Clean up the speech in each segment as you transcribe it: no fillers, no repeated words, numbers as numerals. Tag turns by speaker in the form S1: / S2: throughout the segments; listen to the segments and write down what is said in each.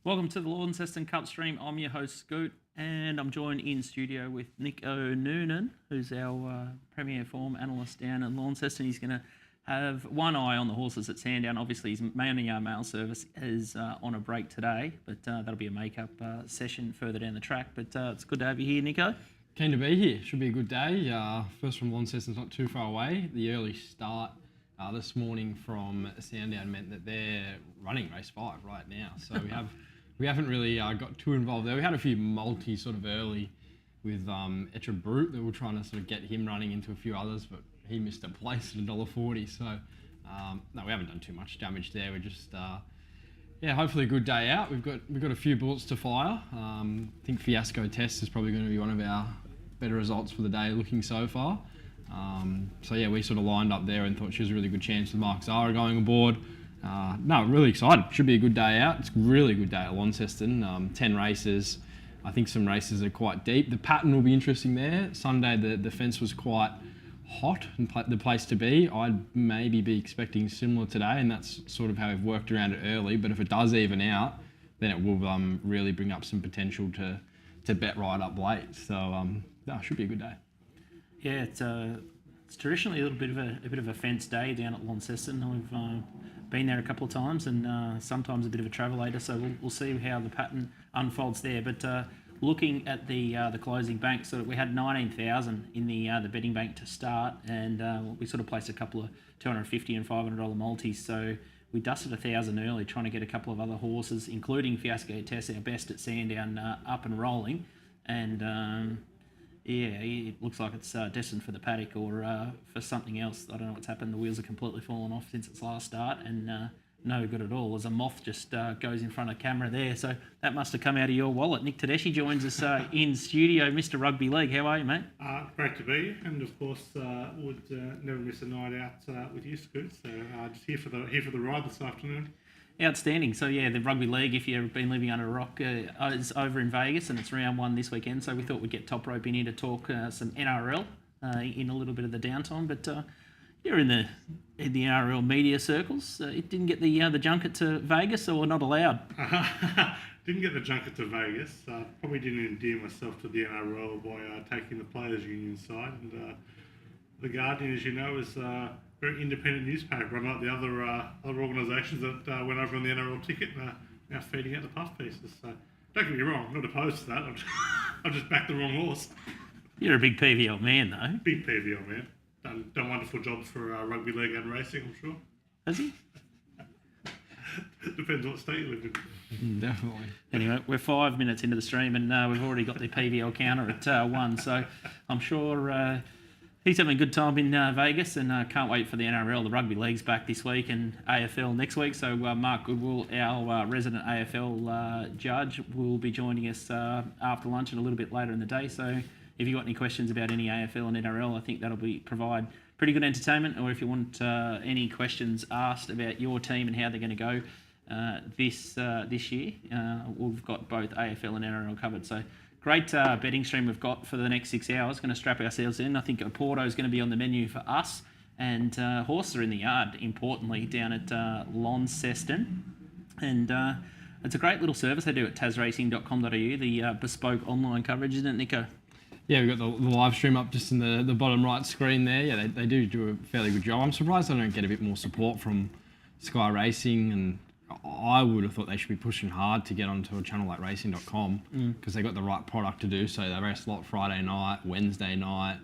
S1: Welcome to the Launceston Cup stream. I'm your host Scoot, and I'm joined in studio with Nick O'Noonan, who's our Premier Form analyst down in Launceston. He's going to have one eye on the horses at Sandown. Obviously, his mail service is on a break today, but that'll be a make-up session further down the track. But it's good to have you here, Nico.
S2: Keen to be here. Should be a good day. First from Launceston's not too far away. The early start this morning from Sandown meant that they're running race 5 right now. So we haven't really got too involved there. We had a few multis sort of early with Etra Brute that we're trying to sort of get him running into a few others, but he missed a place at $1.40. So no, we haven't done too much damage there. We're just hopefully a good day out. We've got a few bullets to fire. I think Fiasco Test is probably going to be one of our better results for the day looking so far. We sort of lined up there and thought she was a really good chance with Mark Zara going aboard. Really excited. Should be a good day out. It's a really good day at Launceston. 10 races. I think some races are quite deep. The pattern will be interesting there. Sunday the fence was quite hot and the place to be. I'd maybe be expecting similar today, and that's sort of how we've worked around it early. But if it does even out, then it will really bring up some potential to bet right up late. So should be a good day.
S1: Yeah, it's traditionally a bit of a fence day down at Launceston. We've been there a couple of times, and sometimes a bit of a travelator. So we'll see how the pattern unfolds there. But looking at the closing bank, so we had 19,000 in the betting bank to start, and we sort of placed a couple of $250 and $500 multis. So we dusted 1,000 early, trying to get a couple of other horses, including Fiasco Tess, our best at Sandown, up and rolling, and. It looks like it's destined for the paddock or for something else. I don't know what's happened. The wheels have completely fallen off since its last start, and no good at all. As a moth just goes in front of camera there. So that must have come out of your wallet. Nick Tedeschi joins us in studio. Mr. Rugby League, how are you, mate?
S3: Great to be here, and of course would never miss a night out with you, Scoot. So just here for the ride this afternoon.
S1: Outstanding. So the Rugby League, if you've been living under a rock, is over in Vegas, and it's round 1 this weekend. So we thought we'd get Top Rope in here to talk some NRL in a little bit of the downtime. But you're in the NRL media circles. It didn't get the junket to Vegas, or not allowed?
S3: Didn't get the junket to Vegas. Probably didn't endear myself to the NRL by taking the Players Union side. And the Guardian, as you know, is very independent newspaper, unlike the other organisations that went over on the NRL ticket and are now feeding out the puff pieces. So don't get me wrong, I'm not opposed to that. I've just backed the wrong horse.
S1: You're a big PVL man, though.
S3: Big PVL man. Done wonderful jobs for rugby league and racing, I'm sure.
S1: Has he?
S3: Depends what state you live in.
S2: Definitely.
S1: Anyway, we're 5 minutes into the stream, and we've already got the PVL counter at 1. So I'm sure he's having a good time in Vegas, and can't wait for the NRL. The Rugby League's back this week, and AFL next week. So Mark Goodwill, our resident AFL judge, will be joining us after lunch and a little bit later in the day. So if you've got any questions about any AFL and NRL, I think that'll provide pretty good entertainment. Or if you want any questions asked about your team and how they're going to go this year, we've got both AFL and NRL covered. So great betting stream we've got for the next 6 hours. Going to strap ourselves in. I think Porto is going to be on the menu for us, and horses are in the yard, importantly, down at Launceston. And it's a great little service they do at tasracing.com.au, the bespoke online coverage, isn't it, Nico?
S2: Yeah, we've got the live stream up just in the bottom right screen there. Yeah, they do a fairly good job. I'm surprised they don't get a bit more support from Sky Racing, and I would have thought they should be pushing hard to get onto a channel like racing.com because they got the right product to do so. They race a lot Friday night, Wednesday night.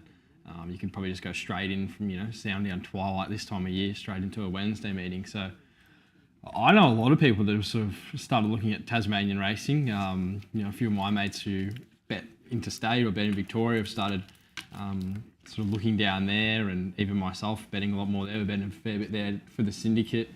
S2: You can probably just go straight in from Sandown twilight this time of year straight into a Wednesday meeting. So I know a lot of people that have sort of started looking at Tasmanian racing. A few of my mates who bet interstate or bet in Victoria have started sort of looking down there, and even myself betting a lot more there. We're betting a fair bit there for the syndicate.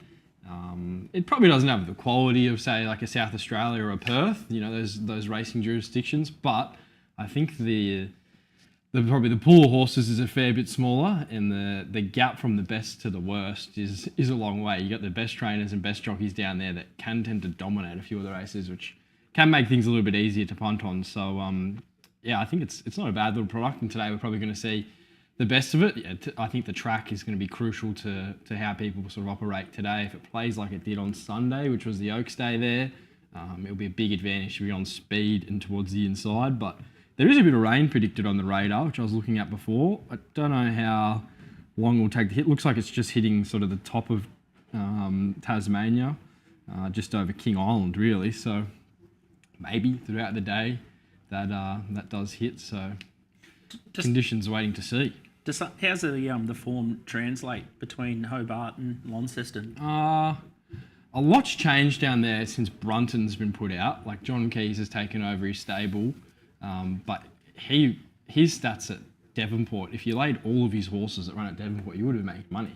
S2: It probably doesn't have the quality of, say, like a South Australia or a Perth, those racing jurisdictions, but I think probably the pool of horses is a fair bit smaller, and the gap from the best to the worst is a long way. You got the best trainers and best jockeys down there that can tend to dominate a few of the races, which can make things a little bit easier to punt on. So I think it's not a bad little product, and today we're probably going to see the best of it. I think the track is going to be crucial to how people sort of operate today. If it plays like it did on Sunday, which was the Oaks Day there, It'll be a big advantage to be on speed and towards the inside, but there is a bit of rain predicted on the radar, which I was looking at before. I don't know how long it will take to hit. Looks like it's just hitting sort of the top of Tasmania, just over King Island, really. So maybe throughout the day that does hit. So conditions waiting to see.
S1: How's the form translate between Hobart and Launceston?
S2: A lot's changed down there since Brunton's been put out. Like John Keys has taken over his stable, but his stats at Devonport, if you laid all of his horses that run at Devonport, you would have made money.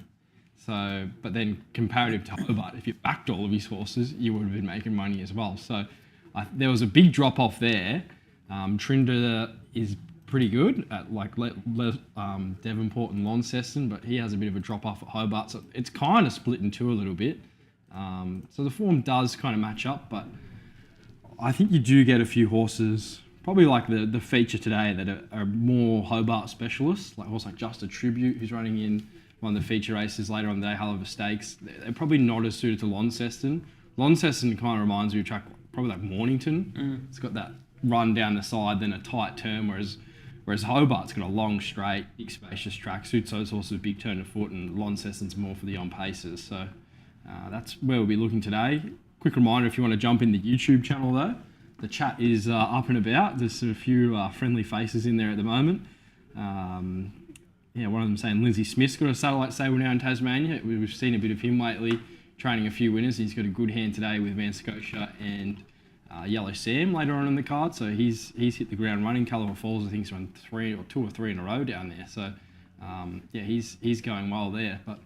S2: So, but then comparative to Hobart, if you backed all of his horses, you would have been making money as well. So there was a big drop off there. Trinder is pretty good at Devonport and Launceston, but he has a bit of a drop off at Hobart. So it's kind of split in two a little bit. So the form does kind of match up, but I think you do get a few horses, probably like the feature today, that are more Hobart specialists, like a horse like Just a Tribute, who's running in one of the feature races later on the day, Hell of a Stakes. They're probably not as suited to Launceston. Launceston kind of reminds me of a track probably like Mornington. It's got that run down the side, then a tight turn, whereas Hobart's got a long straight, big spacious track, suits those horses with big turn of foot, and Launceston's more for the on paces. So that's where we'll be looking today. Quick reminder, if you want to jump in the YouTube channel though, the chat is up and about. There's a few friendly faces in there at the moment. One of them saying Lindsay Smith's got a satellite stable now in Tasmania. We've seen a bit of him lately, training a few winners. He's got a good hand today with Van Scotia and Yellow Sam later on in the card. So he's hit the ground running. Callaway Falls, I think, he's run two or three in a row down there. So he's going well there. But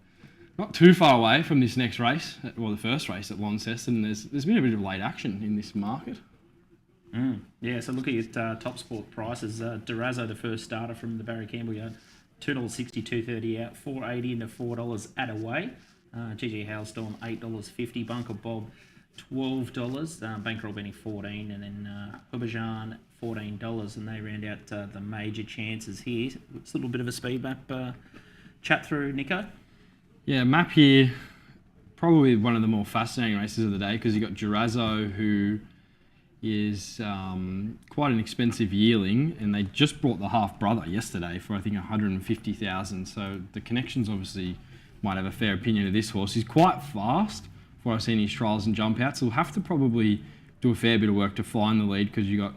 S2: not too far away from this next race, the first race at Launceston. There's been a bit of late action in this market.
S1: Yeah, so looking at top sport prices, Durazzo, the first starter from the Barry Campbell yard, $2.60, $2.30 out, $4.80 into $4 at away. GG Hailstorm, $8.50. Bunker Bob, $12. Bankroll Benny, $14. And then Hubajan, $14. And they round out the major chances here. It's a little bit of a speed map chat through, Nico.
S2: Yeah, map here, probably one of the more fascinating races of the day, because you've got Durazzo, who is quite an expensive yearling, and they just brought the half brother yesterday for I think 150,000. So the connections obviously might have a fair opinion of this horse. He's quite fast for I've seen his trials and jump outs. So we'll have to probably do a fair bit of work to find the lead, because you got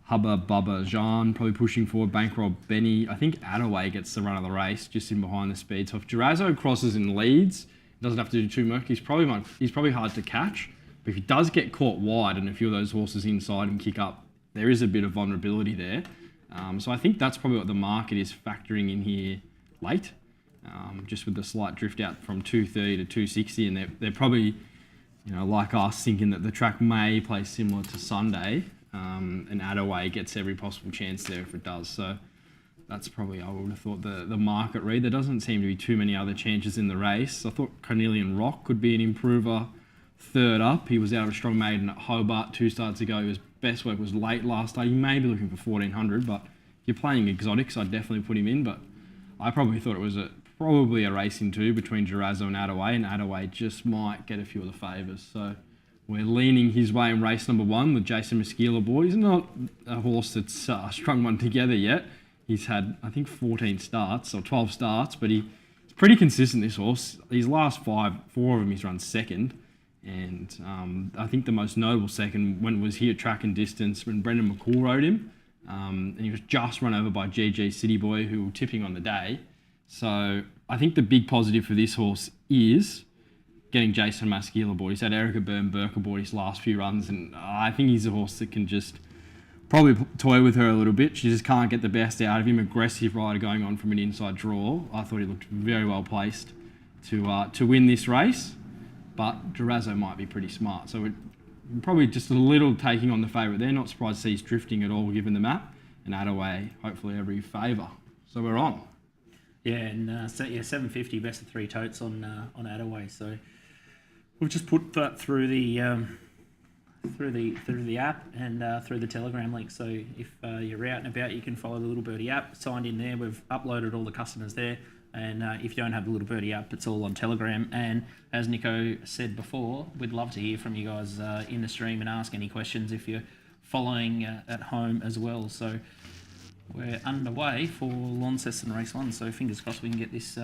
S2: Hubba Bubba Jean probably pushing forward, Bankroll Benny. I think Attaway gets the run of the race just in behind the speed. So if Durazzo crosses and leads, doesn't have to do too much. He's probably hard to catch. But if he does get caught wide and a few of those horses inside and kick up, there is a bit of vulnerability there. So I think that's probably what the market is factoring in here late, just with the slight drift out from 230 to 260. And they're probably, like us, thinking that the track may play similar to Sunday, and Attaway gets every possible chance there if it does. So that's probably, I would have thought, the market read. There doesn't seem to be too many other chances in the race. I thought Cornelian Rock could be an improver. Third up, he was out of a strong maiden at Hobart 2 starts ago. His best work was late last start. You may be looking for 1400, but if you're playing exotics, I'd definitely put him in. But I probably thought it was probably a race in two between Durazzo and Attaway just might get a few of the favours. So we're leaning his way in race number 1 with Jason Muskeela Boy. He's not a horse that's strung one together yet. He's had, I think, 14 starts or 12 starts, but he's pretty consistent, this horse. His last 4 of them he's run second. And I think the most notable second when it was here at Track and Distance when Brendan McCool rode him. And he was just run over by GG City Boy, who were tipping on the day. So I think the big positive for this horse is getting Jason Muskeela aboard. He's had Erica Burke aboard his last few runs, and I think he's a horse that can just probably toy with her a little bit. She just can't get the best out of him. Aggressive rider going on from an inside draw. I thought he looked very well placed to win this race. But Durazzo might be pretty smart. So we're probably just a little taking on the favourite there. Not surprised to see he's drifting at all given the map. And Attaway, hopefully every favour. So we're on.
S1: Yeah, and $7.50 best of 3 totes on Attaway. So we've just put that through the app and through the Telegram link. So if you're out and about, you can follow the Little Birdie app. Signed in there. We've uploaded all the customers there. And if you don't have the Little Birdie app, it's all on Telegram. And as Nico said before, we'd love to hear from you guys in the stream and ask any questions if you're following at home as well. So we're underway for Launceston Race 1. So fingers crossed we can get this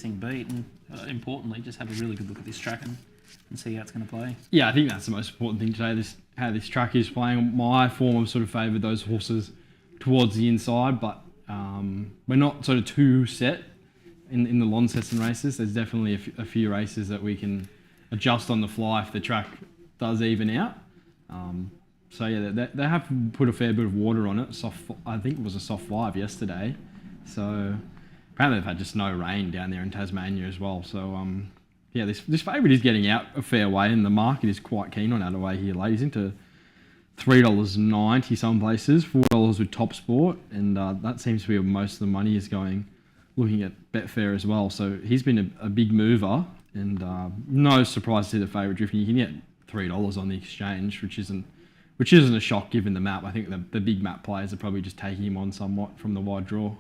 S1: thing beat. And importantly, just have a really good look at this track and see how it's going to play.
S2: Yeah, I think that's the most important thing today, how this track is playing. My form have sort of favoured those horses towards the inside, but we're not sort of too set in the Launceston races. There's definitely a few races that we can adjust on the fly if the track does even out. So yeah, they have put a fair bit of water on it. I think it was a soft 5 yesterday. So apparently they've had just no rain down there in Tasmania as well. So yeah, this favourite is getting out a fair way, and the market is quite keen on out away here, ladies, into $3.90 some places, $4 with Top Sport, and that seems to be where most of the money is going, looking at Betfair as well. So he's been a big mover, and no surprise to the favourite drifting. You can get $3 on the exchange, which isn't a shock given the map. I think the big map players are probably just taking him on somewhat from the wide draw.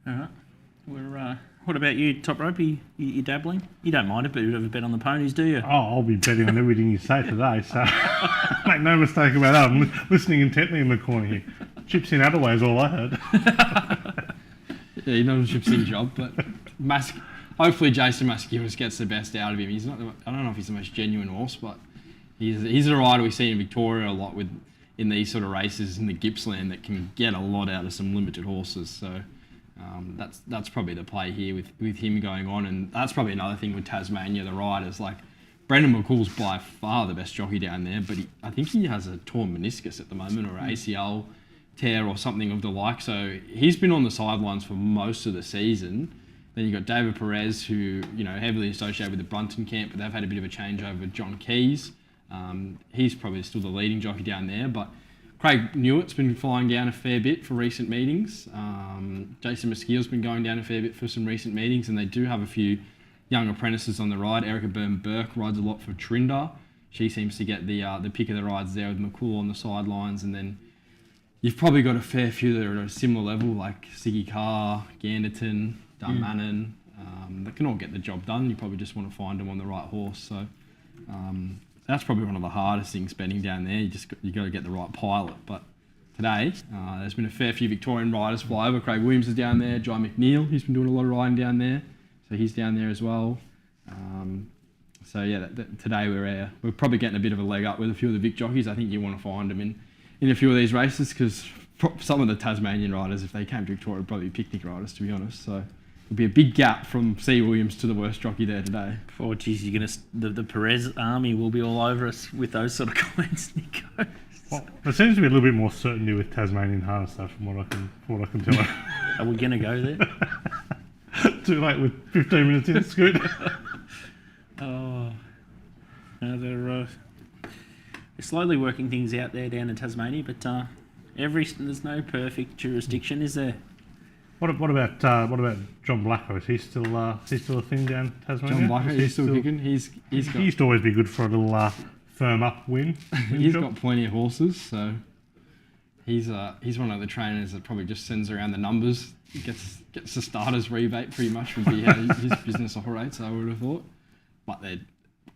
S1: All right. What about you, Top Rope? You dabbling? You don't mind a bit of a bet on the ponies, do you?
S3: Oh, I'll be betting on everything you say today, so make no mistake about that. I'm listening intently in the corner here. Chips in Adaway is all I heard.
S2: Yeah, he knows a chips in job, but hopefully Jason Masciunas gets the best out of him. He's not. I don't know if he's the most genuine horse, but he's a rider we see in Victoria a lot in these sort of races in the Gippsland that can get a lot out of some limited horses. So. That's probably the play here with him going on, and that's probably another thing with Tasmania, the riders. Like Brendan McCool's by far the best jockey down there, but I think he has a torn meniscus at the moment, or ACL tear or something of the like. So he's been on the sidelines for most of the season. Then you've got David Perez, who heavily associated with the Brunton camp, but they've had a bit of a changeover with John Keys. He's probably still the leading jockey down there, but Craig Newitt's been flying down a fair bit for recent meetings. Jason Masciunas been going down a fair bit for some recent meetings, and they do have a few young apprentices on the ride. Erica Byrne-Burke rides a lot for Trinder. She seems to get the pick of the rides there with McCool on the sidelines, and then you've probably got a fair few that are at a similar level, like Siggy Carr, Ganderton, Dunmannon, that can all get the job done. You probably just want to find them on the right horse. So that's probably one of the hardest things betting down there. You got to get the right pilot. But today, there's been a fair few Victorian riders fly over. Craig Williams is down there. Jai McNeil, he's been doing a lot of riding down there, so he's down there as well. So yeah, today we're probably getting a bit of a leg up with a few of the Vic jockeys. I think you want to find them in a few of these races, because some of the Tasmanian riders, if they came to Victoria, would probably be picnic riders, to be honest. So there'll be a big gap from C. Williams to the worst jockey there today.
S1: Oh, geez, the Perez army will be all over us with those sort of comments, Nico.
S3: Well, there seems to be a little bit more certainty with Tasmanian harness stuff from what I can tell.
S1: Are we going to go there?
S3: Too late with 15 minutes in, Scoot.
S1: Oh, no, they're slowly working things out there down in Tasmania, but there's no perfect jurisdiction, is there?
S3: What about John Blacko? Is he still a thing down Tasmania?
S2: John Blacko, he's still kicking.
S3: He used to always be good for a little firm up win.
S2: He's got plenty of horses, so he's one of the trainers that probably just sends around the numbers, gets the starters rebate pretty much would be how his business operates, I would have thought. But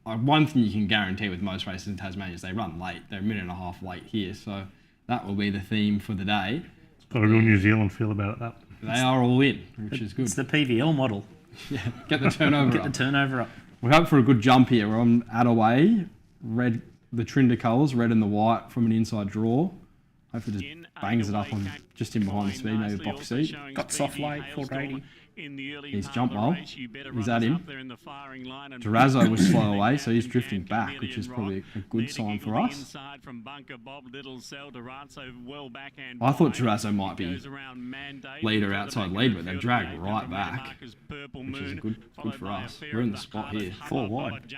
S2: one thing you can guarantee with most races in Tasmania is they run late. They're a minute and a half late here, so that will be the theme for the day.
S3: It's got a real New Zealand feel about it, that.
S2: They are all in, which is good.
S1: It's the PVL model.
S2: Yeah, get the turnover
S1: Get the turnover up.
S2: We hope for a good jump here. We're on Adaway, red, the Trinder colours, red and the white from an inside draw. Hopefully just bangs it up on just in behind the speed, maybe box seat.
S1: Got soft late, 480.
S2: He's jumped well. He's at him. Durazzo was slow away, so he's drifting back, which is probably a good sign for us. I thought Durazzo might be leader outside lead, but they dragged right back, which is good for us. We're in the spot here, 4 wide.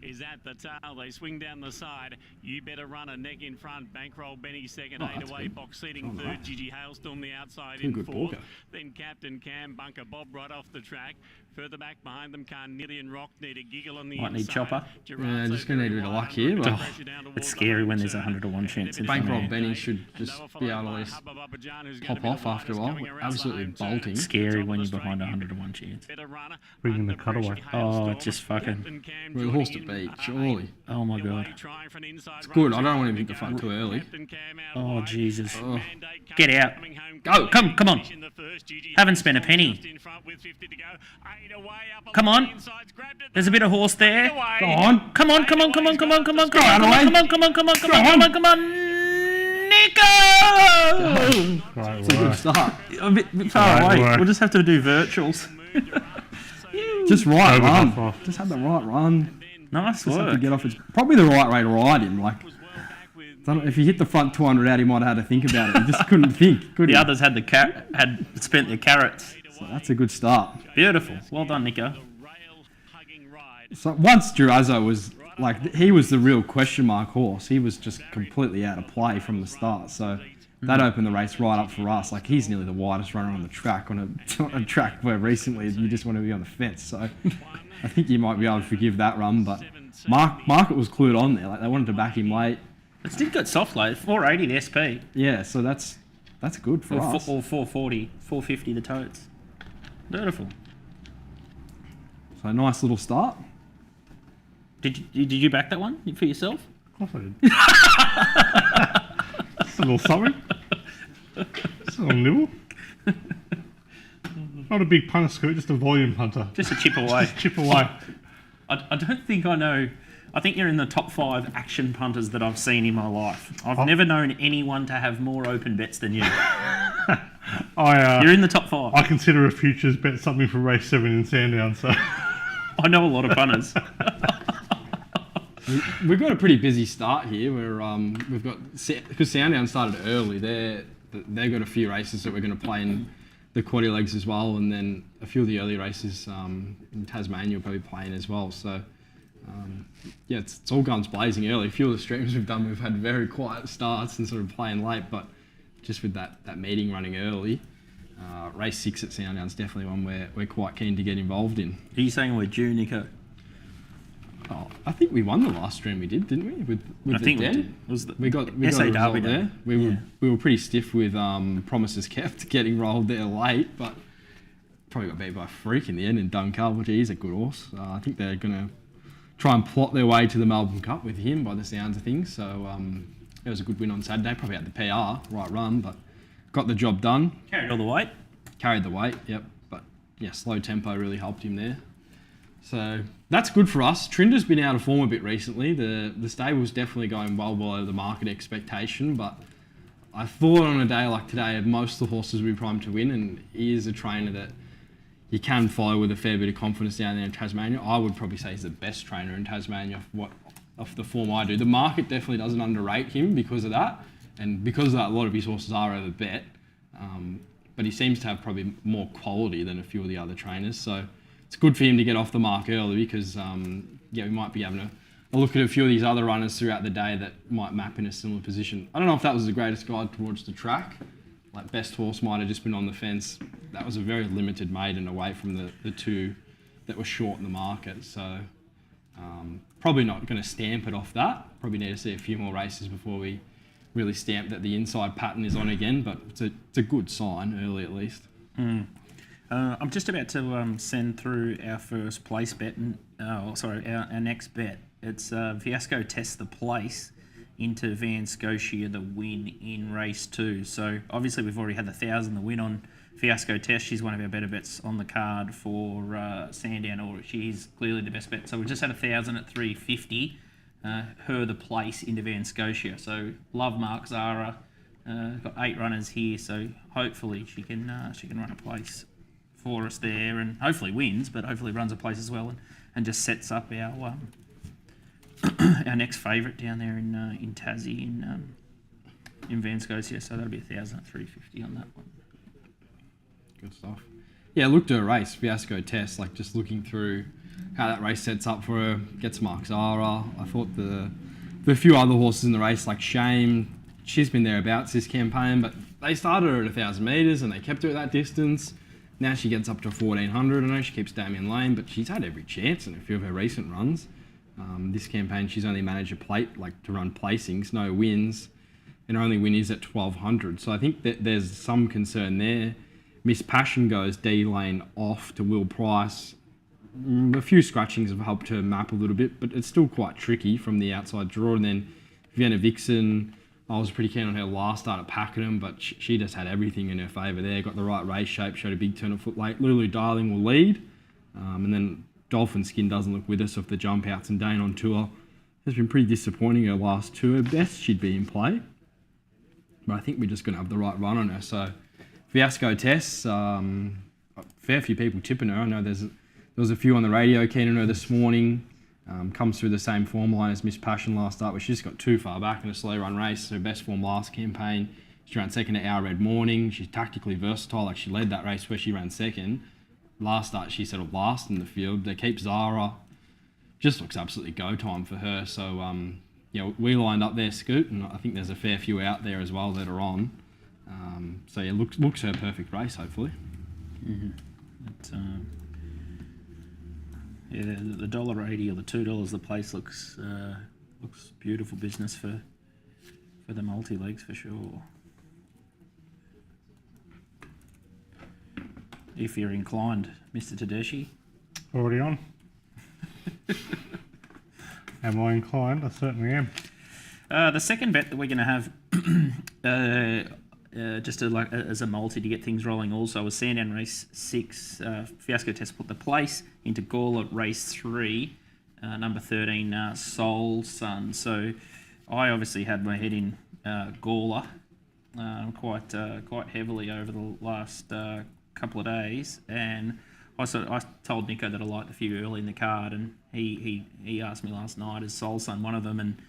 S4: Is at the tail. They swing down the side. You better run a neck in front. Bankroll Benny second. 8 away.
S2: Good.
S4: Box seating third. Gigi Hailstorm the outside
S2: Too
S4: in
S2: good
S4: fourth.
S2: Borka.
S4: Then Captain Cam. Bunker Bob right off the track. Further back behind them, Carnelian Rock need a giggle on the
S1: Might need
S4: inside.
S1: Chopper.
S2: Yeah, just going to need a bit of luck here. But
S1: It's scary when there's a 100 to 1 chance. in front of
S2: Bankroll
S1: you.
S2: Benny should just be able to at least pop off after a while. We're absolutely bolting.
S1: Scary when you're behind a 100 to 1 chance.
S3: Bringing the cutaway.
S1: Oh, it's just fucking.
S2: We're a horse to beat, surely.
S1: Oh my god.
S4: It's
S2: good. I don't want him to hit the front too early.
S1: Oh Jesus.
S2: Oh.
S1: Get out. Go. Come on. Haven't spent a penny. Come on. There's a bit of horse there.
S2: Go on.
S1: Come on. Come on. Nico!
S3: Right,
S2: It's a good start.
S1: A bit far
S3: Right
S1: away.
S3: work.
S1: We'll just have to do virtuals.
S2: Just right
S3: Over
S2: run.
S3: half off.
S2: Just had the right run.
S1: Nice
S2: Just have to
S1: work.
S2: get off. It's probably the right way to ride him. Like, don't know, if you hit the front 200 out, he might have had to think about it. He just couldn't think, could he?
S1: The others had had spent their carrots.
S2: So that's a good start.
S1: Beautiful. Well done, Nico.
S2: So once Durazzo was like, he was the real question mark horse. He was just completely out of play from the start. So that opened the race right up for us. Like, he's nearly the widest runner on the track on a track where recently you just want to be on the fence. So I think you might be able to forgive that run. But Market was clued on there. Like, they wanted to back him late.
S1: It did get soft late. 480 the SP.
S2: Yeah, so that's good for us.
S1: Or 440, 450 the totes. Beautiful.
S2: So nice little start.
S1: Did you back that one for yourself?
S3: Of course I did. Just a little something. Just a little nibble. Not a big punter scoot, just a volume punter.
S1: Just a chip away.
S3: Chip away.
S1: I don't think I know. I think you're in the top 5 action punters that I've seen in my life. I've never known anyone to have more open bets than you. You're in the top 5.
S3: I consider a futures bet something for race 7 in Sandown, so.
S1: I know a lot of punters.
S2: We've got a pretty busy start here. We've got, because Sandown started early. They've got a few races that we're going to play in the quaddy legs as well, and then a few of the early races in Tasmania will probably playing as well. So yeah, it's all guns blazing early. A few of the streams we've done, we've had very quiet starts and sort of playing late, but just with that meeting running early, race 6 at Sandown's definitely one we're quite keen to get involved in.
S1: Are you saying we're due, Nico?
S2: Oh, I think we won the last stream we did, didn't we? With
S1: I
S2: the
S1: think
S2: den?
S1: we did. Was the
S2: We got
S1: SA
S2: a result
S1: Derby
S2: there.
S1: Day.
S2: We were pretty stiff with promises kept getting rolled there late, but probably got beat by a freak in the end in Dunkeld, which he's a good horse. I think they're going to try and plot their way to the Melbourne Cup with him by the sounds of things. So it was a good win on Saturday. Probably had the PR, right run, but got the job done.
S1: Carried all the weight.
S2: Carried the weight, yep. But yeah, slow tempo really helped him there. So that's good for us. Trinder's been out of form a bit recently. The stable's definitely going well below the market expectation, but I thought on a day like today, most of the horses will be primed to win, and he is a trainer that you can follow with a fair bit of confidence down there in Tasmania. I would probably say he's the best trainer in Tasmania of the form I do. The market definitely doesn't underrate him because of that, and because of that, a lot of his horses are over bet. But he seems to have probably more quality than a few of the other trainers. So it's good for him to get off the mark early because, we might be having a look at a few of these other runners throughout the day that might map in a similar position. I don't know if that was the greatest guide towards the track. Like, best horse might have just been on the fence. That was a very limited maiden away from the two that were short in the market. So probably not going to stamp it off that. Probably need to see a few more races before we really stamp that the inside pattern is on again, but it's a good sign, early at least.
S1: I'm just about to send through our first place bet, our next bet. It's Fiasco Test the Place into Van Scotia the win in race 2. So obviously we've already had the 1,000 the win on Fiasco Test. She's one of our better bets on the card for Sandown, or she's clearly the best bet. So we just had 1,000 at 350. Her the place into Van Scotia. So love Mark Zara. Got 8 runners here, so hopefully she can run a place for us there, and hopefully wins, but hopefully runs a place as well, and just sets up our our next favourite down there in Tassie in Van Scotia. So that'll be 1,000 at 350 on that one.
S2: Good stuff. Yeah, looked at a race, Fiasco Test, like just looking through how that race sets up for her. Gets Mark Zara. I thought the few other horses in the race, like Shame, she's been thereabouts this campaign, but they started her at 1,000 metres and they kept her at that distance. Now she gets up to 1400. I know she keeps Damien Lane, but she's had every chance in a few of her recent runs. This campaign, she's only managed to run placings, no wins, and her only win is at 1200. So I think that there's some concern there. Miss Passion goes D lane off to Will Price. A few scratchings have helped her map a little bit, but it's still quite tricky from the outside draw. And then Vienna Vixen, I was pretty keen on her last start at Pakenham, but she just had everything in her favour there. Got the right race shape, showed a big turn of foot late. Lulu Darling will lead. And then Dolphin Skin doesn't look with us off the jump outs, and Dane on tour has been pretty disappointing her last two. Her best she'd be in play, but I think we're just going to have the right run on her. So Fiasco Tess, a fair few people tipping her. I know there was a few on the radio keen on her this morning. Comes through the same form line as Miss Passion last start, but she just got too far back in a slow run race. Her best form last campaign, she ran second at Our Red Morning. She's tactically versatile, like she led that race where she ran second. Last start, she settled last in the field. They keep Zara. Just looks absolutely go time for her. So, we lined up there, Scoot, and I think there's a fair few out there as well that are on. Looks her perfect race, hopefully.
S1: Mm-hmm. The $1.80 or the $2 the place looks beautiful business for the multi-legs for sure. If you're inclined, Mr. Tedeschi.
S3: Already on. Am I inclined? I certainly am.
S1: The second bet that we're going to have, just as a multi to get things rolling also, was Sandown Race 6. Fiasco Test put the place into Gawler Race 3, number 13, Soul Sun. So I obviously had my head in Gawler quite heavily over the last couple of days, and I told Nico that I liked a few early in the card, and he asked me last night, is Soul Sun one of them? And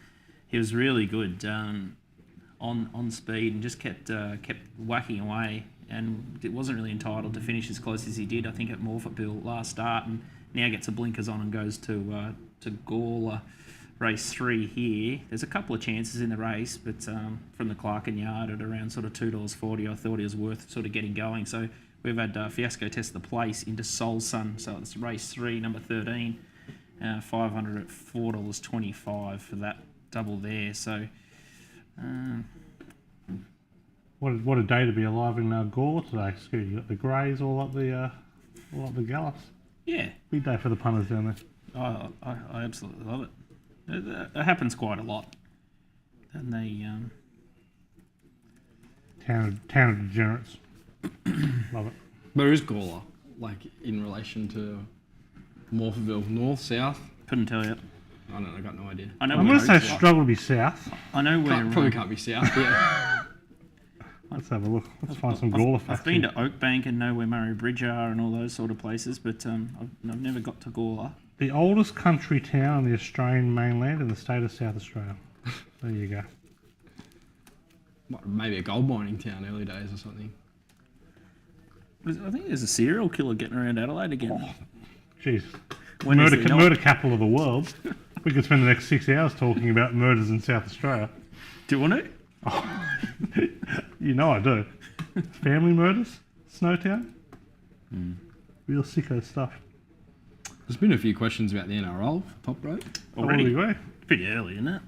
S1: he was really good on speed and just kept whacking away, and it wasn't really entitled to finish as close as he did, I think, at Morphettville last start, and now gets the blinkers on and goes to Gawler Race 3 here. There's a couple of chances in the race, but from the Clarkin Yard at around sort of $2.40, I thought it was worth sort of getting going. So we've had Fiasco Test the place into Soul Sun. So it's Race 3, number 13, 500 at $4.25 for that double there. So
S3: what a day to be alive in Gawler today, Scoot. You got the Greys all up the Gallops.
S1: Yeah,
S3: big day for the punters down there.
S1: I absolutely love it. It happens quite a lot, and they
S3: town of degenerates. Love it.
S2: Where is Gawler, in relation to Morphettville? North, south?
S1: Couldn't tell you.
S2: I don't know, I got no idea.
S3: I'm going to say struggle to be south.
S1: I know where.
S2: Probably can't be south, yeah.
S3: Let's have a look. Let's find some Gawler facts.
S1: I've been to Oakbank and know where Murray Bridge are and all those sort of places, but I've never got to Gawler.
S3: The oldest country town on the Australian mainland in the state of South Australia. There you go.
S2: Maybe a gold mining town early days or something.
S1: I think there's a serial killer getting around Adelaide again.
S3: Oh, jeez.
S1: Murder
S3: capital of the world. We could spend the next 6 hours talking about murders in South Australia.
S1: Do you want to?
S3: Oh, you know I do. Family murders? Snowtown? Real sicko stuff.
S2: There's been a few questions about the NRL for top rope.
S1: Already?
S3: Way.
S1: Pretty early, isn't it?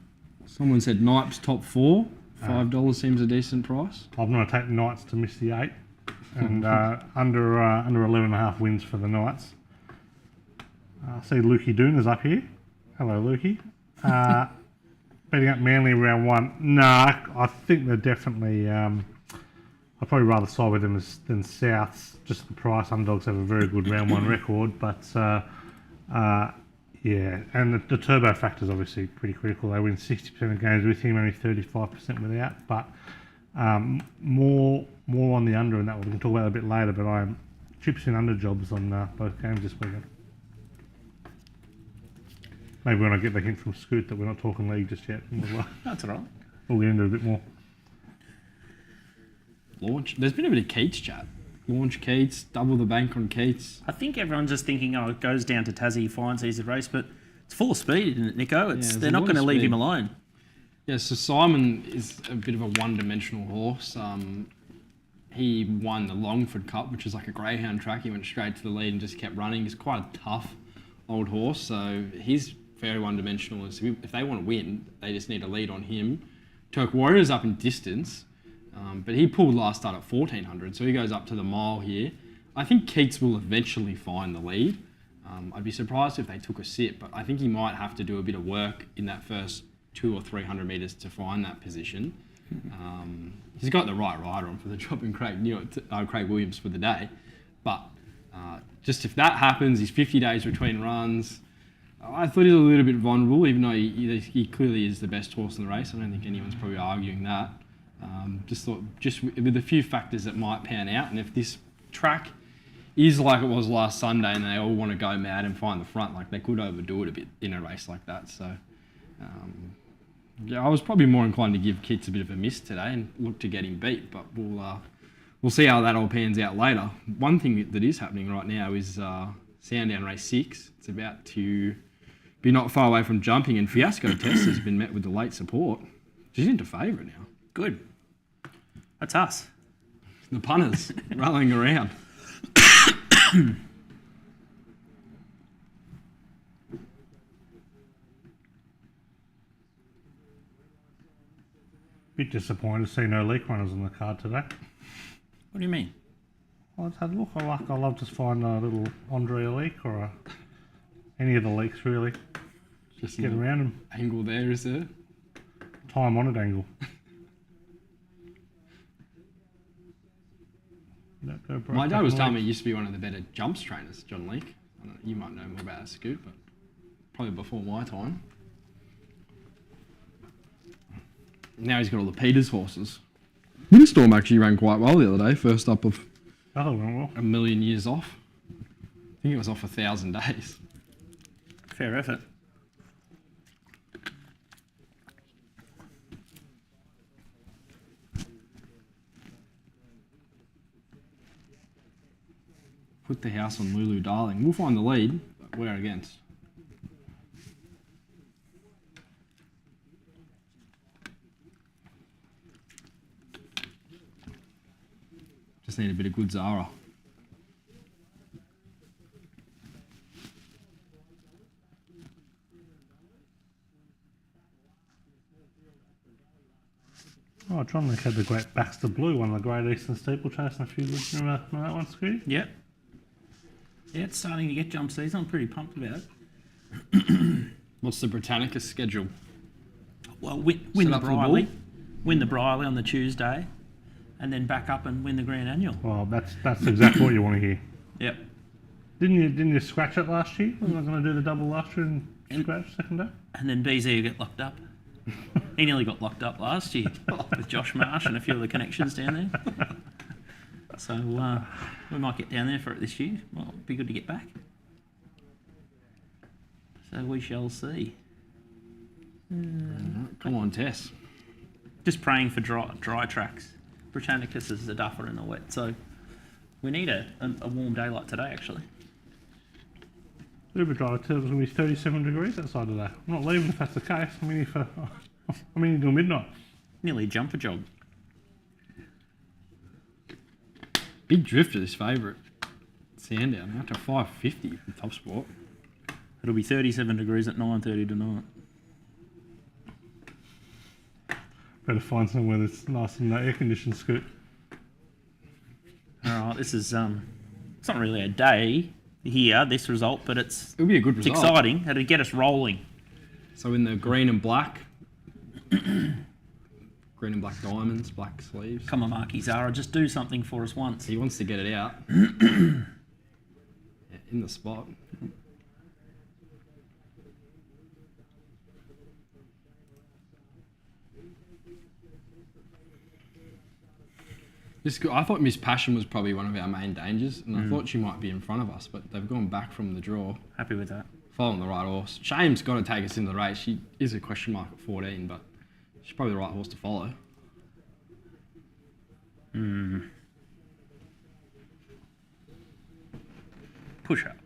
S2: Someone said Knipes top 4. $5 seems a decent price.
S3: I'm going to take the Knights to miss the 8. And under 11.5 wins for the Knights. I see Lukey Dooner's up here. Hello, Lukey. Betting up Manly round 1. Nah, I think they're definitely... I'd probably rather side with them than Souths. Just the price. Underdogs have a very good round 1 record. But, yeah. And the turbo factor is obviously pretty critical. They win 60% of games with him, only 35% without. But more on the under, and that we can talk about it a bit later. But I am chips in under jobs on both games this weekend. Maybe when I get the hint from Scoot that we're not talking league just yet.
S1: That's all right.
S3: We'll get into it a bit more.
S2: Launch. There's been a bit of Keats chat. Launch Keats, double the bank on Keats.
S1: I think everyone's just thinking, it goes down to Tassie, finds easy race, but it's full speed, isn't it, Nico? They're not going to leave him alone.
S2: Yeah, so Simon is a bit of a one-dimensional horse. he won the Longford Cup, which is like a greyhound track. He went straight to the lead and just kept running. He's quite a tough old horse, so he's very one-dimensional. So if they want to win, they just need a lead on him. Turk Warrior's up in distance, but he pulled last start at 1400, so he goes up to the mile here. I think Keats will eventually find the lead. I'd be surprised if they took a sit, but I think he might have to do a bit of work in that first 200 or 300 metres to find that position. He's got the right rider on for the job in Craig Williams for the day, but just if that happens, he's 50 days between runs. I thought he's a little bit vulnerable, even though he clearly is the best horse in the race. I don't think anyone's probably arguing that. Just with a few factors that might pan out, and if this track is like it was last Sunday and they all want to go mad and find the front, like they could overdo it a bit in a race like that. So, yeah, I was probably more inclined to give Keats a bit of a miss today and look to get him beat, but we'll see how that all pans out later. One thing that is happening right now is Sandown Race 6. It's about to be not far away from jumping, and Fiasco Test has been met with the late support. She's into favourite now.
S1: Good. That's us.
S2: The punters rallying around.
S3: Bit disappointed to see no leak runners on the card today.
S1: What do you mean?
S3: Well, let's have a look. I love to find a little Andrea leak or any of the leaks really.
S2: Just
S3: Get around them.
S2: Angle there, is there?
S3: Time-honoured angle.
S2: My dad was telling me he used to be one of the better jumps trainers, John Leake. I don't know, you might know more about that, Scoop, but probably before my time. Now he's got all the Peters horses. Windstorm actually ran quite well the other day, first up of
S3: went well.
S2: a million years off. I think it was off 1,000 days.
S1: Fair effort.
S2: Put the house on Lulu Darling. We'll find the lead, but we're against. Just need a bit of good Zara.
S3: Oh, John Leake had the great Baxter Blue, one of the Great Eastern Steeplechase, and a few good. Remember that one, Scooty?
S1: Yep. Yeah, it's starting to get jump season. I'm pretty pumped about it.
S2: What's the Britannica schedule?
S1: Well, win the Briley. Win the Briley on the Tuesday, and then back up and win the Grand Annual.
S3: Well, that's exactly what you want to hear.
S1: Yep.
S3: Didn't you scratch it last year? Wasn't I going to do the double last year and scratch second day?
S1: And then BZ will get locked up. He nearly got locked up last year with Josh Marsh and a few of the connections down there. So we might get down there for it this year. Well, it'd be good to get back. So we shall see.
S2: Come on, Tess.
S1: Just praying for dry tracks. Britannicus is the duffer in the wet, so we need a warm day like today, actually.
S3: A little bit dry. It's going to be 37 degrees outside today. I'm not leaving if that's the case. I'm in here until midnight.
S1: Nearly a jumper jog.
S2: Big drifter, this favourite. Sandown, out to 550 from Top Sport.
S1: It'll be 37 degrees at 9:30 tonight.
S3: Better find somewhere that's nice and air-conditioned, Scoot.
S1: All right, this is it's not really a day here, this result, but
S2: It'll be a good result.
S1: It's exciting. It'll get us rolling.
S2: So in the green and black. Green and black diamonds, black sleeves.
S1: Come on, Marky Zara, just do something for us once.
S2: He wants to get it out. Yeah, in the spot. I thought Miss Passion was probably one of our main dangers, and I thought she might be in front of us, but they've gone back from the draw.
S1: Happy with that.
S2: Following the right horse. Shame's got to take us into the race. She is a question mark at 14, but she's probably the right horse to follow.
S1: Push up.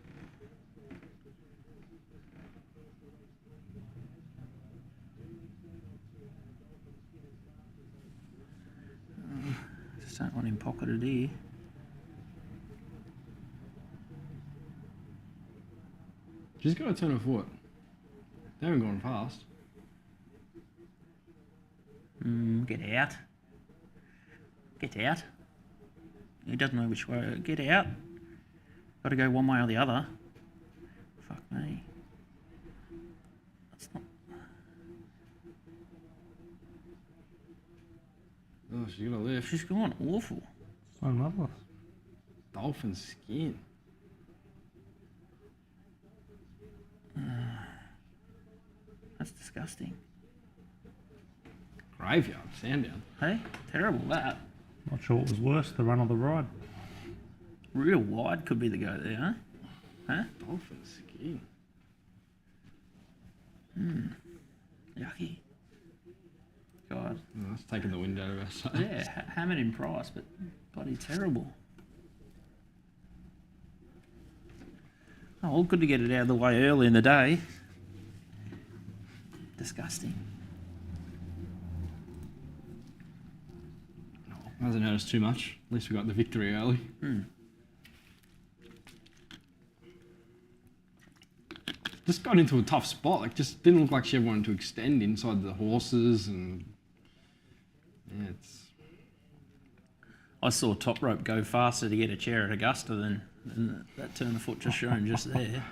S1: Just don't want him pocketed here.
S2: She's got to turn her foot. They haven't gone fast.
S1: Get out. Get out. He doesn't know which way. Get out. Got to go one way or the other. Fuck me. That's not.
S2: Oh, she's got to lift.
S1: She's gone awful.
S3: So marvellous.
S2: Dolphin skin.
S1: That's disgusting.
S2: Graveyard, Sandown.
S1: Hey, terrible that.
S3: Not sure what was worse, the run or the ride.
S1: Real wide could be the go there, huh? Huh?
S2: Dolphin skin.
S1: Yucky. God.
S2: Oh, that's taking the wind out of our sails.
S1: Yeah, hammered in price, but bloody terrible. Oh, well, good to get it out of the way early in the day. Disgusting.
S2: Hasn't hurt us too much. At least we got the victory early. Just got into a tough spot. Like, just didn't look like she ever wanted to extend inside the horses, and yeah, it's.
S1: I saw Top Rope go faster to get a chair at Augusta than that turn of foot just shown just there.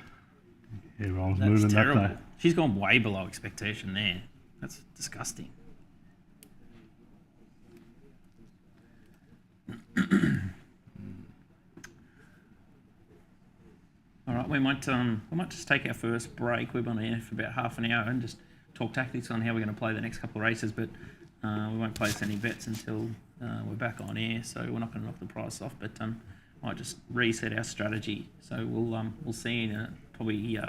S3: Everyone's
S1: That's
S3: moving
S1: terrible.
S3: that day.
S1: She's gone way below expectation there. That's disgusting. All right, we might just take our first break. We've been on air for about half an hour and just talk tactics on how we're going to play the next couple of races. But we won't place any bets until we're back on air, so we're not going to knock the price off. But might just reset our strategy. So we'll see you in probably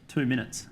S1: 2 minutes.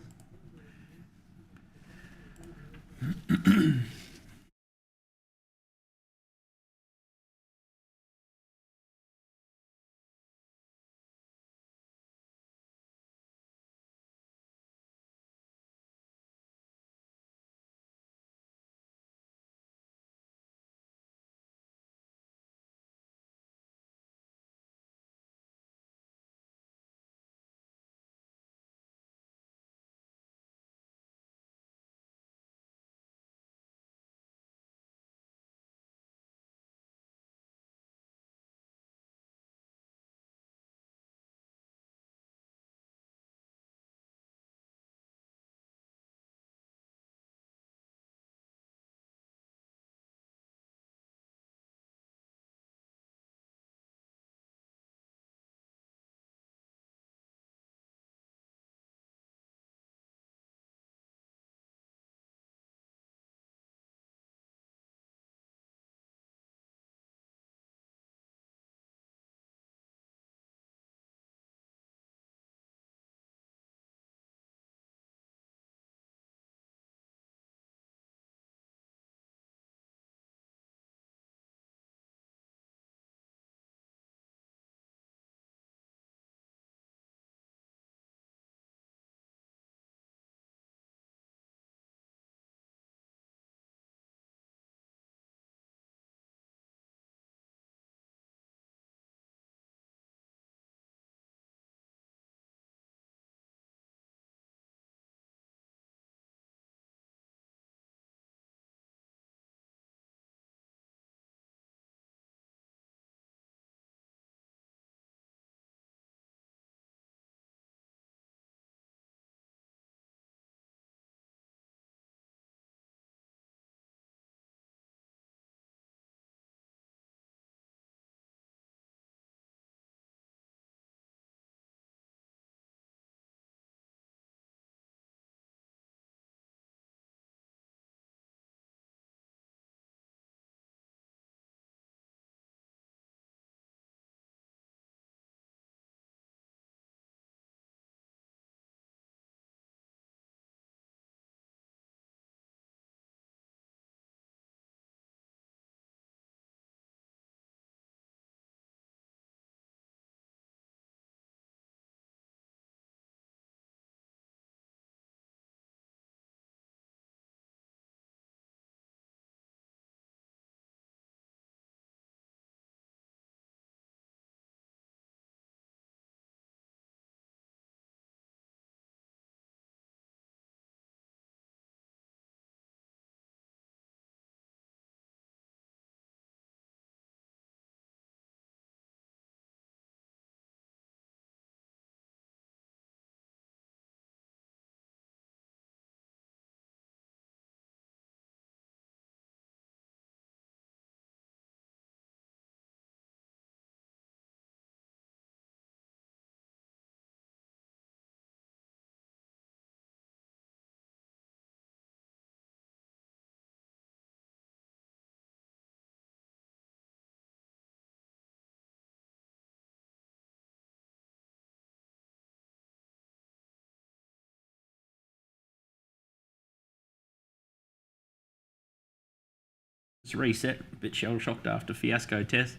S1: It's reset, a bit shell-shocked after fiasco test.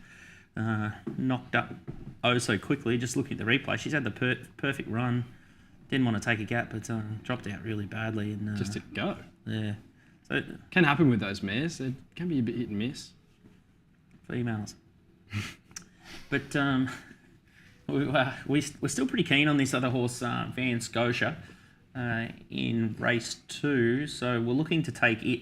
S1: Knocked up so quickly. Just looking at the replay, she's had the perfect run. Didn't want to take a gap, but dropped out really badly. And
S2: Just didn't go.
S1: Yeah. So
S2: Can happen with those mares. It can be a bit hit and miss.
S1: females. But we're still pretty keen on this other horse, Van Scotia, in race 2. So we're looking to take it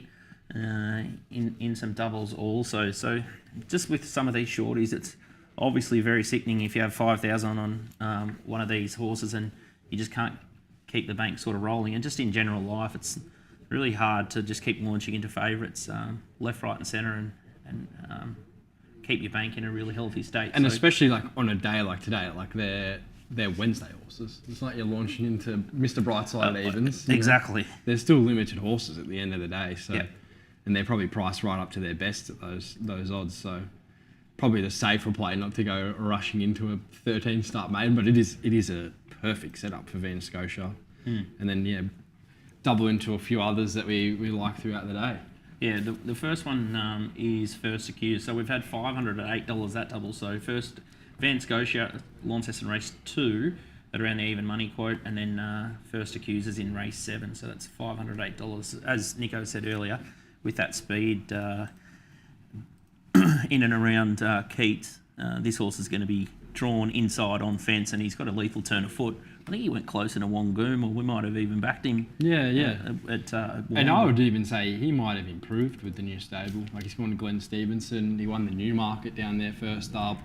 S1: in some doubles also. So just with some of these shorties, it's obviously very sickening if you have 5,000 on one of these horses and you just can't keep the bank sort of rolling. And just in general life, it's really hard to just keep launching into favourites left, right and centre and keep your bank in a really healthy state.
S2: And especially like on a day like today, like they're Wednesday horses. It's like you're launching into Mr. Brightside evens.
S1: Exactly.
S2: They're still limited horses at the end of the day. So,
S1: Yep.
S2: And they're probably priced right up to their best at those odds. So probably the safer play not to go rushing into a 13 start maiden, but it is a perfect setup for Van Scotia. And then double into a few others that we like throughout the day.
S1: Yeah, the first one is First Accused. So we've had $500 at $8 that double. So first Van Scotia, Launceston race 2 at around the even money quote, and then First Accused is in race 7. So that's $500 at $8. As Nico said earlier, with that speed in and around Keats, this horse is going to be drawn inside on fence, and he's got a lethal turn of foot. I think he went close in a Wongoom, or we might have even backed him.
S2: Yeah.
S1: At
S2: And I would even say he might have improved with the new stable. Like he's gone to Glenn Stevenson. He won the Newmarket down there first up.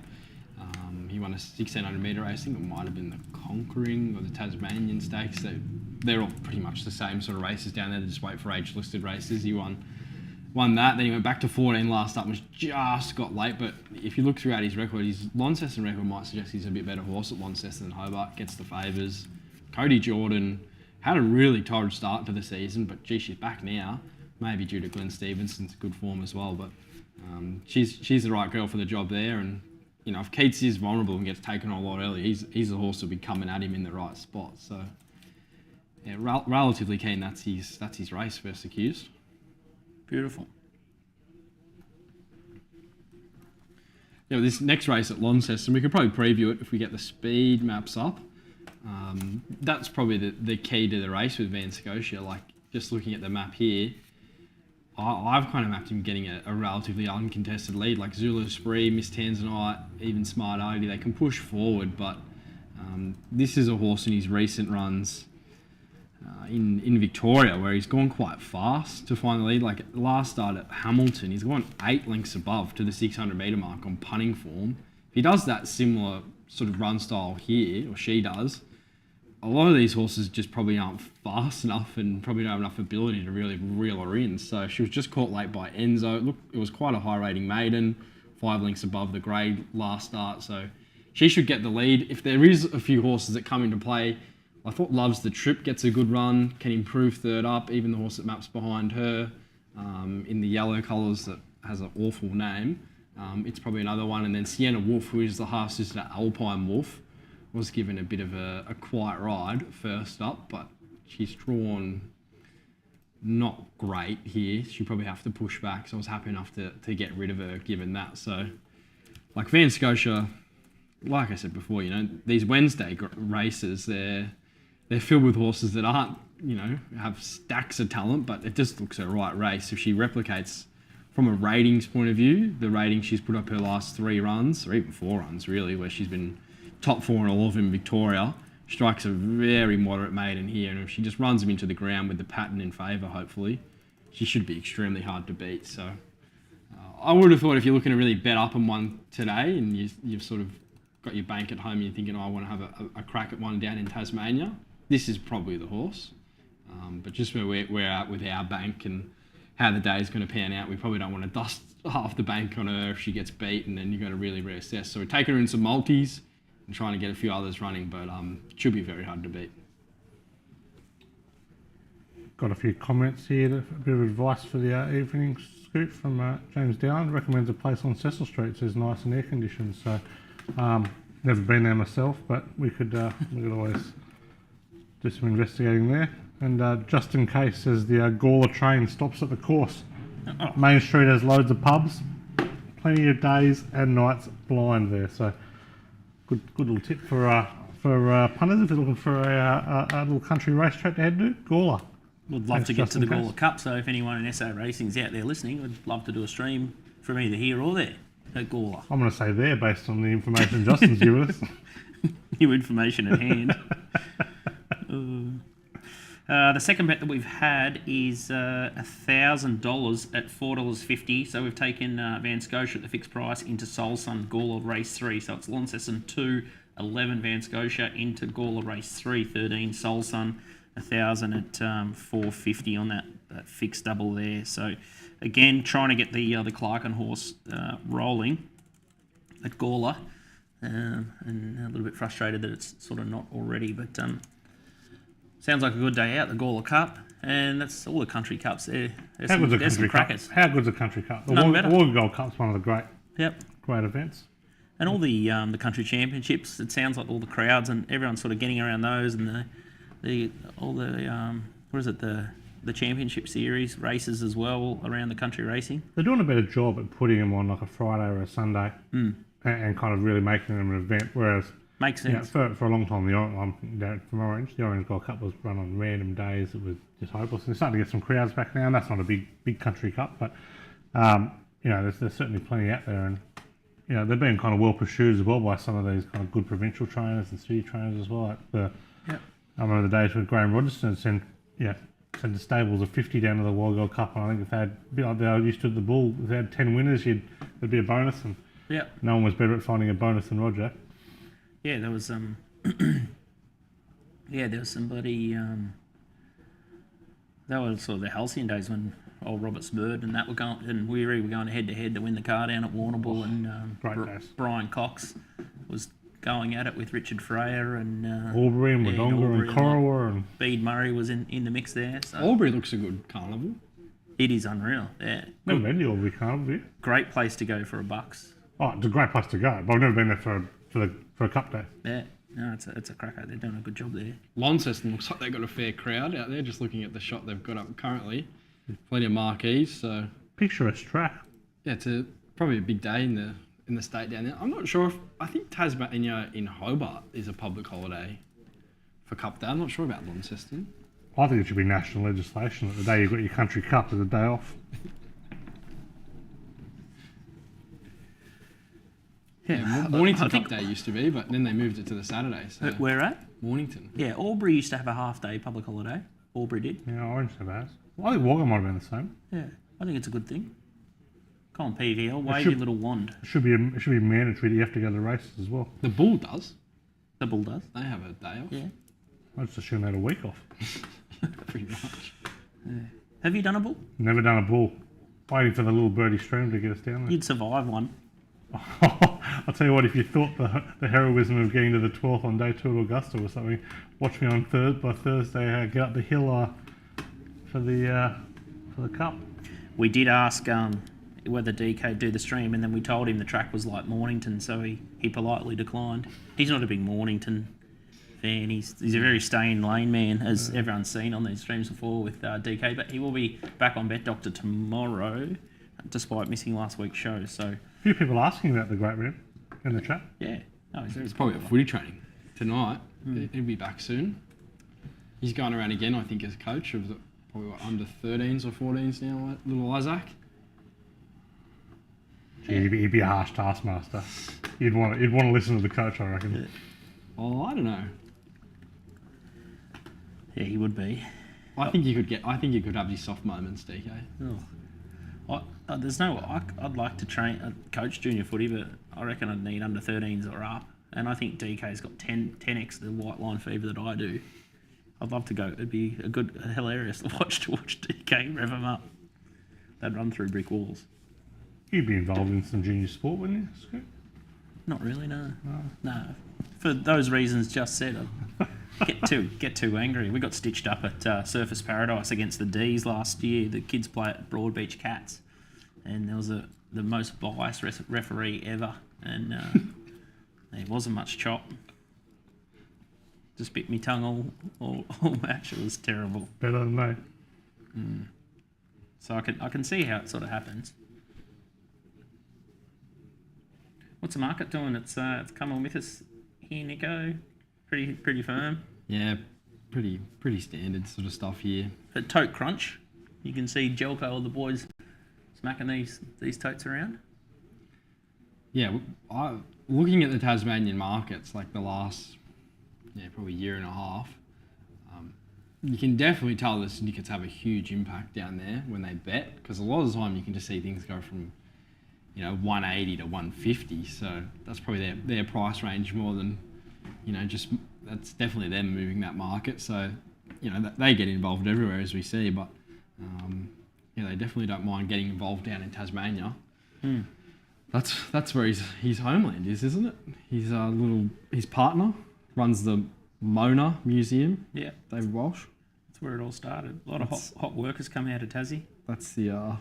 S2: He won a 1600 metre race. I think it might have been the Conquering or the Tasmanian Stakes. They're all pretty much the same sort of races down there. They just wait for age-listed races. He won that. Then he went back to 14 last up, was just got late. But if you look throughout his record, his Launceston record might suggest he's a bit better horse at Launceston than Hobart. Gets the favours. Cody Jordan had a really torrid start to the season, but gee, she's back now. Maybe due to Glenn Stevenson's good form as well. But she's the right girl for the job there. And you know, if Keats is vulnerable and gets taken on a lot earlier, he's the horse that'll be coming at him in the right spot. So yeah, relatively keen. That's his race, First Accused.
S1: Beautiful.
S2: Yeah, this next race at Launceston, we could probably preview it if we get the speed maps up. That's probably the key to the race with Van Scotia. Like, just looking at the map here, I've kind of mapped him getting a relatively uncontested lead. Like Zulu Spree, Miss Tanzanite, even Smart Odie, they can push forward, but this is a horse in his recent runs in Victoria where he's gone quite fast to find the lead. Like last start at Hamilton, he's gone 8 lengths above to the 600 metre mark on punting form. If he does that similar sort of run style here, or she does, a lot of these horses just probably aren't fast enough and probably don't have enough ability to really reel her in. So she was just caught late by Enzo. Look, it was quite a high rating maiden, 5 lengths above the grade last start. So she should get the lead. If there is a few horses that come into play, I thought Loves the Trip gets a good run, can improve third up, even the horse that maps behind her in the yellow colours that has an awful name. It's probably another one. And then Sienna Wolf, who is the half-sister to Alpine Wolf, was given a bit of a quiet ride first up, but she's drawn not great here. She probably have to push back, so I was happy enough to get rid of her given that. So, like Van Scotia, like I said before, you know, these Wednesday races, they're filled with horses that aren't, you know, have stacks of talent, but it just looks a right race. If she replicates from a ratings point of view, the rating she's put up her last 3 runs, or even 4 runs really, where she's been top 4 in all of them in Victoria, strikes a very moderate maiden here, and if she just runs them into the ground with the pattern in favour, hopefully, she should be extremely hard to beat. So I would have thought if you're looking to really bet up on one today and you've sort of got your bank at home and you're thinking, I want to have a crack at one down in Tasmania, this is probably the horse. But just where we're at with our bank and how the day is going to pan out, we probably don't want to dust half the bank on her if she gets beat, and then you've got to really reassess. So we're taking her in some multis and trying to get a few others running, but it should be very hard to beat.
S3: Got a few comments here, a bit of advice for the evening scoop from James Down. Recommends a place on Cecil Street, says nice and air conditioned. So never been there myself, but we could always do some investigating there. And just in case, says the Gawler train stops at the course. Main Street has loads of pubs, plenty of days and nights blind there. So good little tip for punters if you're looking for a little country racetrack to head to. Gawler.
S1: Would love to get to the
S3: Justin
S1: Gawler Cup, so if anyone in SA Racing's out there listening, would love to do a stream from either here or there at Gawler.
S3: I'm going to say there based on the information Justin's given us.
S1: New information at hand. The second bet that we've had is $1,000 at $4.50. So we've taken Van Scotia at the fixed price into Soul Sun Gawler Race 3. So it's Launceston 2, 11 Van Scotia into Gawler Race 3, 13 Soul Sun, 1,000 at $4.50 on that fixed double there. So again, trying to get the Clarkin horse rolling at Gawler. And a little bit frustrated that it's sort of not already, but sounds like a good day out, the Gawler Cup, and that's all the country cups there. There's some crackers.
S3: How good's the country cup? The
S1: None better.
S3: World Gold Cup's one of the great events.
S1: And all the country championships, it sounds like all the crowds and everyone's sort of getting around those, and the championship series races as well around the country racing.
S3: They're doing a better job at putting them on like a Friday or a Sunday. And kind of really making them an event, whereas
S1: makes sense.
S3: For a long time, from Orange, the Orange Gold Cup was run on random days. It was just hopeless. And they're starting to get some crowds back now, and that's not a big country cup, but there's certainly plenty out there, and they're being kind of well pursued as well by some of these kind of good provincial trainers and city trainers as well. I remember the days when Graham Rogerson sent the stables of 50 down to the World Gold Cup, and I think if they had, like they used to at the Bull, if they had 10 winners, there'd be a bonus, and no one was better at finding a bonus than Roger.
S1: Yeah, there was there was somebody. That was sort of the halcyon days when old Robert Smurd and that were going, and Weary were going head to head to win the car down at Warrnambool, and Brian Cox was going at it with Richard Freyer and
S3: Albury and Wodonga and Corowa and
S1: Bede Murray was in the mix there. So
S2: Albury looks a good carnival.
S1: It is unreal. Yeah,
S3: never been to the Albury Carnival yet.
S1: Great place to go for $1.
S3: Oh, it's a great place to go, but I've never been there for a cup day.
S1: Yeah, no, it's a cracker. They're doing a good job there.
S2: Launceston looks like they've got a fair crowd out there. Just looking at the shot they've got up currently, plenty of marquees. So
S3: picturesque track.
S2: Yeah, it's probably a big day in the state down there. I'm not sure I think Tasmania in Hobart is a public holiday for Cup Day. I'm not sure about Launceston.
S3: I think it should be national legislation that the day you've got your country cup is a day off.
S2: Yeah, Mornington Cup Day used to be, but then they moved it to the Saturday. So
S1: where at?
S2: Mornington.
S1: Yeah, Albury used to have a half-day public holiday. Albury did.
S3: Yeah, Orange never has. Well, I think Wagga might have been the same.
S1: Yeah, I think it's a good thing. Come on, PVL, wave your little wand.
S3: It should be mandatory that you have to go to the races as well.
S2: The Bull does.
S1: The Bull does.
S2: They have a day off.
S1: Yeah.
S3: I just assume they had a week off.
S2: Pretty much.
S1: Yeah. Have you done a Bull?
S3: Never done a Bull. Waiting for the little Birdie stream to get us down there.
S1: You'd survive one.
S3: I'll tell you what, if you thought the heroism of getting to the 12th on day 2 of Augusta was something, watch me on by Thursday get up the hill for the cup.
S1: We did ask whether DK would do the stream, and then we told him the track was like Mornington, so he politely declined. He's not a big Mornington fan. He's a very stay-in-lane man, as everyone's seen on these streams before with DK, but he will be back on Bet Doctor tomorrow, despite missing last week's show. So
S3: a few people asking about the Great Rim in the chat.
S1: Yeah. No,
S2: it's probably a footy training tonight. He'll be back soon. He's going around again, I think, as coach of probably under 13s or 14s now, little Isaac.
S3: Gee, he'd be a harsh taskmaster. You'd want to listen to the coach, I reckon.
S1: Yeah.
S2: Oh, I don't know.
S1: Yeah, he would be.
S2: I think you could have these soft moments, DK.
S1: Oh. I'd like to coach junior footy, but I reckon I'd need under 13s or up. And I think DK's got 10x the white line fever that I do. I'd love to go. It'd be hilarious to watch DK rev him up. They'd run through brick walls.
S3: You'd be involved in some junior sport, wouldn't you, Scoot?
S1: Not really, no. No. For those reasons just said, I'd get too angry. We got stitched up at Surface Paradise against the D's last year. The kids play at Broadbeach Cats, and there was the most biased referee ever, and there wasn't much chop. Just bit me tongue all match. It was terrible.
S3: Better than me.
S1: So I can see how it sort of happens. What's the market doing? It's coming with us here, Nico. Pretty firm.
S2: Yeah, pretty standard sort of stuff here.
S1: At Tote Crunch, you can see Jelko or the boys smacking these totes around.
S2: Yeah, looking at the Tasmanian markets, like the last, probably year and a half, you can definitely tell the syndicates have a huge impact down there when they bet, because a lot of the time you can just see things go from, 180 to 150. So that's probably their price range more than, that's definitely them moving that market. So, they get involved everywhere as we see, but they definitely don't mind getting involved down in Tasmania. That's where his homeland is, isn't it? His partner runs the Mona Museum.
S1: Yeah,
S2: David Walsh.
S1: That's where it all started. A lot of hot workers come out of Tassie.
S2: That's the.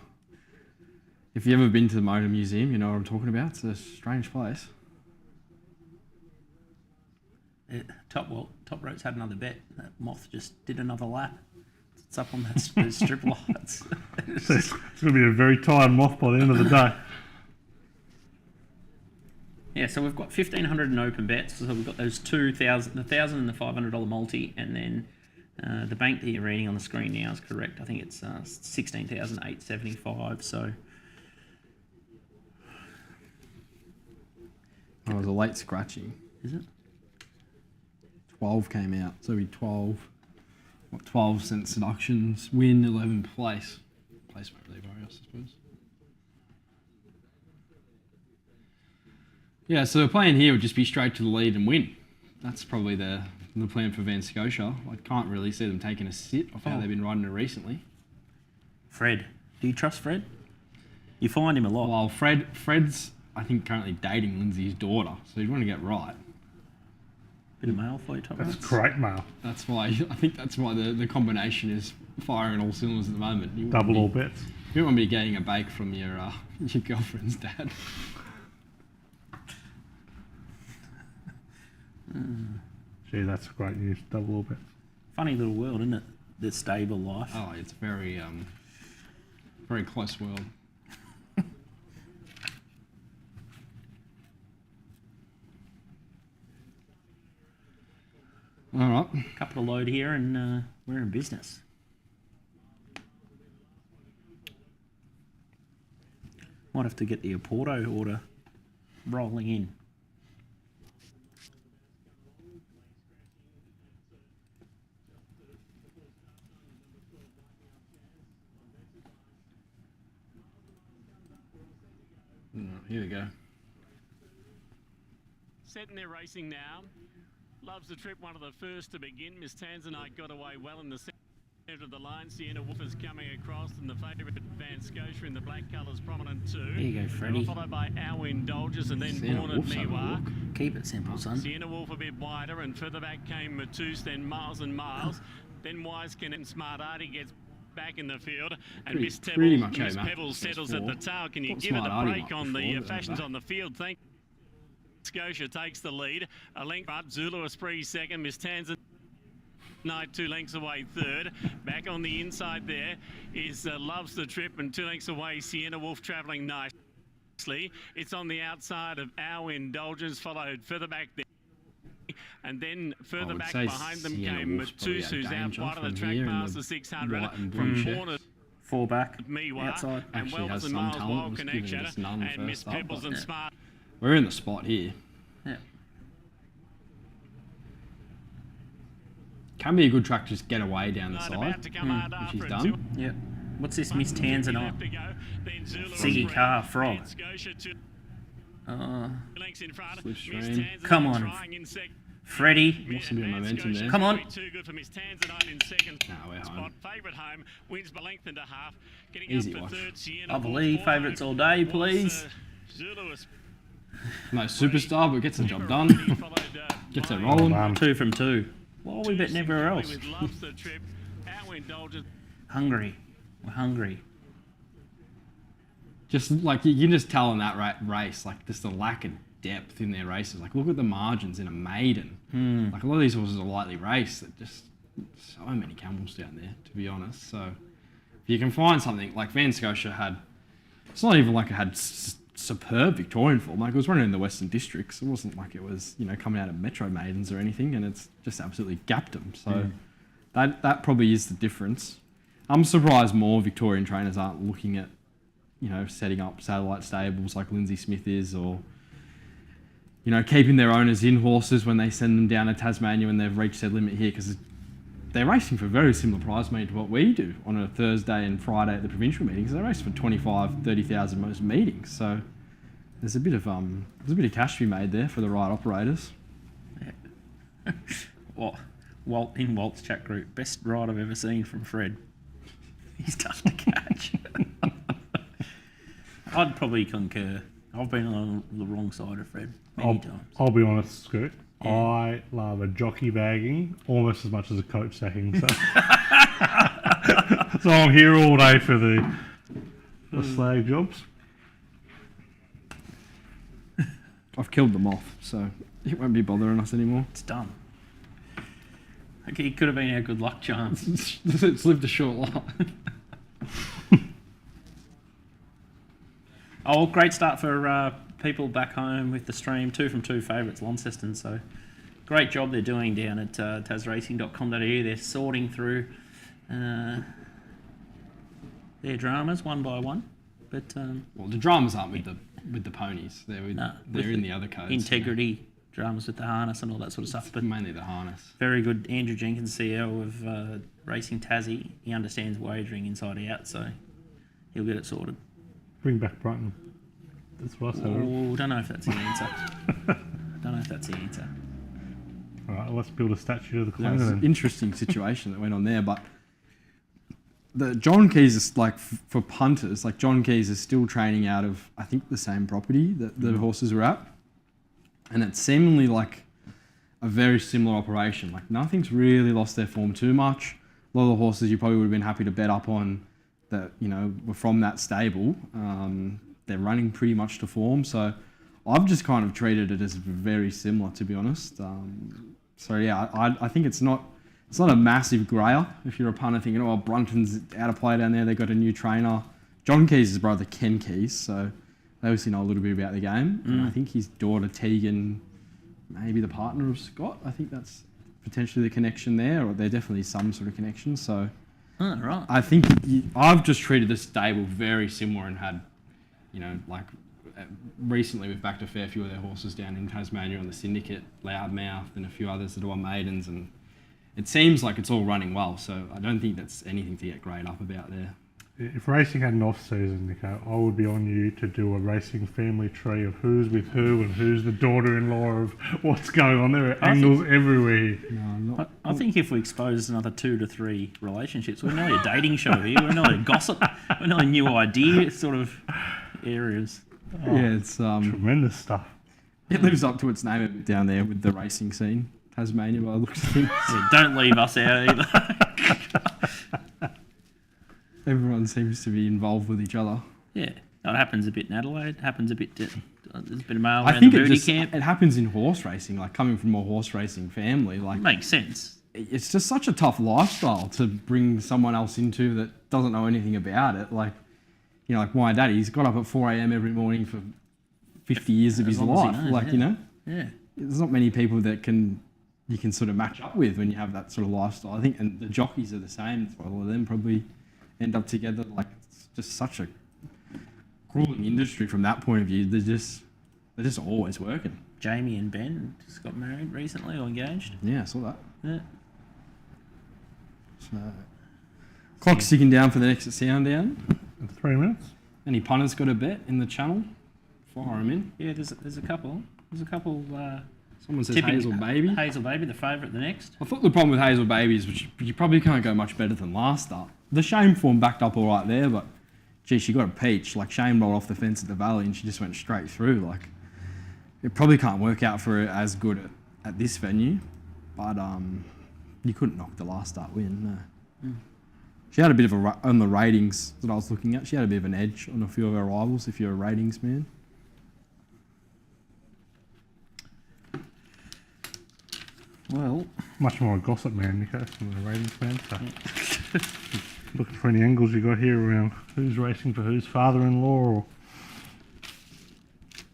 S2: If you've ever been to the Mona Museum, you know what I'm talking about. It's a strange place.
S1: Top Rope's had another bet. That moth just did another lap. It's up on those strip lights.
S3: It's going to be a very tired moth by the end of the day.
S1: Yeah, so we've got 1,500 in open bets. So we've got those 2,000, the $1,000 and the $500 multi, and then the bank that you're reading on the screen now is correct. I think it's 16,875. So
S2: it was a late scratching.
S1: Is it?
S2: 12 came out, so we 12 cent seductions, win 11th place. Place won't really worry us, I suppose. Yeah, so the plan here would just be straight to the lead and win. That's probably the plan for Van Scotia. I can't really see them taking a sit off how they've been riding it recently.
S1: Fred. Do you trust Fred? You find him a lot.
S2: Well, Fred's, I think, currently dating Lindsay's daughter, so you'd want to get right.
S1: Bit of mail for you, Top
S3: That's
S1: Rope.
S3: great mail.
S2: That's why, I think that's why the combination is firing all cylinders at the moment.
S3: Double all bets.
S2: You don't want to be getting a bake from your girlfriend's dad.
S3: Gee, that's great news. Double all bets.
S1: Funny little world, isn't it? The stable life.
S2: Oh, it's very close world. All right.
S1: Couple of load here, and we're in business. Might have to get the Oporto order rolling in.
S2: Here we go.
S4: Setting their racing now. Loves the trip, one of the first to begin. Miss Tanzanite got away well in the centre of the line. Sienna Wolf is coming across, and the favourite Van Scotia in the black colours prominent too.
S1: There you go, Freddie.
S4: Followed by Our Indulgence and then
S2: Sienna
S4: Born at
S2: Wolf's having a
S4: Miwa.
S2: look.
S1: Keep it simple, son.
S4: Sienna Wolf a bit wider, and further back came Matus, then Miles and Miles. Then Wisekin and Smart Artie gets back in the field, and Miss Pebbles settles at the tail. Can you give it a break on the fashions on the field? Thank Scotia takes the lead. A length up, Zulu Esprit second, Miss Tanzanite 2 lengths away third. Back on the inside there is Loves the Trip, and 2 lengths away Sienna Wolf travelling nicely. It's on the outside of Our Indulgence, followed further back there. And then further back behind them came Matus, who's out wide of the track past the 600 from Born
S1: 4 back,
S4: Miwa,
S1: outside.
S4: and
S2: Actually
S4: Wells
S2: has
S4: and
S2: some
S4: Miles
S2: talent,
S4: Wild
S2: was giving
S4: Connection,
S2: us none
S4: and Miss
S2: first up,
S4: Pebbles
S2: but
S4: and
S2: yeah.
S4: Smart.
S2: We're in the spot here.
S1: Yeah.
S2: Can be a good track to just get away down the side,
S4: About to come out
S2: which
S4: after
S2: he's
S4: it,
S2: done.
S1: Yep. What's this Miss Tanzanite?
S4: left to go. Then Zulu
S1: Ziggy
S4: Esprit,
S1: Carr, Frog.
S4: Van Scotia 2
S1: Uh,
S4: lengths in front.
S2: Slipstream.
S4: Miss Tanzanite
S1: Come on,
S4: trying in second.
S1: Freddie.
S2: Wants a bit of momentum there.
S1: Come on.
S4: Too good for Miss Tanzanite in second
S2: Nah, we're
S4: spot.
S2: home.
S4: Favourite home wins by length and a half. Getting
S2: Easy
S4: up for
S2: watch.
S4: third, Sienna
S1: I
S4: Wolf.
S1: believe
S4: Fourth
S1: favourites
S4: home
S1: all day,
S4: was,
S1: please.
S4: Zulu Esprit.
S2: No superstar, but gets the job done.
S4: Followed,
S2: Gets it
S4: by
S2: rolling.
S1: 2 from 2. Why are we betting everywhere else?
S4: with Loves the Trip. Our Indulgence.
S1: Hungry. We're hungry.
S2: Just like you can just tell in that race, like just the lack of depth in their races. Like look at the margins in a maiden. Like a lot of these horses are lightly raced. That just so many camels down there, to be honest. So If you can find something like Van Scotia had, it's not even like it had superb Victorian form. Like it was running in the Western Districts. It wasn't like it was, coming out of Metro Maidens or anything, and it's just absolutely gapped them. So that probably is the difference. I'm surprised more Victorian trainers aren't looking at, setting up satellite stables like Lindsay Smith is, or, keeping their owners in horses when they send them down to Tasmania when they've reached their limit here, because they're racing for a very similar prize money to what we do on a Thursday and Friday at the provincial meetings. They race for 25,000, 30,000 most meetings. So there's a bit of cash to be made there for the right operators.
S1: Yeah. In Walt's chat group, best ride I've ever seen from Fred. He's tough to catch. I'd probably concur. I've been on the wrong side of Fred many times.
S3: I'll be honest, Scoot.
S1: Yeah.
S3: I love a jockey bagging almost as much as a coach sacking. So, so I'm here all day for the slag jobs.
S2: I've killed them off, so it won't be bothering us anymore.
S1: It's done. Okay, it could have been our good luck chance.
S2: It's lived a short life.
S1: Oh, great start for people back home with the stream. 2 from 2 favourites, Launceston. So great job they're doing down at tasracing.com.au. They're sorting through their dramas one by one. But
S2: well, the dramas aren't with the ponies. They're in the other codes.
S1: Integrity, dramas with the harness and all that sort of stuff. But
S2: mainly the harness.
S1: very good. Andrew Jenkins, CEO of Racing Tassie. He understands wagering inside out, so he'll get it sorted.
S3: Bring back Brighton. That's what I said.
S1: Oh, don't know if that's the answer.
S3: All right, let's build a statue of the
S2: Yeah,
S3: Queen
S2: it's an
S3: then.
S2: interesting situation that went on there, but the John Keys is like for punters. Like John Keys is still training out of I think the same property that the horses were at, and it's seemingly like a very similar operation. Like nothing's really lost their form too much. A lot of the horses you probably would have been happy to bet up on that were from that stable. They're running pretty much to form, so I've just kind of treated it as very similar, to be honest. So yeah, I think it's not a massive grayer if you're a punter thinking, oh, Brunton's out of play down there. They got a new trainer. John Keys' is brother Ken Keys, so they obviously know a little bit about the game. And I think his daughter Tegan, maybe the partner of Scott. I think that's potentially the connection there, or there definitely is some sort of connection. So
S1: Right.
S2: I think I've just treated this stable very similar and had, recently we've backed a fair few of their horses down in Tasmania on the syndicate, Loudmouth and a few others that are on maidens, and it seems like it's all running well. So I don't think that's anything to get great up about there.
S3: If racing had an off-season, Nico, I would be on you to do a racing family tree of who's with who and who's the daughter-in-law of what's going on. There are angles everywhere.
S2: No,
S1: I think if we expose another 2 to 3 relationships, we're nearly a dating show here. We're nearly a gossip. We're nearly new idea sort of areas.
S2: yeah, it's
S3: Tremendous stuff.
S2: it lives up to its name a bit down there with the racing scene, Tasmania by the looks of things.
S1: Yeah, don't leave us out either.
S2: Everyone seems to be involved with each other.
S1: Yeah, it happens a bit in Adelaide. Happens a bit. There's a bit of mail
S2: I
S1: around
S2: think
S1: the Birdie camp.
S2: it happens in horse racing. Like coming from a horse racing family, like
S1: Makes sense.
S2: it's just such a tough lifestyle to bring someone else into that doesn't know anything about it. Like, like my daddy, he's got up at 4 a.m. every morning for 50 years of his
S1: long as
S2: life.
S1: he knows, yeah. Yeah.
S2: There's not many people that you can sort of match up with when you have that sort of lifestyle. I think, and the jockeys are the same. So all of them probably end up together. Like it's just such a grueling industry from that point of view. They're just always working.
S1: Jamie and Ben just got married recently or engaged.
S2: Yeah, I saw that.
S1: Yeah.
S2: So, clock's ticking down for the next Sandown.
S3: 3 minutes.
S2: Any punters got a bet in the channel? Fire them in.
S1: Yeah, there's a couple. There's a couple.
S2: Someone says
S1: tipping
S2: Hazel Baby.
S1: Hazel Baby, the favourite, the next.
S2: I thought the problem with Hazel Baby is you probably can't go much better than last start. The Shane form backed up all right there, but gee, she got a peach. Like Shane rolled off the fence at the Valley and she just went straight through. Like it probably can't work out for her as good at this venue, but you couldn't knock the last start win. No. She had a bit of on the ratings that I was looking at. She had a bit of an edge on a few of her rivals. If you're a ratings man.
S1: Well,
S3: Much more a gossip man, Nico, than a ratings man. So. Looking for any angles you got here around who's racing for whose father-in-law or...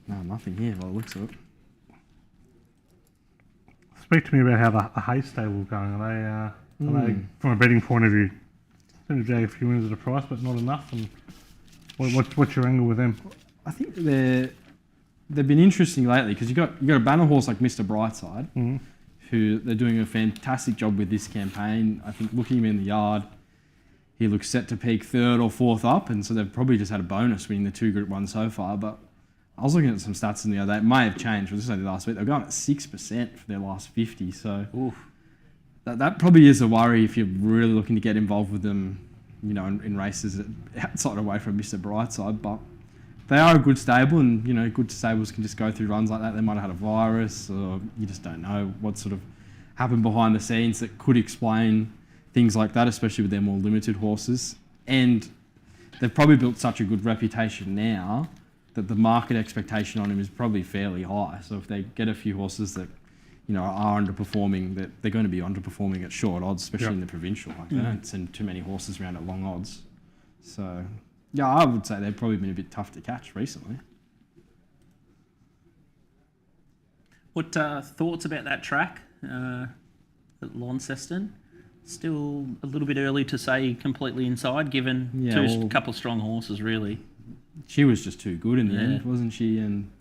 S2: No, nothing here by the looks of it.
S3: Speak to me about how the hay stable going. Are they from a betting point of view, seem to drag a few wins at a price, but not enough? And what's your angle with them?
S2: I think they've been interesting lately because you got a banner horse like Mr. Brightside, who they're doing a fantastic job with this campaign. I think looking him in the yard, he looks set to peak 3rd or 4th up, and so they've probably just had a bonus winning the 2 Group 1 so far. But I was looking at some stats in the other day. It may have changed. It was just only last week. They're going at 6% for their last 50. So that probably is a worry if you're really looking to get involved with them, you know, in races outside away from Mr. Brightside. But they are a good stable, and you know, good stables can just go through runs like that. They might have had a virus, or you just don't know what sort of happened behind the scenes that could explain things like that, especially with their more limited horses. And they've probably built such a good reputation now that the market expectation on him is probably fairly high. So if they get a few horses that, you know, are underperforming, that they're going to be underperforming at short odds, especially in the provincial. Like they don't send too many horses around at long odds. So yeah, I would say they've probably been a bit tough to catch recently.
S1: What thoughts about that track at Launceston? Still a little bit early to say completely inside, given a couple of strong horses, really.
S2: She was just too good in the end, wasn't she? And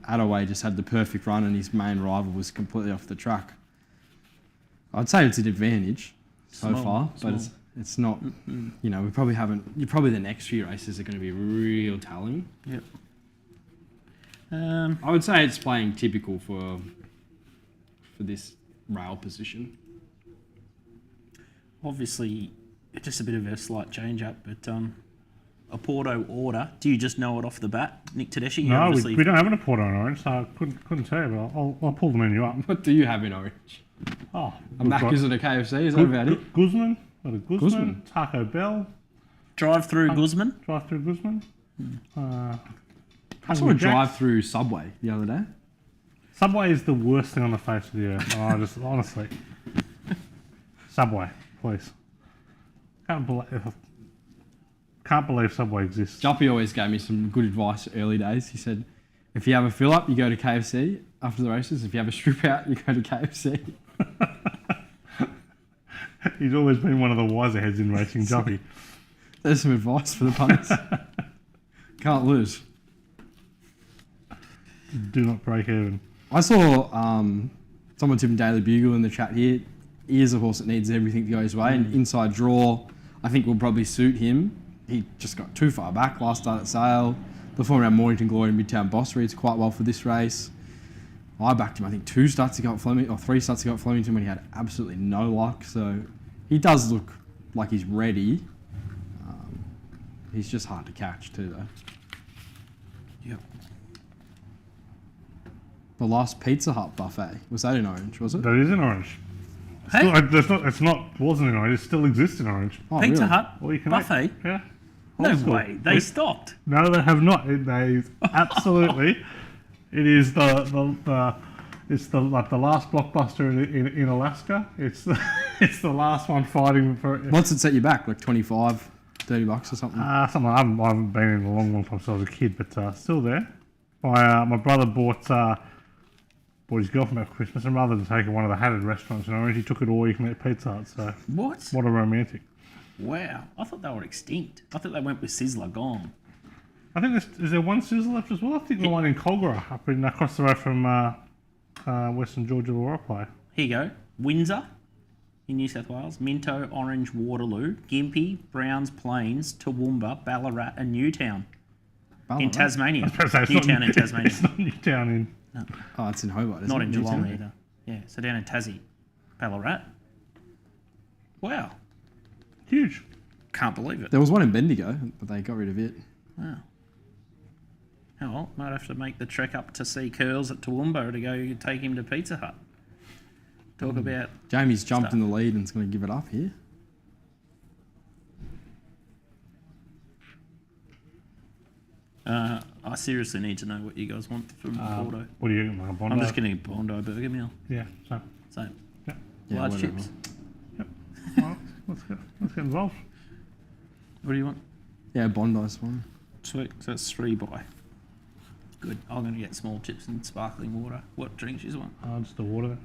S2: Attaway just had the perfect run, and his main rival was completely off the track. I'd say it's an advantage so far, but it's not. You know, we probably haven't. Probably the next few races are going to be real telling.
S1: Yep.
S2: I would say it's playing typical for this rail position.
S1: Obviously, just a bit of a slight change up, but a Porto order. Do you just know it off the bat, Nick Tedeschi?
S3: No, we don't have an Porto in orange, so I couldn't tell you, but I'll pull the menu up.
S2: What do you have in orange?
S3: Oh,
S2: a Macca's and a KFC, is that about it?
S3: Guzman, got a Guzman, Taco Bell.
S1: Drive-through Guzman?
S3: Drive-through Guzman.
S2: I saw a drive-through Subway the other day.
S3: Subway is the worst thing on the face of the earth. Oh, just honestly. Subway, please. Can't believe Subway exists.
S2: Juppy always gave me some good advice early days. He said, if you have a fill-up, you go to KFC after the races. If you have a strip out, you go to KFC.
S3: He's always been one of the wiser heads in racing, Juppy.
S2: There's some advice for the punters. Can't lose.
S3: Do not break even.
S2: I saw someone tipping Daily Bugle in the chat here. He is a horse that needs everything to go his way. And inside draw, I think will probably suit him. He just got too far back last start at Sale. The form around Mornington Glory and Midtown Boss reads quite well for this race. I backed him, I think, 2 starts ago at Flemington, or 3 starts ago at Flemington when he had absolutely no luck. So he does look like he's ready. He's just hard to catch too, though.
S1: Yep.
S2: The last Pizza Hut buffet, was that in orange, was it?
S3: That is in orange.
S1: Hey?
S3: Wasn't in orange. It still exists in orange.
S2: Oh,
S1: Pizza
S2: really?
S1: Hut
S3: Well, you can
S1: buffet?
S3: Yeah.
S1: No
S3: Old school.
S1: way. They stopped.
S3: No, they have not. They absolutely. It is the last blockbuster in Alaska. It's the last one fighting for.
S2: What's it set you back? Like $25, $30 or something?
S3: Something I haven't been in a long time since I was a kid, but still there. My brother bought his girlfriend for Christmas, and rather than taking one of the hatted restaurants in Orange, he took it all you can eat Pizza Hut. So
S1: What?
S3: what a romantic.
S1: Wow. I thought they were extinct. I thought they went with Sizzler gone.
S3: I think is there one Sizzler left as well? I think the one in Colgara up across the road from Western Georgia Laura play.
S1: Here you go. Windsor in New South Wales, Minto, Orange, Waterloo, Gympie, Browns, Plains, Toowoomba, Ballarat and Newtown. In Tasmania. Newtown in Tasmania.
S3: It's not Newtown in...
S1: No.
S2: Oh, it's in Hobart, isn't
S1: Not
S2: it?
S1: in Geelong
S2: Newtown?
S1: either. Yeah, so down in Tassie. Ballarat. Wow.
S3: Huge.
S1: Can't believe it.
S2: There was one in Bendigo, but they got rid of it.
S1: Wow. Oh, well, might have to make the trek up to see Curls at Toowoomba to go take him to Pizza Hut. Talk about...
S2: Jamie's jumped
S1: stuff.
S2: in the lead and is going to give it up here.
S1: I seriously need to know what you guys want from Porto.
S3: What do you get? Like a Bondi?
S1: I'm just getting a Bondi burger meal.
S3: Yeah, so...
S1: So,
S3: Yeah.
S2: Yeah,
S1: large
S2: whatever.
S1: chips.
S3: Yep. Well, Let's get involved.
S1: What do you want?
S2: Yeah, Bondi's one.
S1: Sweet. So that's 3 buy. Good. I'm going to get small chips and sparkling water. What drinks you want?
S3: Just the water.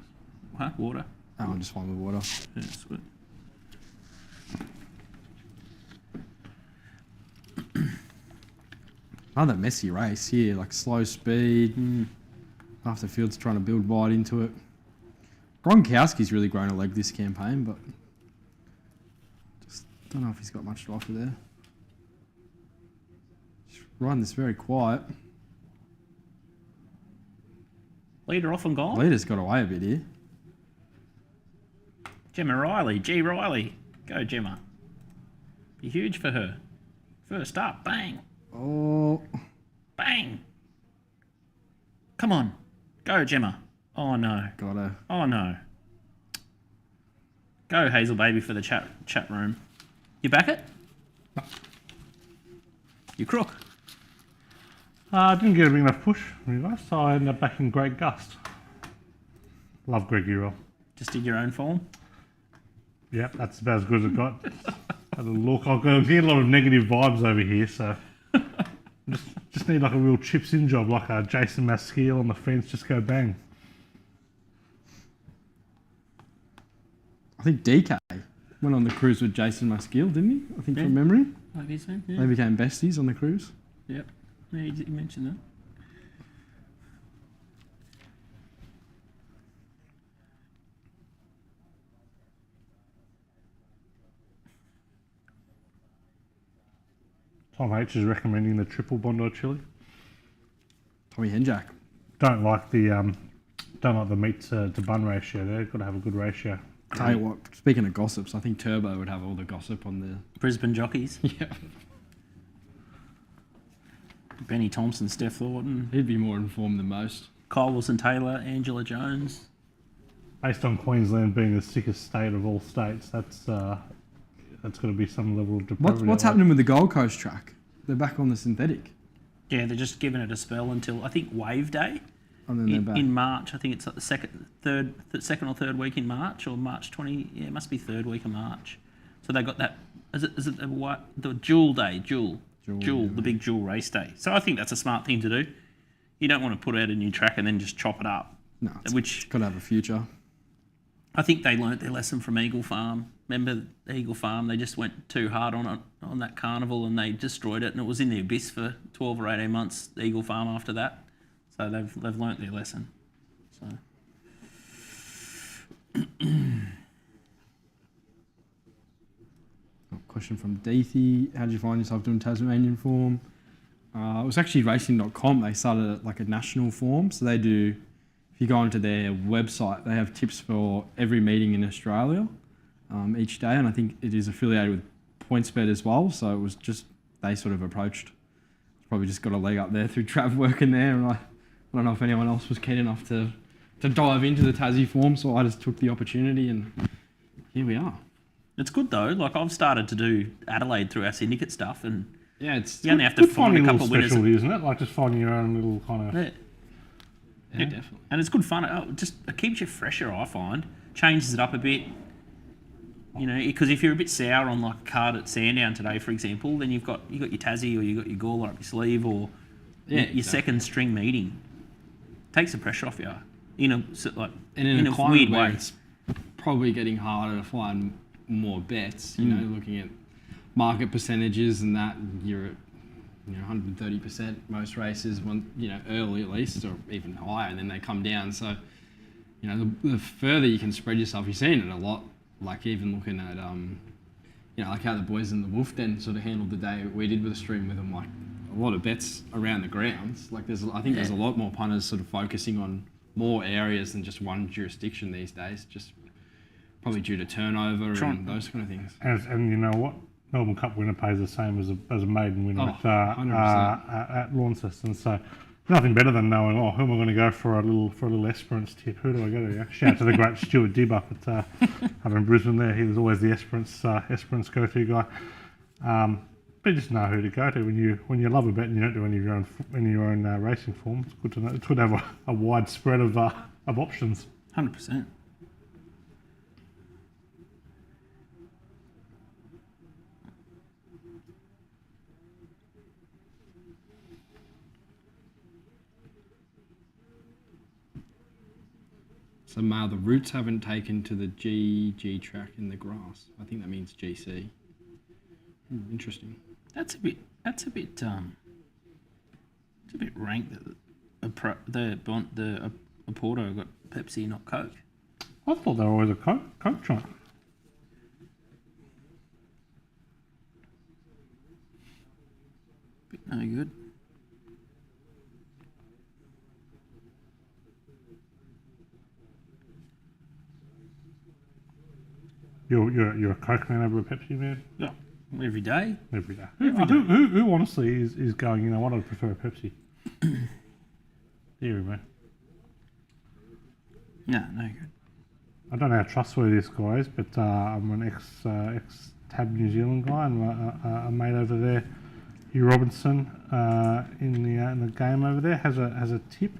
S1: Huh? Water?
S2: Oh, I'll just find the water.
S1: Yeah, sweet.
S2: Another messy race here, like slow speed. Half the field's trying to build wide into it. Gronkowski's really grown a leg this campaign, but just don't know if he's got much to offer there. Just riding this very quiet.
S1: Leader off and gone.
S2: Leader's got away a bit here.
S1: Gemma Riley. G. Riley. Go, Gemma. Be huge for her. First up. Bang.
S2: Oh,
S1: Bang. Come on. Go, Gemma. Oh, no.
S2: got her.
S1: Oh, no. Go, Hazel Baby, for the chat room. You back it?
S3: No.
S1: You crook.
S3: I didn't get a big enough push from you guys, so I ended up backing Great Gust. Love Greg Urell.
S1: Just did your own form.
S3: Yep, that's about as good as it got. Had a look. I'm getting a lot of negative vibes over here, so just need like a real chips in job, like a Jason Maskeel on the fence. Just go bang.
S2: I think DK went on the cruise with Jason Maskeel, didn't he? I think
S1: Yeah.
S2: from memory.
S1: Maybe so.
S2: They
S1: Yeah.
S2: became besties on the cruise.
S1: Yep. Yeah, you mentioned that.
S3: Tom H is recommending the triple Bondi chili.
S2: Tommy Henjack.
S3: Don't like the meat to bun ratio there. Got to have a good ratio.
S2: Tell you what, speaking of gossips, I think Turbo would have all the gossip on there.
S1: Brisbane jockeys.
S2: Yeah.
S1: Benny Thompson, Steph Thornton,
S2: He'd be more informed than most.
S1: Kyle Wilson-Taylor, Angela Jones.
S3: Based on Queensland being the sickest state of all states, that's got to be some level of depravity.
S2: What's happening with the Gold Coast track? They're back on the synthetic.
S1: Yeah, they're just giving it a spell until, I think, Wave Day
S2: And then they're back.
S1: in March. I think it's like the second or third week in March, or March 20. Yeah, it must be third week of March. So they got that. Is it the Jewel Day? Jewel, the big Jewel race day. So I think that's a smart thing to do. You don't want to put out a new track and then just chop it up.
S2: No, it's got to have a future.
S1: I think they learnt their lesson from Eagle Farm. Remember Eagle Farm? They just went too hard on that carnival and they destroyed it, and it was in the abyss for 12 or 18 months. Eagle Farm after that, so they've learnt their lesson. So.
S2: Question from Deethy. How did you find yourself doing Tasmanian form? It was actually racing.com. They started like a national form. So they do, if you go onto their website, they have tips for every meeting in Australia each day. And I think it is affiliated with PointsBet as well. So it was just, they sort of approached. Probably just got a leg up there through Trav working there. And I don't know if anyone else was keen enough to dive into the Tassie form. So I just took the opportunity and here we are.
S1: It's good though. Like I've started to do Adelaide through our syndicate stuff, and
S2: Yeah, it's
S1: you only have to find a couple of winners.
S3: specialty, isn't it? Like just finding your own little kind of.
S1: Yeah.
S2: definitely.
S1: And it's good fun. It keeps you fresher, I find. Changes it up a bit. You know, because if you're a bit sour on like a card at Sandown today, for example, then you've got your Tassie or you've got your Gawler up your sleeve, or your second string meeting. Takes the pressure off you. In a
S2: climate
S1: weird
S2: where
S1: way.
S2: it's probably getting harder to find more bets. You know, looking at market percentages and that, you're at 130% most races, early at least, or even higher, and then they come down. So, the further you can spread yourself, you're seeing it a lot. Like even looking at, like how the boys in the Wolf Den sort of handled the day we did with a stream with them, like a lot of bets around the grounds. Like there's a lot more punters sort of focusing on more areas than just one jurisdiction these days, just probably due to turnover and those kind of things.
S3: And you know what? Melbourne Cup winner pays the same as a maiden winner at Launceston. So nothing better than knowing, who am I going to go for a little Esperance tip? Who do I go to? Yeah? Shout out to the great Stuart Dibb up at up in Brisbane. There, he was always the Esperance go-to guy. But you just know who to go to when you love a bet and you don't do any of your own racing form. It's good to know. It's good to have a wide spread of options.
S1: 100%.
S2: So male, the roots haven't taken to the GG track in the grass. I think that means GC. Interesting.
S1: It's a bit rank that the Porto got Pepsi, not Coke.
S3: I thought they were always a Coke joint.
S1: Bit no good.
S3: You're a Coke man over a Pepsi man?
S1: Yeah, every day.
S3: Every day. Who honestly is going, you know what, I'd prefer a Pepsi. Here, man.
S1: No good.
S3: I don't know how trustworthy this guy is, but I'm an ex-Tab New Zealand guy, and a mate over there, Hugh Robinson, in the game over there, has a tip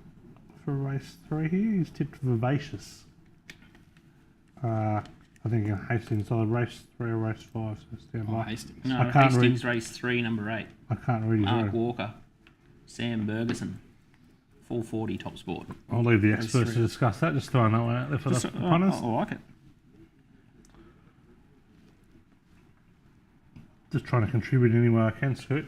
S3: for race 3 here. He's tipped Vivacious. I think in Hastings, either race 3 or race 5, so stand by.
S2: Hastings.
S1: No,
S3: I can't
S1: Hastings race 3, number 8.
S3: I can't read his
S1: Mark
S3: road.
S1: Walker, Sam Bergerson, 440 top sport.
S3: I'll leave the
S1: Race
S3: experts
S1: 3.
S3: to discuss that, just throwing that one out there for the punters.
S1: I like it.
S3: Just trying to contribute any way I can, Scoot.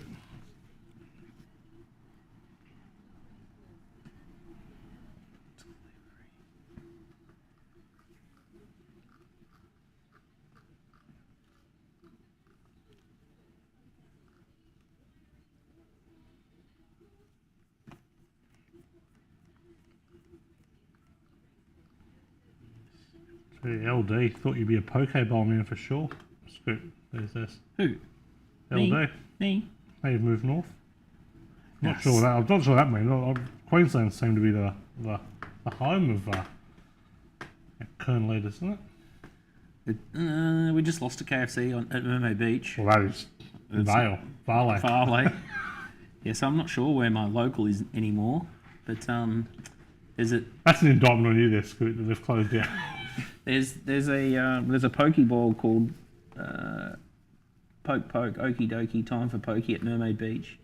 S3: LD, thought you'd be a Pokeball man for sure. Scoot, there's this.
S1: Who?
S3: LD.
S1: Me?
S3: Hey, you've moved north. Not
S1: Yes.
S3: sure what that. I'm not sure what that means. Queensland seemed to be the home of Kern leaders, isn't it?
S1: We just lost to KFC at Mermaid Beach.
S3: Well, that is Vale.
S1: Farley. Yeah, so I'm not sure where my local is anymore, but is it?
S3: That's an indictment on you there, Scoot, that they've closed down.
S1: There's a Pokeball called Poke Okie Dokie Time for Pokey at Mermaid Beach,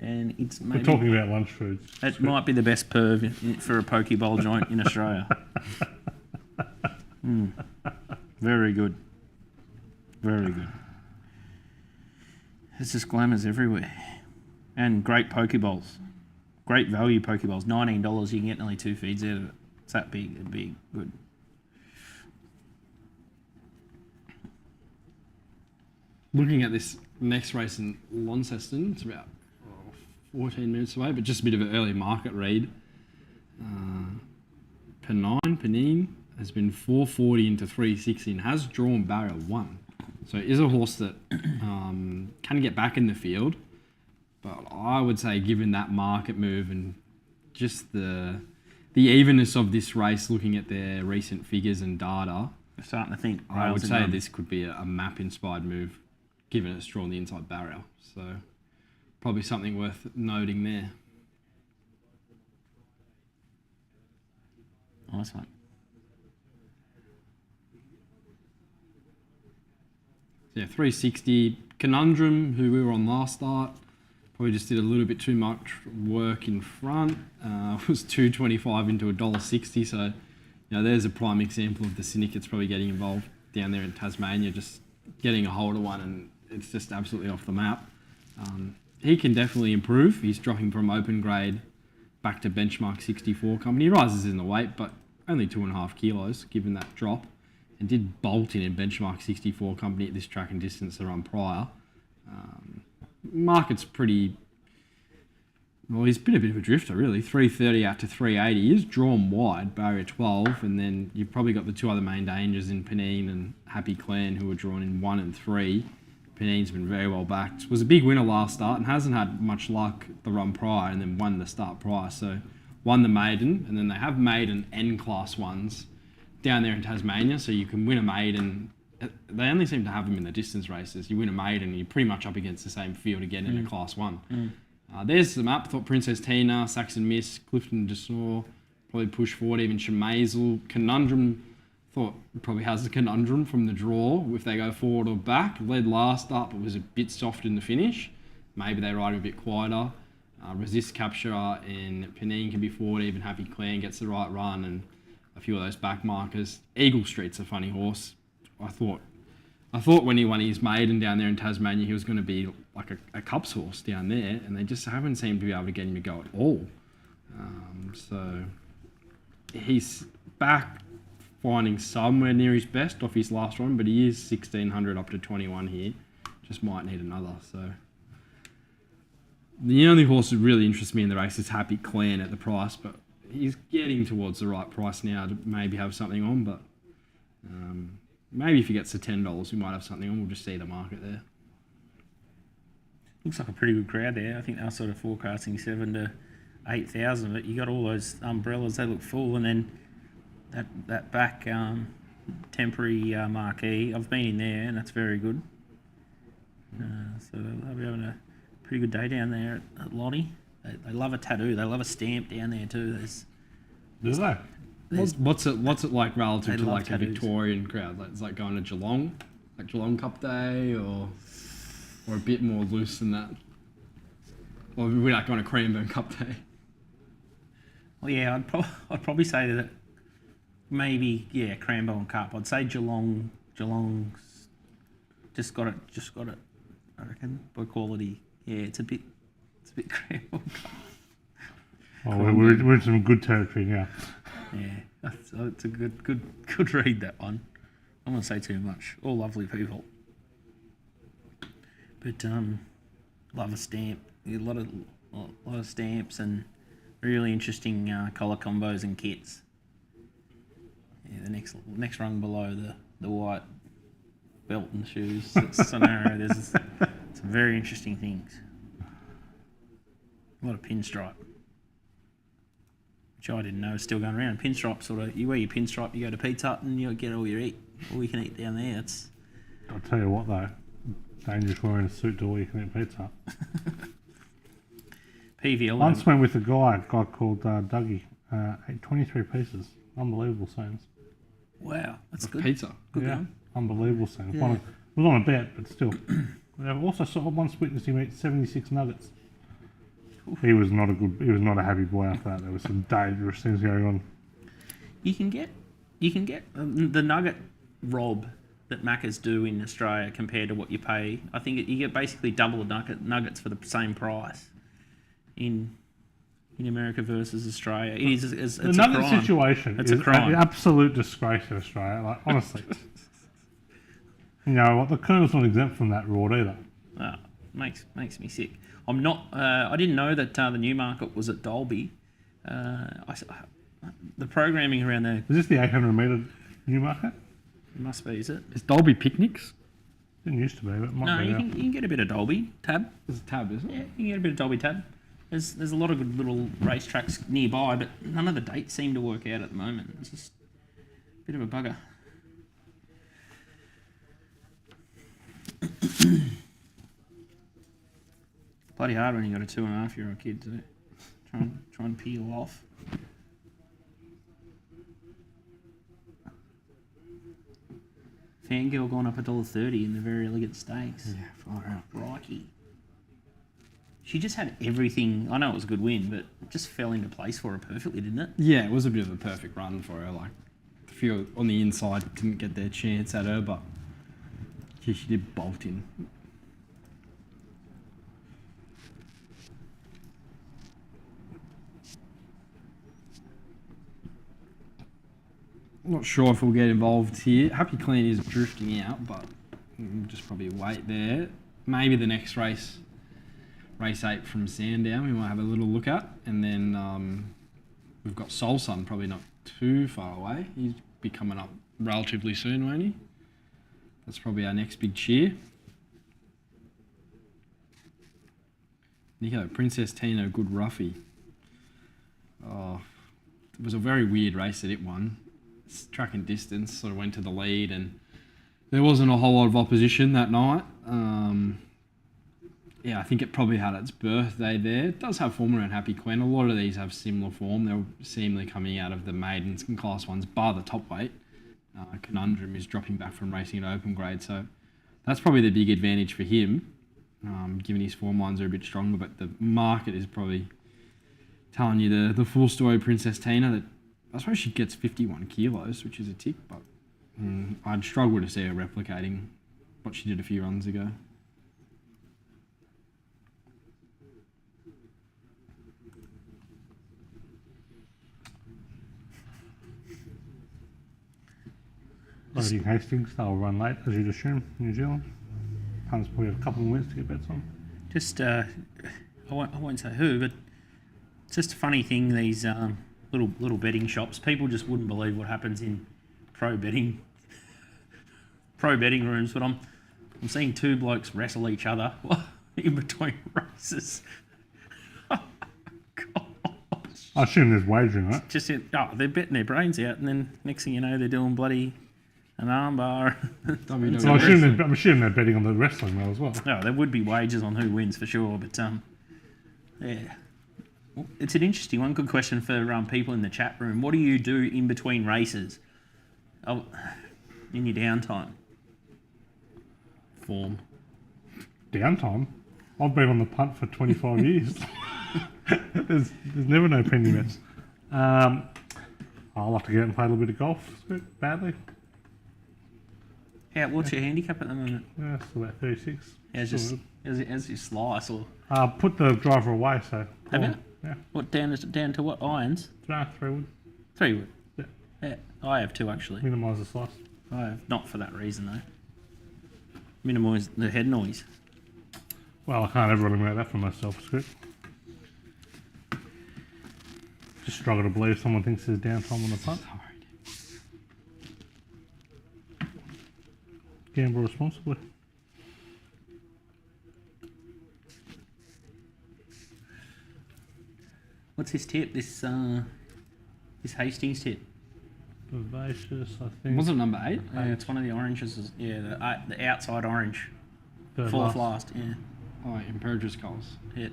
S1: and it's
S3: We're
S1: maybe
S3: talking about lunch foods.
S1: it might be the best perv for a Pokeball joint in Australia. Very good, very good. It's just glamours everywhere, and great Pokeballs, great value Pokeballs. $19, you can get nearly 2 feeds out of it. It's that big, it'd be good.
S2: Looking at this next race in Launceston, it's about 14 minutes away, but just a bit of an early market read. Pennine has been 440 into 360 and has drawn barrier 1. So it is a horse that can get back in the field, but I would say given that market move and just the evenness of this race, looking at their recent figures and data,
S1: I'm starting to think.
S2: I would say this could be a map-inspired move, given it's drawn the inside barrier. So probably something worth noting there.
S1: Nice one.
S2: So yeah, 360. Conundrum, who we were on last start, probably just did a little bit too much work in front. Was 225 into $1.60. So, you know, there's a prime example of the syndicates probably getting involved down there in Tasmania, just getting a hold of one, and it's just absolutely off the map. He can definitely improve. He's dropping from open grade back to benchmark 64 company. He rises in the weight, but only 2.5 kilos given that drop, and did bolt in benchmark 64 company at this track and distance the run prior. Market's pretty... Well, he's been a bit of a drifter, really. 330 out to 380. He is drawn wide, barrier 12, and then you've probably got the two other main dangers in Pennine and Happy Clan, who were drawn in 1 and 3. Pennine's been very well backed. Was a big winner last start and hasn't had much luck the run prior, and then won the start prior. So won the maiden, and then they have maiden N class ones down there in Tasmania. So you can win a maiden. They only seem to have them in the distance races. You win a maiden, and you're pretty much up against the same field again in a class 1. There's the map. Thought Princess Tina, Saxon Miss, Clifton Desor, probably push forward, even Shemazel. Conundrum, thought probably has the Conundrum from the draw if they go forward or back. Led last up, but was a bit soft in the finish. Maybe they ride him a bit quieter. Resist Capture and Pennine can be forward, even Happy Clan gets the right run, and a few of those back markers. Eagle Street's a funny horse. I thought when he won his maiden down there in Tasmania, he was going to be like a Cups horse down there, and they just haven't seemed to be able to get him to go at all. So he's back finding somewhere near his best off his last one, but he is 1,600 up to 21 here. Just might need another. So the only horse that really interests me in the race is Happy Clan at the price, but he's getting towards the right price now to maybe have something on, but maybe if he gets to $10, we might have something on. We'll just see the market there.
S1: Looks like a pretty good crowd there. I think they're sort of forecasting 7 to 8,000, but you got all those umbrellas, they look full, and then that back temporary marquee, I've been in there, and that's very good. So they'll be having a pretty good day down there at Lottie. They love a tattoo. They love a stamp down there too.
S3: Do they?
S2: What's it like relative to
S1: love
S2: like
S1: tattoos.
S2: a Victorian crowd? Like, it's like going to Geelong, like Geelong Cup Day, or a bit more loose than that. Or we're like going to Cranbourne Cup Day.
S1: Well, yeah, I'd probably say that maybe Cranbourne Cup. I'd say Geelong's just got it. I reckon by quality. Yeah, it's a bit Cranbourne Cup.
S3: Oh, we're in some good territory now.
S1: Yeah, it's a good read, that one. I don't want to say too much. All lovely people, but love a stamp. A lot of stamps and really interesting colour combos and kits. Yeah, the next rung below the white belt and shoes. It's Sonaro. There's some very interesting things. A lot of pinstripe, which I didn't know was still going around. Pinstripe sort of, you wear your pinstripe, you go to Pete's Hut and you get all you can eat down there.
S3: I'll tell you what though, dangerous wearing a suit to all you can eat pizza.
S1: PVL.
S3: Once went with a guy called Dougie, ate 23 pieces. Unbelievable scenes.
S1: Wow, that's good.
S2: Pizza.
S1: Good
S3: Yeah,
S1: going.
S3: unbelievable scenes.
S1: Yeah.
S3: It was on a bet, but still. I also saw once witnessed him eat 76 nuggets. He was not a happy boy after that. There was some dangerous things going on.
S1: You can get the nugget rob that Maccas do in Australia compared to what you pay. I think you get basically double the nuggets for the same price in America versus Australia. It is it's
S3: The
S1: a
S3: nugget
S1: crime.
S3: situation
S1: It's
S3: is
S1: a crime.
S3: an absolute disgrace in Australia. Like honestly, you know what? The Colonel's not exempt from that reward either.
S1: Oh, makes me sick. I'm not. I didn't know that the Newmarket was at Dalby. The programming around there
S3: Is this the 800 metre Newmarket?
S1: must be, is it?
S2: Is Dolby picnics?
S3: Didn't used to be, but it might
S1: No,
S3: be
S1: you
S3: now.
S1: can get a bit of Dalby tab.
S2: There's a tab, isn't
S1: Yeah,
S2: it?
S1: you can get a bit of Dolby tab. There's a lot of good little racetracks nearby, but none of the dates seem to work out at the moment. It's just a bit of a bugger. Bloody hard when you got a 2.5-year-old kid to try and peel off. Fangirl gone up $1.30 in the Very Elegant Stakes.
S2: Yeah, far out.
S1: Crikey. She just had everything. I know it was a good win, but it just fell into place for her perfectly, didn't it?
S2: Yeah, it was a bit of a perfect run for her. Like, a few on the inside didn't get their chance at her, but she did bolt in. Not sure if we'll get involved here. Happy Clean is drifting out, but we'll just probably wait there. Maybe the next race, race 8 from Sandown, we might have a little look at. And then we've got Soul Sun, probably not too far away. He's be coming up relatively soon, won't he? That's probably our next big cheer. Nico, Princess Tina, good roughie. Oh, it was a very weird race that it won. Track and distance sort of went to the lead, and there wasn't a whole lot of opposition that night. Yeah, I think it probably had its birthday there. It does have form around Happy Queen. A lot of these have similar form. They're seemingly coming out of the maidens and class 1s, bar the top weight. Conundrum is dropping back from racing at open grade, so that's probably the big advantage for him, given his form lines are a bit stronger. But the market is probably telling you the full story of Princess Tina, that I suppose she gets 51 kilos, which is a tick, but I'd struggle to see her replicating what she did a few runs ago.
S3: Loading Hastings, they'll run late, as you'd assume, New Zealand. Punters probably have a couple of wins to get bets on.
S1: Just, I won't say who, but it's just a funny thing, these little betting shops. People just wouldn't believe what happens in pro betting rooms, but I'm seeing two blokes wrestle each other in between races. Oh, gosh.
S3: I assume there's wagering, right?
S1: They're betting their brains out, and then next thing you know, they're doing bloody an armbar.
S3: So I'm assuming they're betting on the wrestling though as well.
S1: No, there would be wagers on who wins for sure, but yeah. Well, it's an interesting one. Good question for people in the chat room. What do you do in between races? In your downtime?
S2: Form.
S3: Downtime? I've been on the punt for 25 years. There's never no penny bets. I'll have to get out and play a little bit of golf. Badly.
S1: Yeah, what's your handicap at the moment?
S3: Yeah, it's about 36.
S1: As your slice or?
S3: Put the driver away, so.
S1: Have you?
S3: Yeah.
S1: What down to what irons?
S3: 3 wood.
S1: 3 wood.
S3: Yeah.
S1: Yeah, I have 2 actually.
S3: Minimise the slice.
S1: I have not for that reason though. Minimise the head noise.
S3: Well, I can't ever eliminate that for myself, Scoot. Just struggle to believe someone thinks there's downtime on the punt. Gamble responsibly.
S1: What's his tip? This Hastings tip.
S3: Vivacious, I think.
S2: Was it number 8?
S1: It's one of the oranges. Yeah, the outside orange.
S3: Third
S1: Fourth last. Yeah.
S2: Oh, Imperatrice Coles.
S1: Yeah.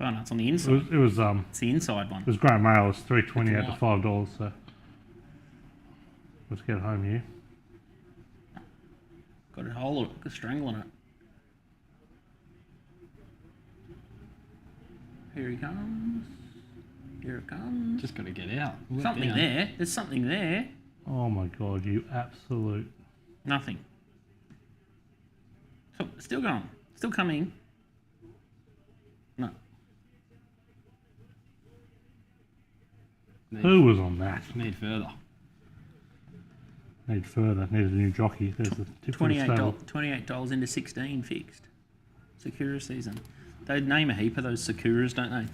S1: Oh no, it's on the inside.
S3: It was
S1: It's the inside one.
S3: It was Graham Mail. It's $3.20 out to
S1: White.
S3: $5. So let's get it home here.
S1: Got a hole, a strangle on it. Here he comes. Here it comes.
S2: Just got to get out.
S1: Something there. There's something there.
S3: Oh my God, you absolute.
S1: Nothing. So, still going. Still coming. No.
S3: Who was on that?
S2: Need further.
S3: Need further. Needed a new jockey. There's the tip for the stable.
S1: $28 into 16 fixed. Sakura season. They name a heap of those Sakuras, don't they?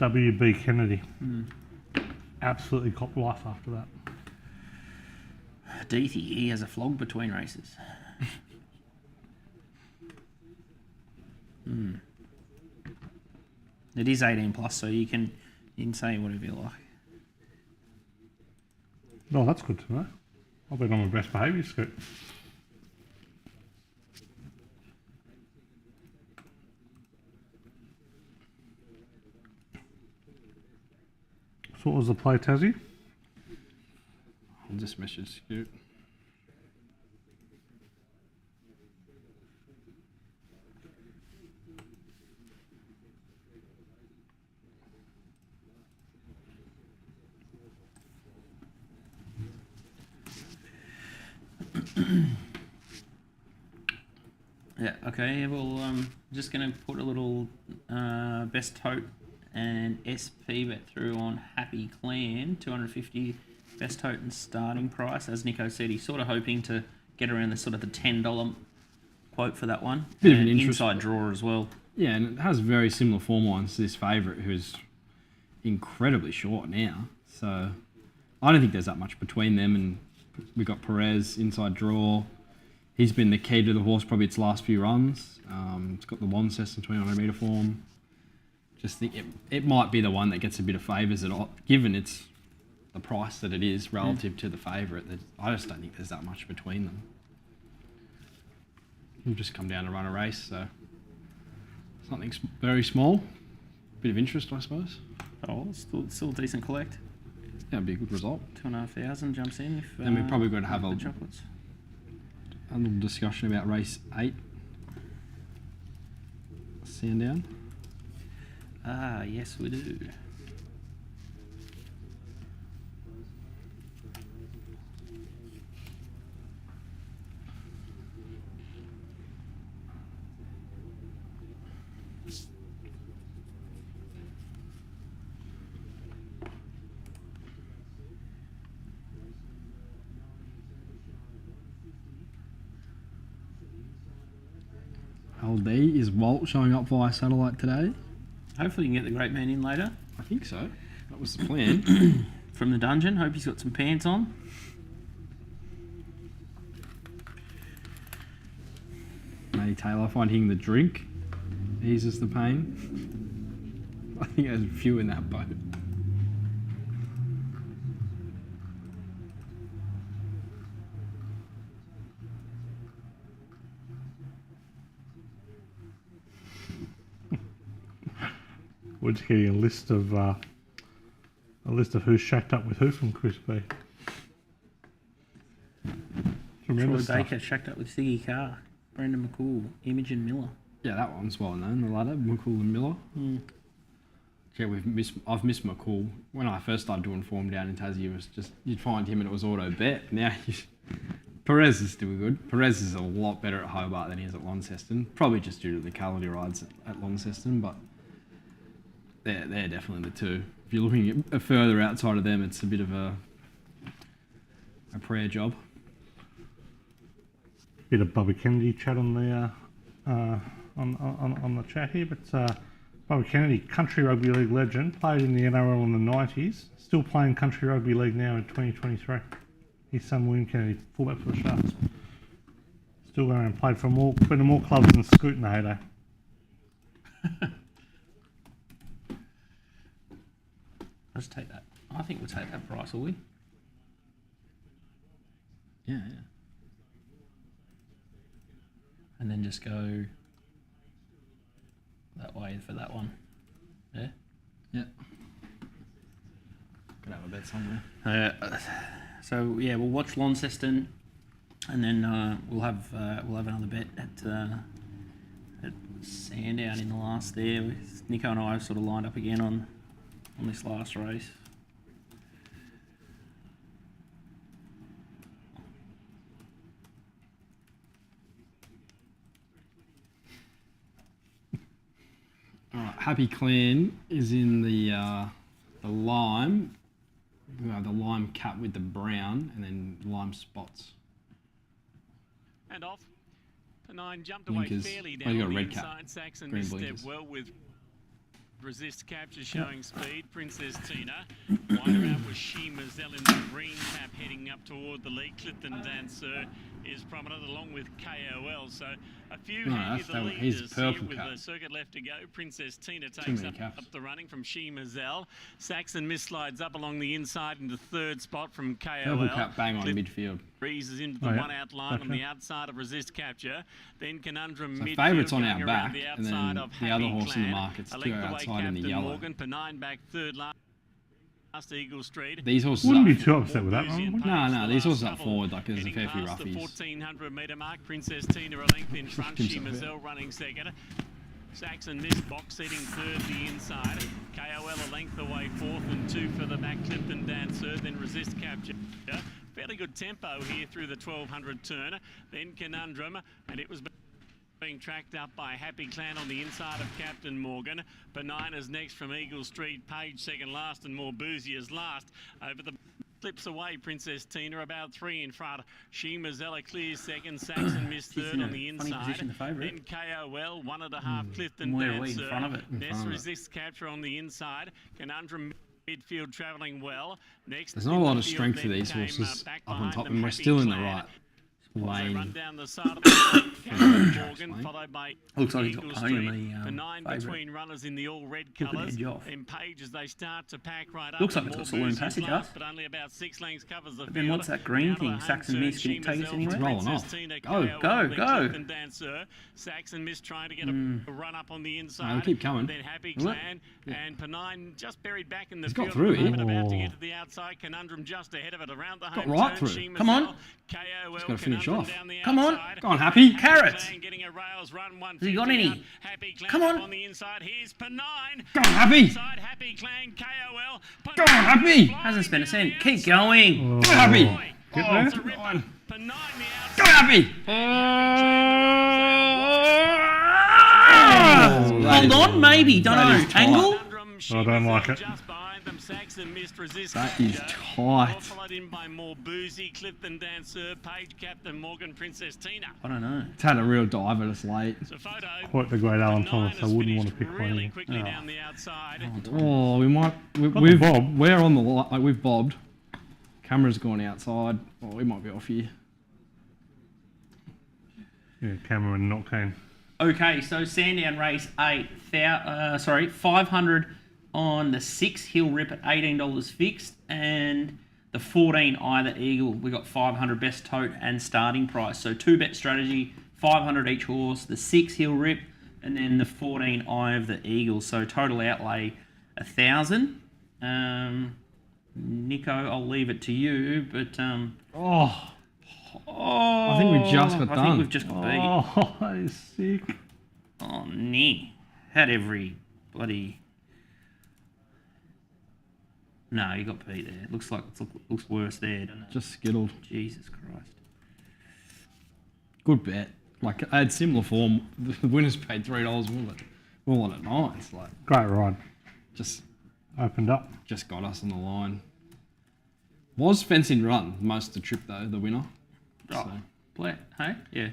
S3: WB Kennedy. Absolutely cop life after that.
S1: Deethy, he has a flog between races. It is 18 plus, so you can say whatever you like.
S3: Oh, that's good to know. I've been on my best behaviour, Scoot. So what was the play, Tassie?
S2: I'll just message Scoot.
S1: Yeah, okay, well, just going to put a little best tote and SP bet through on Happy Clan, 250 best tote and starting price. As Nico said, he's sort of hoping to get around the sort of the $10 quote for that one.
S2: Bit of an
S1: And
S2: interest.
S1: inside draw as well.
S2: Yeah, and it has very similar form lines to this favourite, who's incredibly short now. So I don't think there's that much between them. And we've got Perez, inside draw. He's been the key to the horse probably its last few runs. It's got the Launceston 2100 metre form. Just think it might be the one that gets a bit of favours, given it's the price that it is relative to the favourite. I just don't think there's that much between them. We'll just come down to run a race, so something very small. Bit of interest, I suppose.
S1: Oh, still a decent collect.
S2: That'd be a good result.
S1: 2,500 jumps in.
S2: Then we're probably going to have
S1: the chocolates.
S2: A little discussion about race 8. Sandown.
S1: Ah, yes, we do.
S2: LD, is Walt showing up via satellite today?
S1: Hopefully, you can get the great man in later.
S2: I think so. That was the plan.
S1: From the dungeon. Hope he's got some pants on.
S2: Matty Taylor finding the drink eases the pain. I think there's a few in that boat.
S3: We're just getting a list of who's shacked up with who from Chris B.
S1: Troy Baker shacked up with Siggy Carr, Brendan McCool, Imogen Miller.
S2: Yeah, that one's well known. The latter, McCool and Miller. Yeah, I've missed McCool. When I first started doing form down in Tassie, it was just you'd find him and it was auto bet. Now Perez is still good. Perez is a lot better at Hobart than he is at Launceston. Probably just due to the calorie rides at Launceston, but they're definitely the two. If you're looking at further outside of them, it's a bit of a prayer job.
S3: Bit of Bobby Kennedy chat on the on the chat here, but Bobby Kennedy, country rugby league legend, played in the NRL in the 90s, still playing country rugby league now in 2023. His son William Kennedy, fullback for the Sharks, still going and played for been in more clubs than Scoot in the heyday.
S1: Let's take that. I think we'll take that price, will we?
S2: Yeah.
S1: And then just go that way for that one. Yeah?
S2: Yeah. Could have a bet somewhere.
S1: So yeah, we'll watch Launceston, and then we'll have another bet at Sandown in the last there. Nico and I have sort of lined up again on this last race.
S2: Alright, Happy Clan is in the lime. We have the lime cap with the brown and then lime spots.
S4: And off. The 9 jumped away
S2: Blinkers.
S4: fairly
S2: Oh, you
S4: down
S2: got a
S4: the
S2: red cap.
S4: inside. Saxon
S2: Green
S4: misstepped
S2: blinkers.
S4: well with resist capture showing speed. Princess Tina. Wider out was She Mazel in the green cap heading up toward the lead. Clifton Dancer is prominent along with KOL. So a few handy the
S2: he's
S4: leaders
S2: purple
S4: here with
S2: cap.
S4: the circuit left to go. Princess Tina takes up the running from She Mazel. Saxon slides up along the inside into third spot from KOL.
S2: Purple cap bang on midfield.
S4: Breezes into the one out line on the outside of resist capture. Then Conundrum
S2: So
S4: midfield
S2: favourites on our
S4: going
S2: back,
S4: around the
S2: and
S4: outside
S2: then
S4: of
S2: the
S4: Happy
S2: other horse in the
S4: Clan.
S2: market's
S4: A
S2: two
S4: length away
S2: outside in the
S4: Captain
S2: yellow.
S4: Morgan, Penine back third last Eagle Street.
S2: These horses
S3: Wouldn't
S2: are,
S3: be too upset with that one.
S2: No, these horses up forward, like there's a fair few
S4: The
S2: roughies.
S4: 1400 metre mark. Princess Tina a length in front. She Mazel running second. Saxon missed box setting third the inside. KOL a length away fourth and 2 for the back. Clifton Dancer, then resist capture. Fairly good tempo here through the 1200 turn. Then Conundrum, and it was being tracked up by Happy Clan on the inside of Captain Morgan. Benina's next from Eagle Street. Page second last, and More Boozy is last. Over the clips away, Princess Tina about 3 in front. She Mazella clears second. Saxon missed third on the inside. Then KOL 1.5. Clifton Dancer.
S1: In front of it.
S4: Ness resists capture on the inside. Conundrum midfield travelling well. Next,
S2: There's not a lot of strength for these horses up on top, and we're still in the right lane.
S4: Run down the side of the Morgan, followed by
S1: Looks like he's got
S4: Eagle
S1: pony on
S4: Street.
S1: the
S4: The 9 between runners in the all red
S1: Look at
S4: colours.
S1: edge off.
S4: In Pages they start to pack right up.
S1: Looks like it's got
S4: More
S1: saloon
S4: Boozy's
S1: passage,
S4: last,
S1: us.
S4: but only about 6 lengths covers the
S1: But then
S4: field.
S1: what's that green
S4: Down to
S1: thing?
S4: the home
S1: Saxon
S4: turn,
S1: Miss, can it take us
S4: She
S1: anywhere?
S4: Mazel,
S2: Rolling
S4: Princess
S2: off.
S4: Tina,
S1: Go,
S4: KOL,
S1: go,
S4: then
S1: go.
S4: Clifton Dancer. Saxon Miss trying to get a run up on the inside.
S2: No, keep coming.
S4: Then Happy Clan and Penine just buried back in the
S2: He's
S4: field.
S2: got through
S4: at the moment,
S2: here.
S4: about to get to the outside. Conundrum just ahead of it around the home
S2: right
S4: turn.
S2: through.
S4: She
S1: Come on.
S4: Mazel, KOL,
S2: gotta finish finish off.
S1: Come on.
S2: Go on, Happy.
S1: Carrot.
S4: Getting a rails run,
S1: Has he got any? Come on.
S4: the inside. Here's P9.
S2: Go on, Happy.
S4: Happy Clan KOL.
S2: Go on, Happy.
S1: Hasn't spent a cent. Keep going.
S2: Go on, Happy.
S3: Get there.
S4: P9 the
S2: Go on, Happy.
S1: Hold on, maybe. Don't know. Angle?
S3: I don't like it.
S4: Just behind them, Saxon missed resistance.
S2: That is tight.
S4: Followed in by more Boozy, Clifton Dancer, Page Captain Morgan, Princess Tina.
S1: I don't know.
S2: It's had a real dive at us late.
S4: So photo.
S3: Quite the great Alan Thomas. I wouldn't want to pick
S4: really
S3: one.
S4: quickly down the outside.
S2: Oh, we might.
S3: the
S2: We've
S3: bob.
S2: We're on the like we've bobbed. Camera's gone outside. Oh, we might be off here.
S3: Yeah, Cameron not keen.
S1: Okay, so Sandown race 500 on the 6 Hill Rip at $18 fixed, and the 14 Either Eagle. We got 500 best tote and starting price. So 2-bet strategy, 500 each horse, the 6 Hill Rip, and then the 14 Eye of the Eagle. So total outlay 1,000. Nico, I'll leave it to you, but
S2: I think we just got
S1: I
S2: done.
S1: think we've just got beat.
S3: Oh, that is sick.
S1: Oh, nee. Had every bloody... No, you got beat there. It looks worse there, doesn't it?
S2: Just skittled.
S1: Jesus Christ.
S2: Good bet. Like I had similar form. The winners paid $3. We're on at 9. It's like
S3: Great ride.
S2: just
S3: Opened up.
S2: got us on the line. Was fencing run most of the trip though. The winner.
S1: Oh, play. Hey? Yeah.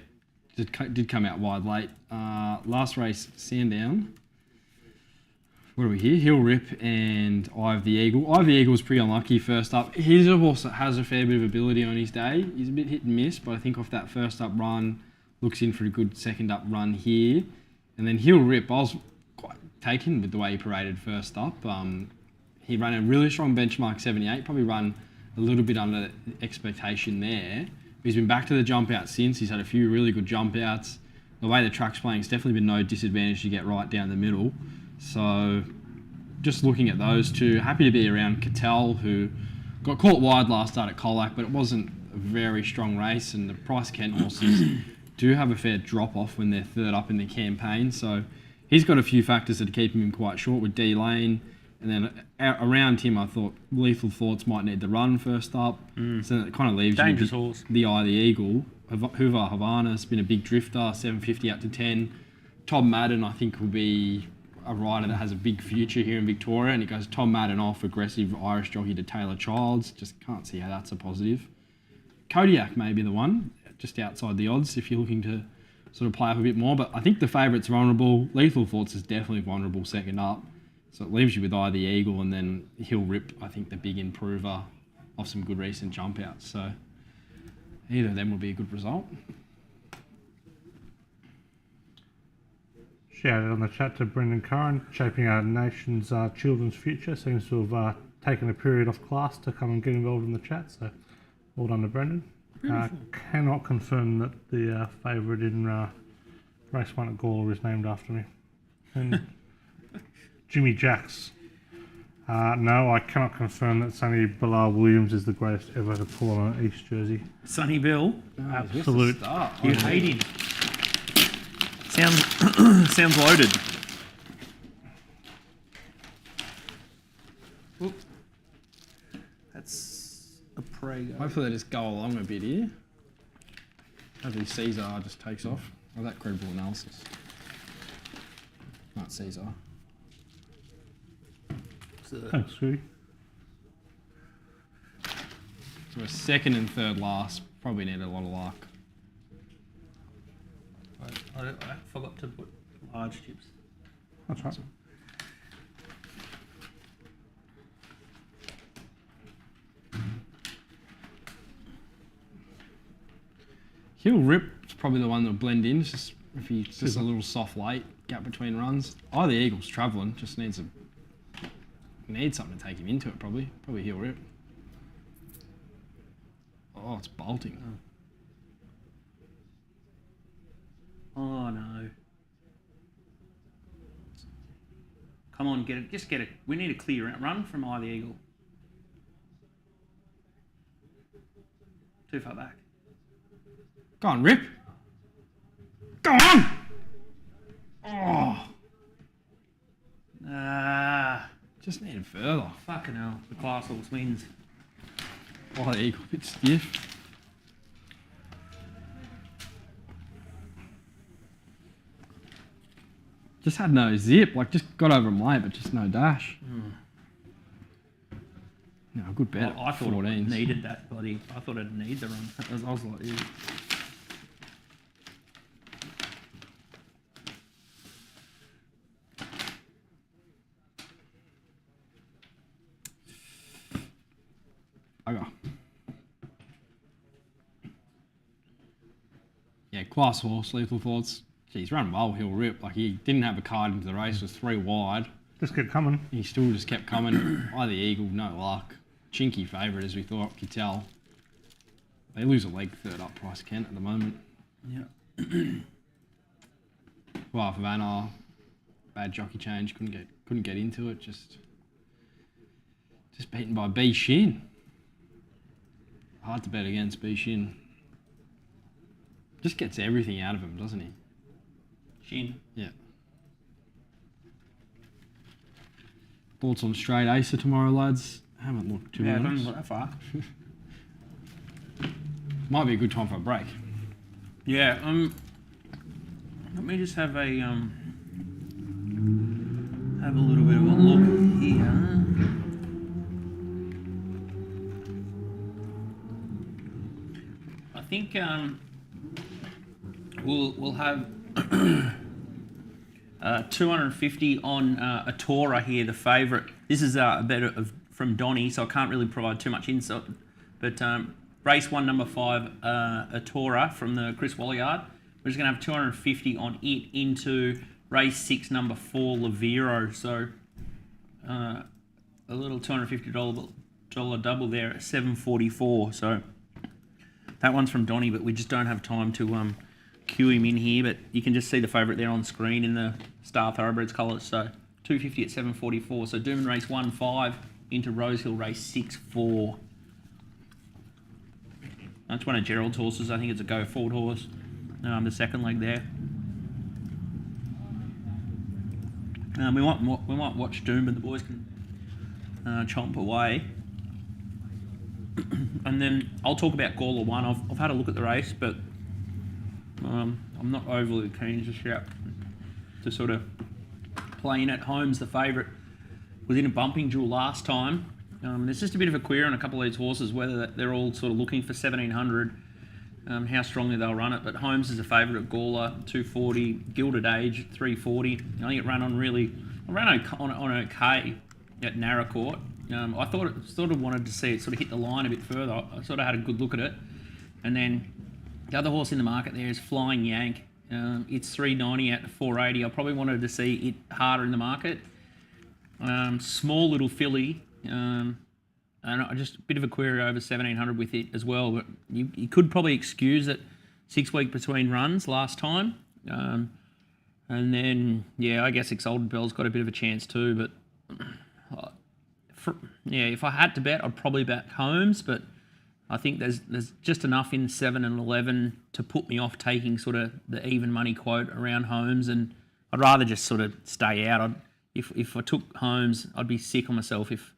S2: Did come out wide late. Last race, Sandown. What are we here? Hill Rip and Eye of the Eagle. Eye of the Eagle was pretty unlucky first up. He's a horse that has a fair bit of ability on his day. He's a bit hit and miss, but I think off that first up run, looks in for a good second up run here. And then Hill Rip, I was quite taken with the way he paraded first up. He ran a really strong benchmark 78, probably run a little bit under expectation there. He's been back to the jump out since. He's had a few really good jump outs. The way the track's playing, it's definitely been no disadvantage to get right down the middle. So just looking at those two, happy to be around Cattell, who got caught wide last start at Colac, but it wasn't a very strong race, and the Price Kent horses do have a fair drop off when they're third up in the campaign. So he's got a few factors that keep him in quite short with D Lane. And then around him, I thought Lethal Thoughts might need the run first up. So it kind of leaves
S1: Dangerous
S2: you
S1: horse.
S2: the Eye of the Eagle. Hoover Havana's been a big drifter, 750 up to 10. Tom Madden, I think, will be a rider that has a big future here in Victoria. And it goes Tom Madden off, aggressive Irish jockey to Taylor Childs. Just can't see how that's a positive. Kodiak may be the one, just outside the odds if you're looking to sort of play up a bit more. But I think the favourite's vulnerable. Lethal Thoughts is definitely vulnerable second up. So it leaves you with Eye of the Eagle, and then Hill Rip, I think the big improver of some good recent jump outs. So either of them will be a good result.
S3: Shout out on the chat to Brendan Curran, shaping our nation's children's future. Seems to have taken a period off class to come and get involved in the chat. So well done to Brendan. Cannot confirm that the favourite in race 1 at Gawler is named after me. And Jimmy Jacks. No, I cannot confirm that Sonny Bilal Williams is the greatest ever to pull on an East jersey.
S1: Sonny Bill.
S3: Absolute.
S1: You hate him. Sounds loaded. Oop. That's a prego.
S2: Hopefully they just go along a bit here. Hopefully Caesar just takes off. Oh, that credible analysis. Not Caesar.
S3: Thanks, Scooty.
S2: So we're second and third last. Probably need a lot of luck.
S1: I forgot to put large chips.
S3: That's right.
S2: Hill Rip is probably the one that'll blend in. It's just if he's just a little soft late gap between runs. Oh, the Eagle's travelling. Just needs something to take him into it. Probably Hill Rip. Oh, it's bolting.
S1: Oh no. Come on, get it. Just get it. We need a clear run from Eye of the Eagle. Too far back.
S2: Go on, Rip. Go on! Oh, just needed further.
S1: Fucking hell. The class horse wins.
S2: Oh, the eagle, a bit stiff. Just had no zip, like just got over him late, but just no dash. No, good bet.
S1: I thought
S2: 14s.
S1: it needed that bloody. I thought it'd need the run. I was like, yeah.
S2: Okay. Yeah, class horse, lethal thoughts. He's run well, he'll rip. Like, he didn't have a card into the race, was 3 wide.
S3: Just kept coming.
S2: He still just kept coming. By the eagle, no luck. Chinky favourite, as we thought, could tell. They lose a leg third up price Kent at the moment.
S1: Yeah.
S2: Well, Havana, bad jockey change, couldn't get into it, just beaten by B Shin. Hard to bet against B Shin. Just gets everything out of him, doesn't he?
S1: Shin.
S2: Yeah. Thoughts on straight Acer tomorrow, lads? Haven't looked too
S1: Yeah, I
S2: much.
S1: haven't got that far.
S2: Might be a good time for a break.
S1: Yeah. Let me just have a little bit of a look here. I think we'll have 250 on Atora here, the favourite. This is a bet from Donny, so I can't really provide too much insight. But race 1, number 5, Atora from the Chris Walliard. We're just going to have 250 on it into race 6, number 4, Lavero. So a little $250 double there at 744. So that one's from Donny, but we just don't have time to cue him in here. But you can just see the favourite there on screen in the Star Thoroughbreds colours. So 250 at 744. So Doomben race 1, 5 into Rosehill race 6, 4. That's one of Gerald's horses. I think it's a go forward horse. The second leg there. We might watch Doomben. The boys can chomp away. And then I'll talk about Gawler 1. I've had a look at the race, but I'm not overly keen just yet to sort of play in at Holmes, the favourite, was in a bumping duel last time. There's just a bit of a query on a couple of these horses, whether they're all sort of looking for 1700, how strongly they'll run it. But Holmes is a favourite at Gawler, 240, Gilded Age, 340. I think it ran on okay at Narracourt. I sort of wanted to see it sort of hit the line a bit further. I sort of had a good look at it. And then the other horse in the market there is Flying Yank. It's 390 at 480. I probably wanted to see it harder in the market. Small little filly. And just a bit of a query over 1700 with it as well. But you could probably excuse it 6 week between runs last time. And then, yeah, I guess Exalted Bell's got a bit of a chance too. But if I had to bet, I'd probably bet Holmes. But I think there's just enough in 7 and 11 to put me off taking sort of the even money quote around Holmes. And I'd rather just sort of stay out. If I took Holmes, I'd be sick on myself if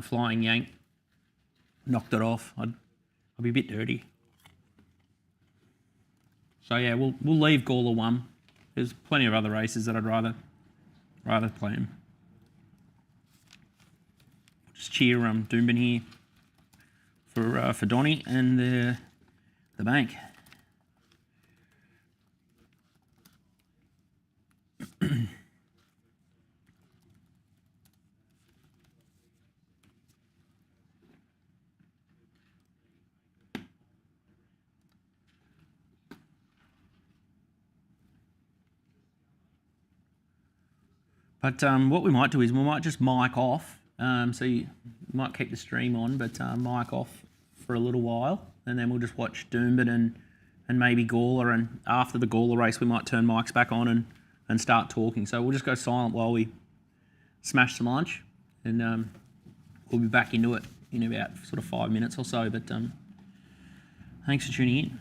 S1: Flying Yank knocked it off. I'd be a bit dirty. So yeah, we'll leave Gawler 1. There's plenty of other races that I'd rather play him. Just cheer Doomben here for Donny and the bank. But what we might do is we might just mic off. So you might keep the stream on, but mic off for a little while. And then we'll just watch Doomben and maybe Gawler. And after the Gawler race, we might turn mics back on and start talking. So we'll just go silent while we smash some lunch. And we'll be back into it in about sort of 5 minutes or so. But thanks for tuning in.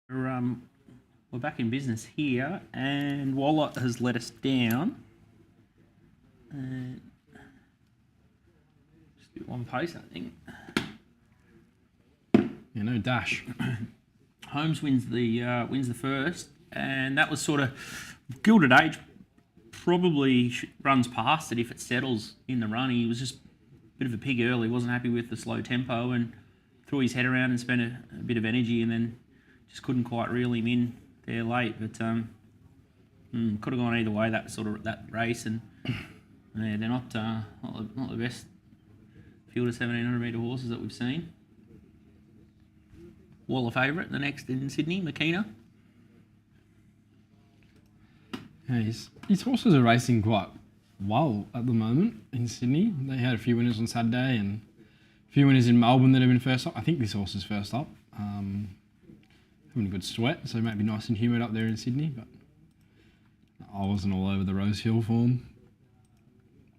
S1: We're back in business here, and Gawler has let us down. And just a bit one pace, I think.
S2: Yeah, no dash.
S1: Holmes wins the first, and that was sort of Gilded Age. Probably runs past it if it settles in the run. He was just a bit of a pig early. Wasn't happy with the slow tempo and threw his head around and spent a bit of energy, and then just couldn't quite reel him in there late. But could have gone either way that race, and yeah, they're not the best field of 1700 metre horses that we've seen. Gawler favourite, the next in Sydney, Makina.
S2: Yeah, his horses are racing quite well at the moment in Sydney. They had a few winners on Saturday and a few winners in Melbourne that have been first up. I think this horse is first up. Having a good sweat, so it might be nice and humid up there in Sydney, but I wasn't all over the Rosehill form.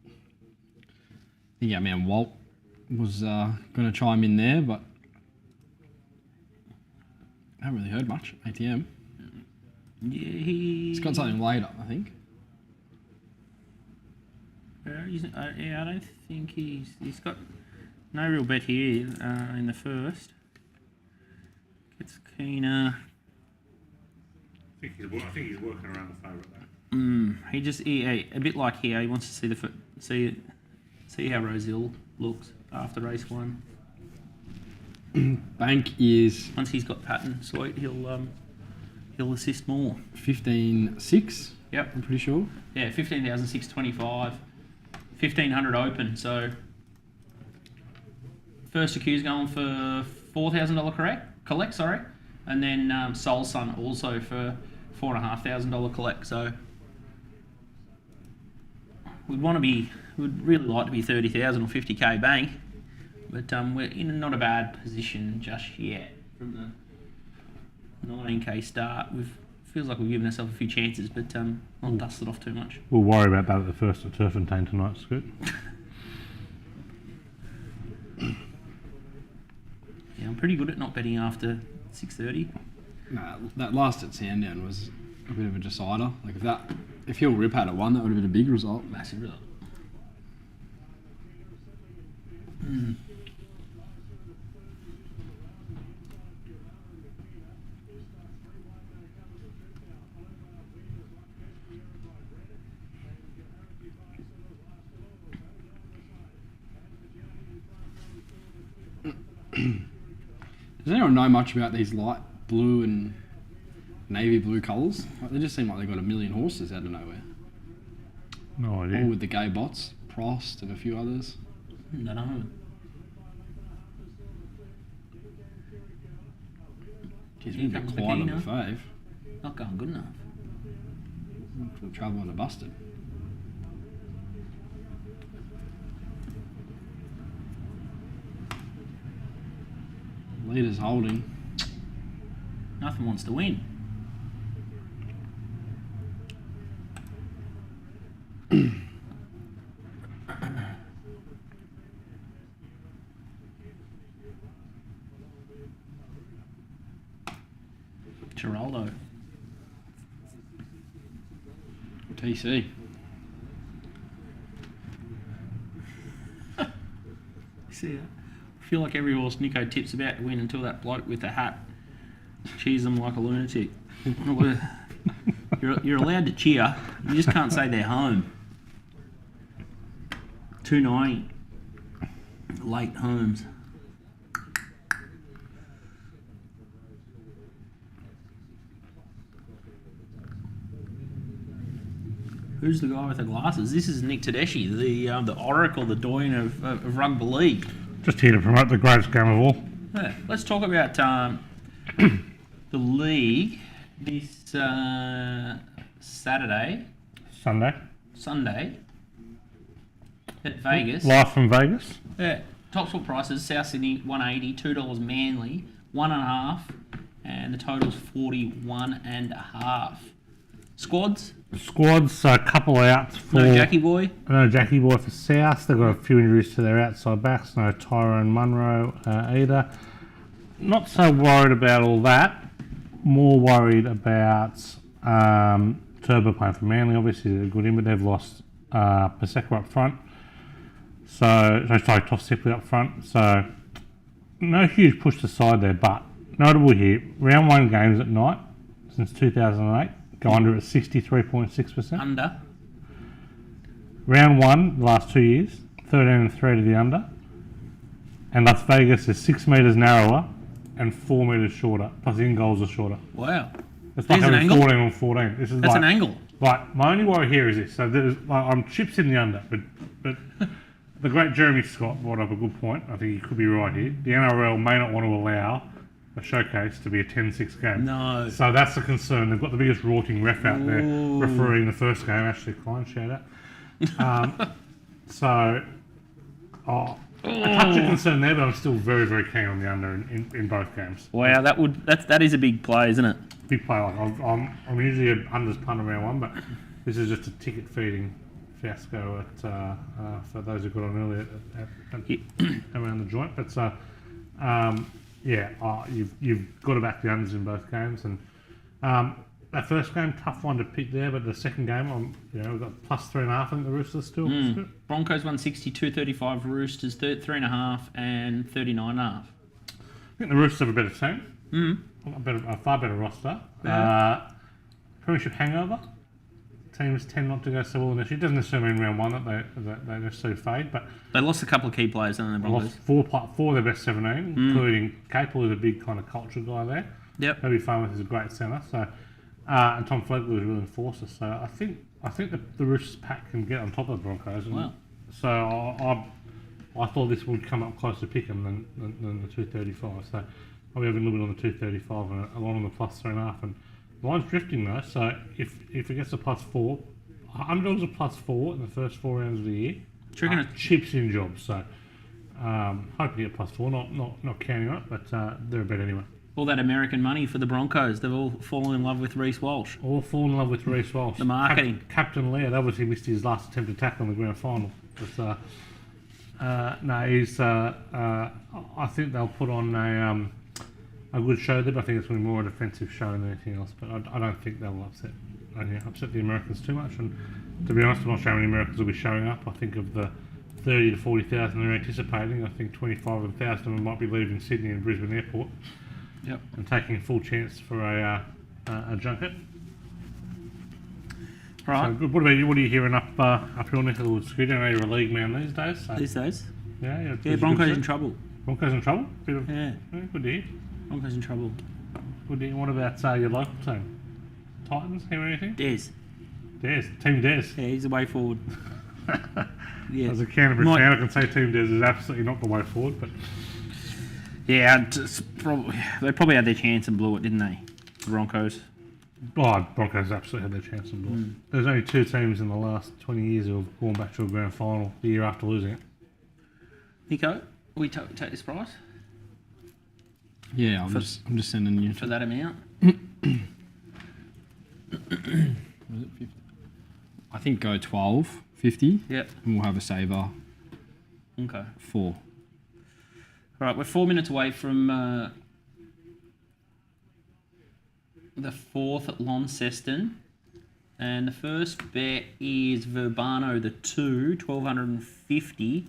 S2: I think our man Walt was going to chime in there, but I haven't really heard much at ATM.
S1: Yeah,
S2: he's got something laid up, I think.
S1: I don't think he's got no real bet here in the first. Gets keener.
S3: I think he's working around the favourite though.
S1: A bit like here. He wants to see how Rosehill looks after race one.
S2: Bank is
S1: Once he's got pattern sweet, he'll assist more.
S2: 15.6.
S1: Yep,
S2: I'm pretty sure.
S1: Yeah, 15,625, 1,500 open. So first accused going for $4,000 collect, sorry, and then Soul Sun also for $4,500 collect. So we'd really like to be 30,000 or 50k bank, but we're in not a bad position just yet from the 19k start. Feels like we've given ourselves a few chances, but not dusted off too much.
S3: We'll worry about that at the first at Turfentine tonight, Scoot.
S1: Yeah, I'm pretty good at not betting after 6:30.
S2: Nah, that last at Sandown was a bit of a decider. Like if Hill Rip had won, that would have been a big result.
S1: Massive result.
S2: Does anyone know much about these light blue and navy blue colours? Like, they just seem like they've got a million horses out of nowhere.
S3: No idea.
S2: All with the gay bots, Prost and a few others.
S1: No.
S2: Jeez, we've been quiet on the fave.
S1: Not going good enough.
S2: For trouble and a busted. Leader's holding.
S1: Nothing wants to win. Geraldo.
S2: TC.
S1: See that? I feel like every horse Nico tips about to win until that bloke with the hat cheers them like a lunatic. You're allowed to cheer. You just can't say they're home. 290. Late Holmes. Who's the guy with the glasses? This is Nick Tedeschi, the oracle, the doyen of rugby league.
S3: Just here to promote the greatest game of all.
S1: Yeah, let's talk about the league this Sunday at Vegas.
S3: Live from Vegas.
S1: Yeah, top sport prices: South Sydney $180, $2 Manly 1.5, and the total's 41.5. Squads.
S3: Squads, a couple outs for...
S1: No Jackie Boy.
S3: No Jackie Boy for South. They've got a few injuries to their outside backs. No Tyrone Munro either. Not so worried about all that. more worried about Turbo playing for Manly. Obviously, they're good in, but they've lost Paseka up front. Toff Sipley up front. So, no huge push to side there, but notable here, round 1 games at night since 2008 go under at 63.6%.
S1: Under.
S3: Round 1, the last 2 years, 13-3 to the under. And Las Vegas is 6 metres narrower and 4 metres shorter, plus in goals are shorter.
S1: Wow.
S3: It's like
S1: There's an
S3: having
S1: angle.
S3: 14 on 14. This is
S1: That's
S3: like,
S1: an angle.
S3: Like, my only worry here is this. So there's, I'm chips in the under, but the great Jeremy Scott brought up a good point. I think he could be right here. The NRL may not want to allow a showcase to be a 10-6 game.
S1: No.
S3: So that's the concern. They've got the biggest rorting ref out there refereeing the first game, Ashley Klein, shout out. A touch of concern there, but I'm still very, very keen on the under in both games.
S1: Wow, that is a big play, isn't it?
S3: Big play. Like I'm usually an unders punt around 1, but this is just a ticket feeding fiasco for those who got on earlier around the joint. But you've got to back the unders in both games. And that first game, tough one to pick there, but the second game, we've got +3.5. I think the Roosters still.
S1: Broncos won 62-35, Roosters 3.5 and 39.5.
S3: I think the Roosters have a better team. A far better roster.
S1: Yeah.
S3: Premiership hangover. Teams tend not to go so well initially. It doesn't necessarily mean round 1 that they necessarily fade, but
S1: they lost a couple of key players, didn't they, Broncos?
S3: Lost four of their best 17, including Capel, who's a big kind of culture guy there.
S1: Yep.
S3: Toby Farmer is a great centre. So, and Tom Flegler was a real enforcer. So I think the Roosters pack can get on top of the Broncos.
S1: Wow.
S3: So I thought this would come up closer to pick them than the 235. So I'll be having a little bit on the 235 and a lot on the +3.5. And the line's drifting though, so if it gets a +4, underdogs are +4 in the first 4 rounds of the year. Chips in jobs, so hoping to get +4, not counting on it, but they're a bet anyway.
S1: All that American money for the Broncos. They've all fallen in love with Reece Walsh.
S3: All fallen in love with Reece Walsh.
S1: The marketing.
S3: Captain Laird obviously missed his last attempt to tackle in the grand final. But, I think they'll put on a good show there, but I think it's going to be more a defensive show than anything else. But I don't think they'll upset the Americans too much. And to be honest, I'm not sure how many Americans will be showing up. I think of the 30 to 40,000 they're anticipating, I think 25,000 of them might be leaving Sydney and Brisbane Airport.
S1: Yep.
S3: And taking full chance for a junket.
S1: Right.
S3: So, what about you? What are you hearing up your neck of the woods, Scooter? I know you're a league man these days. So.
S1: These days?
S3: Yeah,
S1: Broncos in trouble.
S3: Broncos in trouble?
S1: Yeah.
S3: Good to hear.
S1: Broncos in trouble.
S3: Good to hear. What about your local team? Titans, hear anything?
S1: Des.
S3: Team Des.
S1: Yeah, he's the way forward. Yeah.
S3: As a Canterbury fan, I can say Team Des is absolutely not the way forward, but...
S1: Yeah, they probably had their chance and blew it, didn't they? The Broncos.
S3: Oh, Broncos absolutely had their chance and blew it. There's only 2 teams in the last 20 years who have gone back to a grand final the year after losing it.
S1: Nico, will we take this price?
S2: Yeah, I'm just sending you
S1: for that amount.
S2: Was it 50? I think go 12.50.
S1: Yep.
S2: And we'll have a saver.
S1: Okay.
S2: 4.
S1: All right, we're 4 minutes away from the 4th at Launceston. And the first bet is Verbano, the 2, 1,250.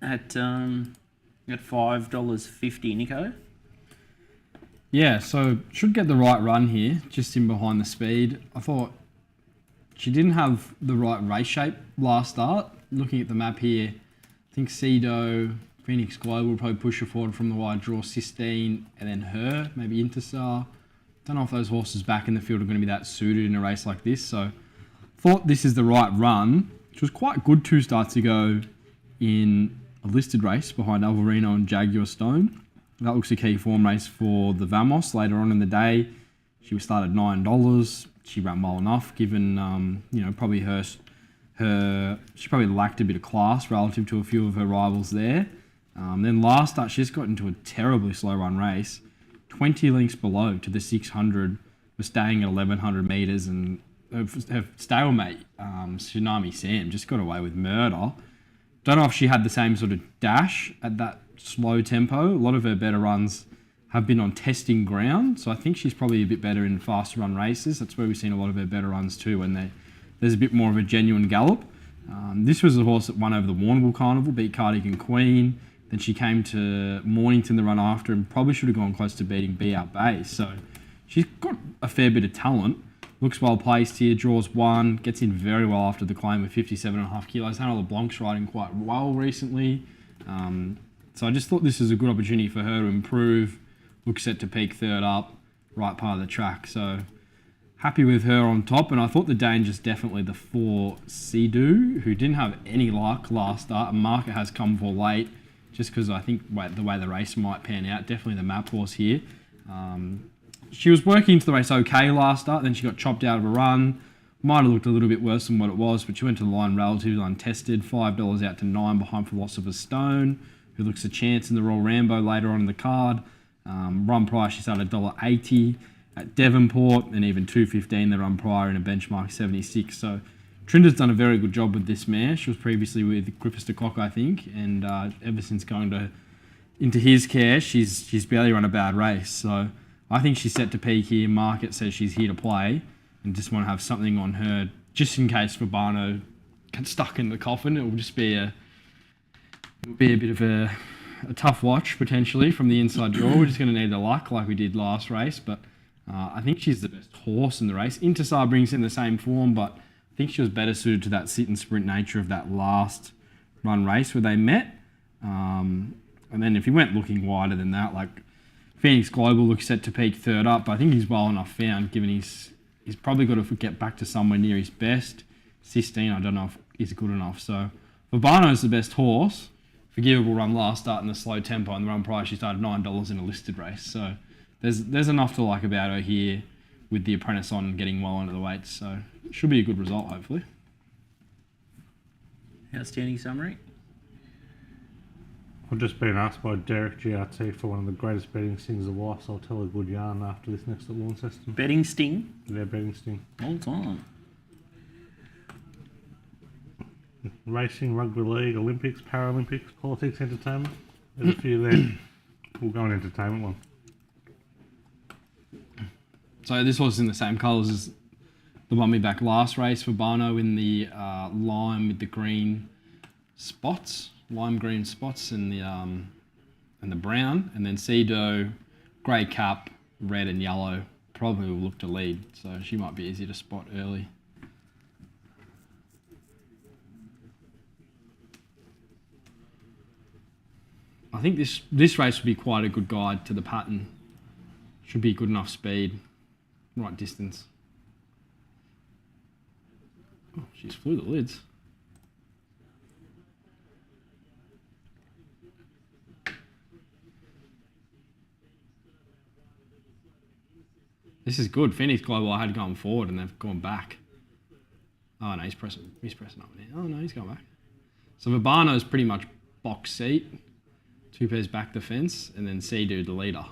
S1: At $5.50, Nico.
S2: Yeah, so should get the right run here, just in behind the speed. I thought she didn't have the right race shape last start. Looking at the map here, I think Cedo, Phoenix Global will probably push her forward from the wide draw, Sistine, and then her, maybe Interstar. Don't know if those horses back in the field are going to be that suited in a race like this. So thought this is the right run, which was quite good 2 starts ago in a listed race behind Alvarino and Jaguar Stone. That looks a key form race for the Vamos later on in the day. She was started $9. She ran well enough, given probably she probably lacked a bit of class relative to a few of her rivals there. Then last start, she just got into a terribly slow run race. 20 lengths below to the 600, was staying at 1,100 metres, and her stablemate, Tsunami Sam, just got away with murder. Don't know if she had the same sort of dash at that slow tempo. A lot of her better runs have been on testing ground, so I think she's probably a bit better in faster run races. That's where we've seen a lot of her better runs too, when there's a bit more of a genuine gallop. This was the horse that won over the Warrnambool Carnival, beat Cardigan Queen. Then she came to Mornington the run after and probably should have gone close to beating Be Out Bay. So she's got a fair bit of talent. Looks well placed here, draws 1, gets in very well after the claim with 57.5 kilos. Hannah LeBlanc's riding quite well recently. So I just thought this is a good opportunity for her to improve. Looks set to peak third up, right part of the track. So happy with her on top. And I thought the danger's definitely the 4 Sea-Doo, who didn't have any luck last start. And market has come for late, just because I think the way the race might pan out. Definitely the map horse here. She was working into the race okay last start, then she got chopped out of a run. Might have looked a little bit worse than what it was, but she went to the line relatively untested. $5 out to 9 behind Philosopher's Stone, who looks a chance in the Royal Rambo later on in the card. Run price, she started $1.80 at Devonport, and even $2.15 the run prior in a benchmark 76. So Trinda's done a very good job with this mare. She was previously with Griffiths de Kock, I think, and ever since going into his care, she's barely run a bad race. So I think she's set to peak here. Market says she's here to play, and just want to have something on her just in case Fabano gets stuck in the coffin. It will just be a bit of a tough watch potentially from the inside draw. We're just going to need the luck like we did last race, but I think she's the best horse in the race. Intisar brings in the same form, but I think she was better suited to that sit and sprint nature of that last run race where they met. And then if he went looking wider than that, like Phoenix Global looks set to peak third up, but I think he's well enough found given he's probably got to get back to somewhere near his best. Sistine, I don't know if is good enough. So Fabano's the best horse. Forgivable run last start in the slow tempo, and the run price she started $9 in a listed race. So there's enough to like about her here with the apprentice on getting well into the weights. So it should be a good result, hopefully.
S1: Outstanding summary.
S3: I've just been asked by Derek GRT for one of the greatest betting stings of life, so I'll tell a good yarn after this next at Launceston.
S1: Betting sting?
S3: Yeah, betting sting.
S1: All time.
S3: Racing, rugby league, Olympics, Paralympics, politics, entertainment. There's a few there. We'll go on entertainment one.
S2: So this horse is in the same colours as the one we backed last race for Barno, in the lime with the green spots, lime green spots, and the brown, and then Sea-Doo, grey cap, red and yellow. Probably will look to lead, so she might be easy to spot early. I think this race would be quite a good guide to the pattern. Should be good enough speed, right distance. Oh, she's flew the lids. This is good. Phoenix Global I had going forward and they've gone back. Oh no, he's pressing up there. Oh no, he's going back. So Vabano's pretty much box seat. 2 pairs back the fence, and then Sea-Doo the leader.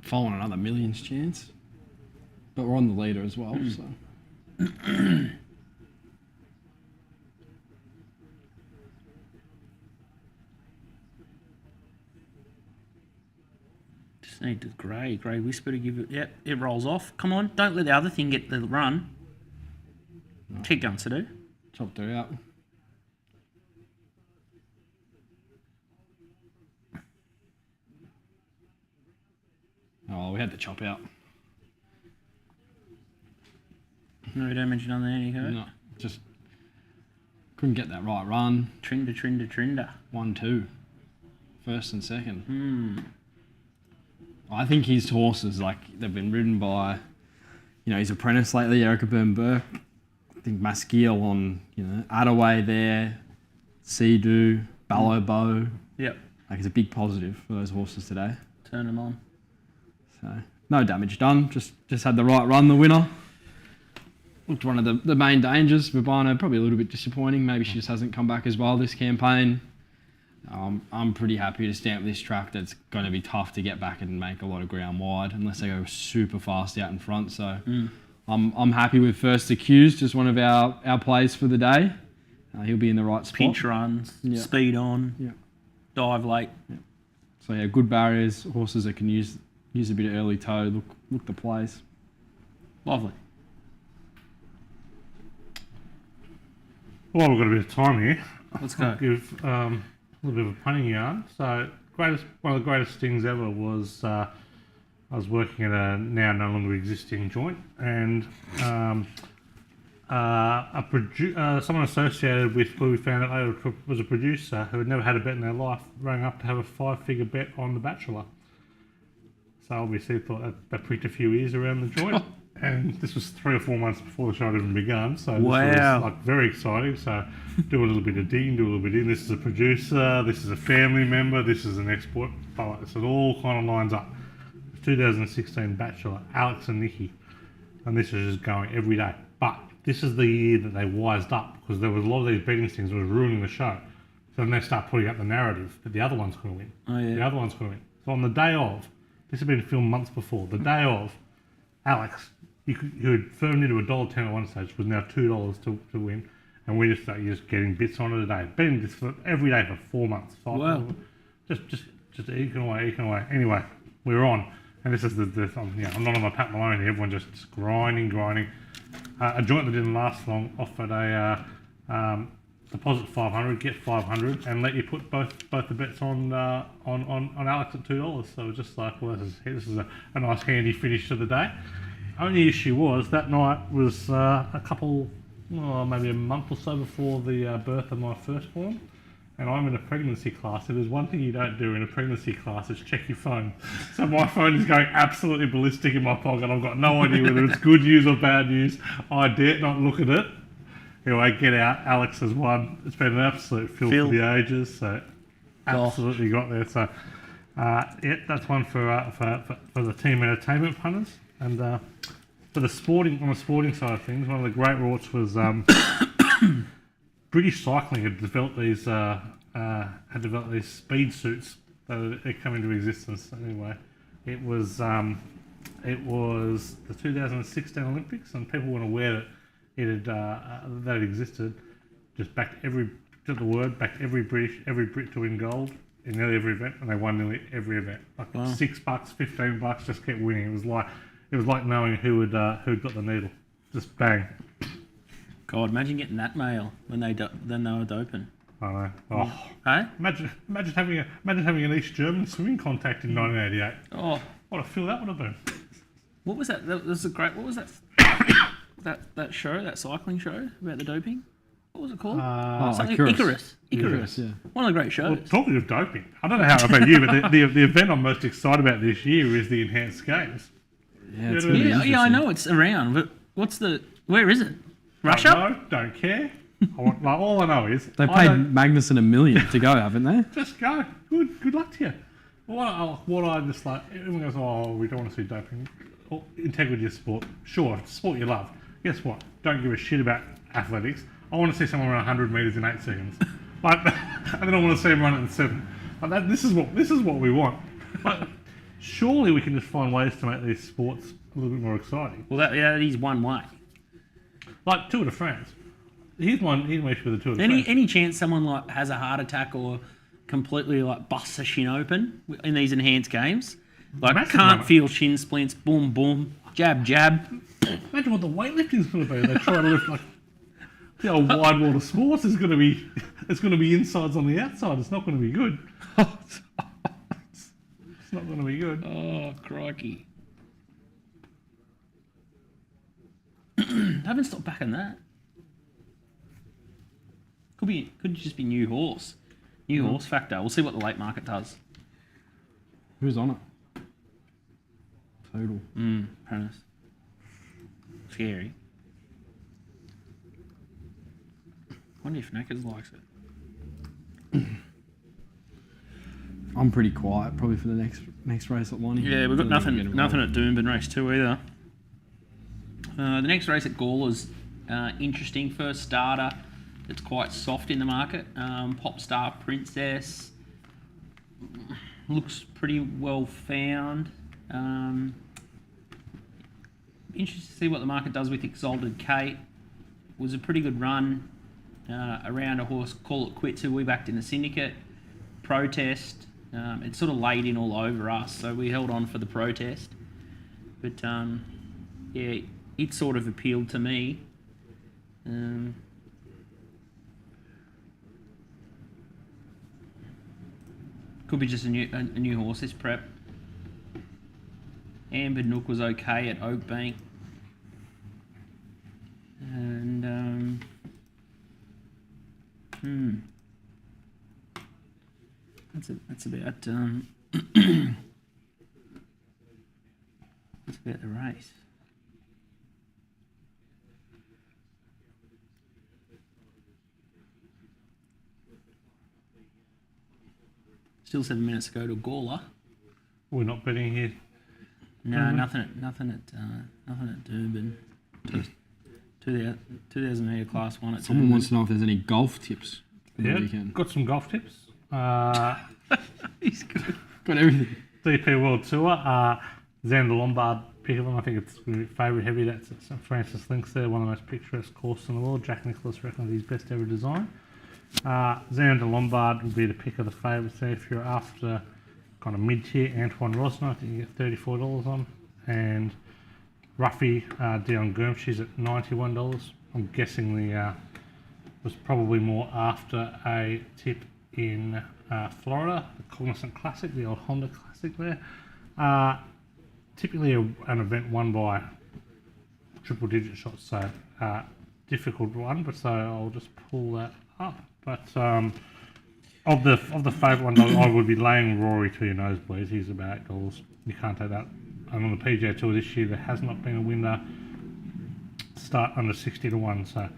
S2: Following another millions chance. But we're on the leader as well, so.
S1: Just need the grey whisper to give it. Yep, it rolls off. Come on, don't let the other thing get the run. No. Keep going, Sadu.
S2: Chopped her out. Oh, we had the chop out.
S1: No damage done there, Nico.
S2: No, just couldn't get that right run.
S1: Trinder.
S2: 1-2. First and second. I think his horses, like, they've been ridden by, his apprentice lately, Erica Byrne-Burke. I think Masquille on, Attaway there, Sea-Doo, Ballobo.
S1: Yep.
S2: Like, it's a big positive for those horses today.
S1: Turn them on.
S2: So, no damage done. Just had the right run, the winner. Looked one of the main dangers. Vabano, probably a little bit disappointing. Maybe she just hasn't come back as well this campaign. I'm pretty happy to stamp this track. That's going to be tough to get back and make a lot of ground wide unless they go super fast out in front. So I'm happy with First Accused, just one of our plays for the day. He'll be in the right spot.
S1: Pinch runs, speed on, dive late.
S2: So yeah, good barriers, horses that can use a bit of early toe. Look the plays.
S1: Lovely.
S3: Well, we've got a bit of time here.
S1: Let's go.
S3: I'll give a little bit of a punting yarn. So, one of the greatest things ever was I was working at a now no longer existing joint, and someone associated with who we found out later was a producer who had never had a bet in their life, rang up to have a 5-figure bet on The Bachelor. So obviously thought that pricked a few ears around the joint. And this was 3 or 4 months before the show had even begun, so this was like very exciting. So do a little bit of digging, do a little bit in. This is a producer, this is a family member, this is an export. So it all kind of lines up. 2016 Bachelor, Alex and Nikki, and this is just going every day. But this is the year that they wised up, because there was a lot of these betting things that was ruining the show. So then they start putting up the narrative that the other one's going to win.
S1: Oh, yeah.
S3: The other one's going to win. So on the day of, this had been filmed months before. The day of, Alex, who had firmed into $1.10 at one stage, was now $2 to win, and we just started just getting bits on it a day, betting this for every day for 4 months.
S1: Wow.
S3: Just eking away. Anyway, we're on, and this is I'm not on my Pat Maloney. Everyone just grinding. A joint that didn't last long offered a deposit 500, get 500, and let you put both the bets on Alex at $2. So it was just like, well, this is a nice handy finish to the day. Only issue was that night was a couple, maybe a month or so before the birth of my firstborn, and I'm in a pregnancy class. If there's one thing you don't do in a pregnancy class, is check your phone. So my phone is going absolutely ballistic in my pocket. I've got no idea whether it's good news or bad news. I dare not look at it. Anyway, get out. Alex has won. It's been an absolute fill for the ages. So absolutely got there. So that's one for the team entertainment punters. And on the sporting side of things, one of the great rorts was British Cycling had developed these speed suits that had come into existence. Anyway, it was the 2016 Olympics, and people weren't aware that it existed. Just backed every Brit to win gold in nearly every event, and they won nearly every event. Like $6, $15, just kept winning. It was like knowing who had got the needle. Just bang.
S1: God, imagine getting that mail when they were doping.
S3: I know. Oh,
S1: Hey?
S3: imagine having an East German swimming contact in 1988.
S1: Oh,
S3: what a feel that would have been.
S1: what was that? That was a great. What was that? that show, that cycling show about the doping. What was it called? Icarus. Icarus.
S2: Yeah.
S1: One of the great shows.
S3: Well, talking of doping, I don't know how about you, but the event I'm most excited about this year is the Enhanced Games.
S2: Yeah, it's really interesting.
S1: I know it's around, but where is it? Russia?
S3: Don't know, don't care. All I know is
S2: They paid Magnussen $1 million to go, haven't they?
S3: Just go. Good luck to you. What I just like, everyone goes, oh, we don't want to see doping. Well, integrity of sport. Sure, it's sport you love. Guess what? Don't give a shit about athletics. I want to see someone run 100 metres in 8 seconds. And then I want to see them run it in 7. This is what we want. Surely we can just find ways to make these sports a little bit more exciting.
S1: Well, that is one way.
S3: Like Tour de France. Here's one issue with the Tour de France.
S1: Any chance someone has a heart attack or completely busts a shin open in these enhanced games? Can't feel shin splints, boom, boom, jab, jab.
S3: Imagine what the weightlifting's going to be. They try to lift the old wide water sports is going to be. It's going to be insides on the outside. It's not going to be good. It's not going to be good.
S1: Oh, crikey. Haven't stopped backing that. Could just be new horse. New horse factor. We'll see what the late market does.
S2: Who's on it? Total.
S1: Apprentice. Scary. Wonder if Knackers likes it.
S2: I'm pretty quiet, probably for the next race at Lonnie.
S1: Yeah, we've got nothing at Doomben race 2 either. The next race at Gawler's interesting. First starter. it's quite soft in the market. Pop Star Princess looks pretty well found. Interested to see what the market does with Exalted Kate. Was a pretty good run around a horse, Call It Quits, who we backed in the syndicate. Protest. It sort of laid in all over us, so we held on for the Protest. But yeah, it sort of appealed to me. Could be just a new horse this prep. Amber Nook was okay at Oakbank. And that's about that's about the race. Still 7 minutes to go to Gawler.
S3: We're not betting here.
S1: No, nothing at Doomben. 2000 metre class 1 at
S2: Someone
S1: Doomben.
S2: wants to know if there's any golf tips for the
S3: Yeah,
S2: weekend.
S3: got some golf tips.
S1: He's good.
S2: Got everything.
S3: DP World Tour. Xander Lombard, pick of them. I think it's going to be favourite heavy. That's at St Francis Links there, one of the most picturesque courses in the world. Jack Nicklaus reckons his best ever design. Xander Lombard would be the pick of the favourites there. If you're after kind of mid-tier, Antoine Rosner, I think you get $34 on. And Ruffy, Dion Gurm, she's at $91. I'm guessing the was probably more after a tip in Florida, the Cognizant Classic, the old Honda Classic there. Typically an event won by triple-digit shots, so difficult one. But so I'll just pull that up. But of the favourite one, I would be laying Rory to your nosebleeds. He's about $8. You can't take that. And on the PGA Tour this year, there has not been a winner start under 60 to 1. So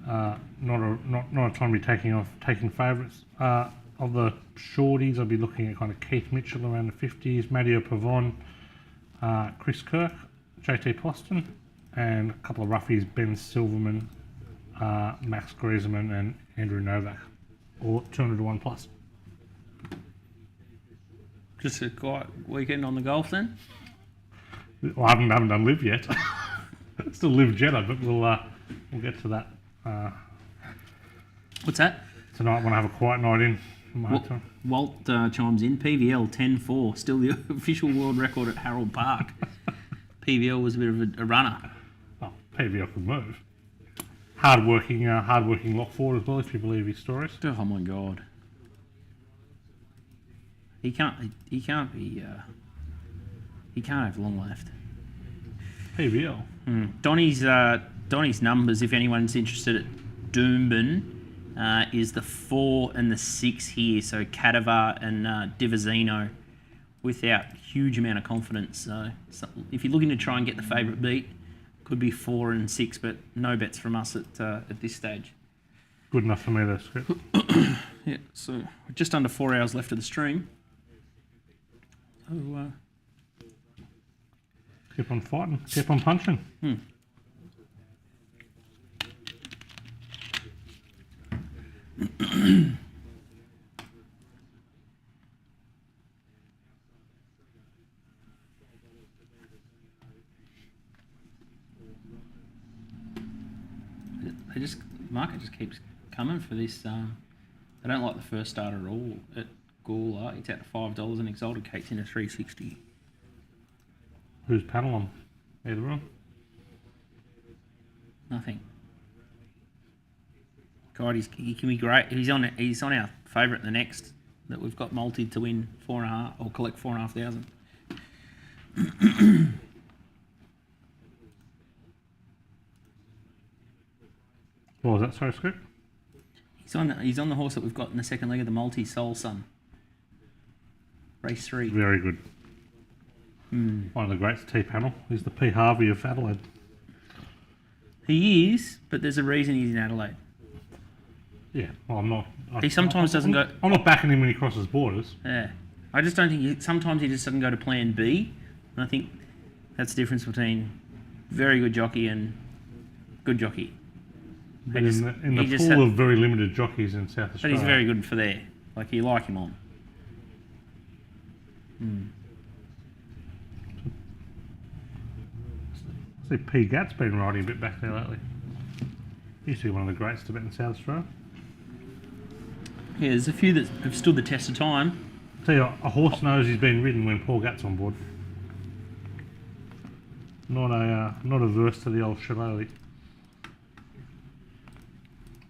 S3: not a time to be taking favourites. Of the shorties, I'll be looking at kind of Keith Mitchell around the 50s, Matteo Pavon, Chris Kirk, JT Poston, and a couple of roughies, Ben Silverman, Max Griezmann, and Andrew Novak, or 200 to 1 plus.
S1: Just a quiet weekend on the golf then?
S3: Well, I haven't done Live yet. Still Live Jetta, but we'll get to that.
S1: What's that?
S3: Tonight, when I have a quiet night in.
S1: Walt chimes in. PVL 10-4, still the official world record at Harold Park. PVL was a bit of a runner.
S3: Well, PVL could move. Hard-working lock forward as well, if you believe his stories.
S1: Oh my God. He can't have long left.
S3: PVL.
S1: Donny's numbers, if anyone's interested at Doomben, is the 4 and the 6 here. So Cadaver and Divizino, without huge amount of confidence. So if you're looking to try and get the favourite beat, could be 4 and 6, but no bets from us at this stage.
S3: Good enough for me, though, Script.
S1: Yeah, so just under 4 hours left of the stream. So,
S3: keep on fighting, keep on punching.
S1: Market just keeps coming for this. They don't like the first start at all at Gawler. It's at $5 and Exalted Kate's in at $3.60.
S3: Who's panel on? Either of them?
S1: Nothing. God, he can be great. He's on our favourite, the next that we've got multi to win 4.5 or collect 4,500.
S3: What was that? Sorry, Script?
S1: He's on the horse that we've got in the second leg of the multi, Soul Sun. Race 3.
S3: Very good. One of the greats, T-Panel. He's the P. Harvey of Adelaide.
S1: He is, but there's a reason he's in Adelaide.
S3: Yeah, well, I'm not.
S1: He sometimes doesn't go.
S3: I'm not backing him when he crosses borders.
S1: Yeah, I just don't think. Sometimes he just doesn't go to Plan B, and I think that's the difference between very good jockey and good jockey.
S3: But in the pool of very limited jockeys in South Australia.
S1: But he's very good for there. Like, you like him on.
S3: I see P. Gat's been riding a bit back there lately. He used to be one of the greats to bet in South Australia.
S1: Yeah, there's a few that have stood the test of time.
S3: I tell you, a horse knows he's been ridden when Paul Gat's on board. Not averse to the old shillelagh.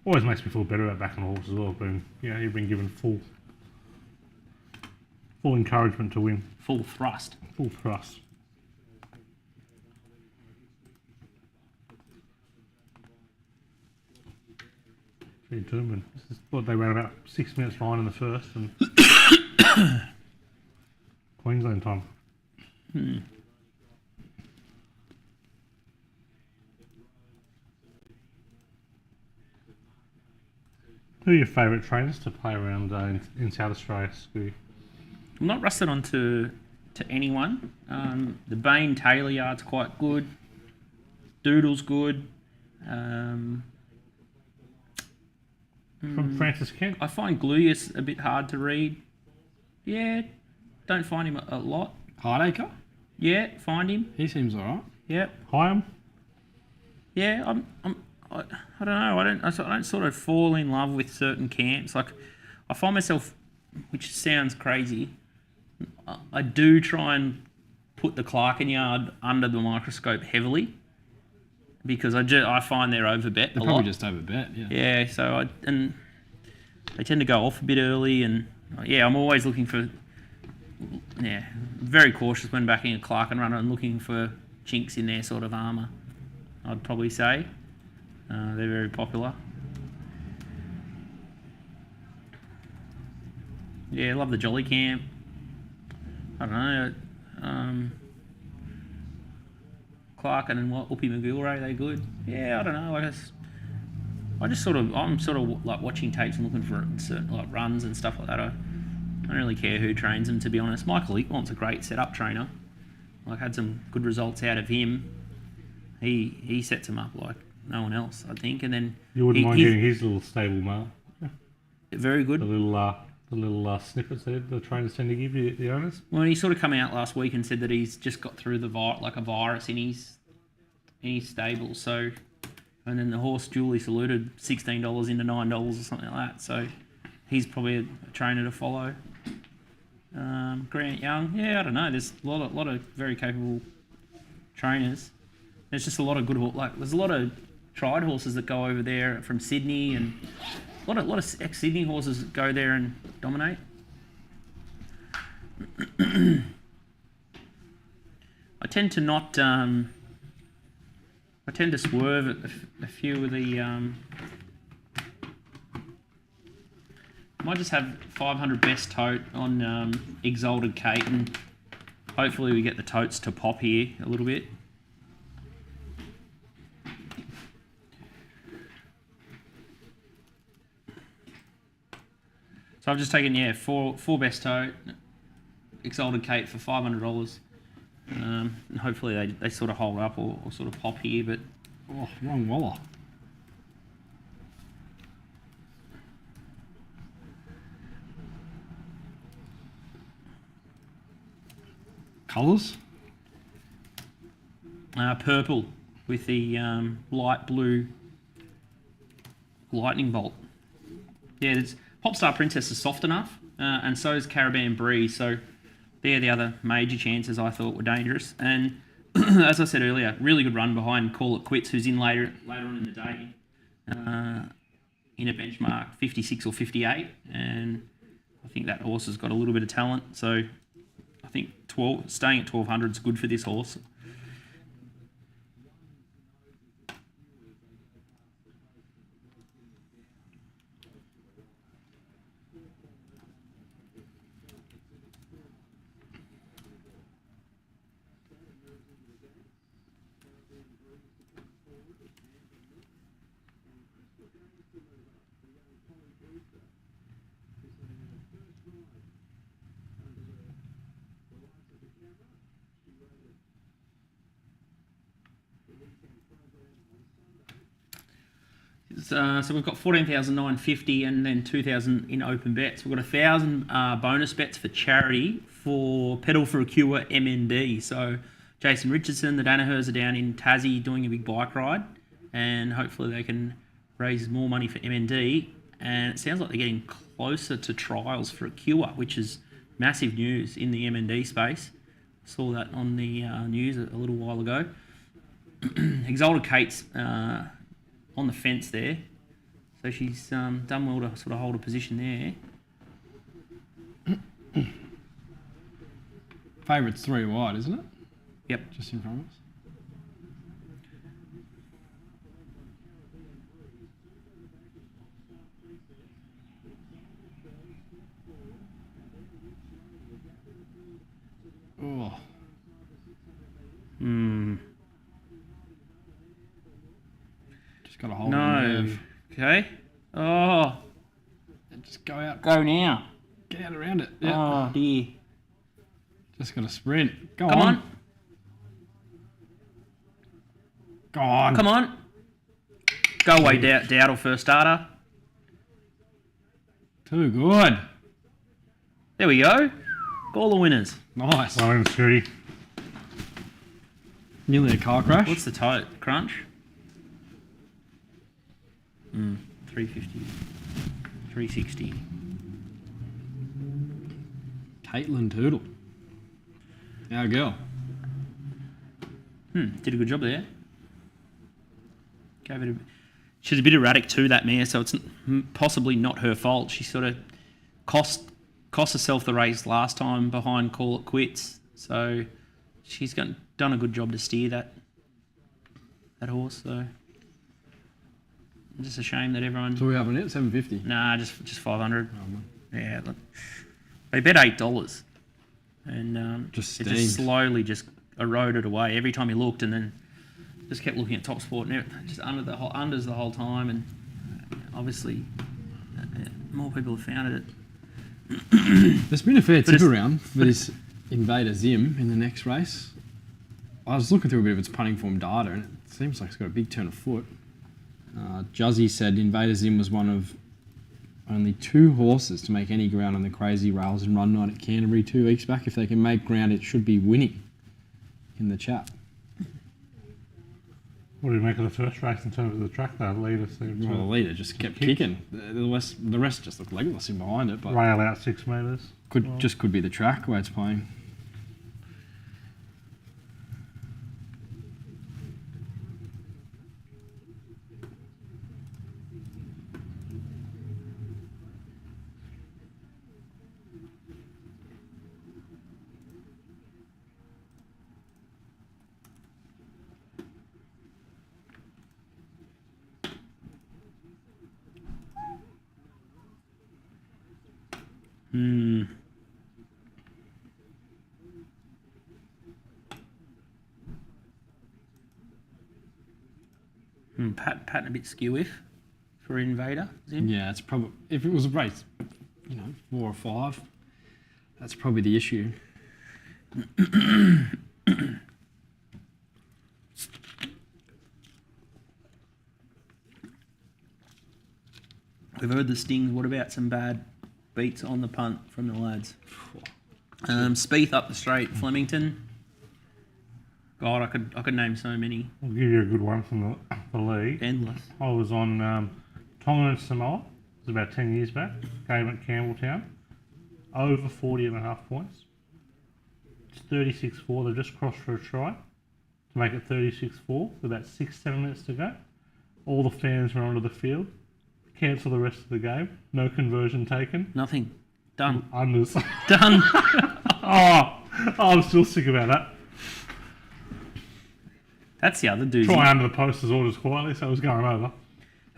S3: Always makes me feel better about backing a horse as well. You've been given full encouragement to win.
S1: Full thrust.
S3: Full thrust. Doomben. This is what they ran about 6 minutes behind in the first, and Queensland time. Who are your favourite trainers to play around in South Australia, Scooby?
S1: I'm not rusted on to anyone. The Bain Taylor yard's quite good. Doodle's good.
S3: From Francis Kent?
S1: I find Gluyas a bit hard to read. Yeah, don't find him a lot.
S2: Hardacre?
S1: Yeah, find him.
S2: He seems alright.
S1: Yeah.
S3: Hyam?
S1: Yeah, I don't know. I don't sort of fall in love with certain camps. Like, I find myself, which sounds crazy, I do try and put the Clarkin yard under the microscope heavily because I find they're overbet
S2: They're
S1: a lot.
S2: probably just overbet, yeah.
S1: Yeah, so and they tend to go off a bit early, and I'm always looking for, very cautious when backing a Clarkin runner and looking for chinks in their sort of armour, I'd probably say. They're very popular. Yeah, I love the Jolly Camp. I don't know. Clarkin and Uppy McGilray, they good. Yeah, I don't know. I'm sort of like watching tapes and looking for certain like runs and stuff like that. I don't really care who trains them, to be honest. Michael Equant's a great setup trainer. Like, had some good results out of him. He sets them up like no one else, I think. And then
S3: you wouldn't mind getting his little stable mail.
S1: Very good.
S3: The little snippets that the trainers tend to give you, the owners.
S1: Well, he sort of come out last week and said that he's just got through a virus in his stable. So, and then the horse duly saluted $16 into $9 or something like that. So, he's probably a trainer to follow. Grant Young, I don't know. There's a lot of very capable trainers. There's just a lot of good there's a lot of tried horses that go over there from Sydney, and a lot of ex-Sydney horses that go there and dominate. I tend to not. I tend to swerve a few of the. I might just have 500 best tote on Exalted Kate, and hopefully we get the totes to pop here a little bit. So I've just taken, four best tote, Exalted Kate for $500. And hopefully they sort of hold up or sort of pop here, but...
S2: Oh, wrong Waller. Colours?
S1: Purple with the light blue lightning bolt. Yeah, Popstar Princess is soft enough, and so is Caravan Breeze, so they're the other major chances I thought were dangerous. And as I said earlier, really good run behind Call It Quits, who's in later on in the day, in a benchmark 56 or 58, and I think that horse has got a little bit of talent, so I think staying at 1200 is good for this horse. So we've got 14,950 and then 2,000 in open bets. We've got 1,000 bonus bets for charity for Pedal for a Cure MND. So Jason Richardson, the Danahers are down in Tassie doing a big bike ride, and hopefully they can raise more money for MND. And it sounds like they're getting closer to trials for a cure, which is massive news in the MND space. Saw that on the news a little while ago. Exalted Kate's on the fence there, so she's done well to sort of hold a position there.
S2: Favourite's 3 wide, isn't it?
S1: Yep.
S2: Just in front of us. Oh. Just got to hold
S1: No. Okay. Oh.
S2: Just go out.
S1: Go now.
S2: Get out around it. Yeah.
S1: Oh, dear.
S2: Just got to sprint. Go
S1: Come on.
S2: Go on.
S1: Come on. Go away, Dowdle, first starter.
S2: Too good.
S1: There we go. Gawler winners.
S2: Nice.
S3: Well in, Scooty.
S2: Nearly a car crash.
S1: What's the tote? Crunch? 350. 360.
S2: Caitlin Toodle. Our girl.
S1: Did a good job there. Gave it she's a bit erratic too, that mare, so it's possibly not her fault. She sort of cost herself the race last time behind Call It Quits, so she's done a good job to steer that horse. So just a shame that everyone.
S2: So we having it 750.
S1: Nah, just 500. Yeah, look, they bet $8, and it just slowly just eroded away every time you looked, and then just kept looking at Top Sport and just unders the whole time, and obviously more people have found it.
S2: There's been a fair tip around for this Invader Zim in the next race. I was looking through a bit of its punting form data, and it seems like it's got a big turn of foot. Juzzy said Invader Zim was one of only 2 horses to make any ground on the crazy rails and run night at Canterbury 2 weeks back. If they can make ground, it should be winning in the chat.
S3: What do you make of the first race in terms of the track, though? The leader seemed
S2: Well, the leader just kept kicking. The rest just looked legless in behind it. But
S3: rail out 6 metres.
S2: Could be the track where it's playing.
S1: Pattern a bit skew for Invader Zim.
S2: Yeah, it's probably, if it was a race, 4 or 5, that's probably the issue.
S1: We've heard the stings. What about some bad beats on the punt from the lads? Spieth up the straight, Flemington. God, I could name so many.
S3: I'll give you a good one from the league.
S1: Endless.
S3: I was on Tonga and Samoa. It was about 10 years back. Game at Campbelltown. Over 40.5 points. It's 36-4. They've just crossed for a try to make it 36-4 with about 6-7 minutes to go. All the fans were onto the field. Cancel the rest of the game. No conversion taken.
S1: Nothing. Done.
S3: Unders.
S1: Done.
S3: I'm still sick about that.
S1: That's the other doozy.
S3: Try under the post as orders quietly, so it was going over.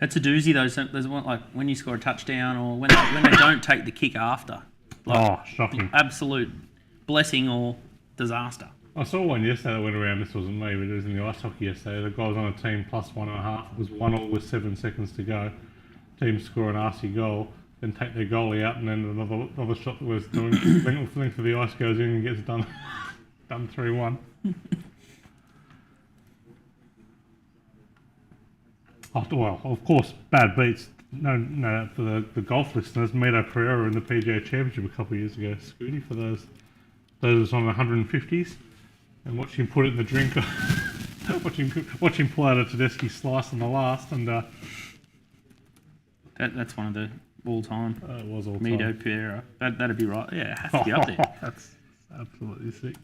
S1: That's a doozy though. So there's one like when you score a touchdown or when they don't take the kick after. Like,
S3: shocking.
S1: Absolute blessing or disaster.
S3: I saw one yesterday that went around, this wasn't me, but it was in the ice hockey yesterday. The guy was on a team plus 1.5. It was 1-1 with 7 seconds to go. Team score an arsey goal, then take their goalie out, and then another shot that was doing length of the ice goes in and gets done 3-1. Oh, well, of course, bad beats. No, for the golf listeners, Mito Pereira in the PGA Championship a couple of years ago. Scooty for those on the 150s, and watch him put it in the drink. watch him pull out a Tedeschi slice on the last, and
S1: that's one of the all-time.
S3: It was all-time.
S1: Mito Pereira. That'd be right. Yeah, it has to be up there.
S3: That's absolutely sick.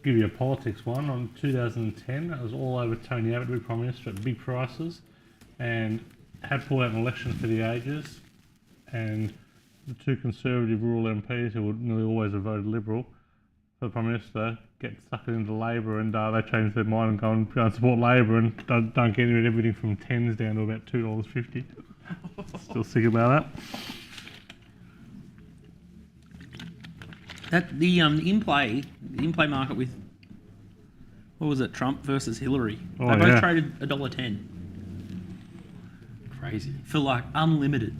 S3: Give you a politics one on 2010. That was all over Tony Abbott, to be Prime Minister at big prices, and had pulled out an election for the ages. And the two Conservative rural MPs, who would nearly always have voted Liberal for the Prime Minister, get sucked into Labor, and they change their mind and go and support Labor, and don't get everything from 10s down to about $2.50. Still sick about that.
S1: The in-play market with, what was it, Trump versus Hillary?
S3: Oh,
S1: they both
S3: yeah.
S1: traded $1.10
S2: Crazy.
S1: for like unlimited.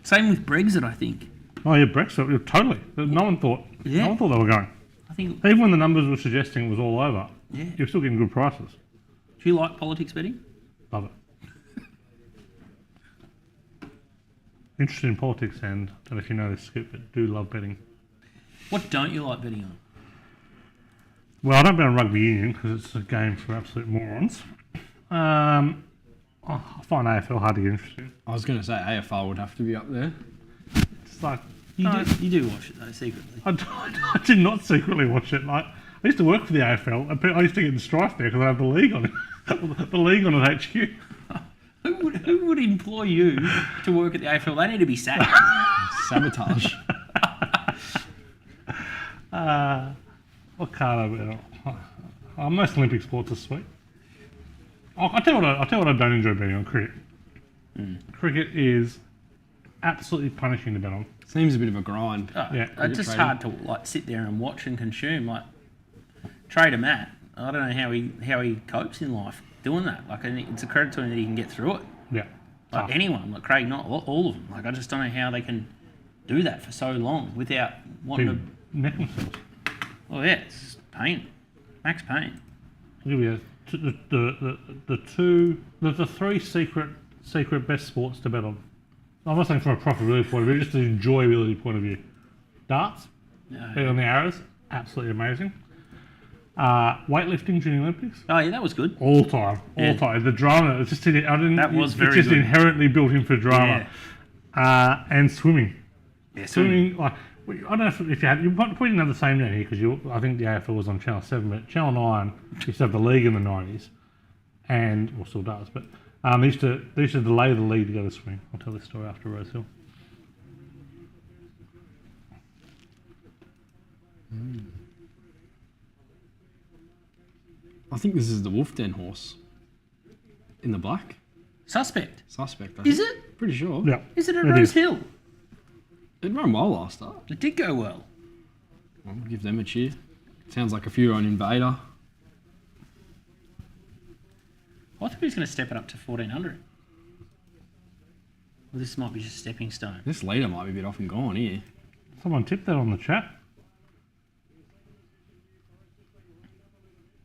S1: Same with Brexit, I think.
S3: Oh yeah, Brexit, totally. No one thought they were going.
S1: I think.
S3: Even when the numbers were suggesting it was all over,
S1: Yeah.
S3: you're still getting good prices.
S1: Do you like politics betting?
S3: Love it. Interested in politics, and I don't know if you know this, Skip, but do love betting.
S1: What don't you like betting on?
S3: Well, I don't bet on rugby union because it's a game for absolute morons. I find AFL hard to get interested in.
S2: I was going to say AFL would have to be up there.
S3: It's like
S1: You do watch it though, secretly.
S3: I did not secretly watch it. Like, I used to work for the AFL. I used to get in strife there because I have the league on it. The league on at HQ.
S1: Who would employ you to work at the AFL? They need to be sacked.
S2: Sabotage.
S3: What card I bet on? Most Olympic sports are sweet. I'll tell you what I don't enjoy betting on: cricket. Cricket is absolutely punishing to bet on.
S2: Seems a bit of a grind.
S3: Yeah.
S1: It's just hard to like sit there and watch and consume. Like Trader Matt, I don't know how he copes in life doing that. Like, it's a credit to him that he can get through it.
S3: Yeah.
S1: Like
S3: Tough.
S1: anyone, like Craig, not all of them. Like, I just don't know how they can do that for so long without wanting
S3: People neck themselves.
S1: to. Oh yeah, it's pain, max pain.
S3: I'll give you the three secret best sports to bet on. I'm not saying from a profitability point of view, just an enjoyability point of view. Darts, bet on the arrows, absolutely amazing. Weightlifting during the Olympics,
S1: Oh yeah, that was good.
S3: all time.
S1: Yeah.
S3: The drama, it's just
S1: That was very
S3: it's just
S1: good.
S3: inherently built in for drama. And swimming.
S1: Yeah,
S3: Swimming, like, I don't know if you had, you probably didn't have the same down here because I think the AFL was on Channel 7, but Channel 9 used to have the league in the 90s, and, well, still does, but they used to delay the league to go to swimming. I'll tell this story after Rosehill.
S2: I think this is the Wolf Den horse. In the black.
S1: Suspect.
S2: Suspect.
S1: Is it?
S2: Pretty sure.
S3: Yeah.
S1: Is it at
S3: It
S1: Rose
S3: is.
S1: Hill?
S2: It ran well last start.
S1: It did go well.
S2: I'll give them a cheer. Sounds like a few on Invader.
S1: I thought he was going to step it up to 1400. Well, this might be just a stepping stone.
S2: This leader might be a bit off and gone here.
S3: Someone tipped that on the chat.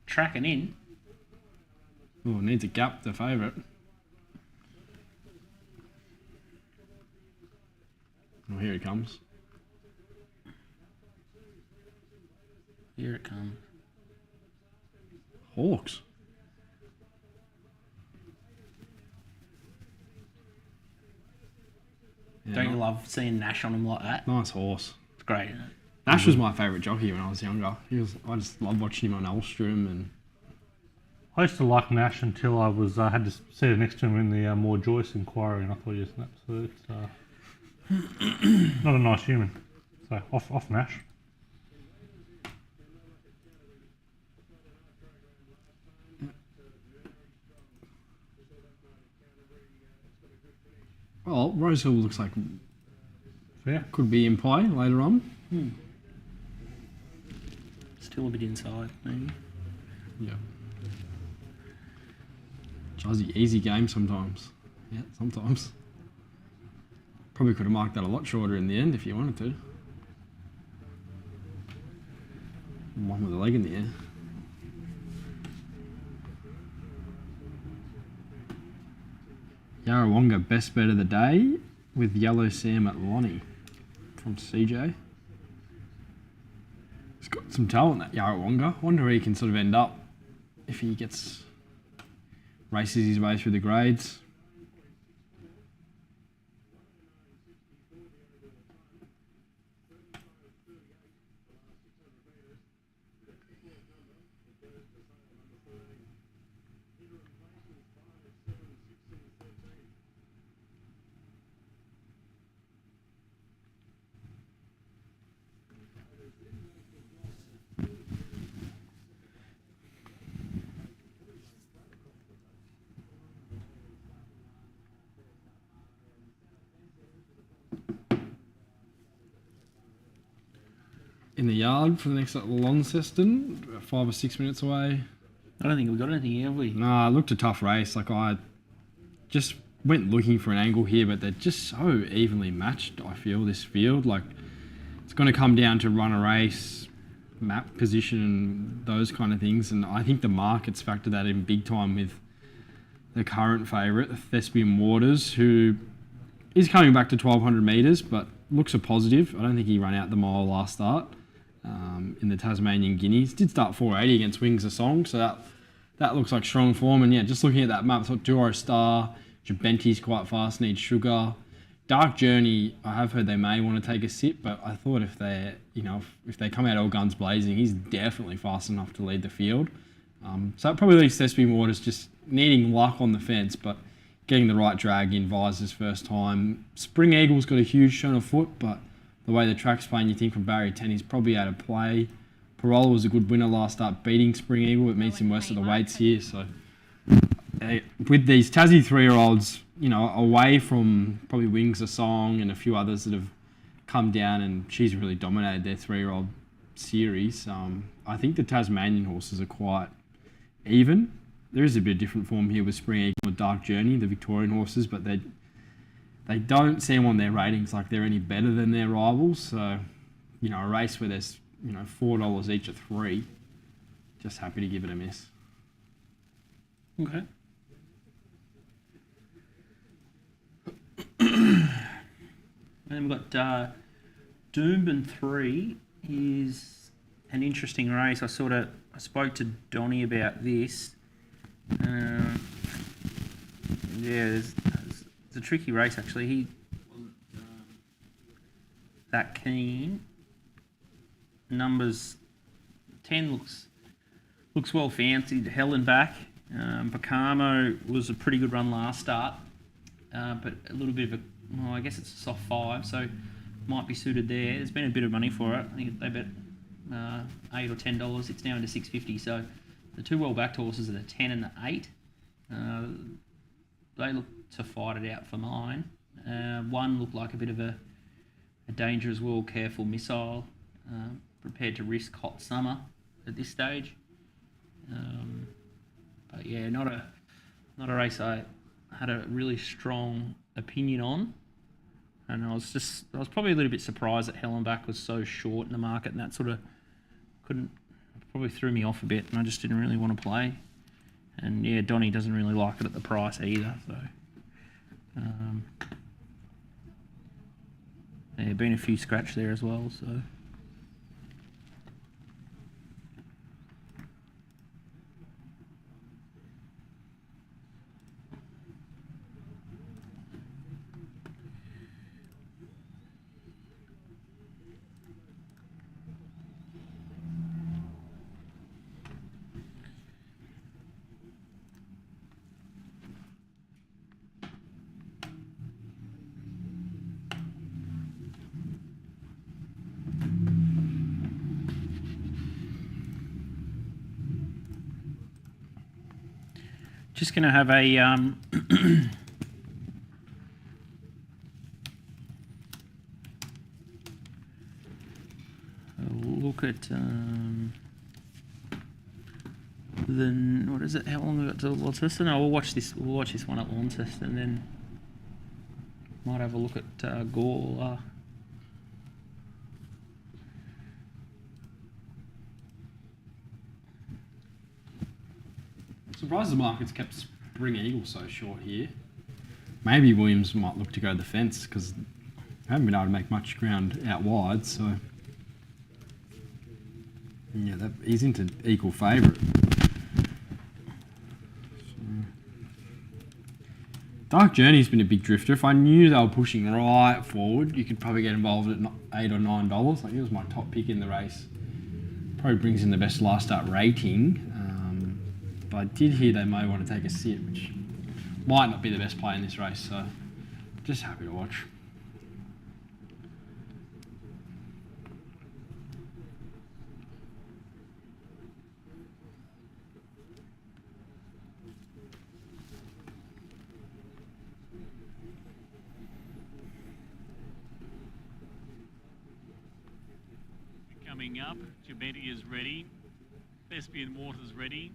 S1: Tracking in.
S2: Oh, needs a gap, the favourite. Oh, here he comes.
S1: Here it comes.
S2: Hawks. Yeah,
S1: Don't you love seeing Nash on him like that?
S2: Nice horse.
S1: It's great, isn't it?
S2: Nash was my favourite jockey when I was younger. I just loved watching him on Ulstrom, and
S3: I used to like Nash until I was had to sit next to him in the Moore Joyce inquiry, and I thought he was an absolute not a nice human. So off Nash.
S2: well, Rosehill looks like
S3: Yeah.
S2: could be in play later on.
S1: Still a bit inside, maybe.
S2: Yeah. Jazzy, easy game sometimes. Yeah, sometimes. Probably could have marked that a lot shorter in the end if you wanted to. One with a leg in the air. Yarrawonga best bet of the day with Yellow Sam at Lonnie from CJ. He's got some talent, that Yarrawonga. Wonder where he can sort of end up if he races his way through the grades. In the yard for the next at Launceston, 5 or 6 minutes away.
S1: I don't think we've got anything, have we?
S2: No, it looked a tough race. Like, I just went looking for an angle here, but they're just so evenly matched, I feel, this field. Like, it's going to come down to run a race, map position, and those kind of things. And I think the market's factored that in big time with the current favourite, Thespian Waters, who is coming back to 1,200 metres, but looks a positive. I don't think he ran out the mile last start. In the Tasmanian Guineas. Did start 480 against Wings of Song, so that looks like strong form. And yeah, just looking at that map, I thought Duo Star, Jabenti's quite fast, needs sugar. Dark Journey, I have heard they may want to take a sip, but I thought if they come out all guns blazing, he's definitely fast enough to lead the field. So it probably leaves Thespian Waters just needing luck on the fence, but getting the right drag in Visor's first time. Spring Eagle's got a huge shot of foot, but the way the track's playing, you think from barrier 10, he's probably out of play. Parola was a good winner last start, beating Spring Eagle. It meets him worst of the weights here. So with these Tassie 3-year-olds, away from probably Wings of Song and a few others that have come down, and she's really dominated their 3-year-old series. I think the Tasmanian horses are quite even. There is a bit of different form here with Spring Eagle and Dark Journey, the Victorian horses, but they don't seem on their ratings like they're any better than their rivals. So, a race where there's, $4 each at 3, just happy to give it a miss.
S1: Okay. And we've got Doomben 3 is an interesting race. I spoke to Donnie about this. It's a tricky race actually. He wasn't that keen. Numbers 10 looks well fancied. Helen back. Pacamo was a pretty good run last start, but a little bit of I guess it's a soft 5, so might be suited there. There's been a bit of money for it. I think they bet $8 or $10. It's now into $6.50. So the two well-backed horses are the 10 and the 8. They look to fight it out for mine. One looked like a bit of a danger as well, careful missile, prepared to risk hot summer at this stage. But yeah, not a race I had a really strong opinion on. And I was probably a little bit surprised that Hellenbach was so short in the market, and that sort of probably threw me off a bit, and I just didn't really want to play. And yeah, Donnie doesn't really like it at the price either. So yeah, been a few scratch there as well. So. Just going to have a look at what is it? How long have we got to Launceston? No, we'll watch this one at Launceston, and then might have a look at Gawler.
S2: Surprised the market's kept Spring Eagle so short here. Maybe Williams might look to go to the fence because they haven't been able to make much ground out wide. So yeah, he's into equal favourite. Dark Journey's been a big drifter. If I knew they were pushing right forward, you could probably get involved at $8 or $9. Like, he was my top pick in the race. Probably brings in the best last start rating. But I did hear they may want to take a sit, which might not be the best play in this race. So just happy to watch.
S4: Coming up, Birdie is ready. Thespian Waters ready.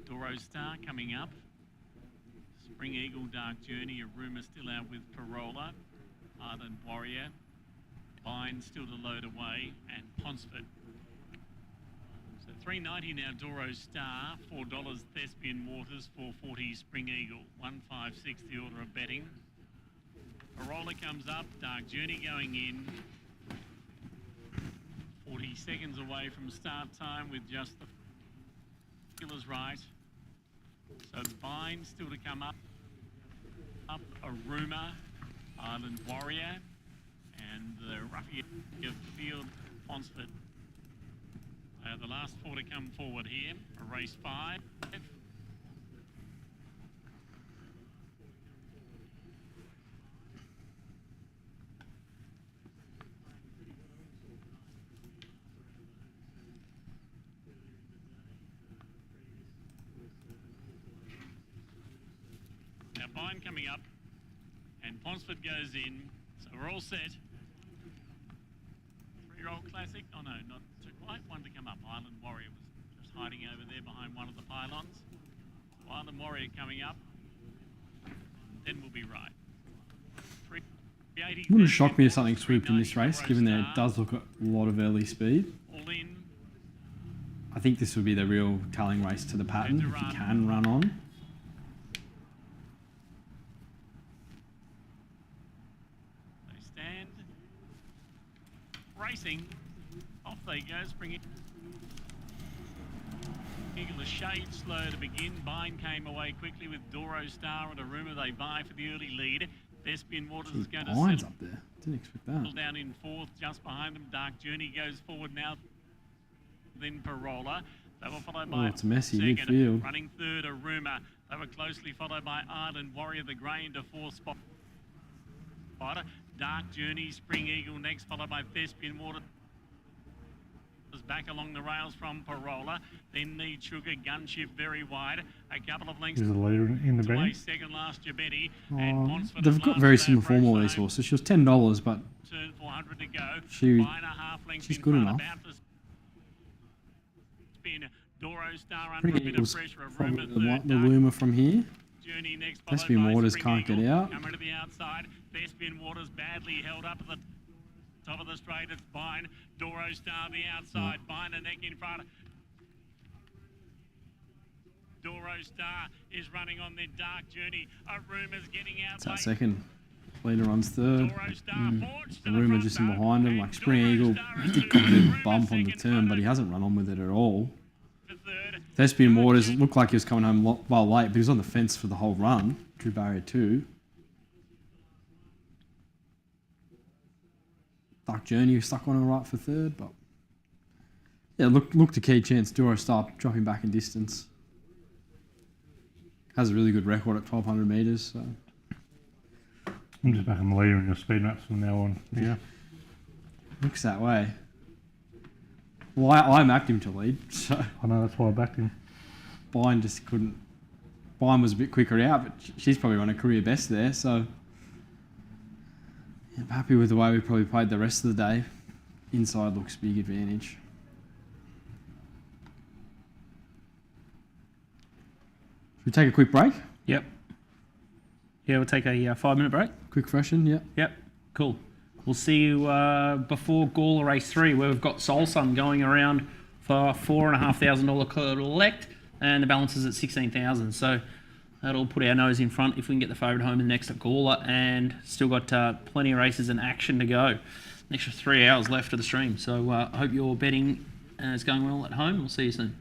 S4: Doro Star coming up. Spring Eagle, Dark Journey, a rumour still out with Parola. Ardent Warrior. Vine still to load away. And Ponsford. So $3.90 now Doro Star. $4 Thespian Waters. $4.40 Spring Eagle. $1.56 the order of betting. Parola comes up. Dark Journey going in. 40 seconds away from start time with just the killers right. So Vine still to come up. Up Aruma, Island Warrior, and the Ruffian of Field Ponsford. The last four to come forward here. A race 5. Vine coming up, and Ponsford goes in, so we're all set. 3-year-old classic. Oh no, not too quite. One to come up. Island Warrior was just hiding over there behind one of the pylons. So Island Warrior coming up, then we'll be right.
S2: It wouldn't shock me if something swooped in this race, given that it does look at a lot of early speed.
S4: All in.
S2: I think this would be the real telling race to the pattern, if you can run on.
S4: Racing, off they go, Spring Eagle a shade slow to begin. Vine came away quickly with Doro Star and a rumour they buy for the early lead. Thespian Waters is going to settle
S2: up there. Didn't expect that.
S4: Down in 4th, just behind them. Dark Journey goes forward now. Then Parola. They were followed by
S2: it's messy
S4: second.
S2: midfield.
S4: Running third, a rumour. They were closely followed by Ardent Warrior, the grey into 4th spot. Dark Journey, Spring Eagle next, followed by Thespian Waters. Back along the rails from Parola. Then Need Sugar, Gunship very wide. A couple of lengths.
S3: Is the leader in the band?
S4: Second last, Birdie. And Ponsford
S2: they've got very similar form, all these horses. She was $10, but
S4: turn 400 to go.
S2: She's good enough.
S4: Spin. Doro Star under a bit of pressure.
S2: The loomer from here.
S4: Journey next,
S2: Thespian Waters can't get out.
S4: Coming to the outside. Thespian Waters badly held up at the top of the straight. It's Vine. Doro Star the outside. Vine a neck in front. Doro Star is running on their Dark Journey. A rumour's getting out.
S2: It's that second. Leader runs third.
S4: Doro Star
S2: The rumour just in behind him. Like Spring Eagle, he did got a bit of a bump on the turn, but he hasn't run on with it at all. Thespian Waters looked like he was coming home well late, but he was on the fence for the whole run. Drew barrier 2. Dark Journey was stuck on her right for third, but yeah, looked a key chance. Doro Star dropping back in distance. Has a really good record at 1,200 metres. So.
S3: I'm just backing the leader in your speed maps from now on. Yeah.
S2: Looks that way. Well, I mapped him to lead, so.
S3: I know, that's why I backed him.
S2: Vine just couldn't. Vine was a bit quicker out, but she's probably run a career best there, so. I'm happy with the way we probably played the rest of the day. Inside looks big advantage. Should we take a quick break?
S1: Yep. Yeah, we'll take a 5-minute break.
S2: Quick freshen, yep.
S1: Yep, cool. We'll see you before Gawler race 3, where we've got Soul Sun going around for $4,500 collect. and the balance is at 16,000. So that'll put our nose in front if we can get the favourite home in the next at Gawler, and still got plenty of races and action to go. An extra 3 hours left of the stream. So I hope your betting is going well at home. We'll see you soon.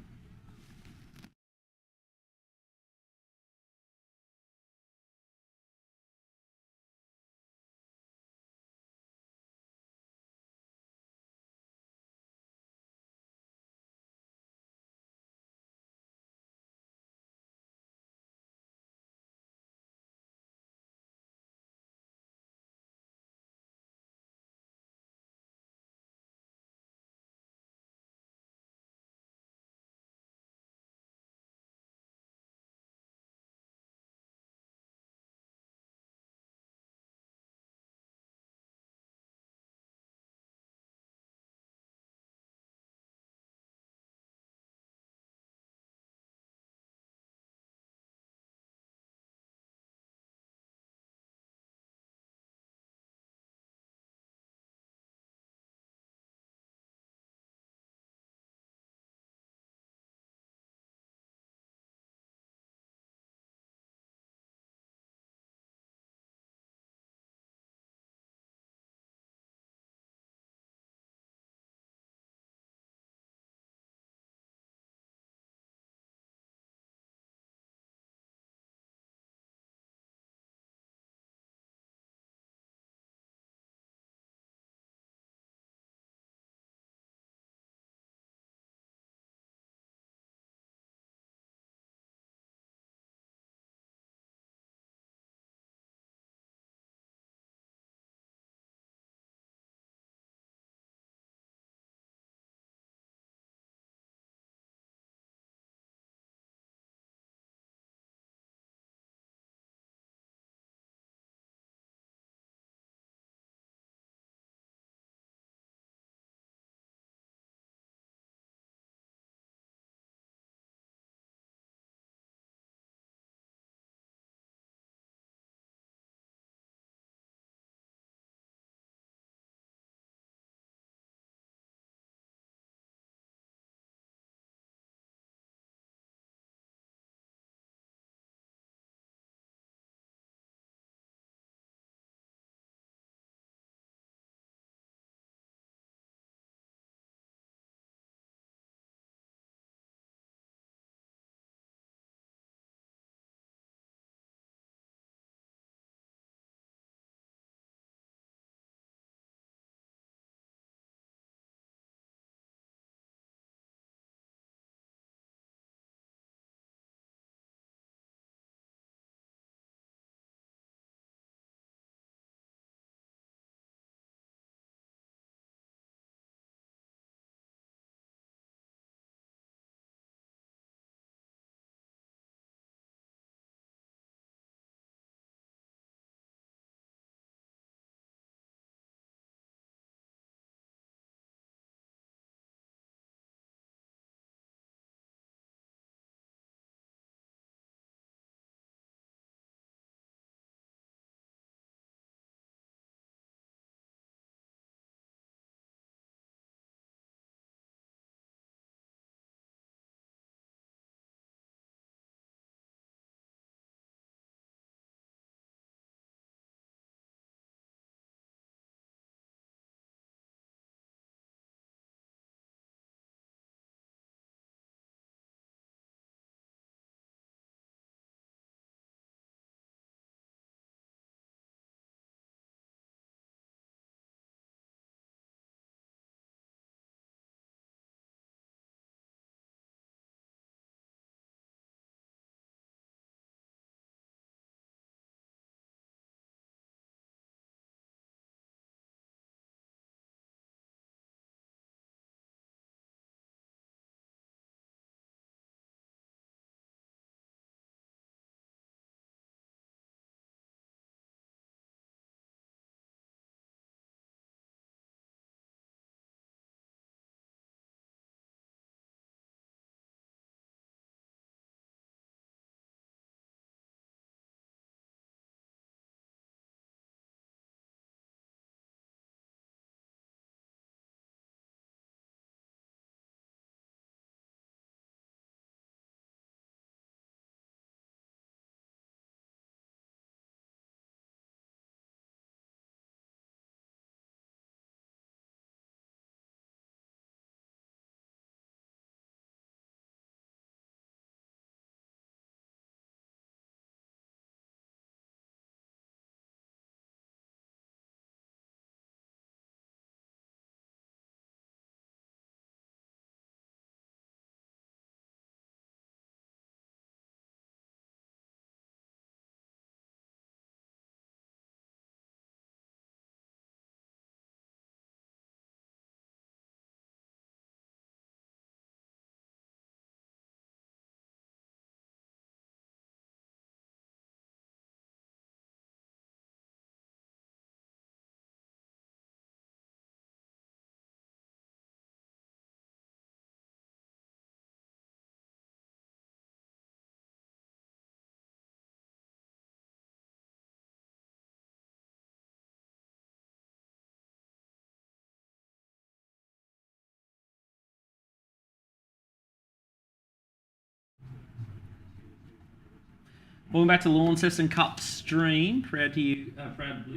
S1: Welcome back to Launceston Cup Stream, proudly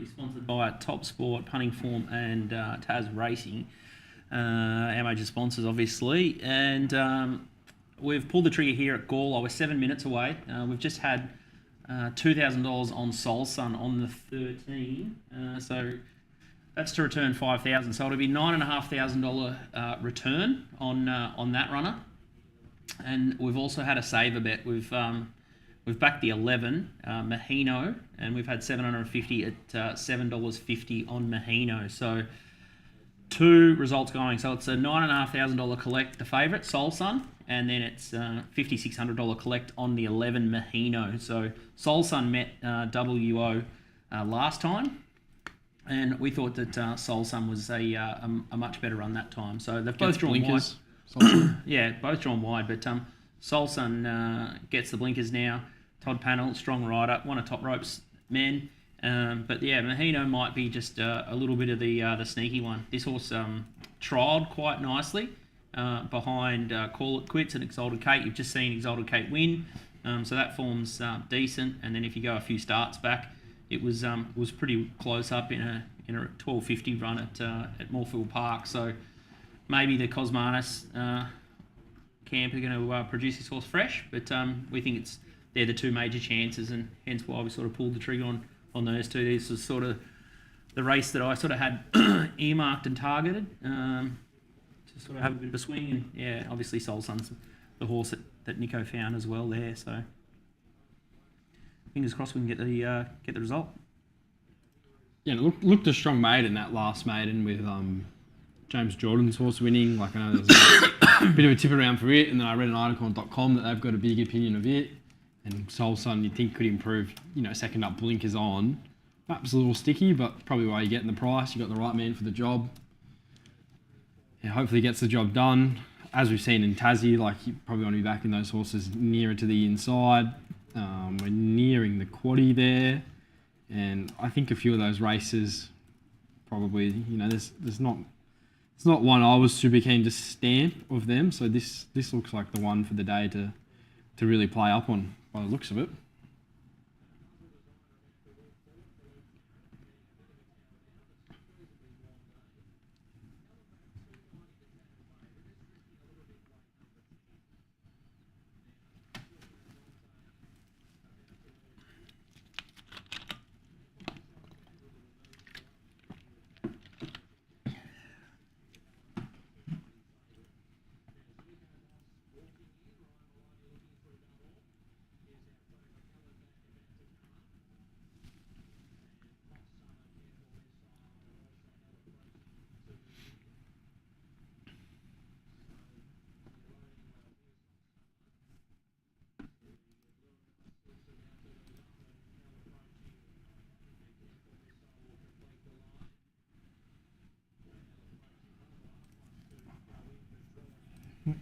S1: sponsored by Top Sport, Punting Form and Tas Racing, our major sponsors obviously. And we've pulled the trigger here at Gawler. We're 7 minutes away. We've just had $2,000 on Soul Sun on the 13. So that's to return $5,000. So it'll be $9,500 return on that runner. And we've also had a saver bet. We've backed the 11 Mahino, and we've had $750 at $7.50 on Mahino. So 2 results going. So it's a $9,500 collect, the favourite Soul Sun, and then it's $5,600 collect on the 11 Mahino. So Soul Sun met WO last time, and we thought that Soul Sun was a much better run that time. So they've both drawn wide. Yeah, both drawn wide, but Soul Sun gets the blinkers now. Todd Panel, strong rider, one of Top Rope's men. But yeah, Mahino might be just a little bit of the sneaky one. This horse trialled quite nicely behind Call It Quits and Exalted Kate. You've just seen Exalted Kate win, so that form's decent. And then if you go a few starts back, it was pretty close up in a 12.50 run at Moorfield Park. So maybe the Cosmanis camp are going to produce this horse fresh, but we think they're the 2 major chances, and hence why we sort of pulled the trigger on those 2. This was sort of the race that I sort of had earmarked and targeted to sort of have a bit of a swing. And yeah, obviously Soul Sun's the horse that Nico found as well there. So fingers crossed we can get the result.
S2: Yeah, it looked a strong maiden, that last maiden with James Jordan's horse winning. Like, I know there's a bit of a tip around for it, and then I read an article on .com that they've got a big opinion of it. And Soul Sun, you'd think could improve, second up blinkers on. Perhaps a little sticky, but probably why you're getting the price. You've got the right man for the job. Yeah, hopefully he gets the job done. As we've seen in Tassie, like, you probably want to be backing those horses nearer to the inside. We're nearing the quaddie there. And I think a few of those races probably, there's not... It's not one I was super keen to stamp of them, so this looks like the one for the day to really play up on by the looks of it.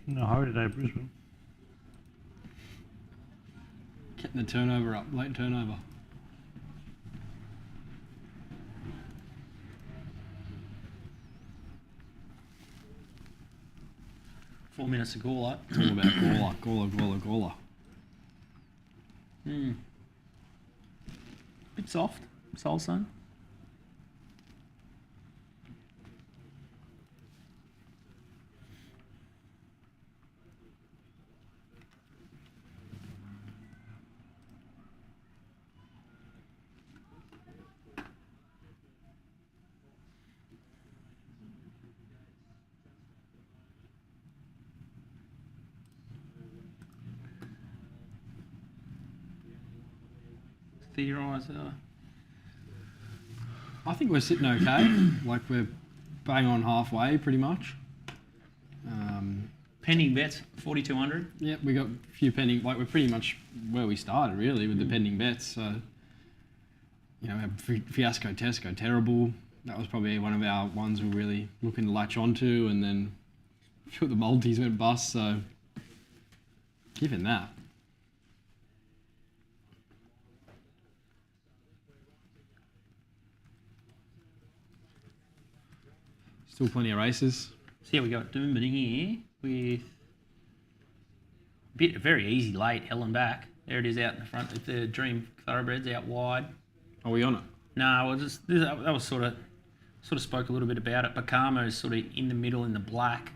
S3: No hurry today, Brisbane.
S2: Getting the turnover up, late turnover.
S1: Four minutes to Gawler.
S2: It's all about Gawler.
S1: Bit soft, Soul Sun. Theorise.
S2: I think we're sitting okay. Like, we're bang on halfway, pretty much.
S1: Pending bets, 4,200.
S2: Yeah, we got a few pending. Like, we're pretty much where we started, really, with the pending bets. So, we had Fiasco Tesco, terrible. That was probably one of our ones we're really looking to latch onto, and then a few of the multis went bust. So, given that. Still plenty of races.
S1: So yeah, we got Doomben here with a very easy late, hell and back. There it is out in the front with the Dream Thoroughbreds out wide.
S2: Are we on it?
S1: No, that was sort of spoke a little bit about it. Bakama is sort of in the middle in the black,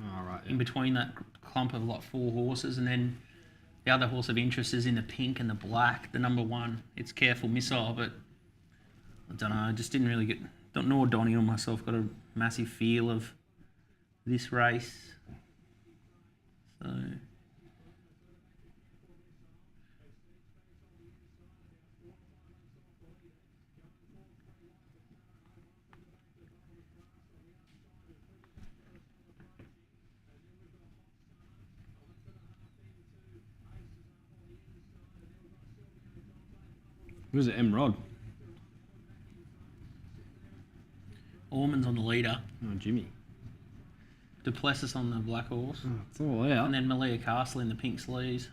S1: in between that clump of like 4 horses, and then the other horse of interest is in the pink and the black. The number 1, it's Careful Missile, but I don't know. I just didn't really nor Donnie or myself got a massive feel of this race. So.
S2: Who's it? M. Rod.
S1: Ormond's on the leader.
S2: Oh, Jimmy.
S1: Duplessis on the black horse.
S2: Oh, it's all out.
S1: And then Malia Castle in the pink sleeves.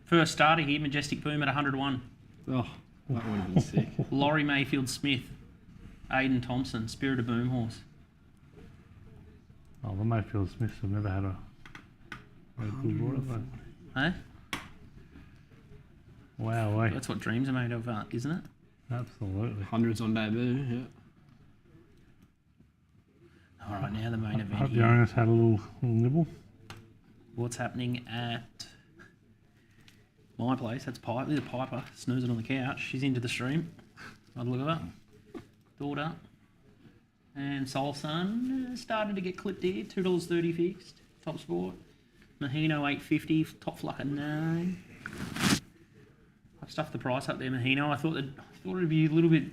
S1: First starter here, Majestic Boom at 101.
S2: Oh, that would have been sick.
S1: Laurie Mayfield Smith. Aidan Thompson, Spirit of Boom horse.
S3: Oh, the Mayfield Smiths have never had a good water, but...
S1: Eh?
S3: Wow, wait.
S1: That's what dreams are made of, isn't it?
S3: Absolutely.
S2: Hundreds on debut, yeah.
S1: All right, now the main event.
S3: I hope the
S1: Here.
S3: owners had a little nibble.
S1: What's happening at my place? That's Piper. There's a Piper snoozing on the couch. She's into the stream. I'd look at her. Daughter. And Soul Sun starting to get clipped here. $2.30 fixed. Top sport. Mahino $8.50. Top fluck at 9. I've stuffed the price up there, Mahino. I thought it'd be a little bit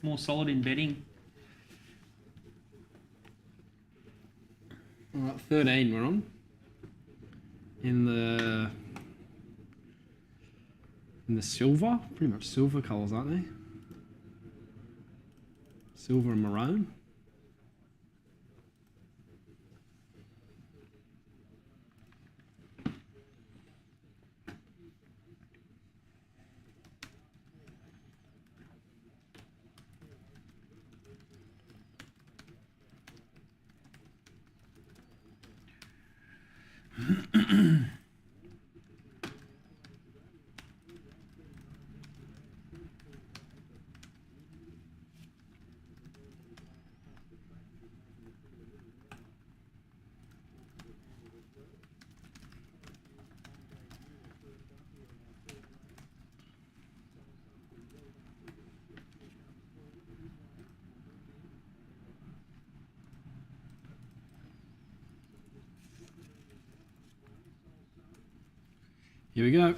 S1: more solid in betting.
S2: All right, 13 we're on. In the silver, pretty much silver colours, aren't they? Silver and maroon. Here we go.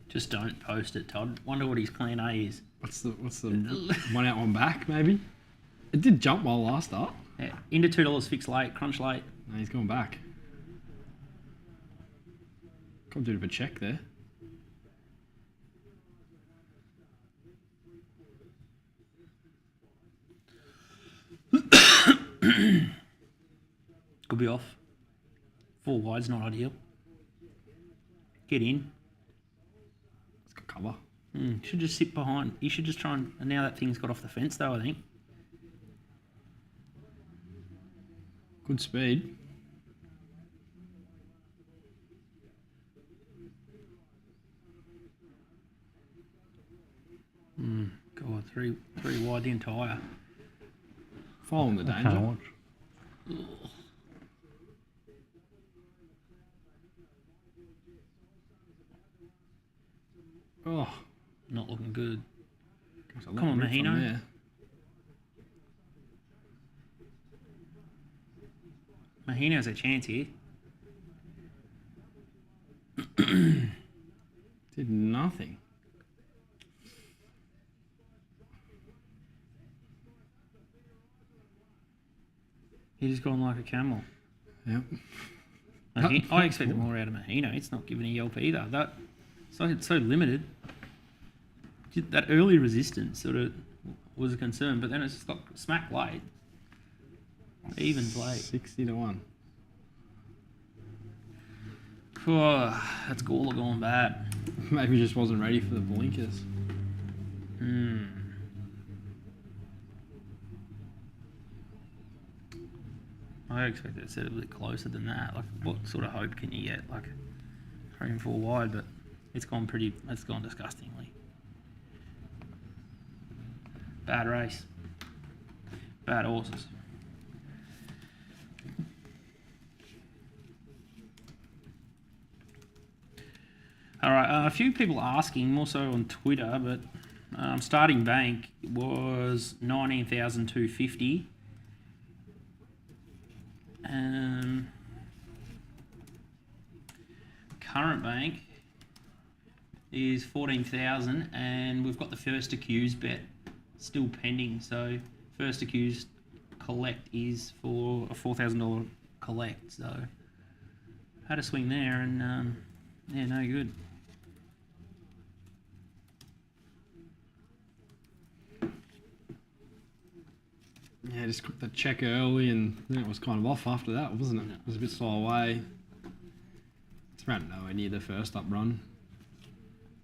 S1: Just don't post it, Todd. Wonder what his plan A is.
S2: What's the one out, one back, maybe? It did jump while last start.
S1: Yeah, into $2 fixed late, crunch late.
S2: No, he's gone back. Got a bit of a check there.
S1: Could be off. 4 wide's not ideal. Get in.
S2: It's got cover.
S1: Should just sit behind. You should just try and now that thing's got off the fence though, I think.
S2: Good speed.
S1: God, three wide the entire.
S2: Following the
S3: Can't
S2: danger.
S3: watch.
S2: Oh,
S1: Not looking good.
S2: there's a lot
S1: Come on,
S2: of rip from
S1: Mahino.
S2: there.
S1: Mahino's a chance here.
S2: Did nothing.
S1: He's just gone like a camel.
S2: Yep.
S1: I expected more out of Mahino. It's not giving a yelp either. It's so limited. That early resistance sort of was a concern, but then it's just got smack late. Evens late.
S2: 60 to 1.
S1: That's Gawler going bad.
S2: Maybe he just wasn't ready for the blinkers.
S1: I expected to set it a bit closer than that. Like, what sort of hope can you get? Like, 3 and 4 wide, but it's gone disgustingly. Bad race. Bad horses. All right, a few people asking, more so on Twitter, but starting bank was 19,250. Current bank is 14,000, and we've got the first accused bet still pending. So first accused collect is for a $4,000 collect. So had a swing there, and yeah, no good.
S2: Yeah, just got the check early, and then it was kind of off after that, wasn't it? It was a bit slow away. It's around nowhere near the first up run.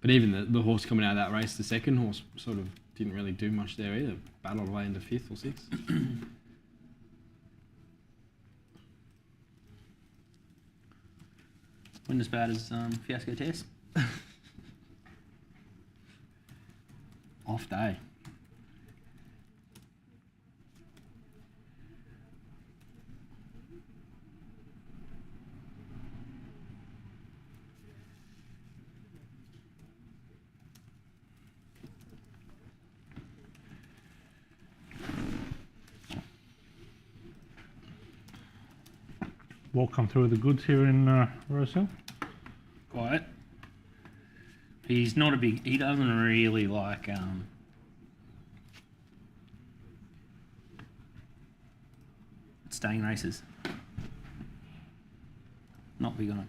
S2: But even the horse coming out of that race, the second horse, sort of didn't really do much there either. Battled away into 5th or 6th.
S1: Wasn't as bad as Fiasco Test.
S2: Off day.
S3: Walk come through the goods here in Rosehill.
S1: Quiet. He's not a big. He doesn't really like staying races. Not big on it.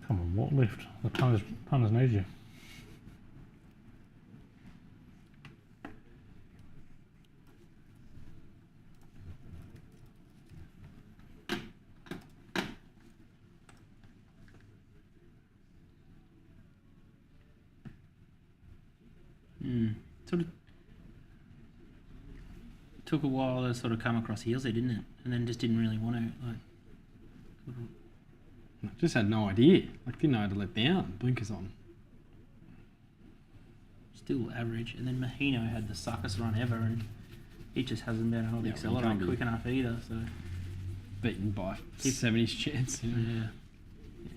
S3: Come on, what lift? The punters need you.
S1: Sort of took a while to sort of come across heels there, didn't it? And then just didn't really want to. Like,
S2: Just had no idea. Like, didn't know how to let down. Blinkers on.
S1: still average. And then Mahino had the suckest run ever, and he just hasn't been able to accelerate quick enough either. So
S2: beaten by 70's chance.
S1: Yeah,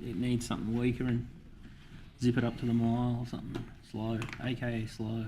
S1: it needs something weaker and zip it up to the mile or something slow, aka slow.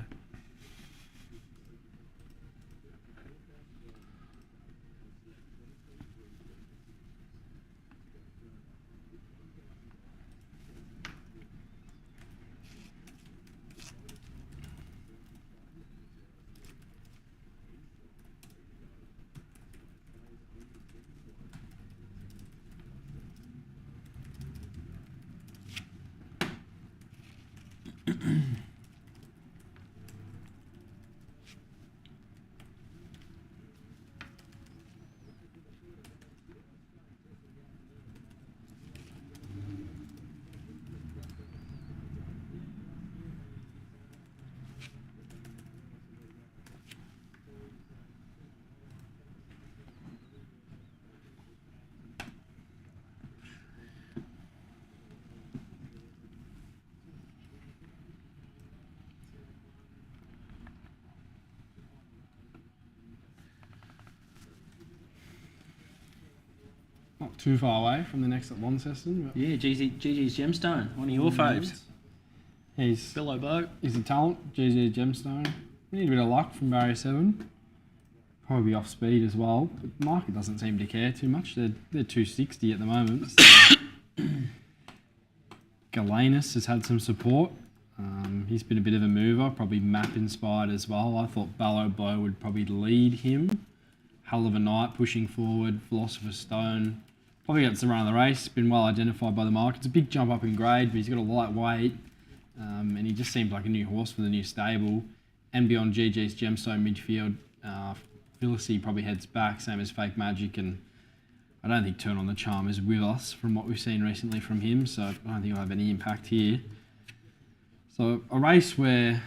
S2: Not too far away from the next at Launceston. But
S1: Yeah, GG's Gemstone, one of your faves.
S2: He's
S1: Billow Boat.
S2: He's a talent, GG Gemstone. We need a bit of luck from barrier 7. Probably off speed as well. But the market doesn't seem to care too much. They're 260 at the moment. So. Galenus has had some support. He's been a bit of a mover, probably map inspired as well. I thought Billow Boat would probably lead him. Hell of a night pushing forward. Philosopher's Stone. Probably gets the run of the race. Been well identified by the market. It's a big jump up in grade, but he's got a light weight. And he just seems like a new horse for the new stable. And beyond GG's Gemstone midfield, Felicity probably heads back, same as Fake Magic. And I don't think Turn on the Charm is with us from what we've seen recently from him. So I don't think he'll have any impact here. So a race where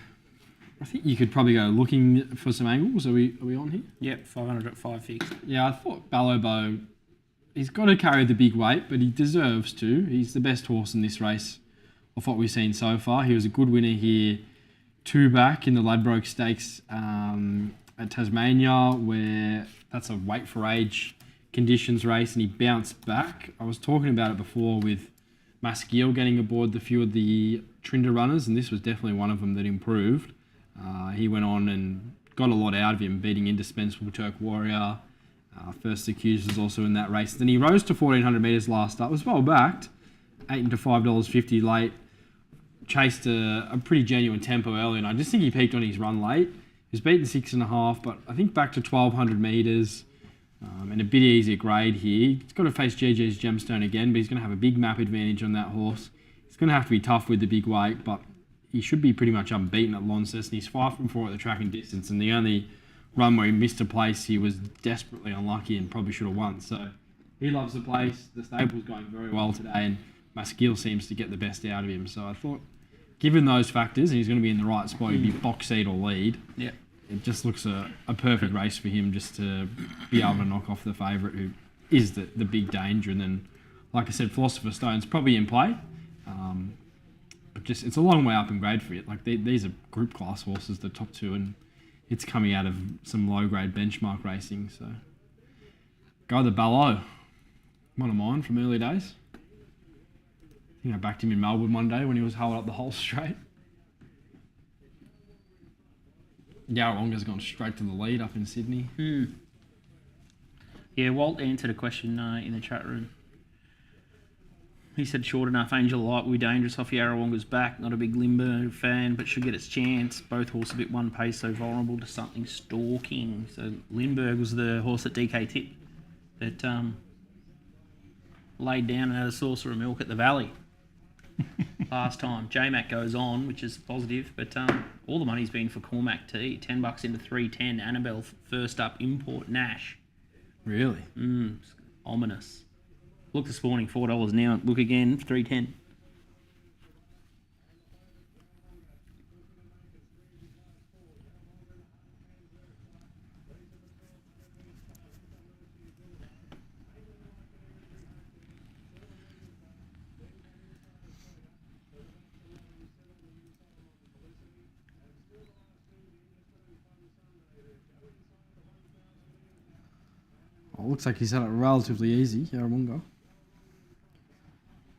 S2: I think you could probably go looking for some angles. Are we on here?
S1: Yep, 500 at 5 fixed.
S2: Yeah, I thought Ballobo, he's got to carry the big weight, but he deserves to. He's the best horse in this race of what we've seen so far. He was a good winner here, 2 back in the Ladbroke Stakes at Tasmania, where that's a weight for age conditions race, and he bounced back. I was talking about it before with Masquille getting aboard the few of the Trinder runners, and this was definitely one of them that improved. He went on and got a lot out of him, beating Indispensable Turk Warrior. First Accused was also in that race. Then he rose to 1,400 metres last start. Was well backed, 8 into $5.50 late. Chased a pretty genuine tempo early, and I just think he peaked on his run late. He was beaten 6.5, but I think back to 1,200 metres and a bit easier grade here. He's got to face GG's Gemstone again, but he's going to have a big map advantage on that horse. He's going to have to be tough with the big weight, but he should be pretty much unbeaten at Launceston. He's 5 from 4 at the track and distance, and the only run where he missed a place, he was desperately unlucky and probably should have won. So he loves the place. The stable's going very well today, and Masquille seems to get the best out of him. So I thought, given those factors, and he's going to be in the right spot, he'd be box seat or lead.
S1: Yeah.
S2: It just looks a perfect race for him just to be able to knock off the favourite, who is the big danger. And then, like I said, Philosopher's Stone's probably in play. But just it's a long way up in grade for it. Like these are group class horses, the top 2, and it's coming out of some low grade benchmark racing. So go the Ballo, one of mine from early days. I think I backed him in Melbourne one day when he was held up the whole straight. Yarrawonga's gone straight to the lead up in Sydney.
S1: Yeah, Walt answered a question in the chat room. He said short enough, Angel Light will be dangerous off Yarrawonga's back. Not a big Limbo fan, but should get its chance. Both horses a bit one pace, so vulnerable to something stalking. So Lindbergh was the horse that DK tipped that laid down and had a saucer of milk at the Valley last time. J-Mac goes on, which is positive, but all the money's been for Cormac T. $10 into 310. Annabelle first up. Import Nash.
S2: Really?
S1: Ominous. Look this morning, $4 now. Look again, 310.
S2: Oh, looks like he's had it relatively easy, Yarrawonga.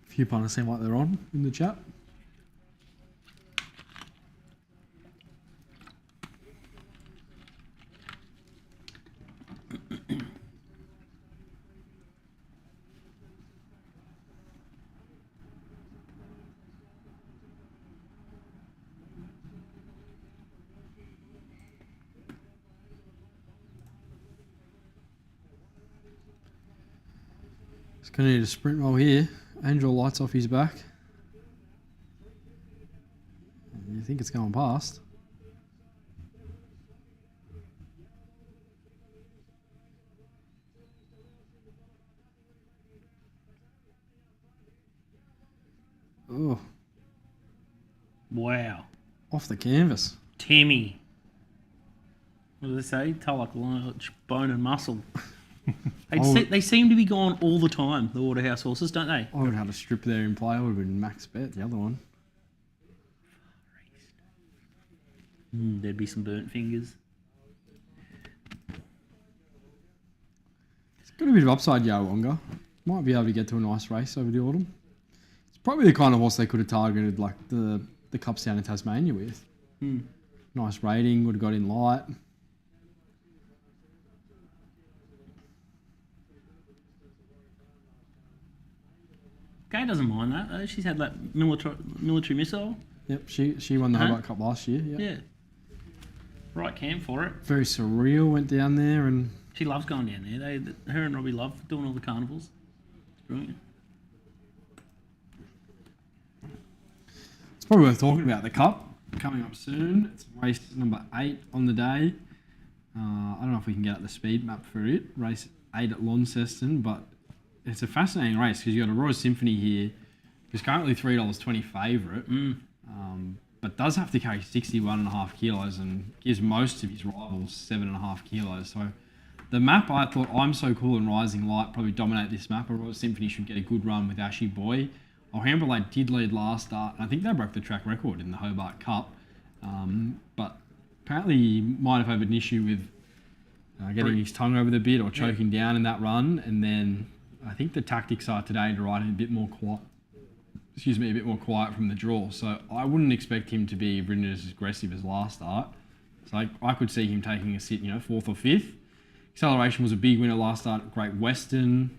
S2: A few punters seem like they're on in the chat. He's going to need a sprint roll here. Angel Light's off his back. You think it's going past? Oh,
S1: Wow.
S2: off the canvas.
S1: Timmy. What do they say? Tell like lunch, bone and muscle. They seem to be gone all the time, the Waterhouse horses, don't they?
S2: I would have had a strip there in play. I would have been max bet, the other one.
S1: There'd be some burnt fingers.
S2: It's got a bit of upside, Yarrawonga. Might be able to get to a nice race over the autumn. It's probably the kind of horse they could have targeted like the Cups down in Tasmania with. Nice rating, would have got in light.
S1: Gay doesn't mind that, though. She's had that military missile.
S2: Yep, she won the Hobart Cup last year. Yep.
S1: Yeah. Right camp for it.
S2: Very surreal, went down there and...
S1: She loves going down there. Her and Robbie love doing all the carnivals. Brilliant.
S2: It's probably worth talking about the Cup coming up soon. It's race number 8 on the day. I don't know if we can get up the speed map for it. Race 8 at Launceston, but it's a fascinating race because you've got a Royal Symphony here, who's currently $3.20 favourite. but does have to carry 61.5 kilos and gives most of his rivals 7.5 kilos. So the map, I thought I'm So Cool and Rising Light probably dominate this map. Aurora Symphony should get a good run with Ashy Boy. Alhambra Lake did lead last start, and I think they broke the track record in the Hobart Cup. But apparently he might have had an issue with getting his tongue over the bit or choking down in that run. And then I think the tactics are today to ride him a bit more quiet. A bit more quiet from the draw. So I wouldn't expect him to be ridden as aggressive as last start. So I could see him taking a sit, fourth or fifth. Acceleration was a big winner last start at Great Western.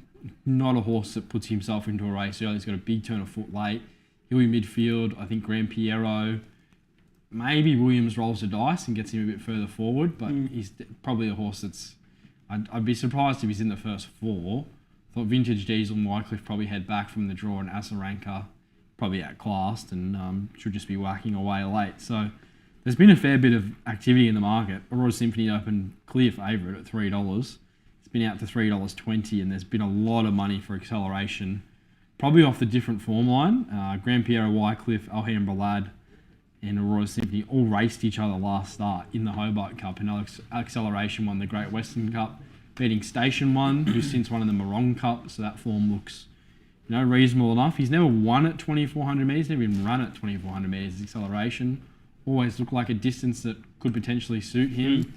S2: Not a horse that puts himself into a race early. He's got a big turn of foot late. He'll be midfield. I think Grand Piero. Maybe Williams rolls the dice and gets him a bit further forward, but he's probably a horse that's... I'd be surprised if he's in the first four. Thought Vintage Diesel and Wycliffe probably head back from the draw, and Asaranka probably outclassed and should just be whacking away late. So there's been a fair bit of activity in the market. Aurora Symphony opened clear favourite at $3. It's been out to $3.20, and there's been a lot of money for acceleration, probably off the different form line. Grand Piero, Wycliffe, Alhambra Lad, and Aurora Symphony all raced each other last start in the Hobart Cup, and Acceleration won the Great Western Cup, beating Station 1, who's since won in the Morong Cup, so that form looks reasonable enough. He's never won at 2,400 metres, never even run at 2,400 metres. Acceleration always looked like a distance that could potentially suit him.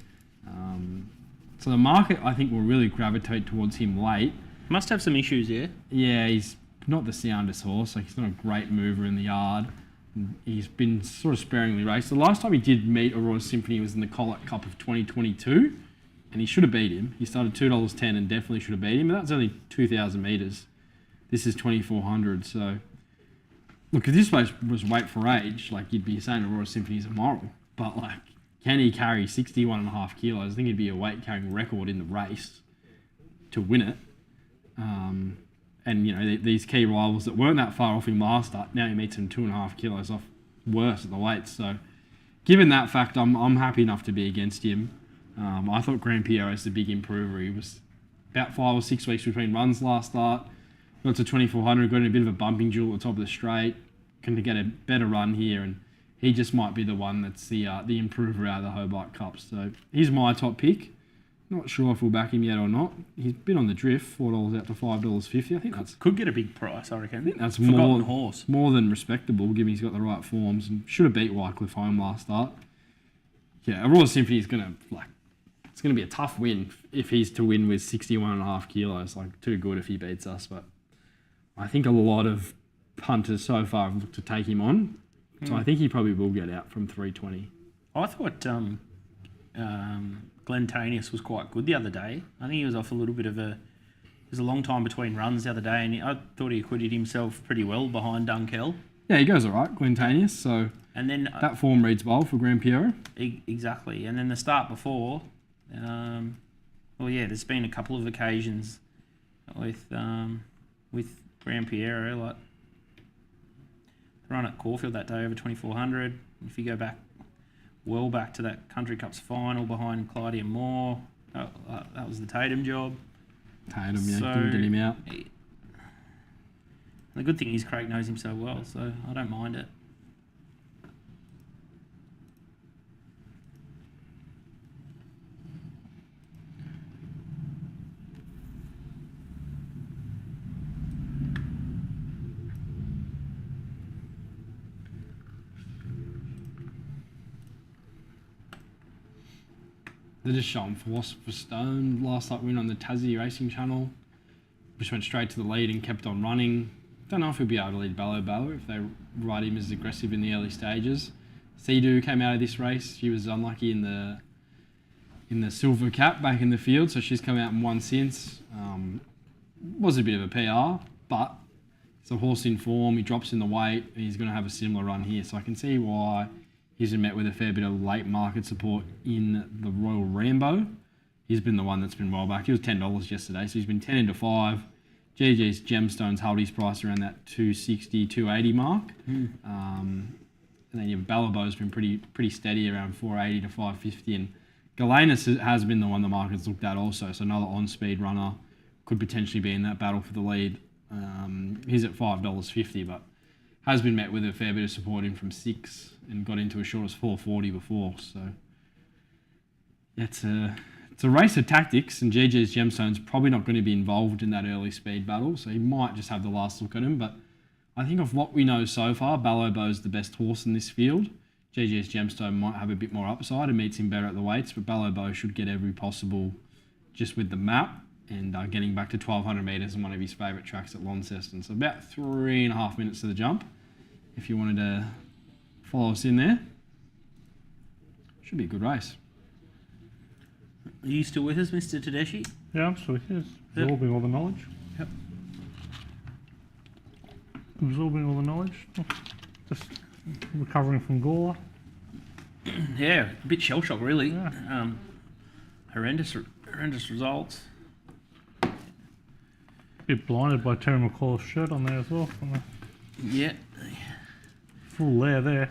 S2: So the market, I think, will really gravitate towards him late.
S1: Must have some issues, yeah?
S2: Yeah, he's not the soundest horse. Like, he's not a great mover in the yard. He's been sort of sparingly raced. The last time he did meet Aurora Symphony was in the Collett Cup of 2022, and he should have beat him. He started $2.10 and definitely should have beat him, but that's only 2,000 metres. This is 2,400, so... Look, if this place was weight for age, like, you'd be saying Aurora Symphony's immoral, but, like, can he carry 61.5 kilos? I think he'd be a weight-carrying record in the race to win it. And, these key rivals that weren't that far off him last start, now he meets him 2.5 kilos off worse at the weights. So, given that fact, I'm happy enough to be against him. I thought Grand Piero is the big improver. He was about 5 or 6 weeks between runs last start. Got to 2,400, got in a bit of a bumping duel at the top of the straight. Can get a better run here, and he just might be the one that's the improver out of the Hobart Cup. So he's my top pick. Not sure if we'll back him yet or not. He's been on the drift, $4 out to $5.50. I think that's
S1: could get a big price, I reckon.
S2: I think that's more than respectable, given he's got the right forms, and should have beat Wycliffe home last start. Yeah, Aurora Symphony is gonna it's gonna be a tough win if he's to win with 61.5 kilos. Like, too good if he beats us, but I think a lot of punters so far have looked to take him on, so I think he probably will get out from 320.
S1: I thought Glentanius was quite good the other day. I think he was off a little bit of a... There's a long time between runs the other day, and I thought he acquitted himself pretty well behind Dunkell.
S2: Yeah, he goes all right, Glentanius, so
S1: and then
S2: that form reads well for Grand Piero.
S1: Exactly. And then the start before, there's been a couple of occasions with Grand Piero, like the run at Caulfield that day over 2,400. If you go back to that Country Cups final behind Clyde and Moore, that was the Tatum job.
S2: Couldn't get him out.
S1: The good thing is Craig knows him so well, so I don't mind it.
S2: They're just showing Philosopher's Stone. Last night win on the Tassie Racing Channel. Just went straight to the lead and kept on running. Don't know if he'll be able to lead Ballo if they ride him as aggressive in the early stages. Sea-Doo came out of this race. She was unlucky in the Silver Cap back in the field, so she's come out and won since. Was a bit of a PR, but it's a horse in form. He drops in the weight, and he's going to have a similar run here. So I can see why he's been met with a fair bit of late market support in the Royal Rambo. He's been the one that's been well back. He was $10 yesterday, so he's been 10 into 5. GG's Gemstones held his price around that 260, 280 mark. And then Balabo's been pretty steady around 480 to 550. And Galenus has been the one the market's looked at also, so another on-speed runner could potentially be in that battle for the lead. He's at $5.50, but has been met with a fair bit of support in from 6 and got into as short as 4:40 before. So it's a race of tactics, and GG's Gemstone's probably not going to be involved in that early speed battle, so he might just have the last look at him. But I think of what we know so far, Ballowbow's the best horse in this field. GG's Gemstone might have a bit more upside and meets him better at the weights, but Ballowbow should get every possible just with the map and getting back to 1,200 metres in one of his favourite tracks at Launceston. So about 3.5 minutes to the jump, if you wanted to follow us in there. Should be a good race.
S1: Are you still with us, Mr. Tedeschi?
S3: Yeah, I'm still with you. Absorbing all the knowledge.
S1: Yep.
S3: Absorbing all the knowledge. Just recovering from Gawler.
S1: Yeah, a bit shell shock, really.
S3: Yeah.
S1: Horrendous results.
S3: Bit blinded by Terry McCall's shirt on there as well.
S1: Yeah.
S3: Full layer there.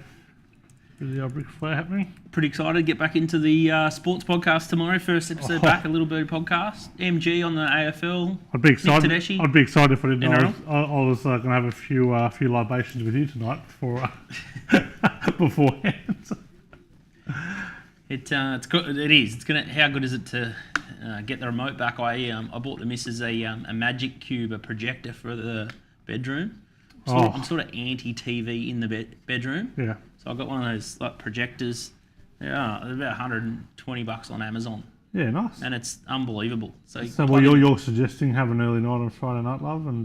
S3: Really a brick flare happening.
S1: Pretty excited to get back into the sports podcast tomorrow. First episode back, a Little Birdie podcast. MG on the AFL.
S3: I'd be excited.
S1: Tedeschi.
S3: I'd be excited if I didn't know.
S1: NRL.
S3: I was going to have a few libations with you tonight before beforehand.
S1: It's good. It is. It's gonna. How good is it to get the remote back? I bought the missus a magic cube, a projector for the bedroom. So I'm sort of anti-TV in the bedroom.
S3: Yeah.
S1: So I got one of those like projectors. Yeah, they're about $120 on Amazon.
S3: Yeah, nice.
S1: And it's unbelievable. So
S3: well, you're suggesting have an early night on Friday night, love, and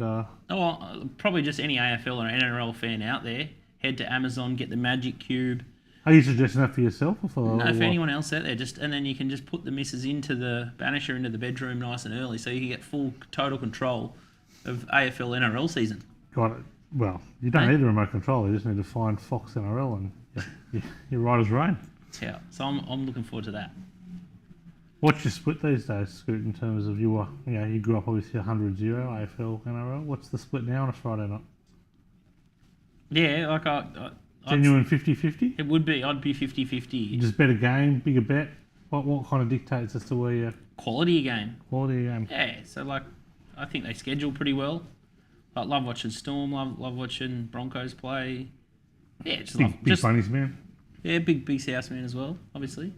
S1: probably just any AFL or NRL fan out there, head to Amazon, get the Magic Cube.
S3: Are you suggesting that for yourself or for
S1: anyone else out there? And then you can just put the missus into the banisher into the bedroom nice and early, so you can get full total control of AFL NRL season.
S3: Got it. Well, you don't need a remote control. You just need to find Fox NRL and you're right as rain.
S1: Yeah, so I'm looking forward to that.
S3: What's your split these days, Scoot, in terms of you grew up obviously 100-0 AFL NRL. What's the split now on a Friday night?
S1: Yeah, like
S3: genuine 50-50?
S1: It would be. I'd be 50-50.
S3: You just bet a game, bigger bet. What kind of dictates as to where you
S1: quality game?
S3: Quality game.
S1: Yeah, so like I think they schedule pretty well. I love watching Storm. Love watching Broncos play. Yeah,
S3: big bunnies man.
S1: Yeah, big South man as well, obviously.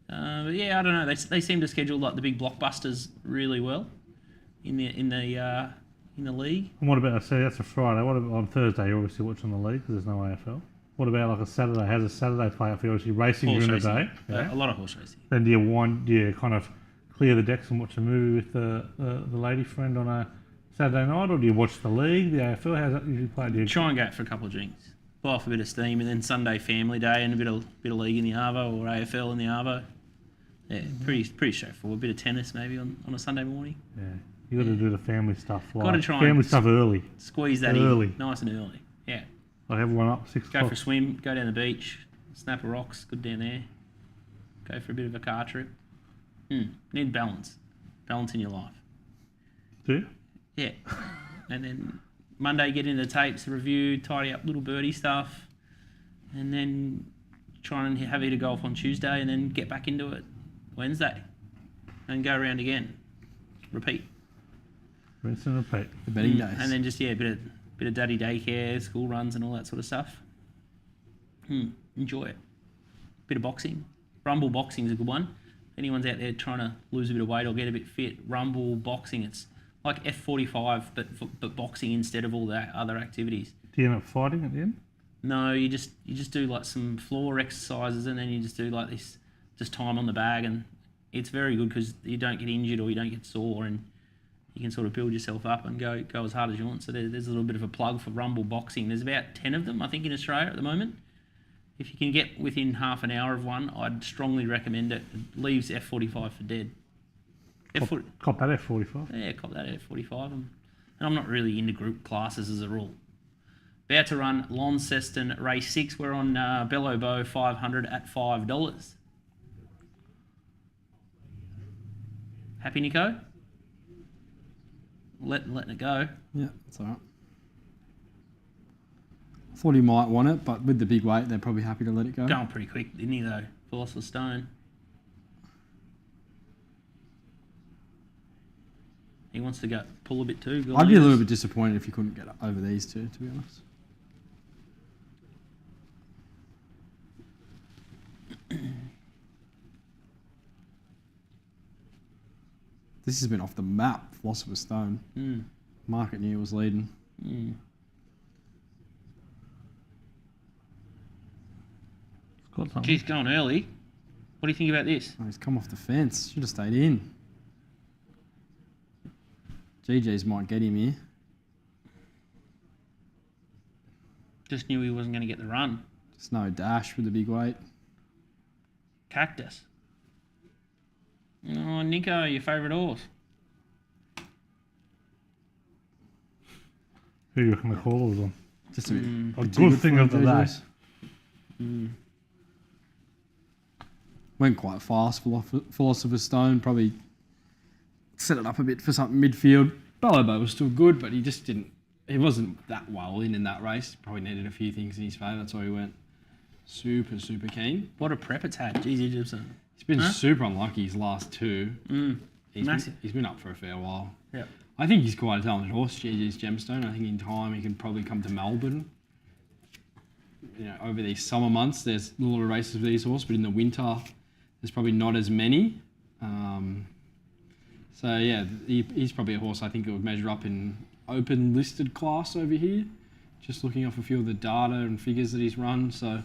S1: But yeah, I don't know. They seem to schedule like the big blockbusters really well in the league.
S3: And what about that's a Friday? What about on Thursday? You're obviously watching the league because there's no AFL. What about like a Saturday? How's a Saturday play out for you? Obviously racing during the day.
S1: Yeah. A lot of horse racing.
S3: Then do you kind of clear the decks and watch a movie with the lady friend on a Saturday night, or do you watch the league, the AFL? How's that usually played?
S1: Try and go out for a couple of drinks, blow off a bit of steam, and then Sunday family day and a bit of league in the Arvo or AFL in the Arvo. Yeah, pretty straightforward. A bit of tennis maybe on a Sunday morning.
S3: Yeah, you got to do the family stuff.
S1: Got to try
S3: family stuff early.
S1: Squeeze that
S3: early,
S1: nice and early. Yeah.
S3: Like everyone up 6 o'clock.
S1: Go for a swim. Go down the beach. Snap a rocks. Good down there. Go for a bit of a car trip. Need balance. Balance in your life.
S3: Do you?
S1: Yeah. And then Monday get into the tapes, review, tidy up Little Birdie stuff, and then try and have either golf on Tuesday and then get back into it Wednesday and go around again. Repeat.
S3: Rinse and repeat.
S2: The betting days.
S1: And then just, a bit of daddy daycare, school runs and all that sort of stuff. Enjoy it. Bit of boxing. Rumble boxing is a good one. If anyone's out there trying to lose a bit of weight or get a bit fit, Rumble boxing, it's like F45, but boxing instead of all the other activities.
S3: Do you end up fighting at the end?
S1: No, you just do like some floor exercises and then you just do like this, just time on the bag, and it's very good because you don't get injured or you don't get sore, and you can sort of build yourself up and go as hard as you want. So there's a little bit of a plug for Rumble boxing. There's about 10 of them, I think, in Australia at the moment. If you can get within half an hour of one, I'd strongly recommend it. It leaves F45 for dead.
S3: Cop that F45.
S1: Yeah, cop that F45. And I'm not really into group classes as a rule. About to run Launceston Race 6. We're on Bellow Bow 500 at $5. Happy, Nico? Letting it go.
S2: Yeah, that's all right. Thought he might want it, but with the big weight, they're probably happy to let it go.
S1: Going pretty quick, didn't he, though? Philosopher's Stone. He wants to go pull a bit too.
S2: I'd be a little bit disappointed if you couldn't get over these two, to be honest. this has been off the map. Philosopher's Stone. Market knew was leading.
S1: Geez, going early. What do you think about this?
S2: Oh, he's come off the fence. Should have stayed in. GG's might get him here.
S1: Just knew he wasn't going to get the run.
S2: Just no dash with the big weight.
S1: Cactus. Oh, Nico, your favourite horse.
S3: Who you reckon the caller was on?
S2: Just a bit.
S3: A good thing of the day.
S2: Went quite fast. Philosopher's Stone probably set it up a bit for something midfield. Bellobo was still good, but he just didn't. He wasn't that well in that race. Probably needed a few things in his favour. That's why he went super keen.
S1: What a prep it's had. Jeez, He's
S2: been super unlucky his last two.
S1: Massive.
S2: He's been up for a fair while.
S1: Yeah.
S2: I think he's quite a talented horse, GG's Gemstone. I think in time he can probably come to Melbourne. You know, over these summer months, there's a lot of races with these horses, but in the winter, there's probably not as many. So yeah, he's probably a horse I think that would measure up in open listed class over here. Just looking off a few of the data and figures that he's run. So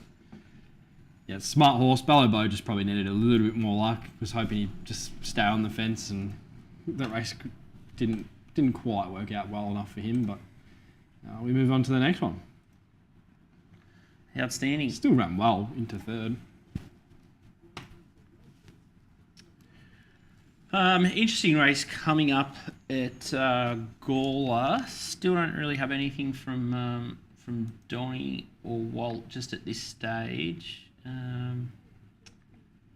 S2: yeah, smart horse. Bellobo just probably needed a little bit more luck. Was hoping he'd just stay on the fence, and that race didn't quite work out well enough for him. But we move on to the next one.
S1: Outstanding.
S2: Still ran well into third.
S1: Interesting race coming up at Gawler. Still don't really have anything from Donny or Walt just at this stage.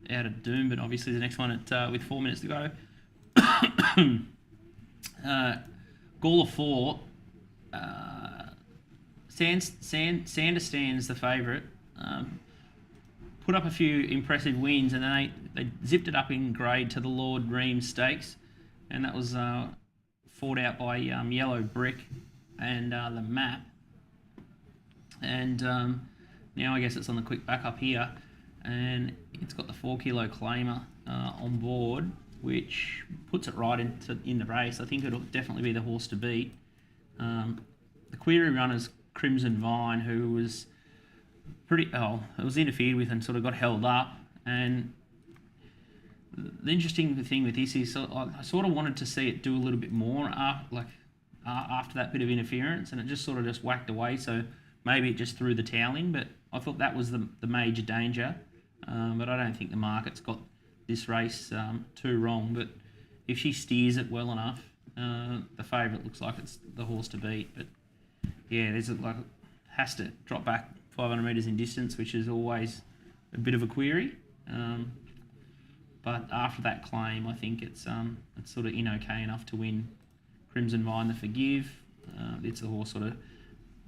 S1: Out of Doomben, obviously the next one at with 4 minutes to go. Gawler 4. Sandown Tas the favourite. Put up a few impressive wins, and then they zipped it up in grade to the Lord Ream Stakes, and that was fought out by Yellow Brick and the Map. And now I guess it's on the quick back up here, and it's got the 4 kilo claimer on board, which puts it right in the race. I think it'll definitely be the horse to beat. The query runner's Crimson Vine, who was it was interfered with and sort of got held up. And the interesting thing with this is I sort of wanted to see it do a little bit more after that bit of interference, and it just sort of just whacked away. So maybe it just threw the towel in, but I thought that was the major danger. But I don't think the market's got this race too wrong. But if she steers it well enough, the favourite looks like it's the horse to beat. But yeah, has to drop back 500 metres in distance, which is always a bit of a query. But after that claim, I think it's sort of okay enough to win. Crimson Vine, the Forgive. It's the horse sort of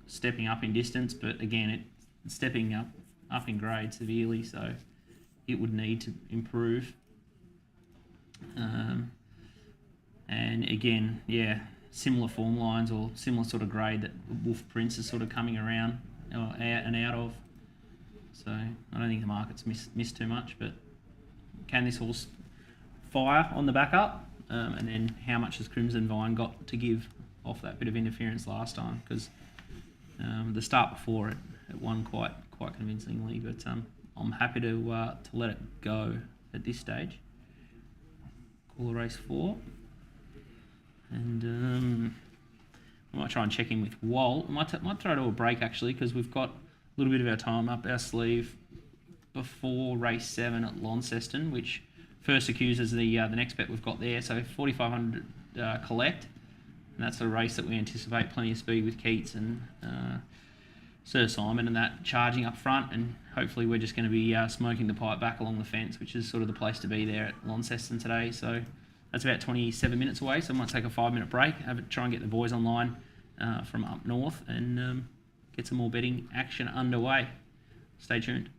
S1: stepping up in distance, but again, it's stepping up in grade severely, so it would need to improve. And again, yeah, similar form lines or similar sort of grade that Wolf Prince is sort of coming around out of. So I don't think the market's missed too much, but can this horse fire on the back up? And then how much has Crimson Vine got to give off that bit of interference last time? Because the start before it won quite convincingly, but I'm happy to let it go at this stage. Call race 4. And I might try and check in with Walt. I might throw to a break actually, because we've got a little bit of our time up our sleeve before race 7 at Launceston, which first accuses the next bet we've got there. So 4,500 collect, and that's a race that we anticipate plenty of speed with Keats and Sir Simon and that charging up front, and hopefully we're just going to be smoking the pipe back along the fence, which is sort of the place to be there at Launceston today. So that's about 27 minutes away, so I might take a 5-minute break, try and get the boys online from up north, and get some more betting action underway. Stay tuned.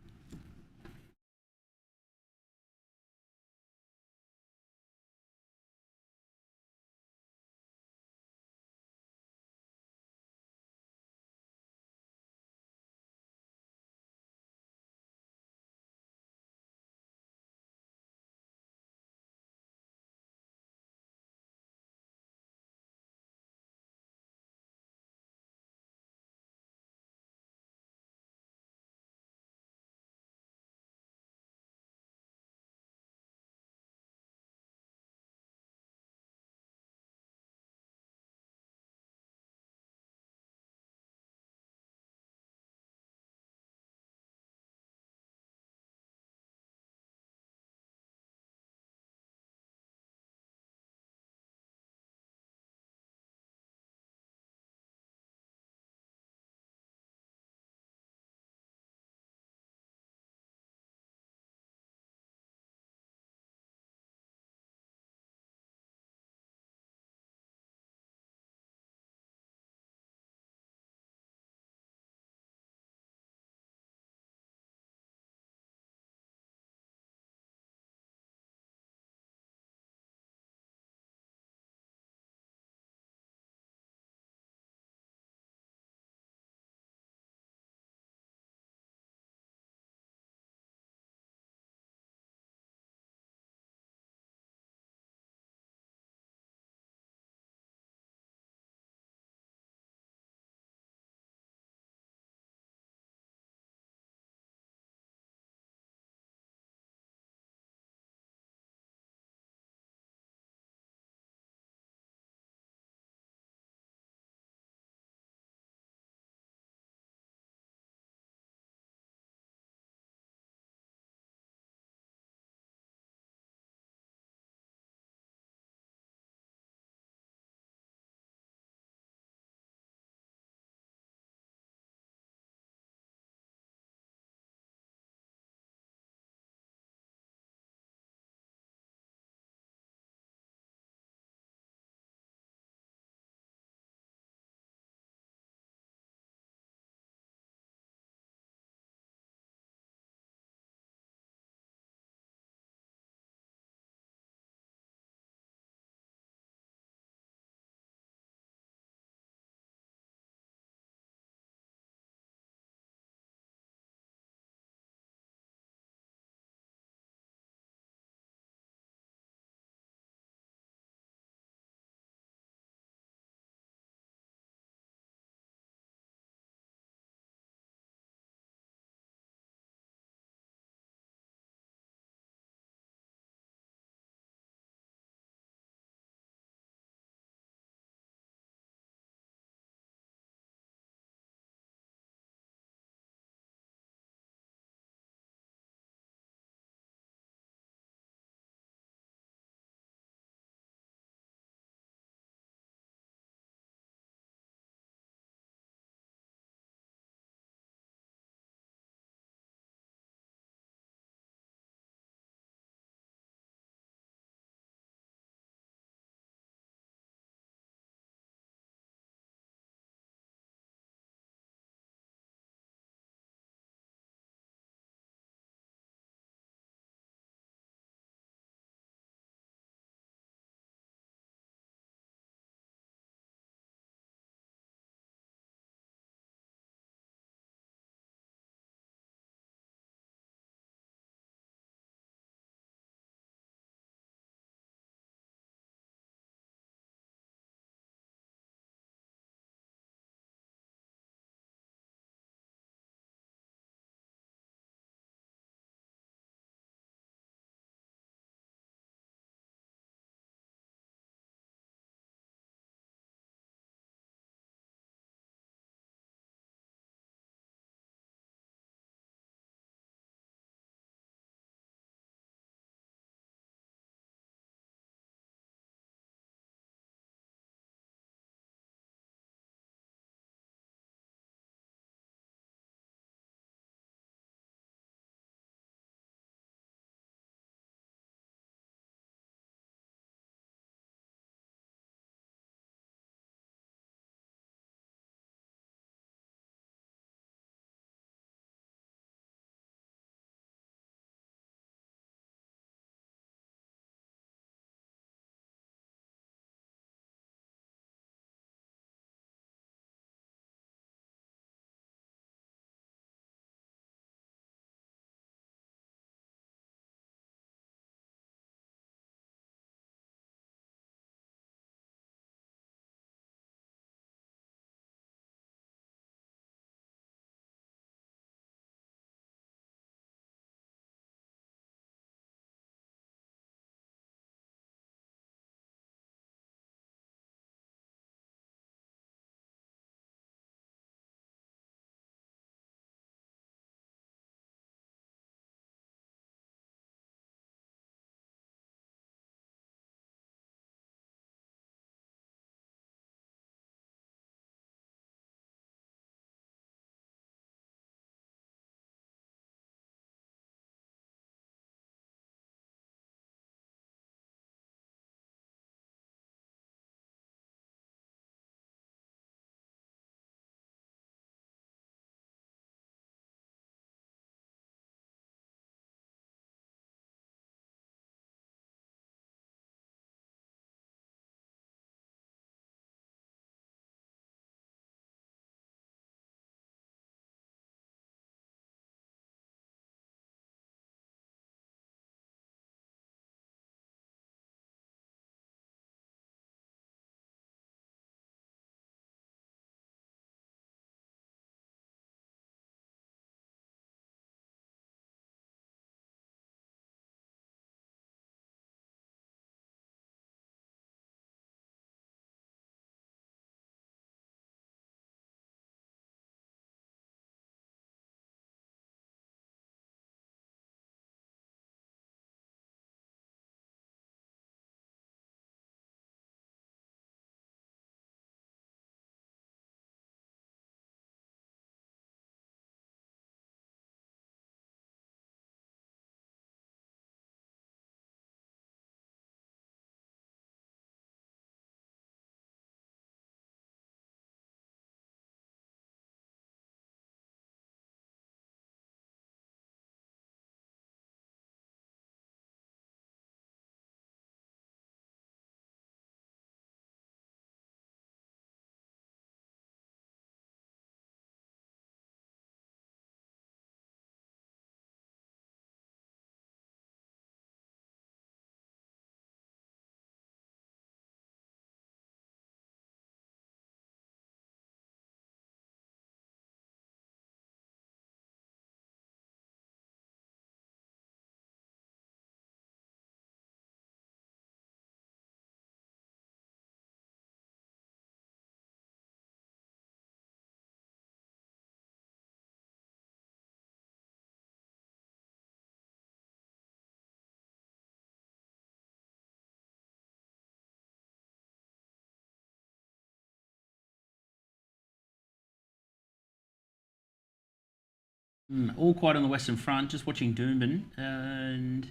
S1: All quiet on the Western Front, just watching Doomben. And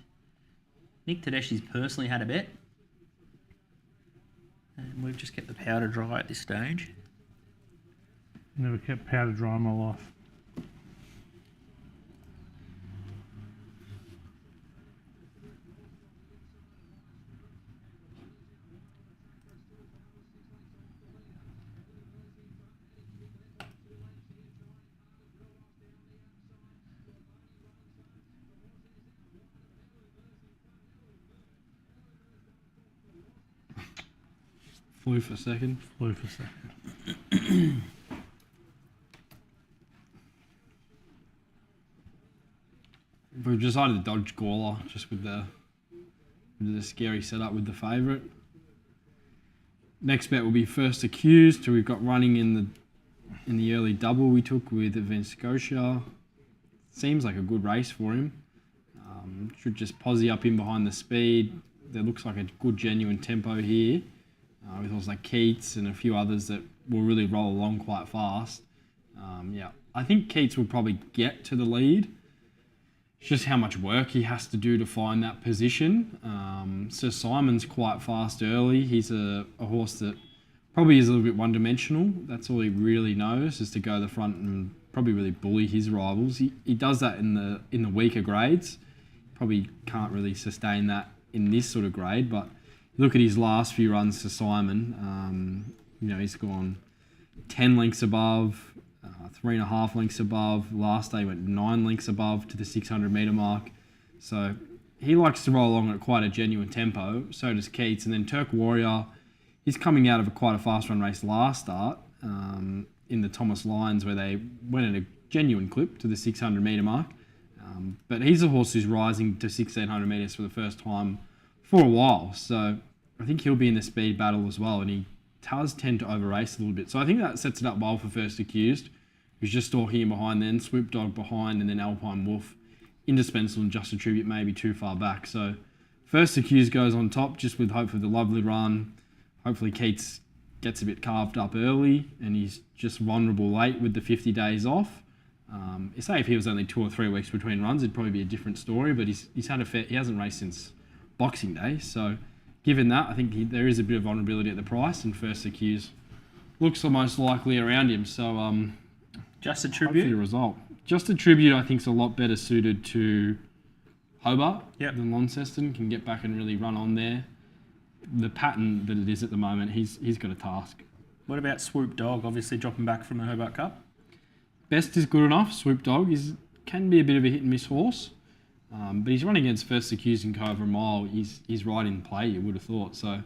S1: Nick Tedeschi's personally had a bet. And we've just kept the powder dry at this stage.
S3: Never kept powder dry in my life.
S2: Flew for a second. We've decided to dodge Gawler just with the scary setup with the favourite. Next bet will be First Accused, who we've got running in the early double we took with Event Scotia. Seems like a good race for him. Should just posse up in behind the speed. There looks like a good genuine tempo here. With also like Keats and a few others that will really roll along quite fast. I think Keats will probably get to the lead. It's just how much work he has to do to find that position. Sir Simon's quite fast early. He's a horse that probably is a little bit one-dimensional. That's all he really knows, is to go to the front and probably really bully his rivals. He does that in the weaker grades. Probably can't really sustain that in this sort of grade, but look at his last few runs to Simon. He's gone 10 lengths above, 3.5 lengths above. Last day went 9 lengths above to the 600 metre mark. So he likes to roll along at quite a genuine tempo. So does Keats. And then Turk Warrior, he's coming out of quite a fast run race last start in the Thomas Lyons, where they went at a genuine clip to the 600 metre mark. But he's a horse who's rising to 1,600 metres for the first time for a while, so I think he'll be in the speed battle as well, and he does tend to over-race a little bit. So I think that sets it up well for First Accused, who's just stalking in behind, then Swoop Dog behind, and then Alpine Wolf. Indispensable and Just a Tribute maybe too far back. So First Accused goes on top, just with hope for the lovely run. Hopefully Keats gets a bit carved up early, and he's just vulnerable late with the 50 days off. Say if he was only 2 or 3 weeks between runs, it'd probably be a different story, but he hasn't raced since Boxing Day, so given that, I think there is a bit of vulnerability at the price, and First Accused looks the most likely around him. So
S1: Just a Tribute.
S2: The result. Just a Tribute, I think, is a lot better suited to Hobart than Launceston. Can get back and really run on there. The pattern that it is at the moment, he's got a task.
S1: What about Swoop Dog? Obviously dropping back from the Hobart Cup.
S2: Best is good enough. Swoop Dog can be a bit of a hit and miss horse. But he's running against First Accused and Cover Mile. He's right in play, you would have thought. So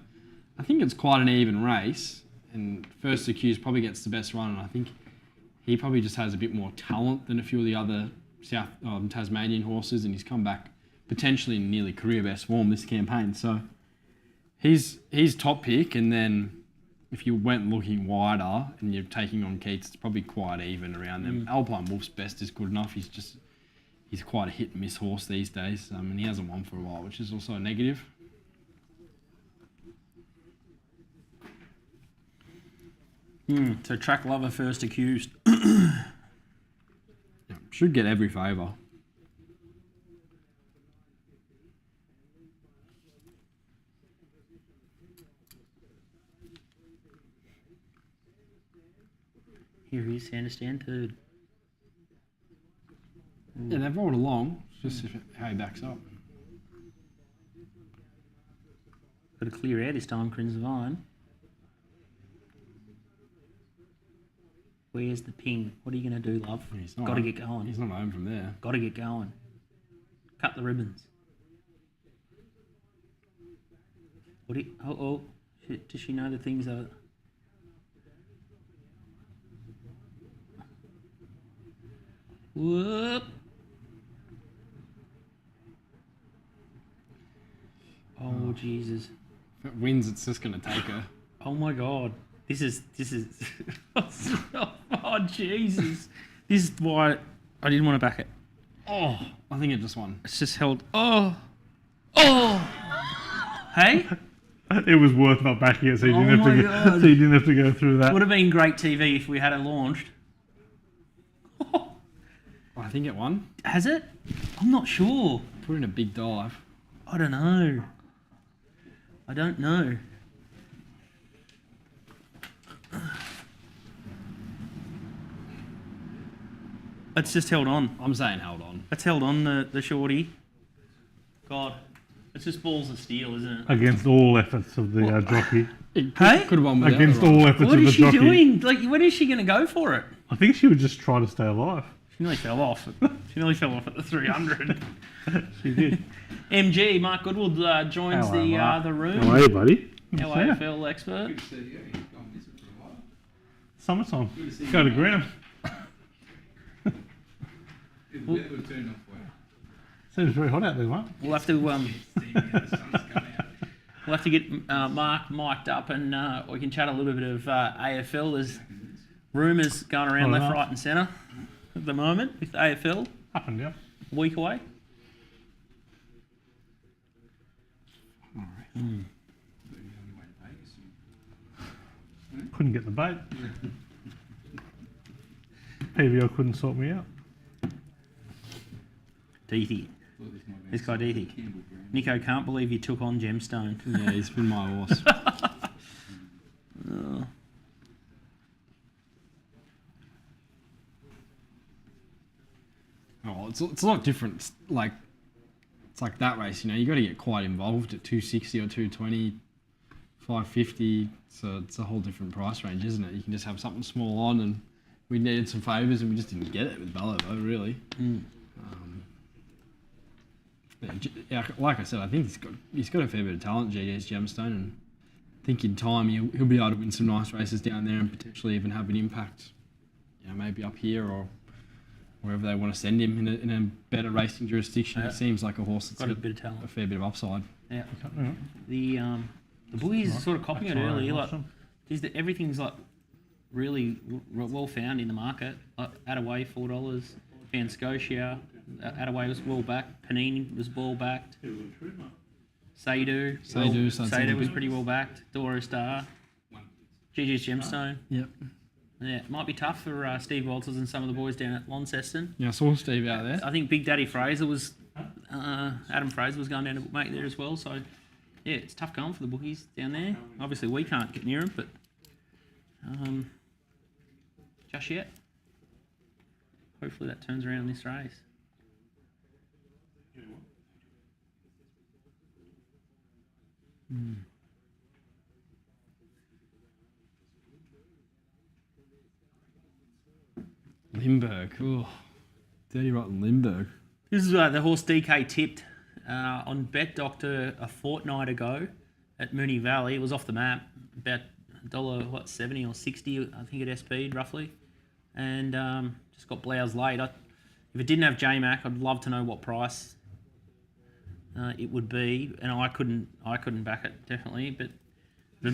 S2: I think it's quite an even race. And First Accused probably gets the best run. And I think he probably just has a bit more talent than a few of the other South Tasmanian horses. And he's come back potentially in nearly career best form this campaign. So he's top pick. And then if you went looking wider and you're taking on Keats, it's probably quite even around them. Alpine Wolf's best is good enough. He's quite a hit and miss horse these days, and he hasn't won for a while, which is also a negative.
S1: So track lover First Accused.
S2: Should get every favour.
S1: Here he is, Sandown third.
S2: Yeah, they've rolled along. It's just how he backs up.
S1: Got to clear out this time, Crimson Vine. Where's the ping? What are you going to do, love? Got to get going.
S2: He's not home from there.
S1: Got to get going. Cut the ribbons. Does she know the things are... Whoop. Oh, Jesus.
S2: If it wins, it's just going to take her.
S1: Oh, my God. This is... oh, Jesus. This is why I didn't want to back it.
S2: Oh, I think it just won.
S1: It's just held... Oh! Hey?
S3: It was worth not backing it, so you didn't have to go through that.
S1: Would have been great TV if we had it launched.
S2: I think it won.
S1: Has it? I'm not sure.
S2: Put in a big dive.
S1: I don't know. It's just held on.
S2: I'm saying held on.
S1: It's held on, the shorty. God. It's just balls of steel, isn't it?
S3: Against all efforts of the jockey.
S1: Hey?
S2: Could have won without
S3: Against
S2: the run.
S3: all efforts
S1: What
S3: of the
S1: is she
S3: jockey.
S1: doing? Like, when is she going to go for it?
S3: I think she would just try to stay alive.
S1: She nearly fell off. She nearly fell off at the 300.
S3: She did.
S1: MG, Mark Goodwood joins
S3: Hello, Mark.
S1: the room.
S3: How are you, buddy?
S1: Our AFL expert.
S3: Summertime. Go to ground. Seems very hot out there, mate.
S1: We'll have to get Mark mic'd up and we can chat a little bit of AFL. There's rumours going around left, right and centre at the moment with AFL.
S3: Up and down.
S1: A week away.
S3: Couldn't get the bait. PVO couldn't sort me out.
S1: Deethy. This guy Deethy. Nico, can't believe you took on Gemstone.
S2: Yeah, he's been my horse. Oh, it's a lot different. It's like that race, you know. You got to get quite involved at 260 or 220, 550. So it's a whole different price range, isn't it? You can just have something small on, and we needed some favours, and we just didn't get it with Ballovo, really. Yeah, like I said, I think he's got a fair bit of talent, GDS Gemstone, and I think in time he'll be able to win some nice races down there and potentially even have an impact. You know, maybe up here or wherever they want to send him in a better racing jurisdiction. He seems like a horse that's
S1: Got a bit of talent.
S2: a fair bit of upside.
S1: Yeah. The boys are sort of copying it earlier. Like, everything's like really well found in the market. Like Attaway $4, Van Scotia. Attaway was well backed. Panini was well backed. Seydu was pretty well backed. Doro Star. GG's Gemstone.
S2: Yep.
S1: Yeah, it might be tough for Steve Walters and some of the boys down at Launceston.
S2: Yeah, I saw Steve out there.
S1: I think Big Daddy Fraser was, Adam Fraser was going down to bookmate there as well. So, yeah, it's tough going for the bookies down there. Obviously, we can't get near them, but just yet. Hopefully that turns around in this race.
S2: Limburg. Oh, dirty rotten Limburg.
S1: This is the horse DK tipped on Bet Doctor a fortnight ago at Moonee Valley. It was off the map, about $70 or 60, I think at SP roughly, and just got bloused late. If it didn't have JMac, I'd love to know what price it would be, and I couldn't back it definitely, but the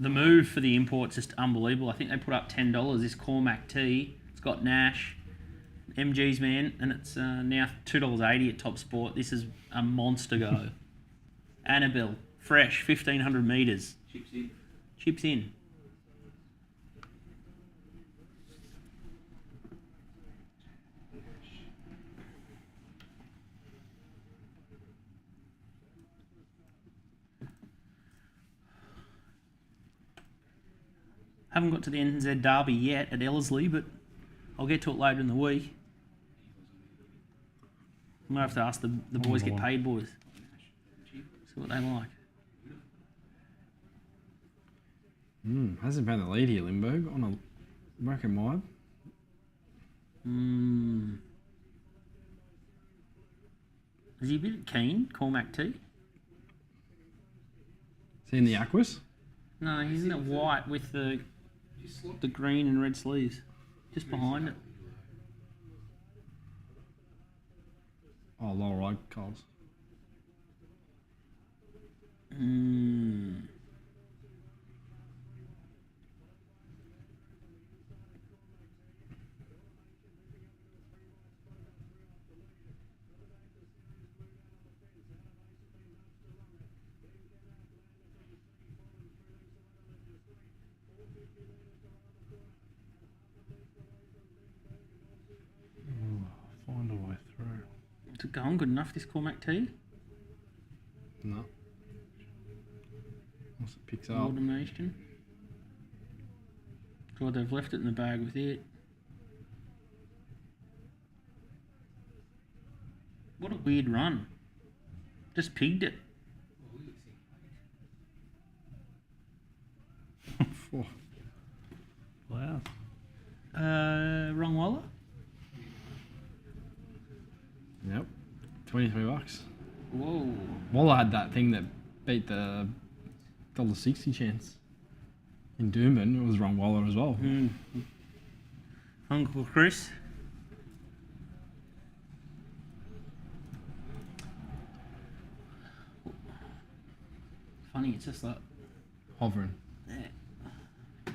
S1: move for the import's just unbelievable. I think they put up $10. This Cormac T, it's got Nash, MG's man, and it's now $2.80 at Top Sport. This is a monster go. Annabelle, fresh, 1,500 metres. Chips in. Haven't got to the NZ Derby yet at Ellerslie, but I'll get to it later in the week. I might have to ask the boys get paid boys. See what they like.
S2: Hasn't found the lead here, Limburg, on a reckon wide.
S1: Is he a bit keen, Cormac T?
S2: Seeing the Aquas?
S1: No, he's in the white with the green and red sleeves. Just behind it.
S2: Oh, lower right, Coles.
S1: Is it going good enough, this Cormac tee?
S2: No. Once it picks up.
S1: Automation. God, they've left it in the bag with it. What a weird run. Just pigged it.
S2: Oh.
S1: Wow. Wrong wallet?
S2: Yep. $23.
S1: Whoa.
S2: Waller had that thing that beat the $1.60 chance. In Doomben, it was wrong Waller as well.
S1: Uncle Chris. Funny, it's just like...
S2: Hovering.
S1: Yeah. I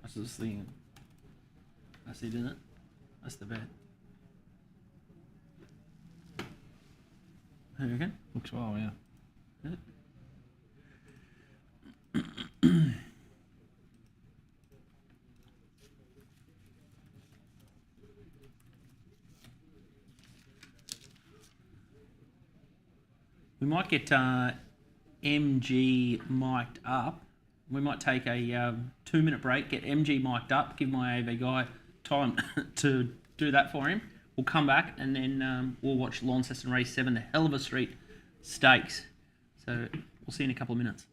S1: was just thinking. That's it, isn't it? That's the bet. There you go.
S2: Looks well, yeah.
S1: Is it? We might get MG mic'd up. We might take a 2-minute break, get MG mic'd up, give my AV guy time to do that for him. We'll come back and then we'll watch Launceston Race 7, the Helliver Street Stakes. So we'll see you in a couple of minutes.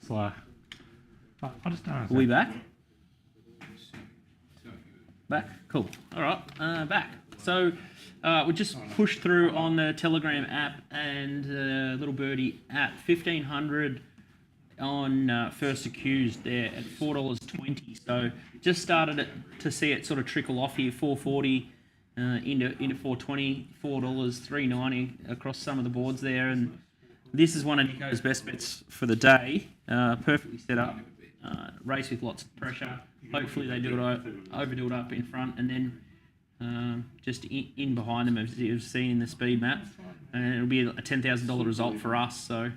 S3: So I just don't
S1: Are we back? Back? Cool. All right, back. So we just pushed through on the Telegram app and Little Birdie app. 1,500 on first accused there at $4.20. So just started to see it sort of trickle off here, $4.40 into $4.20, $4, $3.90 across some of the boards there. And this is one of Nico's best bets for the day. Perfectly set up. Race with lots of pressure. Hopefully they overdo it up in front and then just in behind them, as you've seen in the speed map. And it'll be a $10,000 result for us. So,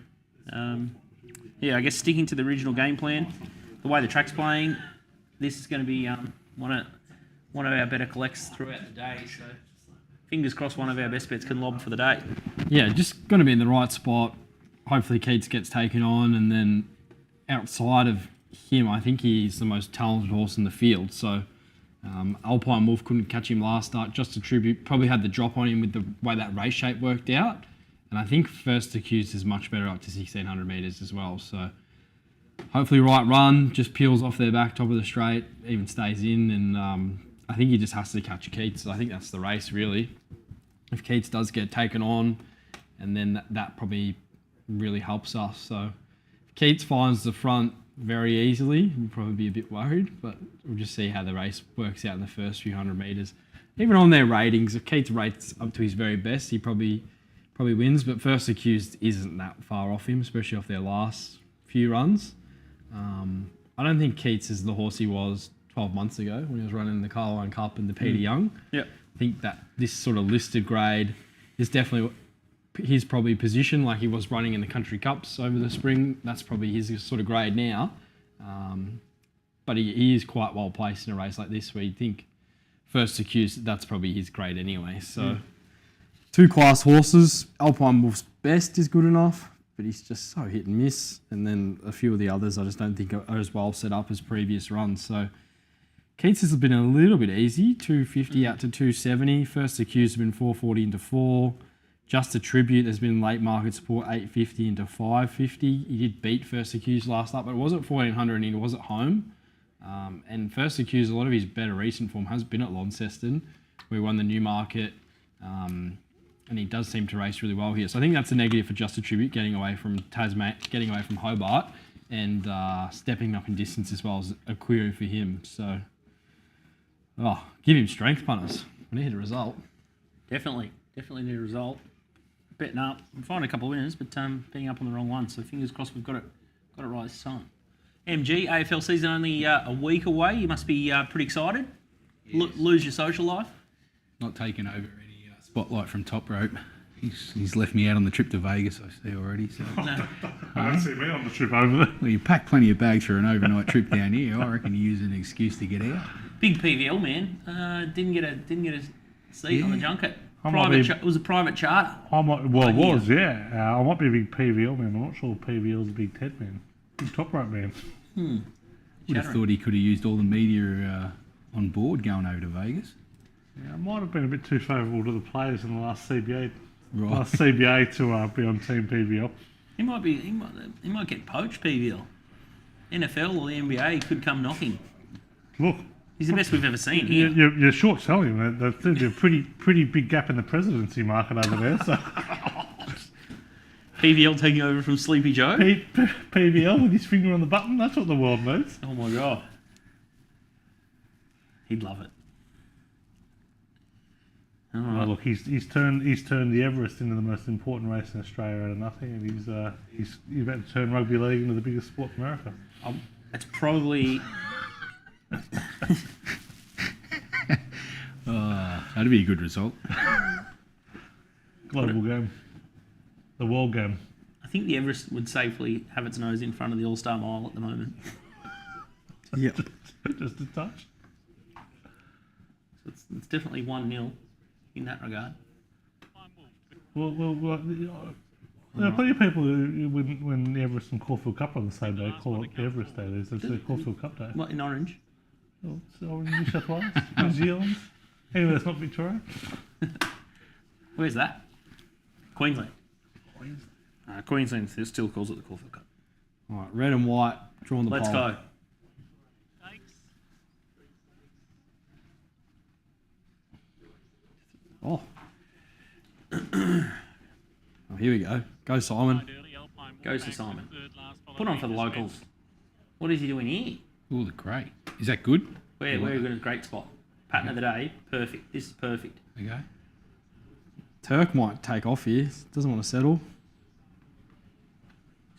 S1: yeah, I guess sticking to the original game plan, the way the track's playing, this is going to be one of our better collects throughout the day. So, fingers crossed one of our best bets can lob for the day.
S2: Yeah, just going to be in the right spot. Hopefully Keats gets taken on, and then outside of him, I think he's the most talented horse in the field. So Alpine Wolf couldn't catch him last start. Just a tribute, probably had the drop on him with the way that race shape worked out. And I think First Accused is much better up to 1,600 metres as well. So hopefully right run, just peels off their back, top of the straight, even stays in. And I think he just has to catch Keats. I think that's the race, really. If Keats does get taken on, and then that probably really helps us. So if Keats finds the front very easily, we'll probably be a bit worried, but we'll just see how the race works out in the first few hundred metres. Even on their ratings, if Keats rates up to his very best, he probably wins, but First Accused isn't that far off him, especially off their last few runs. I don't think Keats is the horse he was 12 months ago when he was running the Carline Cup and the Peter Young.
S1: Yep.
S2: I think that this sort of listed grade is definitely his probably position, like he was running in the Country Cups over the spring. That's probably his sort of grade now. But he is quite well placed in a race like this where you think First Accused, that's probably his grade anyway. So two class horses. Alpine Wolf's best is good enough, but he's just so hit and miss. And then a few of the others I just don't think are as well set up as previous runs. So Keats has been a little bit easy, 250 out to 270. First Accused has been 440 into 4. Just a Tribute, there's been late market support, 850 into 550. He did beat First Accused last up, but it was at 1,400 and he was at home. And First Accused, a lot of his better recent form has been at Launceston, where he won the Newmarket, and he does seem to race really well here. So I think that's a negative for Just a Tribute, getting away from getting away from Hobart, and stepping up in distance as well as a query for him. So, give him strength, punters. We need a result.
S1: Definitely need a result. Betting up. I'm finding a couple of winners, but being up on the wrong one. So fingers crossed we've got it right this time. MG, AFL season only a week away. You must be pretty excited. Yes. Lose your social life.
S5: Not taking over any spotlight from Top Rope. He's left me out on the trip to Vegas, I see already. So.
S3: I don't see me on the trip over there.
S5: Well, you packed plenty of bags for an overnight trip down here. I reckon you use an excuse to get out.
S1: Big PVL man. Didn't get a seat on the junket. It was a private charter.
S3: I might be a big PVL man. I'm not sure PVL's a big Ted man. Big Top Rope man.
S5: Would have thought he could have used all the media on board going over to Vegas.
S3: Yeah, it might have been a bit too favourable to the players in the last CBA.
S5: Right.
S3: Last CBA to be on Team PVL.
S1: He might get poached PVL. NFL or the NBA could come knocking.
S3: Look.
S1: He's the best we've ever seen here.
S3: You're short selling him. There's a pretty big gap in the presidency market over there. So
S1: PVL taking over from Sleepy Joe.
S3: PVL with his finger on the button. That's what the world needs.
S1: Oh my god, he'd love it. All right.
S3: Look, he's turned the Everest into the most important race in Australia out of nothing, and he's about to turn rugby league into the biggest sport in America.
S1: It's probably.
S5: That'd be a good result.
S3: Global game. The world game.
S1: I think the Everest would safely have its nose in front of the All-Star Mile at the moment.
S2: Yeah.
S3: Just a touch.
S1: So it's definitely 1-0 in that regard.
S3: Well, there are plenty of people who, when the Everest and Caulfield Cup are on the same day, call it the Everest Day. There's the Caulfield Cup Day.
S1: What, in Orange?
S3: Oh, it's Orange, New South Wales, New Zealand. Anyway, that's not Victoria.
S1: Where's that? Queensland. Queensland still calls it the Caulfield Cup.
S2: All right, red and white, drawing the
S1: Let's
S2: pole.
S1: go.
S2: Oh. Oh, here we go. Go, Simon.
S1: Goes to Simon. Put on for the locals. What is he doing here?
S5: Oh, the great. Is that good?
S1: We're in a great spot. Pattern of the day, perfect. This is perfect.
S5: Okay.
S2: Turk might take off here. Doesn't want to settle.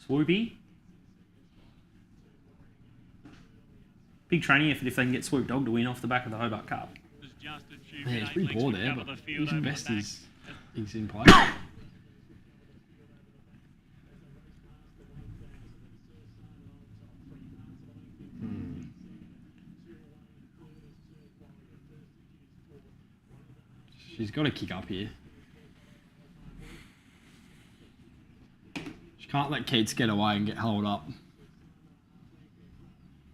S1: Swoopy. Big training effort if they can get Swoop Dog to win off the back of the Hobart Cup.
S2: Yeah, he's pretty poor there, but his best is he's in play. She's got to kick up here. She can't let Keats get away and get held up.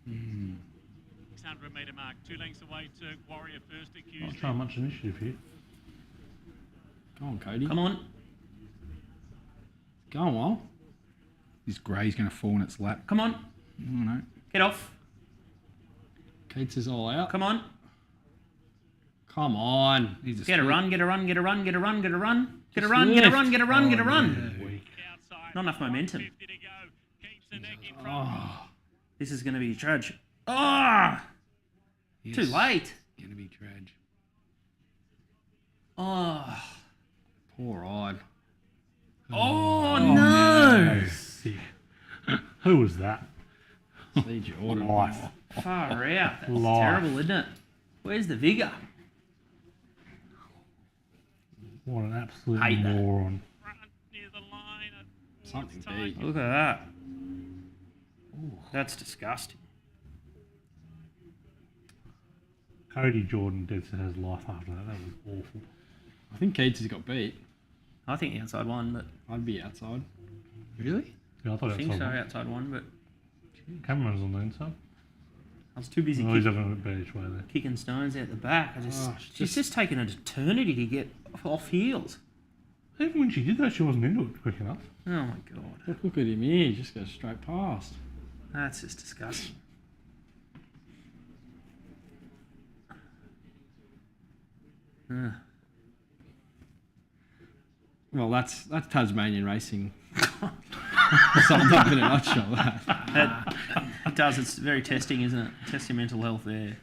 S4: 600 metre mark, 2 lengths away to Warrior first accused.
S3: Not showing much initiative here.
S2: Go on, Cody.
S1: Come on.
S2: Go on, well.
S5: This grey's going to fall in its lap.
S1: Come on.
S5: Oh, no.
S1: Get off.
S2: Keats is all out.
S1: Come on.
S2: Come on.
S5: He's
S1: Get a
S5: split.
S1: run, get a run, get a run, get a run, get a run. Get a
S2: Just
S1: run, get a
S2: lift.
S1: run, get a run, get a run.
S4: Outside,
S1: Not enough momentum.
S4: 50 to go. Keeps the neck in front.
S2: Oh,
S1: This is going to be tragic. Oh,
S5: Yes.
S1: too late.
S5: Going to be tragic.
S1: Oh,
S2: poor ride.
S1: oh no.
S3: Who was that?
S2: See Jordan.
S3: Life.
S1: Far out. That's
S3: Life.
S1: terrible, isn't it? Where's the vigour?
S3: What an absolute
S1: Hate that.
S3: moron.
S4: Front near the line.
S2: Something
S4: Time.
S2: big.
S1: Look at that. That's disgusting.
S3: Cody Jordan dead set his life after that. That was awful.
S2: I think Keats has got beat.
S1: I think the outside one, but
S2: I'd be outside.
S5: Really?
S3: Yeah, I thought
S1: I think so.
S3: that
S1: Outside one, but
S3: Cameron's on the inside.
S1: I was too busy
S3: Oh, he's having a bit better each way there.
S1: kicking stones out the back.
S2: Oh,
S1: She's just taken an eternity to get off heels.
S3: Even when she did that, she wasn't into it quick enough.
S1: Oh my god,
S2: Look at him here. He just goes straight past.
S1: that's just disgusting. Ugh.
S2: Well, that's Tasmanian racing. Summed up in a nutshell. That.
S1: It does. It's very testing, isn't it? Test your mental health there.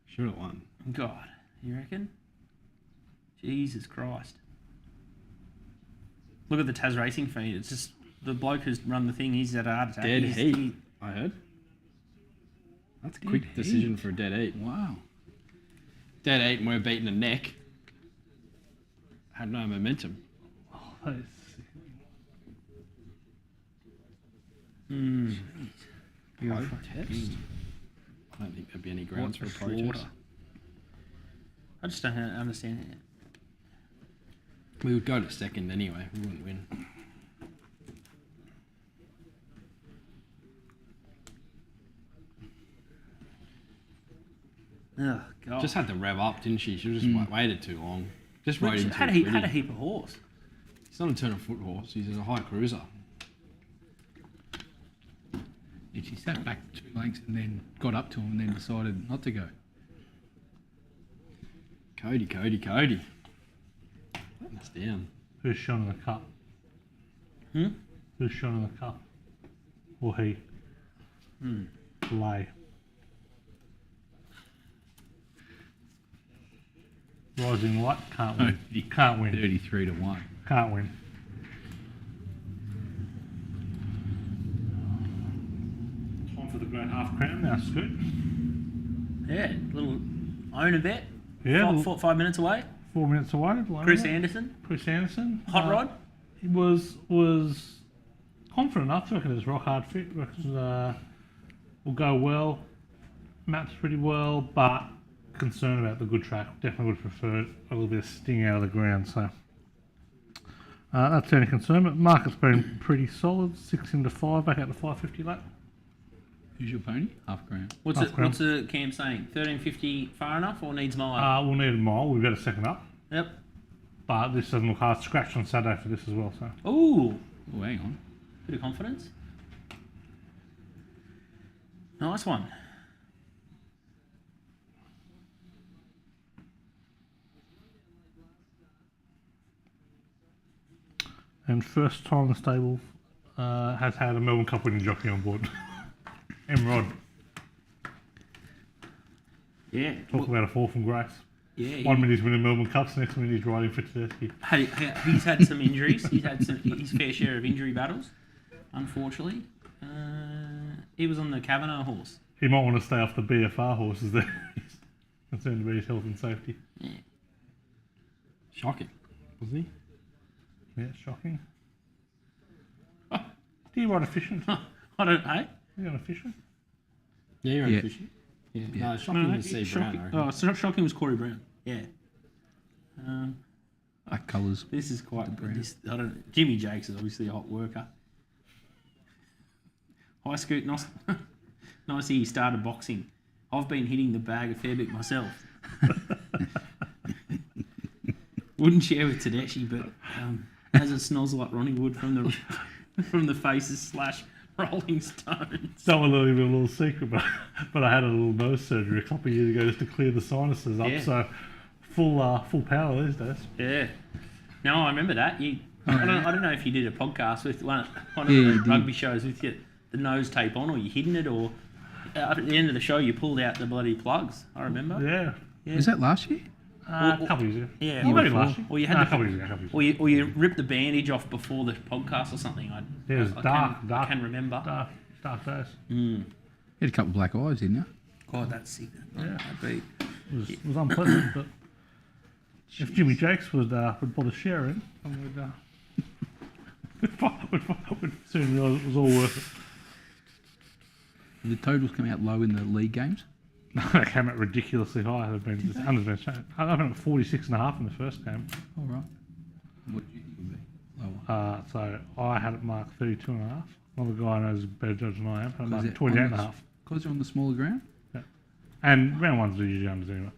S2: Should have won.
S1: God, you reckon? Jesus Christ. Look at the Tas Racing feed. It's just the bloke who's run the thing. He's had a heart attack.
S2: Dead
S1: He's-
S2: heat. I heard. That's a quick
S5: Dead
S2: decision
S5: heat.
S2: for a dead heat.
S5: Wow.
S2: Dead heat and we're beating a neck. Had no momentum.
S3: That is
S2: Protest? I don't think there'd be any grounds for a protest.
S1: slaughter. I just don't understand it.
S2: We would go to second anyway. We wouldn't win.
S1: Oh God.
S2: Just had to rev up, didn't she? She just waited too long. Just rode into
S1: had
S2: a
S1: a
S2: pretty.
S1: heap of horse.
S2: He's not a turn of foot horse. He's a high cruiser.
S5: Yeah, she sat back 2 lengths and then got up to him and then decided not to go.
S2: Cody. Letting us down.
S3: who's shone in the cup. Who's shone in the cup? Or he? Lay. Rising Light can't win. Can't win.
S5: 33 to 1.
S3: Can't win. Time for the Great Half Crown now, Scoot.
S1: Yeah, little owner bet.
S3: Yeah,
S1: 5 minutes away.
S3: 4 minutes away.
S1: Chris Anderson.
S3: Chris Anderson.
S1: Hot rod.
S3: He was confident enough to reckon it's rock hard fit. Reckons will go well. Maps pretty well, but concerned about the good track. Definitely would prefer a little bit of sting out of the ground. So that's the only concern. But market's been pretty solid. 6 into 5 back out to 550 lap.
S5: Who's your pony? Half crown.
S1: What's
S3: Half crown.
S1: What's the Cam saying? 1350 far enough or needs mile?
S3: We'll need a mile. We've got a second up.
S1: Yep.
S3: But this doesn't look hard. Scratch on Saturday for this as well. So
S1: Ooh,
S5: Oh, hang on.
S1: bit of confidence. Nice one.
S3: And first time the stable has had a Melbourne Cup winning jockey on board. M-Rod.
S1: Yeah.
S3: Talk about a fall from grace.
S1: Yeah.
S3: 1 minute he's winning Melbourne Cups, next minute he's riding for Tedeschi.
S1: Hey, he's had some injuries. He's had his fair share of injury battles, unfortunately. He was on the Kavanagh horse.
S3: He might want to stay off the BFR horses there. He's concerned about his health and safety.
S1: Yeah.
S2: Shocking, wasn't he?
S3: Yeah, shocking. Do you ride efficient?
S1: I don't know.
S3: You on efficient?
S2: Yeah, you're
S5: Yeah.
S2: efficient. Yeah. No, shocking was Steve Brown, I reckon.
S1: Oh, so shocking was Corey Brown. Yeah.
S5: Black colours.
S1: This is quite. I don't. Jimmy Jakes is obviously a hot worker. Hi, Scoot. Nice he started boxing. I've been hitting the bag a fair bit myself. Wouldn't share with Tedeschi, but has a snozzle like Ronnie Wood from the Faces / Rolling Stones.
S3: That will only be a little secret, but I had a little nose surgery a couple of years ago just to clear the sinuses up.
S1: Yeah.
S3: So full power these days.
S1: Yeah. No, I remember that. I don't know if you did a podcast with one of
S5: Yeah,
S1: the
S5: you did.
S1: rugby shows with the nose tape on, or you hidden it, or at the end of the show you pulled out the bloody plugs. I remember.
S3: Yeah.
S5: Was that last year?
S3: A couple of years ago.
S1: Yeah.
S3: Maybe last year.
S1: Or you had
S3: a couple of years ago.
S1: Or you ripped the bandage off before the podcast or something.
S3: Yeah, it was dark.
S1: I can remember.
S3: Dark days.
S5: You had a couple of black eyes, didn't you?
S1: God, that's sick.
S3: Yeah.
S1: That'd be.
S3: It was unpleasant, but if Jimmy Jakes would bother sharing, then we'd soon realise it was all worth it.
S5: Did the totals come out low in the league games?
S3: They came out ridiculously high. They've been just under been changed. I think 46.5 in the first game.
S5: All right. What did you think would be lower?
S3: So I had it marked 32.5. Another guy knows a better judge than I am. I marked
S5: it
S3: 28.5.
S5: Because they're on the smaller ground?
S3: Yeah. And round ones are usually unders anyway.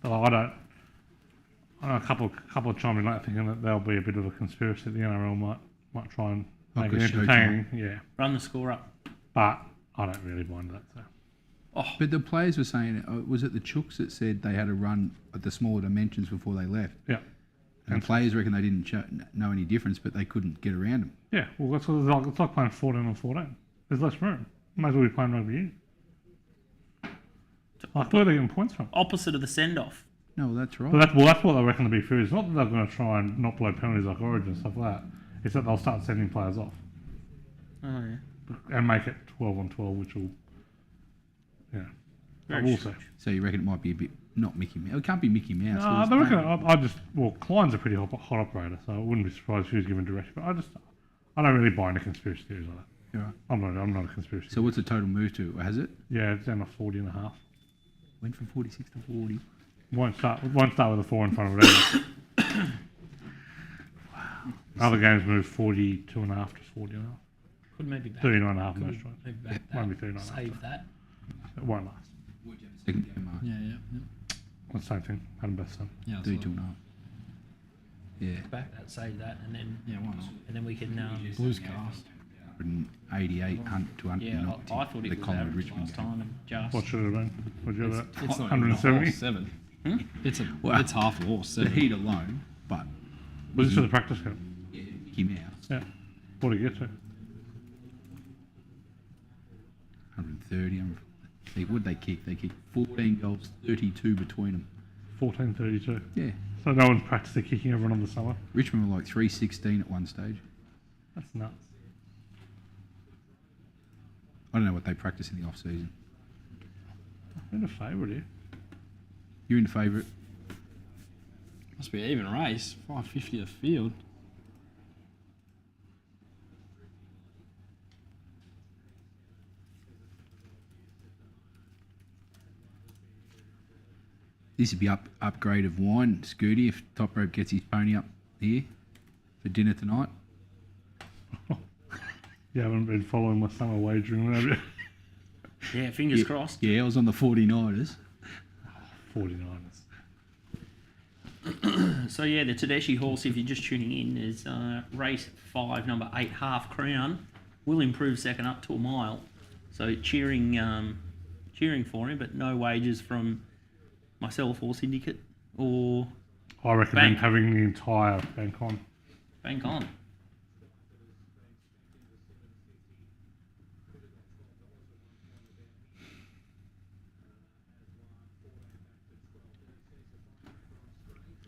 S3: So I know a couple of chimed in late thinking that there'll be a bit of a conspiracy that the NRL might try and make it
S5: Like a
S3: entertaining. Yeah.
S1: Run the score up.
S3: But I don't really mind that. So.
S5: But the players were saying, was it the Chooks that said they had to run at the smaller dimensions before they left?
S3: Yeah.
S5: And the players reckon they didn't know any difference, but they couldn't get around them.
S3: Yeah. Well, that's what it's like playing 14 on 14. There's less room. Might as well be playing rugby union. Like, where are they getting points from?
S1: Opposite of the send-off.
S5: No, that's right.
S3: But that's what they reckon the big fear is. Not that they're going to try and not blow penalties like Origin and stuff like that. It's that they'll start sending players off
S1: Oh yeah.
S3: and make it 12 on 12, which will, I will say.
S5: So you reckon it might be a bit, not Mickey Mouse. It can't be Mickey Mouse.
S3: No, I reckon Klein's a pretty hot operator, so I wouldn't be surprised if he was given direction. But I don't really buy into conspiracy theories like that.
S5: You're right.
S3: I'm not a conspiracy.
S5: So what's the total move to? Has it?
S3: Yeah, it's down to 40.5.
S5: Went from 46 to 40.
S3: Won't start with a 4 in front of it either. Other games move 42.5 to 40.5.
S1: Could maybe back.
S3: 39.5 most joints.
S1: Maybe back
S3: Won't
S1: that.
S3: be 39.5.
S1: Save that.
S3: It won't last.
S5: Second game, Mark.
S2: Yeah.
S3: It's the same thing. Had best son.
S2: Yeah,
S5: 32.5. Yeah.
S1: Back that. Save that, and then
S2: why not?
S1: and then we can.
S2: Blues cast.
S5: 188 hunt to
S1: Yeah,
S5: not
S1: I thought
S5: the
S1: it was
S5: Collingwood
S1: average
S5: Richmond
S1: last
S5: game.
S1: time, and just.
S3: What should it have been? Would you have that?
S2: It's not
S3: 170?
S2: 7.
S1: Hmm?
S2: It's half a horse.
S5: The
S2: 7.
S5: heat alone, but
S3: Was this for the practice game?
S5: yeah, Mickey Mouse.
S3: Yeah. What did you get to?
S5: 130. What did they kick? They kicked 14 goals, 32 between them.
S3: 14.32.
S5: Yeah.
S3: So no one's practiced their kicking everyone on the summer.
S5: Richmond were like 316 at one stage.
S3: That's nuts.
S5: I don't know what they practice in the off season.
S3: I'm in a favourite here.
S5: You're in the favourite.
S2: Must be an even race. 550 a field.
S5: This would be upgrade of wine, Scooty, if Top Rope gets his pony up here for dinner tonight.
S3: You haven't been following my summer wagering, have you?
S1: Yeah, fingers crossed.
S5: Yeah, I was on the 49ers.
S3: 49ers.
S1: So yeah, the Tedeschi horse, if you're just tuning in, is race 5, number 8, Half Crown. Will improve second up to a mile. So cheering for him, but no wages from myself or Syndicate or
S3: I recommend
S1: Bank.
S3: having the entire bank on.
S1: Bank on.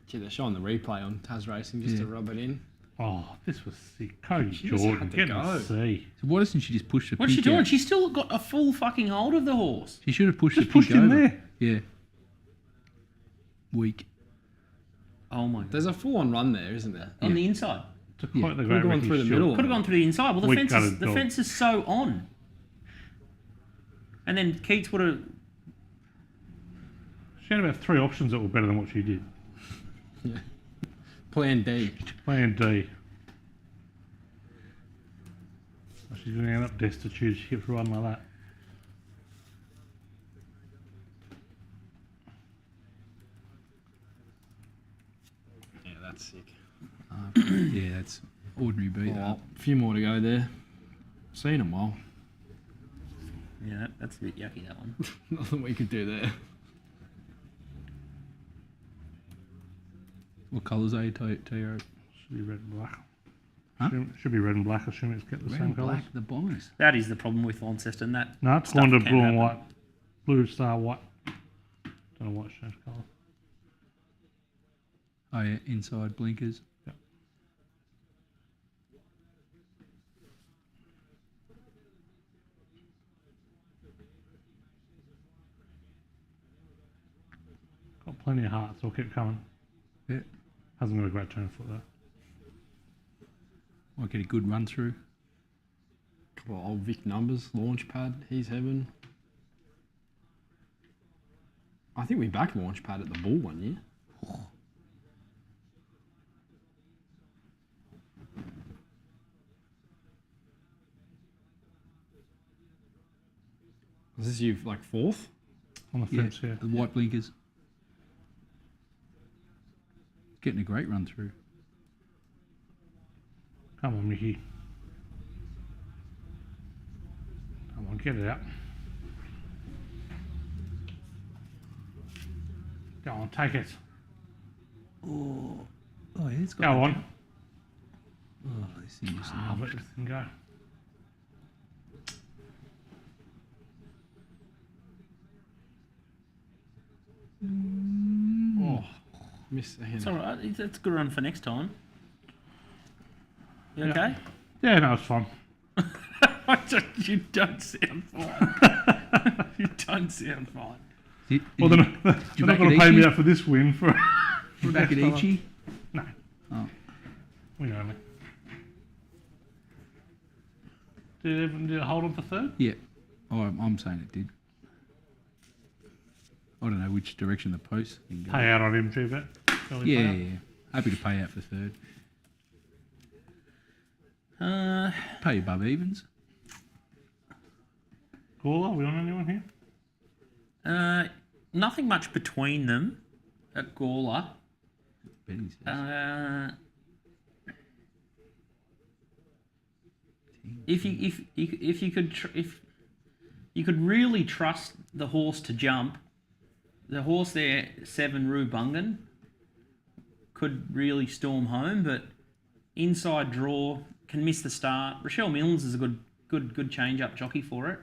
S2: Gee, they're showing the replay on Tas Racing just to rub it in.
S3: Oh, this was sick. Cody
S2: She just
S3: Jordan,
S2: had to
S3: getting
S2: go.
S3: a C.
S5: So why doesn't she just push the
S1: What's she
S5: pink
S1: doing?
S5: out?
S1: She's still got a full fucking hold of the horse.
S5: She should have pushed
S3: Just
S5: the pink
S3: pushed him
S5: over.
S3: there.
S5: Yeah. Weak.
S1: Oh my god.
S2: There's a full-on run there, isn't there?
S1: On the inside.
S3: To quote the
S2: Could've
S3: great
S2: gone
S3: Ricky
S2: through the
S3: Stewart.
S2: middle.
S1: Could have gone through the inside. Well, the
S3: Weak
S1: fence
S3: gutted dog.
S1: is so on. And then Keats would have.
S3: She had about 3 options that were better than what she did.
S2: Yeah. Plan D.
S3: Plan D. She's going to end up destitute. She keeps riding like that.
S2: Yeah, that's sick.
S5: Yeah, that's ordinary beat.
S2: Oh, a few more to go there. Seen them all.
S1: Yeah, that's a bit yucky, that one.
S2: Nothing we could do there.
S5: What colours are you, Tiro?
S3: Should be red and black.
S5: Huh?
S3: Should be red and black, assuming it's got the
S5: Red
S3: same
S5: and
S3: colours.
S5: black, the bombers.
S1: That is the problem with Launceston. That
S3: No, it's
S1: stuff
S3: gone to
S1: can
S3: blue and
S1: happen.
S3: white. Blue star white. Don't know what change colour.
S5: Oh yeah, inside blinkers.
S3: Yep. Got plenty of heart, so I'll keep coming.
S5: Yeah.
S3: Hasn't got a great turn foot though.
S5: Might get a good run through.
S2: Couple of old Vic numbers. Launchpad. He's heaven. I think we backed Launchpad at the Bull one year. Was this you like fourth?
S3: On the
S5: Yeah,
S3: fence here.
S5: the white blinkers. Getting a great run through.
S3: Come on, Mickey. Come on, get it out. Go on, take it.
S5: Oh yeah, it's got.
S3: Go on.
S5: Oh, this thing just
S3: I'll let this thing go.
S2: Oh, missed the hand.
S1: It's all right. It's a good run for next time. You
S3: Yeah.
S1: okay?
S3: Yeah, no, it's fine.
S1: You don't sound fine. You don't sound fine.
S3: Well, they're not going to pay me out for this win. For
S5: You back at Ichi?
S3: No.
S5: Oh.
S3: We know me. Did it hold on for third?
S5: Yeah. Oh, I'm saying it did. I don't know which direction the post can go.
S3: Pay out on him, too, but
S5: Yeah. Happy to pay out for third. Pay above evens.
S3: Gawler, are we on anyone here?
S1: Nothing much between them at Gawler.
S5: Benny says.
S1: If you could really trust the horse to jump, the horse there, 7 Rue Bungan, could really storm home, but inside draw can miss the start. Rochelle Milnes is a good change up jockey for it.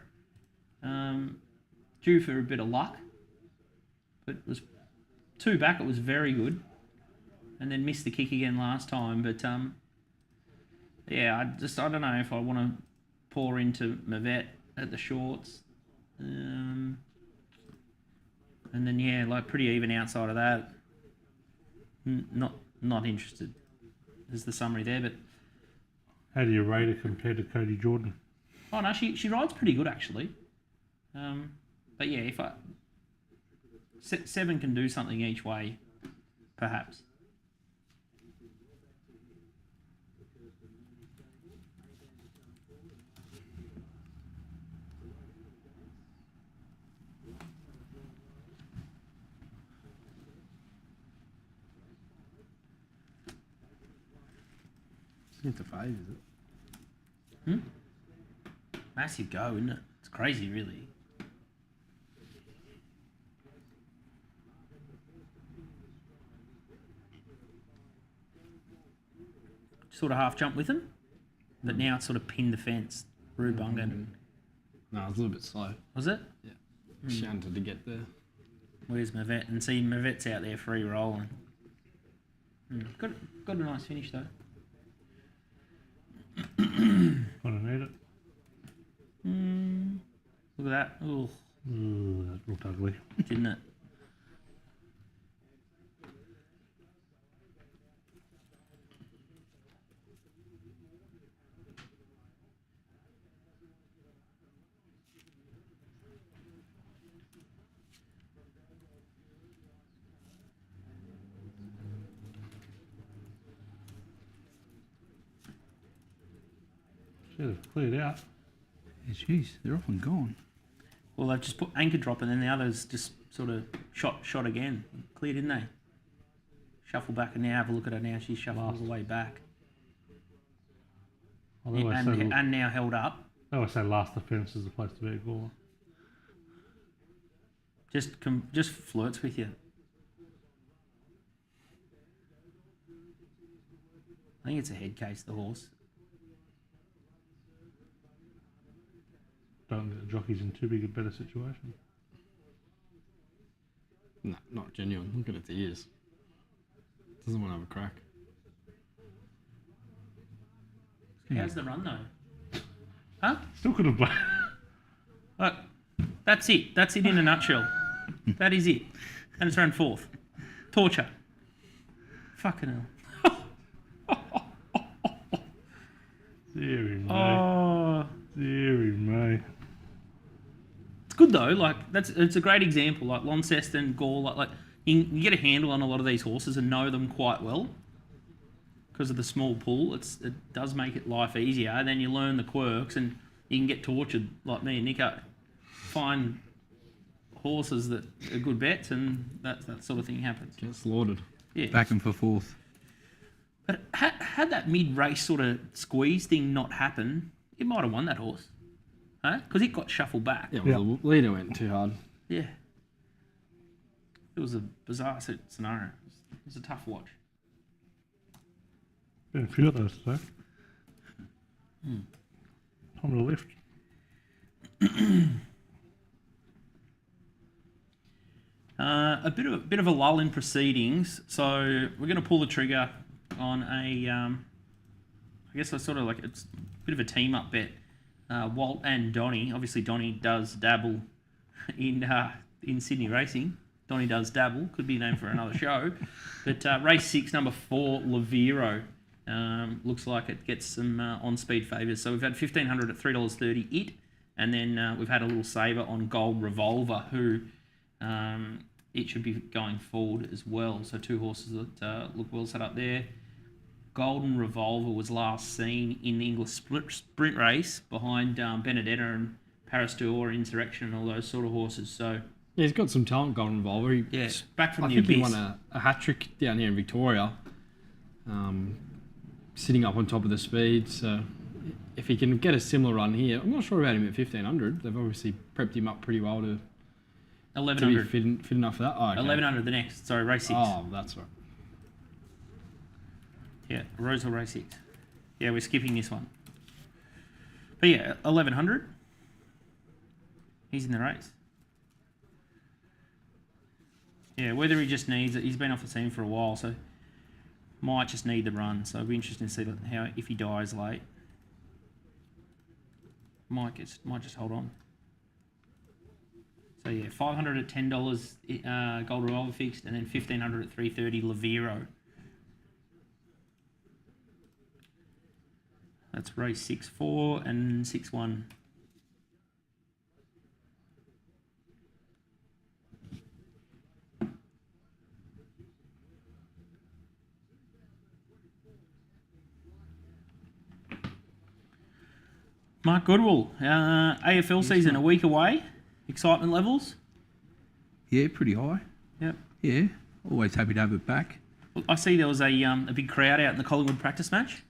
S1: Due for a bit of luck, but it was 2 back. It was very good, and then missed the kick again last time. But yeah, I don't know if I want to pour into Mavet at the shorts. And then yeah, like pretty even outside of that. Not interested. Is the summary there, but
S3: How do you rate her compared to Cody Jordan?
S1: oh no, she rides pretty good actually. But yeah, if 7 can do something each way, perhaps.
S2: It's a fave, is it?
S1: Massive go, isn't it? It's crazy, really. sort of half jumped with him, but now it's sort of pinned the fence. Rubungan.
S2: No, it was a little bit slow.
S1: Was it?
S2: Yeah. Shunted to get there.
S1: Where's Mavet? And see, Mavet's out there free rolling. Got a nice finish though.
S3: Gonna need it.
S1: Look at that. Ooh,
S3: Ooh, that looked ugly.
S1: didn't it?
S3: Should have cleared out.
S5: Yeah, jeez, they're off and gone.
S1: Well, they've just put anchor drop and then the others just sort of shot again. Clear, didn't they? Shuffle back and now have a look at her now. She's shuffled all the way back.
S3: Well,
S1: And now held up.
S3: I always say last defence is the place to be at Gawler.
S1: Just flirts with you. I think it's a head case, the horse.
S3: Don't get the jockeys in too big a better situation.
S2: No, not genuine. Look at its ears. Doesn't want to have a crack.
S1: How's the run though? Huh?
S3: Still could have played.
S1: Look, that's it. That's it in a nutshell. That is it. And it's around fourth. Torture. Fucking hell.
S3: Deary me.
S1: Oh.
S3: Deary me.
S1: It's good though. Like it's a great example. Like Launceston, Gawler. Like you get a handle on a lot of these horses and know them quite well because of the small pool. It does make it life easier. And then you learn the quirks and you can get tortured like me and Nico. Find horses that are good bets and that sort of thing happens.
S2: Get slaughtered.
S1: Yeah.
S5: Backing for fourth.
S1: But had that mid-race sort of squeeze thing not happen, it might have won that horse. Huh? Because it got shuffled back.
S2: Yeah, well, the leader went too hard.
S1: Yeah. It was a bizarre scenario. It was a tough watch.
S3: Been a few of those today. Time to lift.
S1: A bit of a lull in proceedings. So we're going to pull the trigger on a, I guess I sort of like it's a bit of a team up bet. Walt and Donnie. Obviously, Donnie does dabble in Sydney racing. Donnie does dabble. Could be named for another show. But race 6, number 4, Lavero. Looks like it gets some on-speed favours. So we've had 1,500 at $3.30 it. And then we've had a little saver on Gold Revolver, who it should be going forward as well. So 2 horses that look well set up there. Golden Revolver was last seen in the English sprint race behind Benedetta and Paris d'Or, Insurrection, and all those sort of horses. So
S2: yeah, he's got some talent, Golden Revolver.
S1: Back from
S2: I
S1: the
S2: think
S1: abyss.
S2: he won a hat trick down here in Victoria, sitting up on top of the speed. So if he can get a similar run here, I'm not sure about him at 1,500. They've obviously prepped him up pretty well to
S1: 1,100.
S2: be fit enough for that. Oh, okay.
S1: 1,100 the next. Sorry, race 6.
S2: Oh, that's right.
S1: Yeah, Rosehill race 6. Yeah, we're skipping this one. But yeah, 1,100. He's in the race. Yeah, whether he just needs it, he's been off the scene for a while, so might just need the run. So it'll be interesting to see how if he dies late. Might just hold on. So yeah, 500 at $10 Gold Revolver fixed, and then 1,500 at $3.30 Lavero. That's race 6-4 and 6-1. Mark Goodwill, AFL season a week away. Excitement levels?
S5: Yeah, pretty high.
S1: Yep.
S5: Yeah, always happy to have it back.
S1: I see there was a big crowd out in the Collingwood practice match.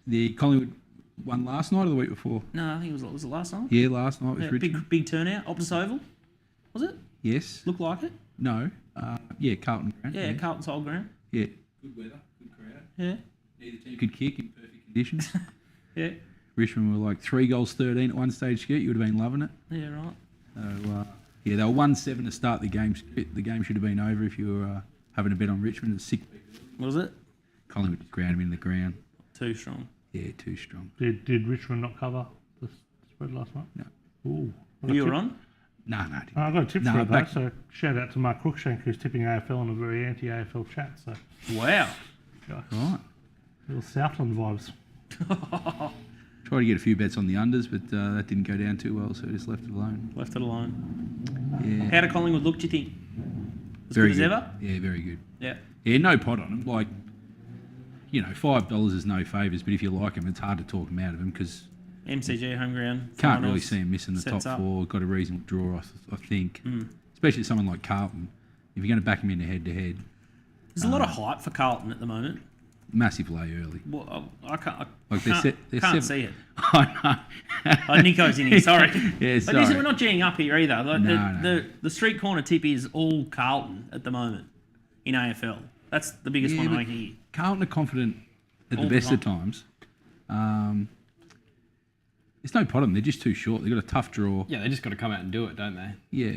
S5: The Collingwood won last night or the week before?
S1: No, I think was it last night?
S5: Yeah, last night was Richmond.
S1: Big turnout, Optus Oval. Was it?
S5: Yes.
S1: Looked like it.
S5: No. Yeah, Carlton Grant.
S1: Yeah, Carlton's old ground.
S5: Yeah. Good weather, good crowd.
S1: Yeah.
S5: Neither team could kick in perfect conditions.
S1: Yeah.
S5: Richmond were like 3 goals 13 at one stage. Scoot, you would have been loving it.
S1: Yeah, right.
S5: So yeah, they were 1-7 to start the game. The game should have been over if you were having a bet on Richmond. It's 6 people.
S1: Was it?
S5: Collingwood just ground him in the ground.
S1: Too strong.
S5: Yeah, too strong.
S3: Did Richmond not cover the spread last night?
S5: No.
S3: Ooh.
S1: You were on?
S5: No.
S3: I got a tip
S5: No,
S3: for it, though,
S5: back-
S3: so shout out to Mark Cruikshank, who's tipping AFL in a very anti-AFL chat. So,
S1: Wow.
S5: Right.
S3: little Southland vibes.
S5: Tried to get a few bets on the unders, but that didn't go down too well, so just left it alone.
S1: Left it alone.
S5: Yeah.
S1: How did Collingwood look, do you think? As
S5: Very
S1: good as ever?
S5: Yeah, very good.
S1: Yeah.
S5: Yeah, no pot on them. Like, $5 is no favours, but if you like them, it's hard to talk them out of them because
S1: MCG home ground.
S5: can't really
S1: finals,
S5: see them missing the top
S1: sets up.
S5: 4. Got a reasonable draw, I think. Especially someone like Carlton. If you're going to back them in head-to-head,
S1: There's a lot of hype for Carlton at the moment.
S5: massive lay early.
S1: Well, I can't,
S5: Like they're
S1: can't
S5: seven-
S1: see it.
S5: I know.
S1: Oh, Nico's in here, sorry.
S5: Yeah,
S1: But
S5: sorry.
S1: listen, we're not geeing up here either. Like,
S5: No.
S1: the street corner tip is all Carlton at the moment in AFL. That's the biggest one
S5: but
S1: I hear.
S5: Carlton are confident at
S1: All
S5: the
S1: the
S5: best of
S1: time.
S5: times. There's no pot on them. They're just too short. They've got a tough draw.
S2: Yeah, they just got to come out and do it, don't they?
S5: Yeah.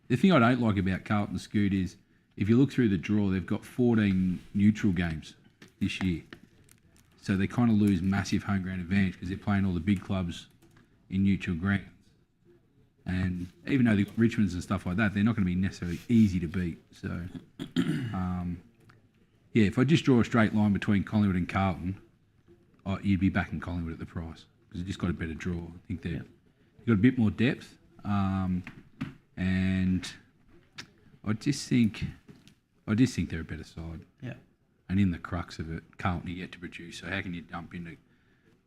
S5: The thing I don't like about Carlton Scoot is if you look through the draw, they've got 14 neutral games this year. So they kind of lose massive home ground advantage because they're playing all the big clubs in neutral grounds. And even though they've got Richmonds and stuff like that, they're not going to be necessarily easy to beat. So, yeah, if I just draw a straight line between Collingwood and Carlton, you'd be backing Collingwood at the price because they've just got a better draw. I think they've got a bit more depth. And I just think they're a better side.
S1: Yeah.
S5: And in the crux of it, Carlton are yet to produce. So how can you dump into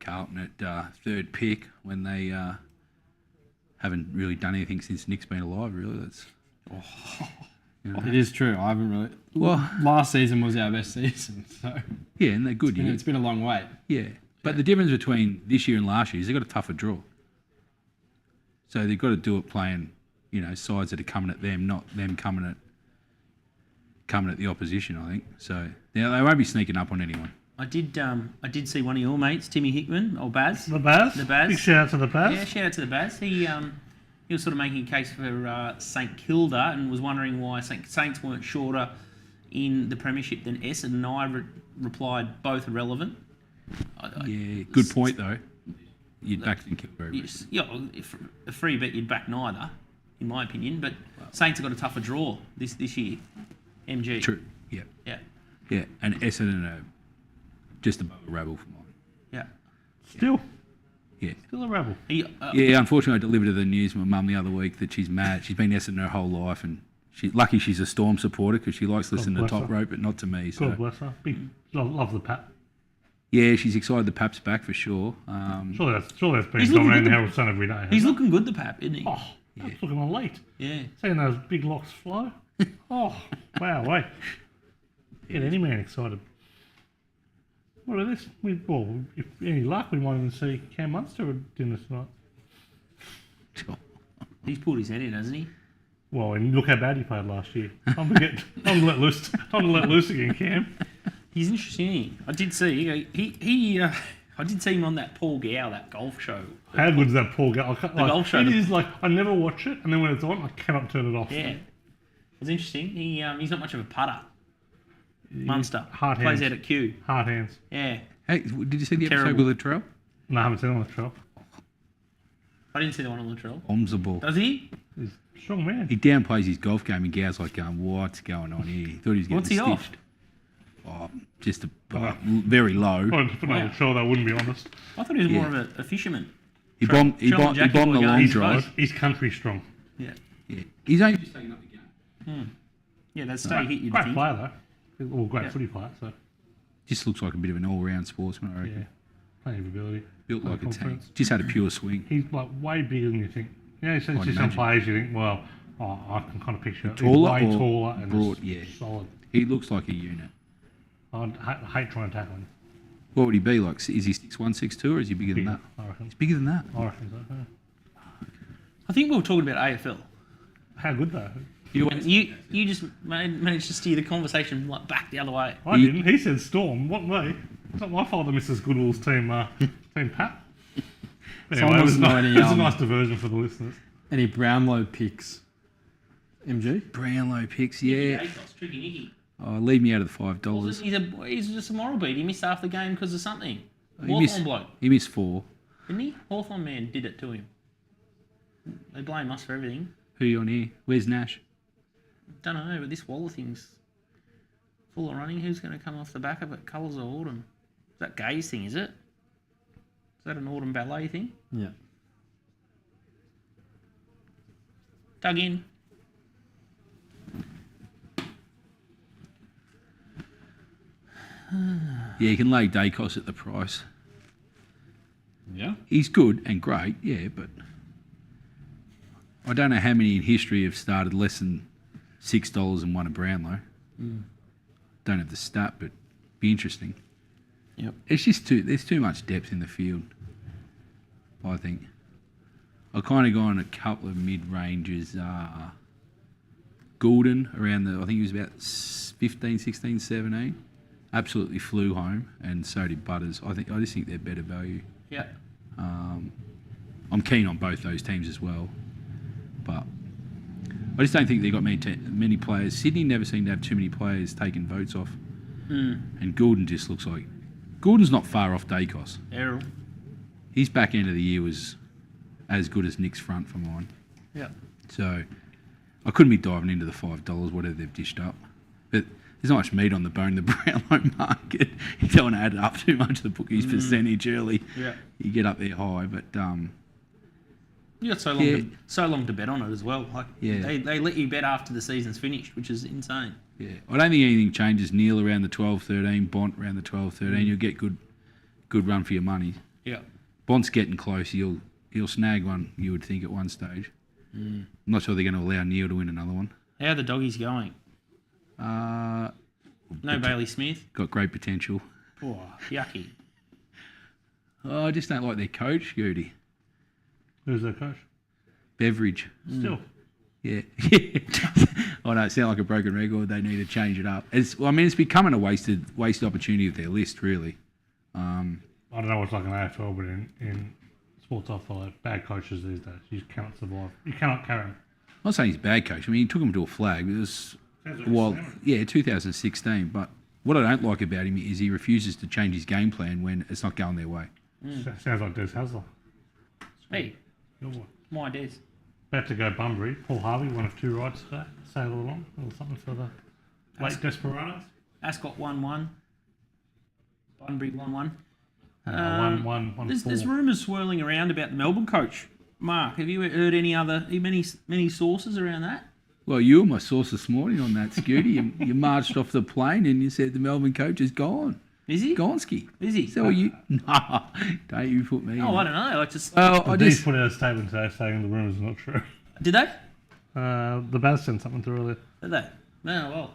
S5: Carlton at third pick when they haven't really done anything since Nick's been alive? Really, that's
S2: It is true. I haven't really.
S5: well,
S2: Last season was our best season, so
S5: yeah, and they're good.
S2: it's been a long wait.
S5: Yeah, but the difference between this year and last year is they've got a tougher draw. So they've got to do it playing, sides that are coming at them, not them coming at the opposition. I think so. They won't be sneaking up on anyone.
S1: I did see one of your mates, Timmy Hickman, or Baz.
S3: The Baz?
S1: The Baz.
S3: Big shout out to the Baz.
S1: Yeah, shout out to the Baz. He was sort of making a case for St Kilda and was wondering why Saints weren't shorter in the premiership than Essendon, and I replied both are relevant.
S5: Yeah, good point though. You'd back St Kilda.
S1: Yes, yeah, if a free bet you'd back neither, in my opinion. But Saints have got a tougher draw this year. MG.
S5: True. Yeah.
S1: Yeah.
S5: Yeah, and Essendon are just above a rabble for mine.
S1: Yeah.
S3: Still
S5: Yeah.
S3: a rebel.
S1: He,
S5: Yeah, unfortunately, I delivered to the news from my mum the other week that she's mad. She's been Essendon her whole life, and lucky she's a Storm supporter because she likes listening to
S3: bless
S5: Top
S3: her.
S5: Rope, but not to me. So
S3: God bless her. Love the Pat.
S5: yeah, she's excited the Pap's back for sure.
S3: Surely that's been
S1: He's looking
S3: dominating
S1: good.
S3: the Herald Sun every day.
S1: he's
S3: hasn't
S1: looking good, the Pap, isn't he?
S3: it? Oh, that's looking elite.
S1: Yeah.
S3: Seeing those big locks flow. Oh, wow, wait. Get any man excited. What are this? If any luck, we might even see Cam Munster at dinner tonight.
S1: He's pulled his head in, hasn't he?
S3: Well, and look how bad he played last year. Time to let loose. Time to let loose again, Cam.
S1: He's interesting, isn't he? I did see I did see him on that Paul Gow, that golf show.
S3: How good is that Paul Gow?
S1: golf show.
S3: It is like I never watch it, and then when it's on, I cannot turn it off.
S1: Yeah. It's interesting. He's not much of a putter. Munster.
S3: Hard
S1: Plays
S3: hands.
S1: out at Q.
S3: Hard hands.
S1: Yeah.
S5: Hey, did you see the episode
S1: Terrible.
S5: with Latrell?
S3: No, I haven't seen him on the trail.
S1: I didn't see the one on Latrell.
S5: Bombs the ball.
S1: Does he?
S3: He's a strong man.
S5: He downplays his golf game, and Gow's like going, "What's going on here?" He thought he was getting
S1: What's he off?
S5: stitched. Oh, just very low.
S3: Well, for no trail, I wouldn't be honest.
S1: I thought he was more
S5: Yeah.
S1: of a fisherman.
S5: He bombed the
S1: Jackie boy
S5: long
S1: going.
S5: drive.
S3: He's country strong.
S1: Yeah.
S5: Yeah. He's only just taking up the game.
S1: Yeah, that's stay hit, you'd
S3: Great
S1: think.
S3: player though. Well, great
S1: Yeah.
S3: footy player. So
S5: Just looks like a bit of an all-round sportsman, I reckon.
S3: yeah, plenty of ability.
S5: Built like a tank.
S3: confidence.
S5: Just had a pure swing.
S3: He's like way bigger than you think. Yeah, you see
S5: I'd
S3: some
S5: imagine.
S3: players you think, well, I can kind of picture it.
S5: Taller
S3: He's way
S5: or
S3: taller and
S5: broad?
S3: just
S5: Yeah.
S3: solid.
S5: He looks like a unit.
S3: I hate trying to tackle him.
S5: What would he be like? Is he 6'1", 6'2", or is he bigger than
S3: Bigger,
S5: that?
S3: I reckon.
S5: He's bigger than that.
S3: I reckon so. Yeah.
S1: I think we were talking about AFL.
S3: How good though?
S1: And you just managed to steer the conversation like back the other way.
S3: I didn't. He said Storm. What me? It's not my fault that Mrs. Goodall's team Pat.
S2: Someone
S3: Anyway,
S2: wants to know any,
S3: it was a nice diversion for the listeners.
S2: any Brownlow picks. MG?
S5: Brownlow picks, yeah.
S1: Daicos, tricky Nicky.
S5: Oh, leave me out of the $5.
S1: He's just a moral beat. He missed half the game because of something.
S5: He missed,
S1: Hawthorn bloke,
S5: he missed 4.
S1: didn't he? Hawthorn man did it to him. They blame us for everything.
S5: Who you on here? Where's Nash?
S1: Don't know, but this Waller thing's full of running. Who's going to come off the back of it? Colours of Autumn. Is that Gay's thing, is it? Is that an Autumn ballet thing?
S2: Yeah.
S1: Dug in.
S5: Yeah, you can lay Daicos at the price.
S2: Yeah?
S5: He's good and great, yeah, but I don't know how many in history have started less than $6 and won a Brownlow. Don't have the stat, but be interesting.
S2: Yep.
S5: It's just there's too much depth in the field, I think. I've kind of gone a couple of mid-ranges. Goulden around I think he was about 15, 16, 17. Absolutely flew home, and so did Butters. I just think they're better value.
S1: Yeah.
S5: I'm keen on both those teams as well, but I just don't think they've got many players. Sydney never seem to have too many players taking votes off, and Goulden just looks like Goulden's not far off Daicos.
S1: Errol.
S5: His back end of the year was as good as Nick's front for mine.
S1: Yeah.
S5: So I couldn't be diving into the $5, whatever they've dished up. But there's not much meat on the bone in the Brownlow market. You don't want to add it up too much to the bookies percentage early.
S1: Yeah.
S5: You get up there high, but
S1: You got so long to bet on it as well. Like they let you bet after the season's finished, which is insane.
S5: yeah, I don't think anything changes. Neil around the 12-13, Bont around the 12-13. You'll get good run for your money.
S1: Yeah.
S5: Bont's getting close. He'll snag one, you would think, at one stage. I'm not sure they're going to allow Neil to win another one.
S1: How are the doggies going? No Bailey Smith.
S5: Got great potential.
S1: Oh, yucky.
S5: Oh, I just don't like their coach, Goody.
S3: Who's their coach?
S5: Beveridge.
S3: Still.
S5: Yeah. I know it sounds like a broken record. They need to change it up. It's becoming a wasted opportunity with their list, really.
S3: I don't know what's like an AFL, but in sports I follow, bad coaches these days. You cannot survive. You cannot carry them.
S5: I'm not saying he's a bad coach. I mean, he took him to a flag. It was, 2016. But what I don't like about him is he refuses to change his game plan when it's not going their way.
S3: Sounds like Des Hasler.
S1: Hey,
S3: Your boy.
S1: my Des.
S3: About to go Bunbury. Paul Harvey, 1 of 2 rides today. Sail along. A little something for the late desperados.
S1: Ascot 1-1. Bunbury 1-1. There's rumours swirling around about the Melbourne coach. Mark, have you heard many sources around that?
S5: Well, you were my source this morning on that, Scooty. You marched off the plane and you said the Melbourne coach is gone.
S1: Is he?
S5: Gonski.
S1: Is he?
S5: So you... Nah, don't you put me in.
S1: I don't know.
S3: He's put out a statement today saying the rumours are not true.
S1: Did they?
S3: The Baz sent something through earlier.
S1: Did they? No, well.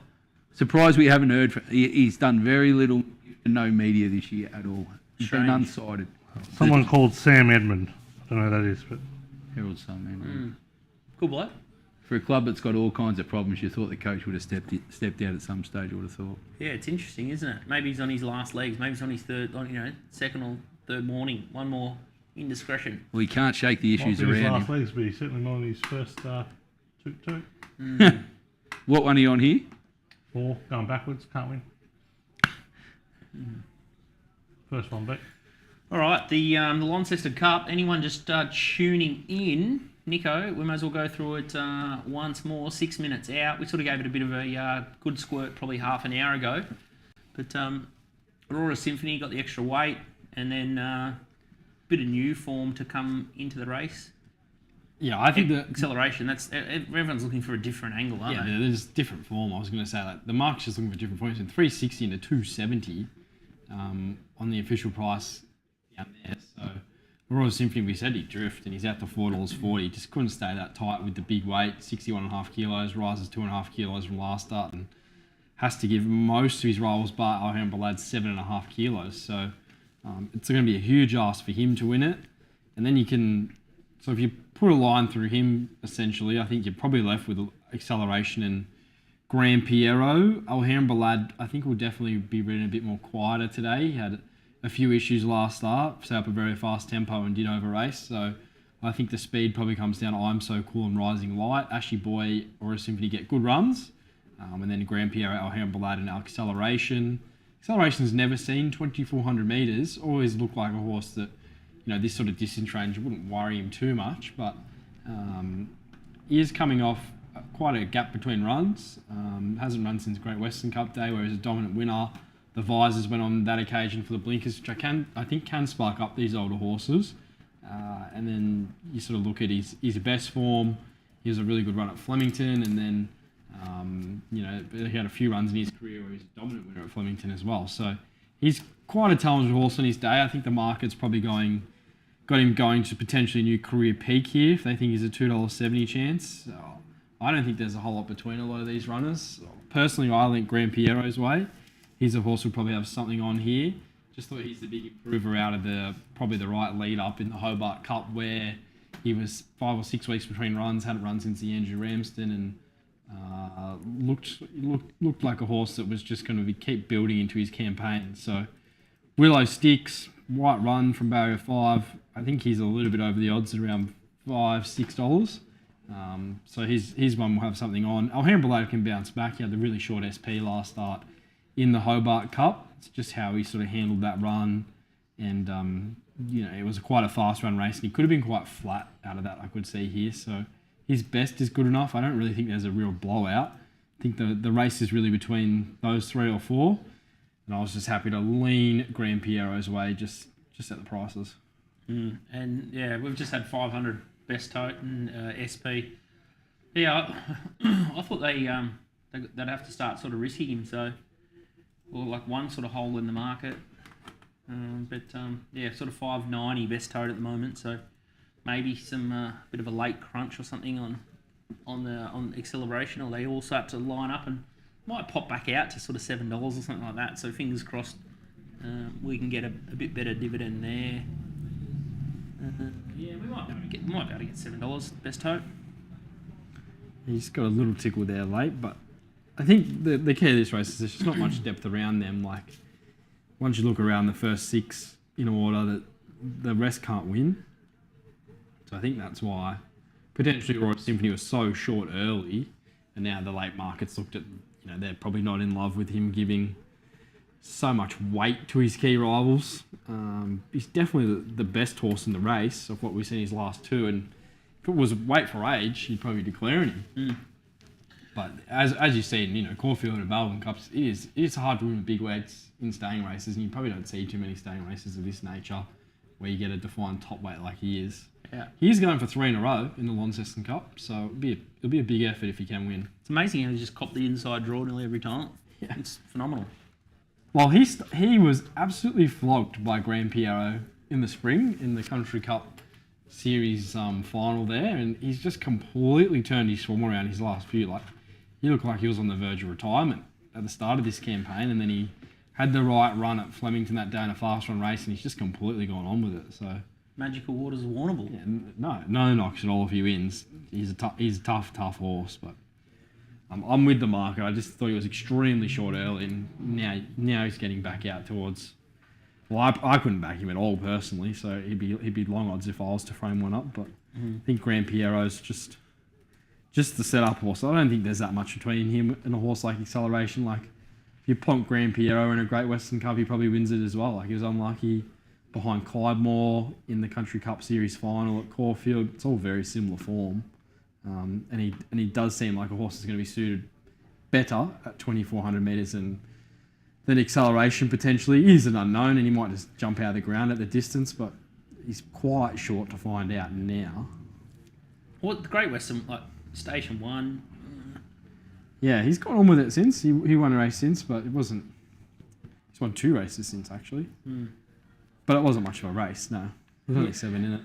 S5: Surprised we haven't heard he's done very little, no media this year at all. He's been
S1: Strange.
S5: unsighted.
S3: Someone called Sam Edmund. I don't know who that is, but...
S5: Herald Sun, man.
S1: Cool bloke.
S5: For a club that's got all kinds of problems, you thought the coach would have stepped out at some stage, I would have thought.
S1: Yeah, it's interesting, isn't it? Maybe he's on his last legs. Maybe he's on his second or third morning. One more indiscretion.
S5: Well, he can't shake the issues
S3: Might be his
S5: around
S3: last
S5: him.
S3: legs, but he's certainly not on his first toot.
S5: What one are you on here?
S3: 4, going backwards, can't win. First one back.
S1: All right, the Launceston Cup. Anyone just tuning in? Nico, we might as well go through it once more. 6 minutes out. We sort of gave it a bit of a good squirt probably half an hour ago. But Aurora Symphony got the extra weight, and then a bit of new form to come into the race.
S2: Yeah, I think that
S1: Acceleration, that's everyone's looking for a different angle, aren't they?
S2: there's different form. I was going to say that the market's just looking for different points. In 360 into 270 on the official price down there. So Royal Symphony, we said he'd drift, and he's out to $4.40. Just couldn't stay that tight with the big weight, 61.5 kilos, rises 2.5 kilos from last start, and has to give most of his rivals, but Alhambra Balad, 7.5 kilos. So it's going to be a huge ask for him to win it. And then you can, so if you put a line through him, essentially, I think you're probably left with acceleration and Grand Piero. Alhambra Lad, I think, will definitely be ridden a bit more quieter today. He had a few issues last start, set up a very fast tempo and did over race. So I think the speed probably comes down to I'm So Cool and Rising Light. Ashy Boy or a Symphony get good runs. And then Grand Piero, Alhambra Lad and Acceleration. Acceleration's never seen 2,400 metres. Always looked like a horse that, this sort of distance range wouldn't worry him too much. But he is coming off quite a gap between runs. Hasn't run since Great Western Cup Day, where he was a dominant winner. The visors went on that occasion for the blinkers, which I think can spark up these older horses. And then you sort of look at his best form. He has a really good run at Flemington, and then he had a few runs in his career where he's a dominant winner at Flemington as well. So he's quite a talented horse on his day. I think the market's probably got him going to potentially a new career peak here if they think he's a $2.70 chance. I don't think there's a whole lot between a lot of these runners. Personally, I think Grand Piero's way. He's a horse who'll probably have something on here. Just thought he's the big improver out of probably the right lead up in the Hobart Cup, where he was 5 or 6 weeks between runs, hadn't run since the Andrew Ramsden, and looked like a horse that was just going to keep building into his campaign. So Willow Sticks, white run from barrier 5. I think he's a little bit over the odds at around $5-6. So his one will have something on. Alhambra Lad can bounce back. He had the really short SP last start in the Hobart Cup. It's just how he sort of handled that run, and it was quite a fast run race, and he could have been quite flat out of that, I could see here. So his best is good enough. I don't really think there's a real blowout. I think the race is really between those 3 or 4, and I was just happy to lean Grand Piero's way just at the prices.
S1: And yeah, we've just had 500 best tote and SP. Yeah, I thought they'd have to start sort of risking him, so or like one sort of hole in the market. Sort of 590 best tote at the moment, so maybe some bit of a late crunch or something on acceleration, or they all start to line up and might pop back out to sort of $7 or something like that. So fingers crossed, we can get a bit better dividend there. We might be able to get $7 best tote.
S2: He's got a little tickle there late, but I think the key of this race is there's just not much depth around them. Like, once you look around the first 6 in order, that the rest can't win. So I think that's why potentially Royal Symphony was so short early, and now the late markets looked at, they're probably not in love with him giving so much weight to his key rivals. He's definitely the best horse in the race of what we've seen his last 2, and if it was weight for age, you'd probably be declaring him. But as you've seen, Caulfield and Melbourne Cups, it is hard to win with big weights in staying races, and you probably don't see too many staying races of this nature where you get a defined top weight like he is.
S1: Yeah.
S2: He's going for 3 in a row in the Launceston Cup, so it'll be a big effort if he can win.
S1: It's amazing how he just copped the inside draw nearly every time. Yeah. It's phenomenal.
S2: Well, he was absolutely flogged by Grand Piero in the spring in the Country Cup Series final there, and he's just completely turned his form around his last few. Like, he looked like he was on the verge of retirement at the start of this campaign, and then he had the right run at Flemington that day in a fast run race, and he's just completely gone on with it. So
S1: Magical Waters of Warrnambool.
S2: Yeah, no knocks at all if he wins. He's a tough horse, but I'm with the market. I just thought he was extremely short early, and now he's getting back out towards. Well, I couldn't back him at all personally, so he'd be long odds if I was to frame one up. But I think Grand Piero's just the setup horse. I don't think there's that much between him and a horse like Acceleration. Like, if you plonk Grand Piero in a Great Western Cup, he probably wins it as well. Like, he was unlucky behind Clydemore in the Country Cup Series final at Caulfield. It's all very similar form. And he does seem like a horse that's going to be suited better at 2,400 metres than Acceleration potentially. He is an unknown, and he might just jump out of the ground at the distance, but he's quite short to find out now.
S1: What the Great Western, like Station 1?
S2: Yeah, he's gone on with it since. He won a race since, but it wasn't. He's won 2 races since actually, but it wasn't much of a race. No, there's only 7 in it.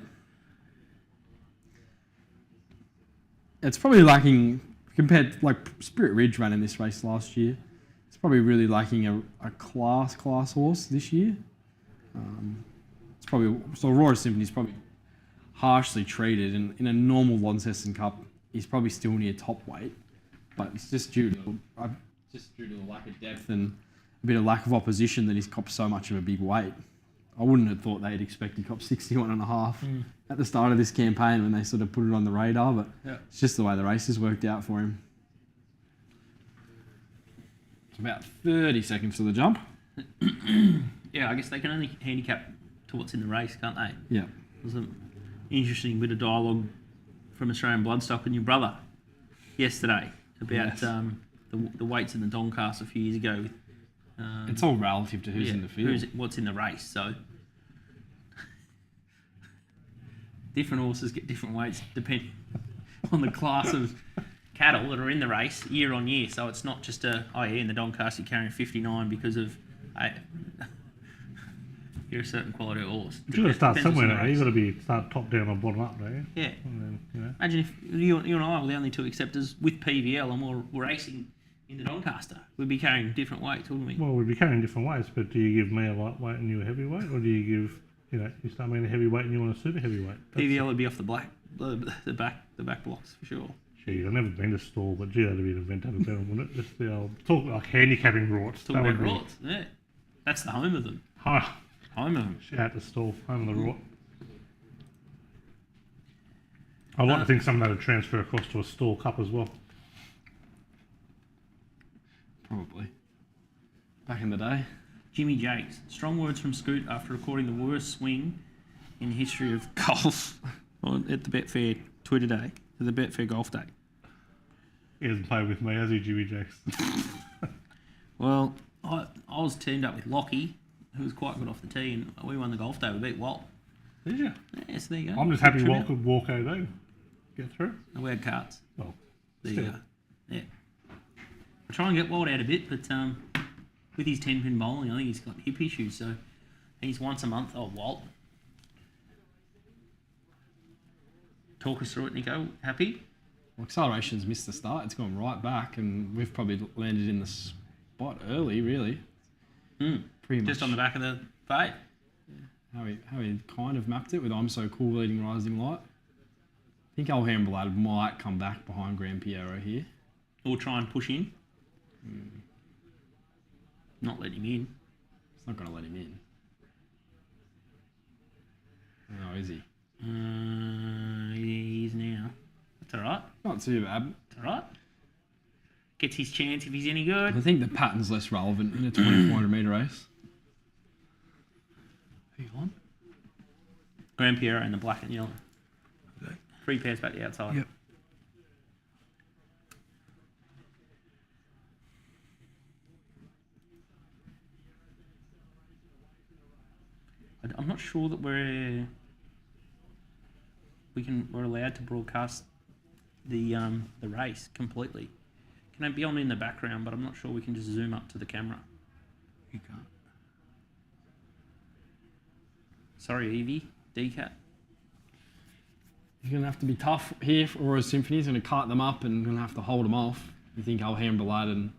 S2: It's probably lacking compared, like Spirit Ridge ran in this race last year. It's probably really lacking a class horse this year. It's probably so Aurora Symphony's probably harshly treated in a normal Launceston Cup. He's probably still near top weight. but it's just due to the lack of depth and a bit of lack of opposition that he's copped so much of a big weight. I wouldn't have thought they'd expect he copped 61.5 at the start of this campaign when they sort of put it on the radar, but it's just the way the races worked out for him. It's about 30 seconds to the jump.
S1: Yeah, I guess they can only handicap to what's in the race, can't they?
S2: Yeah.
S1: There's an interesting bit of dialogue from Australian Bloodstock and your brother yesterday about the weights in the Doncaster a few years ago.
S2: It's all relative to who's in the field.
S1: What's in the race. So different horses get different weights depending on the class of cattle that are in the race year on year. So it's not just in the Doncaster you're carrying 59 because of you're a certain quality of horse.
S3: You've got to start somewhere now. You've got to start top down or bottom up, don't you?
S1: Yeah.
S3: And then,
S1: Imagine if you and I were the only two acceptors with PVL and we're racing in the Doncaster. We'd be carrying different weights, wouldn't we?
S3: Well, we'd be carrying different weights, but do you give me a lightweight and you a heavyweight, or do you give, you start me in a heavyweight and you want a super heavyweight?
S1: PVL would be off the back blocks for sure.
S3: Gee, I've never been to stall, but gee, that'd be an event to have a bet on, wouldn't it? Just the old talk like handicapping rorts.
S1: Talk about rorts, yeah. That's the home of them. Home of them.
S3: Shout out to stall, home of the rort. I'd like to think some of that would transfer across to a stall cup as well.
S2: Probably. Back in the day.
S1: Jimmy Jakes. Strong words from Scoot after recording the worst swing in the history of golf at the Betfair Twitter day, at the Betfair Golf Day.
S3: He hasn't played with me, has he, Jimmy Jakes?
S1: Well, I was teamed up with Lockie, who was quite good off the tee, and we won the golf day. We beat Walt.
S3: Did you?
S1: Yes, there you go.
S3: I'm just happy Walt could walk over, get through.
S1: And we had carts.
S3: Well,
S1: there you go. Yeah. I try and get Walt out a bit, but with his 10-pin bowling, I think he's got hip issues, so he's once a month. Oh, Walt. Talk us through it, Nico. Happy?
S2: Well, Acceleration's missed the start. It's gone right back, and we've probably landed in the spot early, really. Pretty much.
S1: Just on the back of the fade.
S2: How he kind of mapped it with I'm So Cool leading Rising Light. I think Alhambra might come back behind Grand Piero here.
S1: Or try and push in. Not let him in.
S2: It's not going to let him in. No, is he?
S1: He is now. That's all right.
S2: Not too bad.
S1: That's all right. Gets his chance if he's any good.
S2: I think the pattern's less relevant in a 2400 metre race.
S1: Who you on? Grand Piero and the black and yellow. Okay. 3 pairs back the outside.
S5: Yep.
S1: I'm not sure that we're allowed to broadcast the race completely. Can it be on in the background? But I'm not sure we can just zoom up to the camera.
S5: You can't.
S1: Sorry, Evie, DCAT.
S2: You're going to have to be tough here for Royal Symphony. He's going to cart them up and going to have to hold them off. You think Alhambra and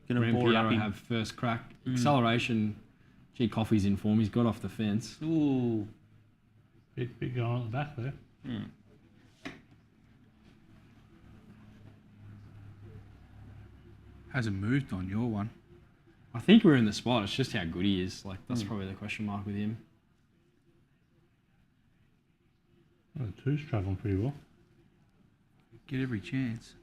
S2: Grand Piero have first crack. Acceleration. Gee, Coffee's in form. He's got off the fence.
S1: Ooh.
S3: Big guy on the back there.
S5: Hasn't moved on your one.
S2: I think we're in the spot. It's just how good he is. Like that's probably the question mark with him.
S3: Well, the two's travelling pretty well.
S5: Get every chance.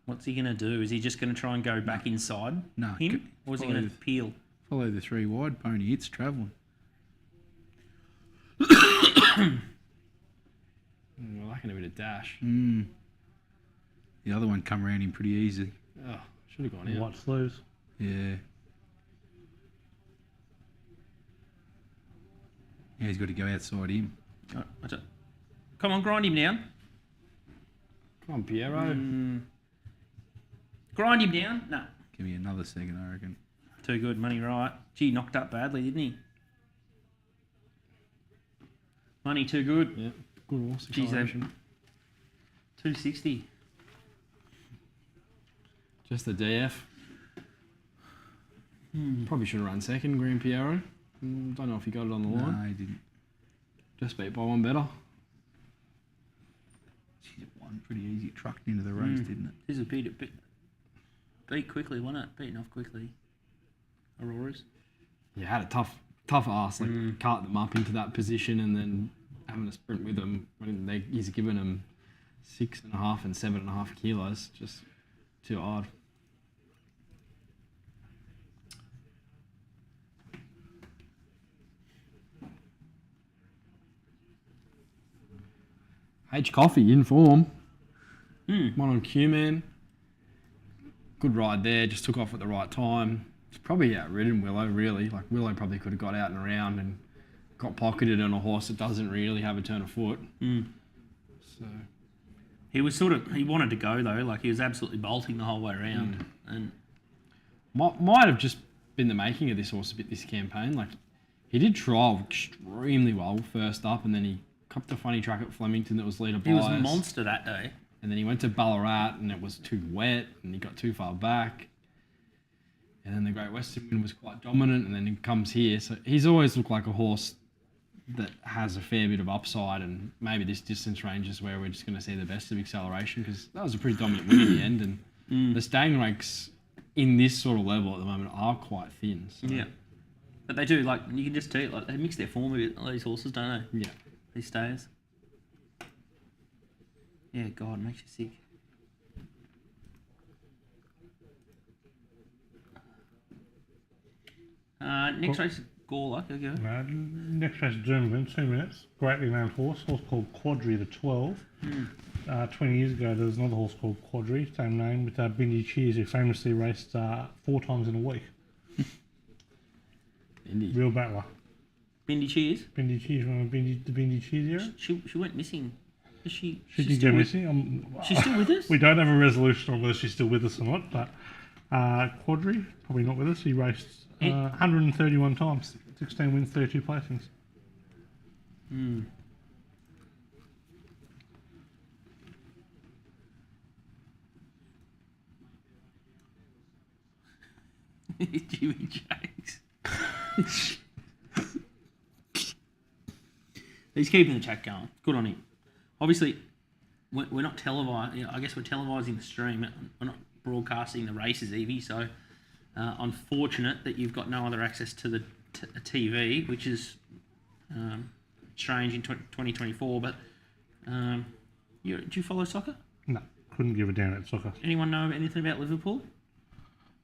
S1: What's he going to do? Is he just going to try and go back inside him? Or is he going to peel?
S5: Follow the 3 wide. Pony, it's travelling.
S2: We're lacking a bit of dash.
S5: The other one come around him pretty easy.
S2: Oh, should have gone out.
S3: White sleeves.
S5: Yeah. Yeah, he's got to go outside him.
S1: Come on, grind him down.
S2: Come on, Piero.
S1: Grind him down. No.
S5: Give me another second, I reckon.
S1: Too good, money right. Gee, knocked up badly, didn't he? Money too good.
S2: Yeah, good horse.
S1: Geez, 260.
S2: Just the DF. Probably should have run second, Grand Piero. Don't know if he got it on the line.
S5: No, he didn't.
S2: Just beat by one better.
S5: Jeez, one pretty easy. It trucked into the race, didn't it?
S1: This is beat quickly, wasn't it? Beaten off quickly. Auroras.
S2: Yeah, had a tough ask. Like cart them up into that position and then having a sprint with them when he's given them 6.5 and 7.5 kilos. Just too hard. H Coffee in form. One on Q-Man. Good ride there. Just took off at the right time. It's probably outridden Willow, really. Like, Willow probably could have got out and around and got pocketed on a horse that doesn't really have a turn of foot. So
S1: he was he wanted to go though. Like, he was absolutely bolting the whole way around. And
S2: might have just been the making of this horse a bit this campaign. Like, he did trial extremely well first up, and then he copped a funny track at Flemington that was leader bias.
S1: He was a monster that day.
S2: And then he went to Ballarat and it was too wet and he got too far back. And then the Great Western Wind was quite dominant, and then he comes here. So he's always looked like a horse that has a fair bit of upside, and maybe this distance range is where we're just going to see the best of acceleration, because that was a pretty dominant win in the end. And the staying ranks in this sort of level at the moment are quite thin. So.
S1: Yeah. But they do, like, you can just tell, like, they mix their form a bit, these horses, don't they?
S2: Yeah.
S1: These stayers. Yeah, God, it makes you sick. Next race, Gawler. Go.
S3: Next race, Doomben, 2 minutes. Greatly named horse called Quadri the 12. 20 years ago, there was another horse called Quadri, same name, with Bindi Cheers, who famously raced 4 times in a week. Real battler.
S1: Bindi Cheers?
S3: Bindi Cheers, remember the Bindi Cheers era?
S1: She went missing. Is she
S3: did go missing.
S1: She's still with us?
S3: We don't have a resolution on whether she's still with us or not, but Quadri, probably not with us. He raced 131 times, 16 wins, 32 placings.
S1: Jimmy Jakes. He's keeping the chat going. Good on him. Obviously, we're not televising. I guess we're televising the stream. We're not broadcasting the races, Evie. So, unfortunate that you've got no other access to the TV, which is strange in 2024. But do you follow soccer?
S3: No, couldn't give a damn at soccer.
S1: Anyone know anything about Liverpool?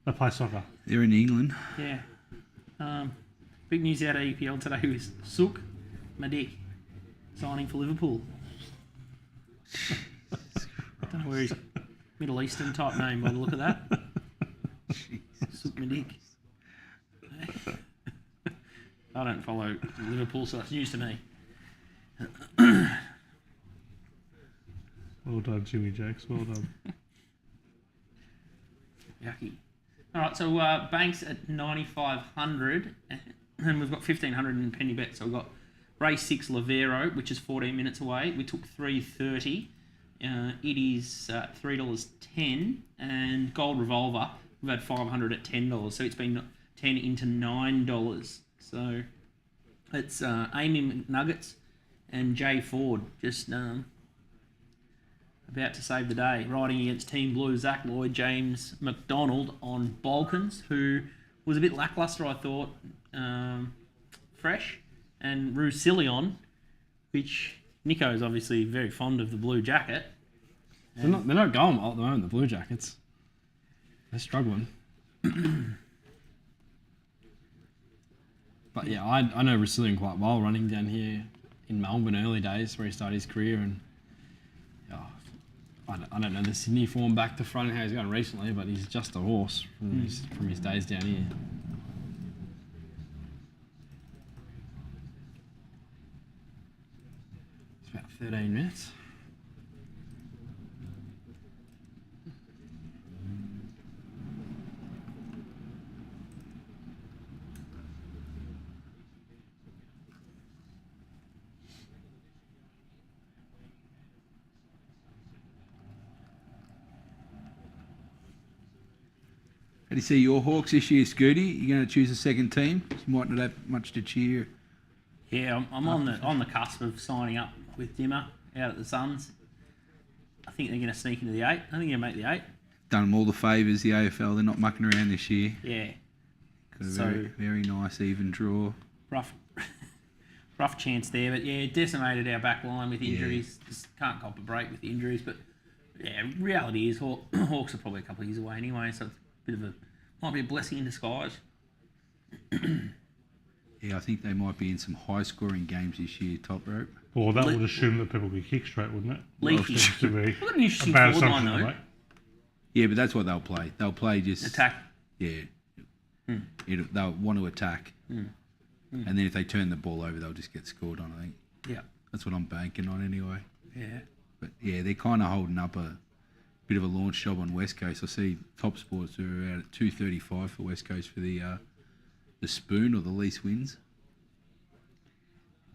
S3: They play soccer.
S5: They're in England.
S1: Yeah. Big news out of EPL today was Sook Madik signing for Liverpool. Don't know where he's Middle Eastern type name by the look of that. Sook Madik. I don't follow Liverpool, so it's news to me.
S3: Well done, Jimmy Jakes. Well done.
S1: Yucky. All right, so Banks at 9,500, and we've got 1,500 in penny bet. So we've got race 6 Lavero, which is 14 minutes away. We took 3.30. It is $3.10, and Gold Revolver we've had 500 at $10. So it's been 10 into $9. So it's Amy McNuggets and Jay Ford just about to save the day, riding against Team Blue, Zach Lloyd, James McDonald on Balkans, who was a bit lacklustre, I thought. Fresh, and Roussillon, which Nico is obviously very fond of the blue jacket.
S2: They're not going well at the moment, the Blue Jackets. They're struggling. But yeah, I know Roussillon quite well, running down here in Melbourne early days where he started his career, and I don't know the Sydney form back to front and how he's going recently, but he's just a horse from his days down here. It's about 13 minutes.
S5: How do you see your Hawks this year, Scooty? You're going to choose a second team? You might not have much to cheer.
S1: Yeah, I'm on the cusp of signing up with Dimmer out at the Suns. I think they're going to sneak into the 8. I think they're going to make the 8.
S5: Done them all the favours, the AFL. They're not mucking around this year.
S1: Yeah.
S5: Got a very, very nice even draw.
S1: Rough chance there, but yeah, decimated our back line with injuries. Just can't cop a break with the injuries, but yeah, reality is Hawks are probably a couple of years away anyway, so it's a bit of might be a blessing in disguise.
S5: Yeah, I think they might be in some high-scoring games this year, top rope.
S3: Well, that would assume that people will be kick straight, wouldn't it?
S1: Leaky.
S3: Seems to be
S1: I've got an interesting
S3: a bad
S1: forward line,
S3: assumption,
S1: though.
S3: mate.
S5: Yeah, but that's what they'll play. They'll play just...
S1: Attack.
S5: Yeah. They'll want to attack. And then if they turn the ball over, they'll just get scored on, I think.
S1: Yeah.
S5: That's what I'm banking on anyway.
S1: Yeah.
S5: But yeah, they're kind of holding up a bit of a launch job on West Coast. I see Top Sports are out at 235 for West Coast for the spoon or the least wins.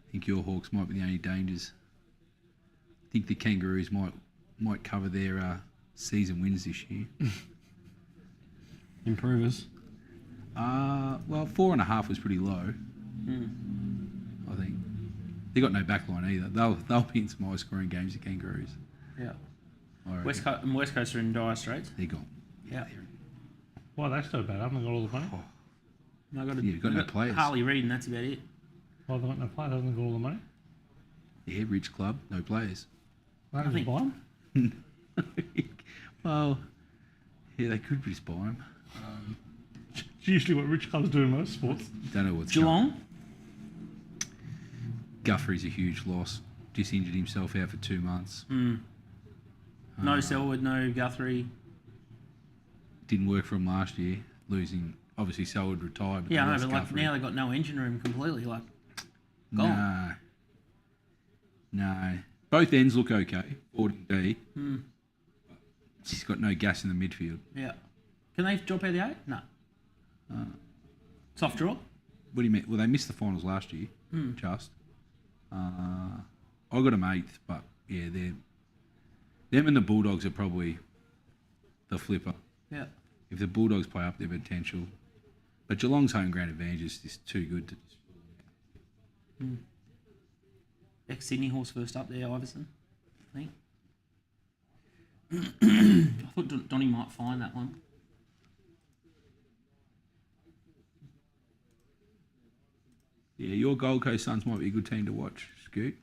S5: I think your Hawks might be the only dangers. I think the Kangaroos might cover their season wins this year.
S2: Improvers.
S5: Well, 4.5 was pretty low. I think they got no backline either. They'll be in some high scoring games. The Kangaroos.
S1: Yeah.
S5: West
S1: West Coast are in dire straits.
S5: They're gone.
S1: Yeah.
S3: Why are they so bad? Haven't they got all the money?
S1: They've
S5: got no players.
S1: Harley Reid, and that's about it.
S3: Why have they got no players? Haven't they got all the money?
S5: Yeah, rich club, no players.
S3: They don't just buy them?
S5: Well, yeah, they could just buy them.
S3: It's usually what rich clubs do in most sports.
S5: Don't know what's
S1: Geelong.
S5: Guthrie's a huge loss. Just injured himself out for 2 months.
S1: No Selwood, no Guthrie.
S5: Didn't work for him last year, losing. Obviously, Selwood retired. But
S1: Yeah,
S5: they
S1: I
S5: lost
S1: know, but like
S5: Guthrie.
S1: now they've got no engine room completely. Like, gone.
S5: No. Both ends look okay. 40D. She's got no gas in the midfield.
S1: Yeah. Can they drop out of the 8? No. Soft draw?
S5: What do you mean? Well, they missed the finals last year. Just. I got them 8th, but yeah, them and the Bulldogs are probably the flipper.
S1: Yeah.
S5: If the Bulldogs play up their potential, but Geelong's home ground advantage is just too good to.
S1: Ex-Sydney horse first up there, Iverson, I think. I thought Donny might find that one.
S5: Yeah, your Gold Coast Suns might be a good team to watch, Scoot.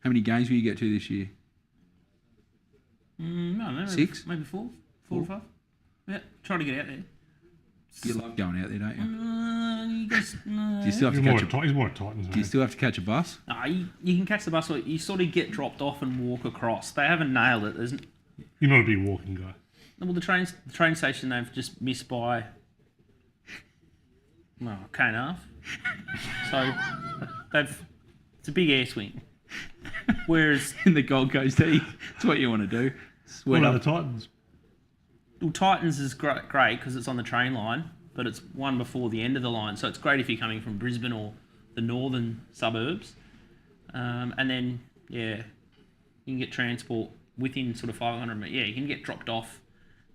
S5: How many games will you get to this year?
S1: I don't know.
S5: 6?
S1: Maybe 4 or 5. Yeah, try to get out there.
S5: You love going out there, don't you?
S1: You guys,
S5: Do you still have to
S3: He's more at Titans.
S5: Do you still have to catch a bus?
S1: no, you can catch the bus, or you sort of get dropped off and walk across. They haven't nailed it.
S3: You're not a big walking guy.
S1: Well, the train station they've just missed by K and a half. So it's a big air swing. Whereas
S5: In the Gold Coast Heat, that's what you want to do.
S3: What
S5: Sweat
S3: about
S5: up.
S3: the Titans?
S1: well, Titans is great because it's on the train line, but it's one before the end of the line. So it's great if you're coming from Brisbane or the northern suburbs. And then, yeah, you can get transport within sort of 500 metres. Yeah, you can get dropped off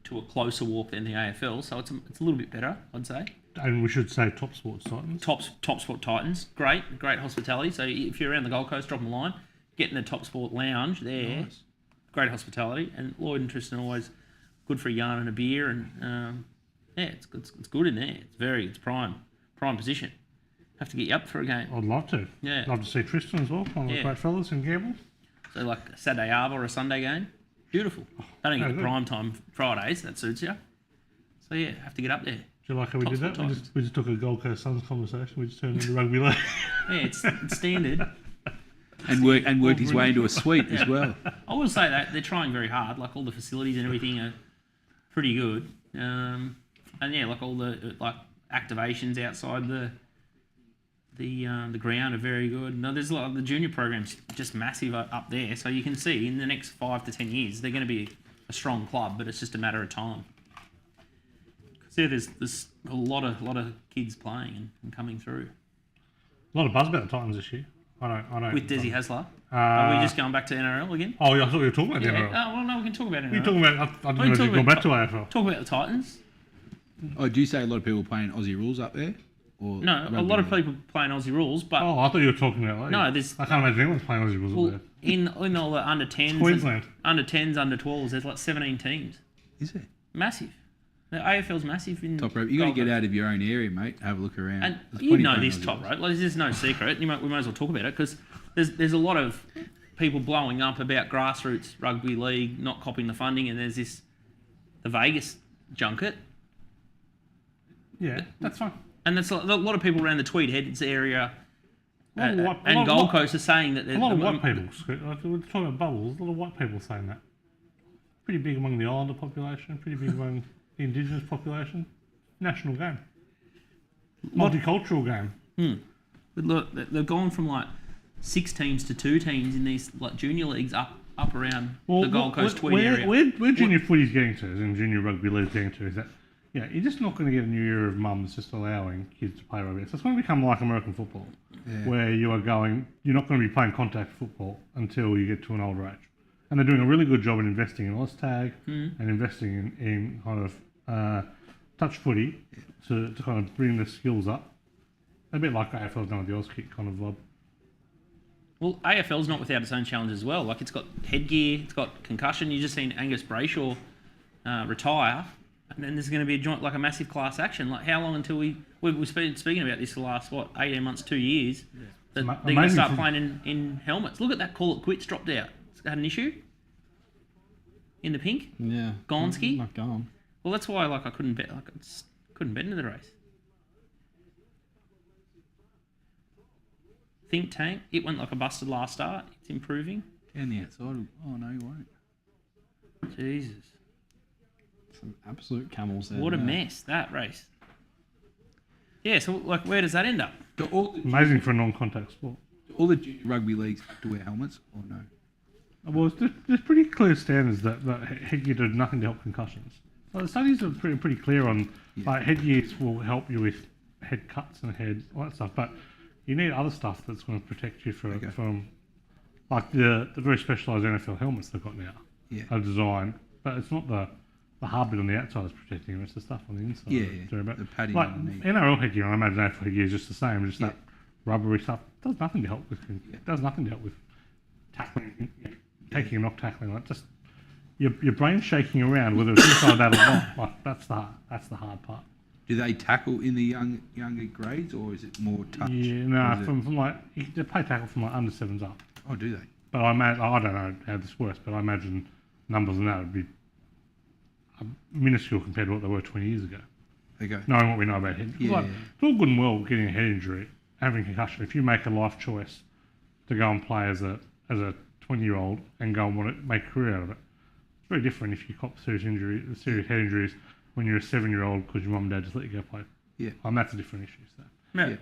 S1: to a closer walk than the AFL. So it's a little bit better, I'd say.
S3: And we should say Top Sports Titans.
S1: Top Sport Titans, great hospitality. So if you're around the Gold Coast, drop them a line. Get in the Top Sport Lounge there.
S5: Nice.
S1: Great hospitality. And Lloyd and Tristan are always good for a yarn and a beer. And yeah, it's good in there. It's prime position. Have to get you up for a game.
S3: I'd love to.
S1: Yeah.
S3: Love to see Tristan as well. One of the great fellas in Gamble.
S1: So like a Saturday Arvo or a Sunday game. Beautiful. They don't get
S3: good.
S1: prime time Fridays. That suits you. So yeah, have to get up there.
S3: Do you like how we
S1: Top
S3: did that?
S1: Sport
S3: We just took a Gold Coast Suns conversation. We just turned it into rugby league.
S1: Yeah, it's standard.
S5: And worked his way into a suite as well.
S1: I will say that they're trying very hard. Like all the facilities and everything are pretty good. And yeah, like all the activations outside the ground are very good. No, there's a lot of the junior programs just massive up there. So you can see in the next 5 to 10 years they're going to be a strong club, but it's just a matter of time. So yeah, there's a lot of kids playing and coming through.
S3: A lot of buzz about the Titans this year. I don't.
S1: With Desi Hasler. Are we just going back to NRL again?
S3: Oh, yeah, I thought we were talking about the
S1: Yeah.
S3: NRL.
S1: Oh, well, no, we can talk about NRL.
S3: You're talking about. I didn't know
S1: talking
S3: you'd go
S1: about
S3: back to AFL.
S1: Talk about the Titans.
S5: Oh, do you say a lot of people playing Aussie rules up there? or
S1: No, a
S5: rugby
S1: lot of
S5: league?
S1: people playing Aussie rules, but
S3: Oh, I thought you were talking about league.
S1: No, there's-
S3: I can't imagine anyone's playing Aussie rules
S1: well,
S3: there.
S1: in all the under 10s,
S3: Queensland.
S1: under 10s, under 12s, there's like 17 teams.
S5: Is it?
S1: Massive. The AFL's massive in
S5: Top rope. You got to
S1: Gold
S5: get
S1: Coast.
S5: out of your own area, mate. Have a look around.
S1: And
S5: There's
S1: you
S5: plenty
S1: know
S5: playing
S1: this
S5: Aussie
S1: top
S5: rules.
S1: rope. Like, there's no secret. We might as well talk about it because there's a lot of people blowing up about grassroots rugby league not copying the funding, and there's the Vegas junket,
S3: Yeah, that's fine.
S1: and that's a lot of people around the Tweed Heads area
S3: A lot
S1: and
S3: of
S1: Gold Coast are saying that
S3: A lot of white people. Like, we're talking about bubbles. A lot of white people saying that. Pretty big among the Islander population. Pretty big among the Indigenous population. National game. Multicultural game.
S1: But look, they've gone from like 6 teams to 2 teams in these like junior leagues up around the Gold Coast Tweed area.
S3: Where junior footy's getting to, and junior rugby league's getting to, is that you're just not going to get a new era of mums just allowing kids to play rugby. So it's going to become like American football, where you're not going to be playing contact football until you get to an older age. And they're doing a really good job in investing in Oztag and investing in kind of touch footy to kind of bring the skills up. A bit like AFL's done with the Auskick kind of vibe.
S1: Well, AFL's not without its own challenges as well. Like, it's got headgear, it's got concussion. You just seen Angus Brayshaw retire, and then there's going to be a massive class action. Like, how long until we've been speaking about this the last 18 months, 2 years, that they're going to start playing in helmets. Look at that call it quits dropped out. It's had an issue in the pink.
S2: Yeah.
S1: Gonski.
S2: Not gone.
S1: Well, that's why I couldn't bet. I just couldn't bet into the race. Think Tank. It went like a busted last start. It's improving.
S5: Down the outside. Oh, no, you won't.
S1: Jesus.
S2: Some absolute camels there.
S1: What a mess, that race. Yeah, so where does that end up?
S5: Do all
S3: Amazing for a non-contact sport.
S5: the junior rugby leagues have to wear helmets or no?
S3: Well, there's pretty clear standards that headgear does nothing to help concussions. Well, the studies are pretty clear on headgears will help you with head cuts and all that stuff, but you need other stuff that's going to protect you from like the very specialised NFL helmets they've got now.
S5: Yeah.
S3: Are designed, but it's not the hard bit on the outside that's protecting you, it's the stuff on the inside.
S5: The padding
S3: like
S5: underneath.
S3: NRL headgear, I imagine AFL headgear is just the same, just that rubbery stuff. Does nothing to help with tackling, taking and not tackling. Like just your brain's shaking around whether it's inside that or not. Like that's the hard part.
S5: Do they tackle in the younger grades or is it more touch?
S3: Yeah, no, from like they play tackle from like under 7s up.
S5: Oh, do they?
S3: But I don't know how this works, but I imagine numbers on that would be minuscule compared to what they were 20 years ago.
S5: They go.
S3: Knowing what we know about head,
S5: Yeah.
S3: it's all good and well getting a head injury, having concussion. If you make a life choice to go and play as a 20-year-old and go and want to make a career out of it, it's very different if you cop serious head injuries when you're a 7-year-old because your mum and dad just let you go play.
S5: Yeah.
S3: That's a different issue. So.
S1: Yeah.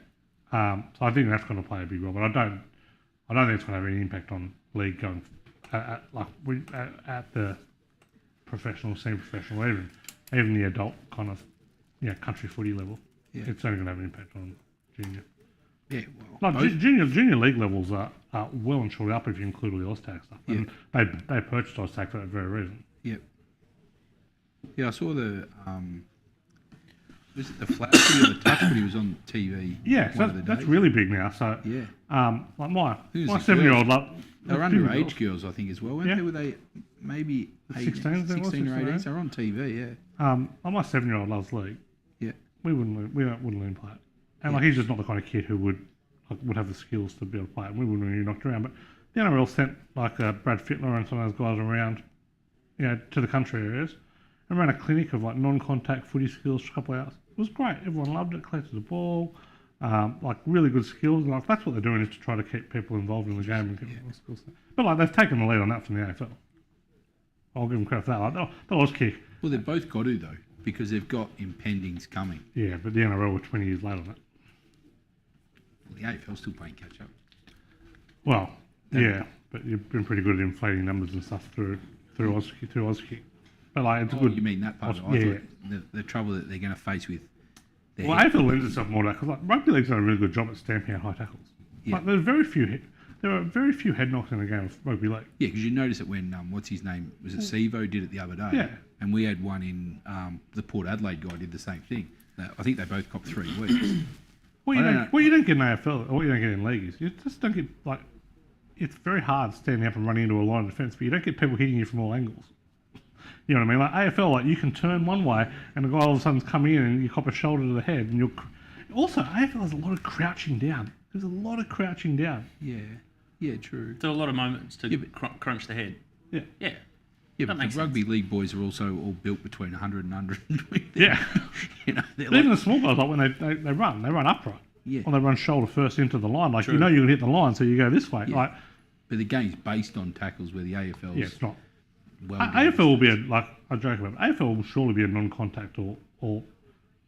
S3: So I think that's going to play a big role, but I don't think it's going to have any impact on league going at the professional, semi-professional, even the adult kind of country footy level.
S5: Yeah.
S3: It's only going to have an impact on junior.
S5: Yeah, well.
S3: No, junior league levels are well and truly up if you include all the Oztag stuff.
S5: Yeah.
S3: And they purchased Oztag for that very reason.
S5: Yep. Yeah, I saw the was it the flat footy or the touch footy was on TV.
S3: Yeah, so that's really big now. So
S5: yeah,
S3: like my
S5: Who's the
S3: 7-year-old,
S5: they were underage girls, I think, as well, weren't
S3: Yeah.
S5: they? Were they maybe
S3: 16
S5: or 18? They were on TV, yeah.
S3: my 7-year-old loves league.
S5: Yeah.
S3: We wouldn't let him play it, and like he's just not the kind of kid who would have the skills to be able to play it. We wouldn't really knocked around, but the NRL sent like Brad Fittler and some of those guys around, to the country areas, and ran a clinic of like non-contact footy skills for a couple of hours. It was great. Everyone loved it. Collected the ball, like really good skills. And like that's what they're doing is to try to keep people involved in the game and get more skills. But like they've taken the lead on that from the AFL. I'll give them credit for that. Like that was kick.
S5: Well, they've both got to though because they've got impendings coming.
S3: Yeah, but the NRL were 20 years late on it.
S5: Well, the AFL's still playing catch up.
S3: Well, yeah, but you've been pretty good at inflating numbers and stuff through Auskick. But like it's good.
S5: You mean that part? I thought the trouble that they're going to face with.
S3: Well, AFL lends itself more to that because like rugby league's done a really good job at stamping out high tackles.
S5: Yeah.
S3: Like there are very few head knocks in the game of rugby league.
S5: Yeah, because you notice it when what's his name was it Sevo did it the other day.
S3: Yeah.
S5: And we had one in the Port Adelaide guy did the same thing. I think they both copped 3 weeks.
S3: What you don't get in AFL, or what you don't get in league is you just don't get like. It's very hard standing up and running into a line of defence, but you don't get people hitting you from all angles. You know what I mean? Like AFL, like you can turn one way and the guy all of a sudden's coming in and you cop a shoulder to the head, and you're. Also, AFL has a lot of crouching down. There's a lot of crouching down.
S5: Yeah, true.
S1: There are a lot of moments to crunch the head.
S3: Yeah.
S1: Yeah.
S5: Yeah, but the rugby league boys are also all built between 100 and 120.
S3: Yeah.
S5: You know,
S3: Even the small guys, like when they run upright.
S5: Yeah.
S3: Or they run shoulder first into the line. Like,
S1: True.
S3: you know you're going to hit the line, so you go this way.
S5: Yeah.
S3: Like,
S5: but the game's based on tackles where the AFL's...
S3: yeah, it's not.
S5: Well
S3: AFL will be I joke about it, AFL will surely be a non-contact or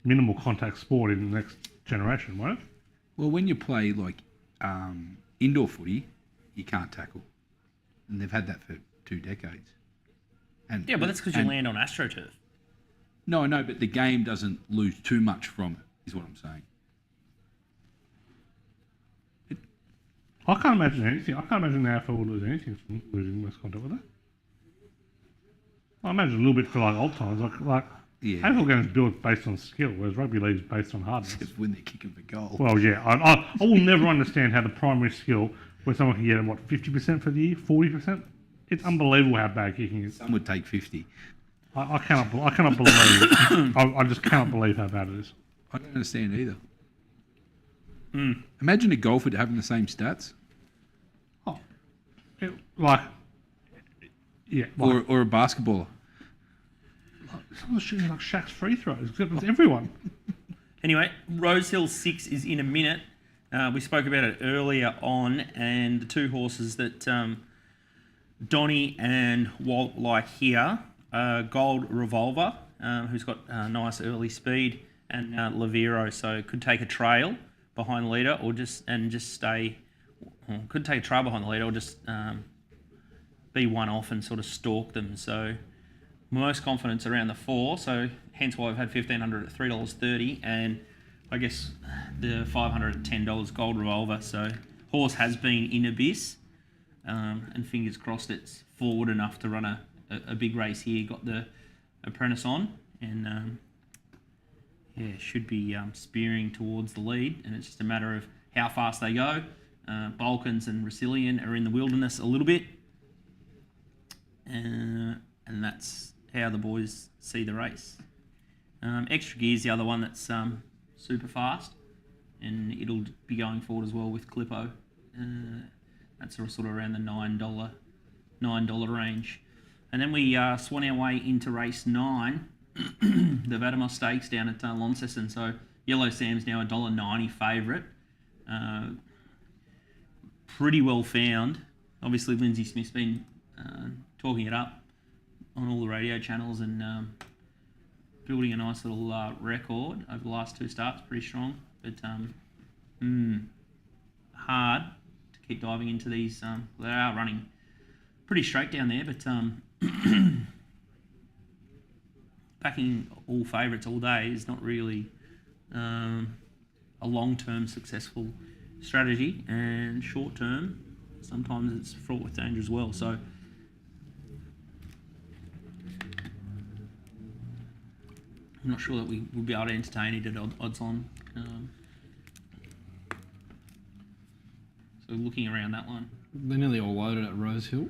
S3: minimal contact sport in the next generation, won't it?
S5: Well, when you play like indoor footy, you can't tackle. And they've had that for 2 decades. And
S1: Yeah, but that's because you land on AstroTurf.
S5: No, I know, but the game doesn't lose too much from it, is what I'm saying.
S3: I can't imagine anything. I can't imagine the AFL would lose anything from losing less contact, would they? I imagine a little bit for like old times. Like
S5: Yeah.
S3: AFL games built based on skill, whereas rugby league is based on hardness.
S5: Except when they're kicking for goal.
S3: Well, yeah, I will never understand how the primary skill, where someone can get 50% for the year, 40%. It's unbelievable how bad kicking is.
S5: Some would take 50.
S3: I cannot believe. I just cannot believe how bad it is.
S5: I don't understand either. Imagine a golfer having the same stats.
S3: Oh, yeah, like,
S5: Or a basketballer.
S3: someone's shooting like Shaq's free throws, except it's everyone.
S1: Anyway, Rosehill 6 is in a minute. We spoke about it earlier on, and the 2 horses that Donny and Walt like here, Gold Revolver, who's got nice early speed, and Lavero, so could take a trail behind the leader, or just stay. Could take a trail behind the leader, or just be one off and sort of stalk them. So most confidence around the 4, so hence why I've had $1,500 at $3.30, and I guess the $500 at $10 Gold Revolver. So horse has been in Abyss, and fingers crossed it's forward enough to run a big race here. Got the apprentice on, and should be spearing towards the lead, and it's just a matter of how fast they go. Balkans and Resilient are in the wilderness a little bit, and that's how the boys see the race. Extra Gear's the other one that's super fast, and it'll be going forward as well with Clippo. That's sort of around the $9 range. And then we swan our way into race 9, the Vatimos Stakes down at Launceston. So Yellow Sam's now $1.90 favourite. Pretty well found. Obviously, Lindsay Smith's been talking it up on all the radio channels and building a nice little record over the last 2 starts. Pretty strong, but hard to keep diving into these. They are running pretty straight down there, but backing all favourites all day is not really a long-term successful strategy, and short-term sometimes it's fraught with danger as well. So I'm not sure that we will be able to entertain it at odds on. So looking around that one.
S2: They're nearly all loaded at Rosehill.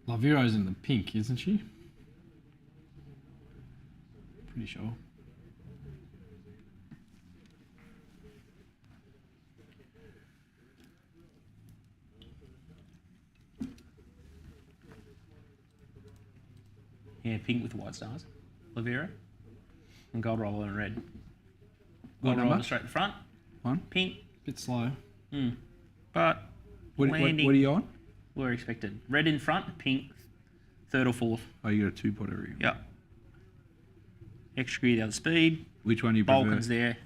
S2: Lavero's in the pink, isn't she? Pretty sure.
S1: Yeah, pink with the white stars. Lavero. And Gold Roller in red.
S5: What
S1: Gold Roller
S5: number?
S1: straight to the front.
S5: 1.
S1: Pink.
S2: Bit slow.
S1: But
S5: What are you on?
S1: we're expected. Red in front, pink, 3rd or 4th.
S5: Oh, you got a 2-pot area.
S1: Yeah. Extra Gear the other speed.
S5: Which one do you prefer?
S1: Balkans there.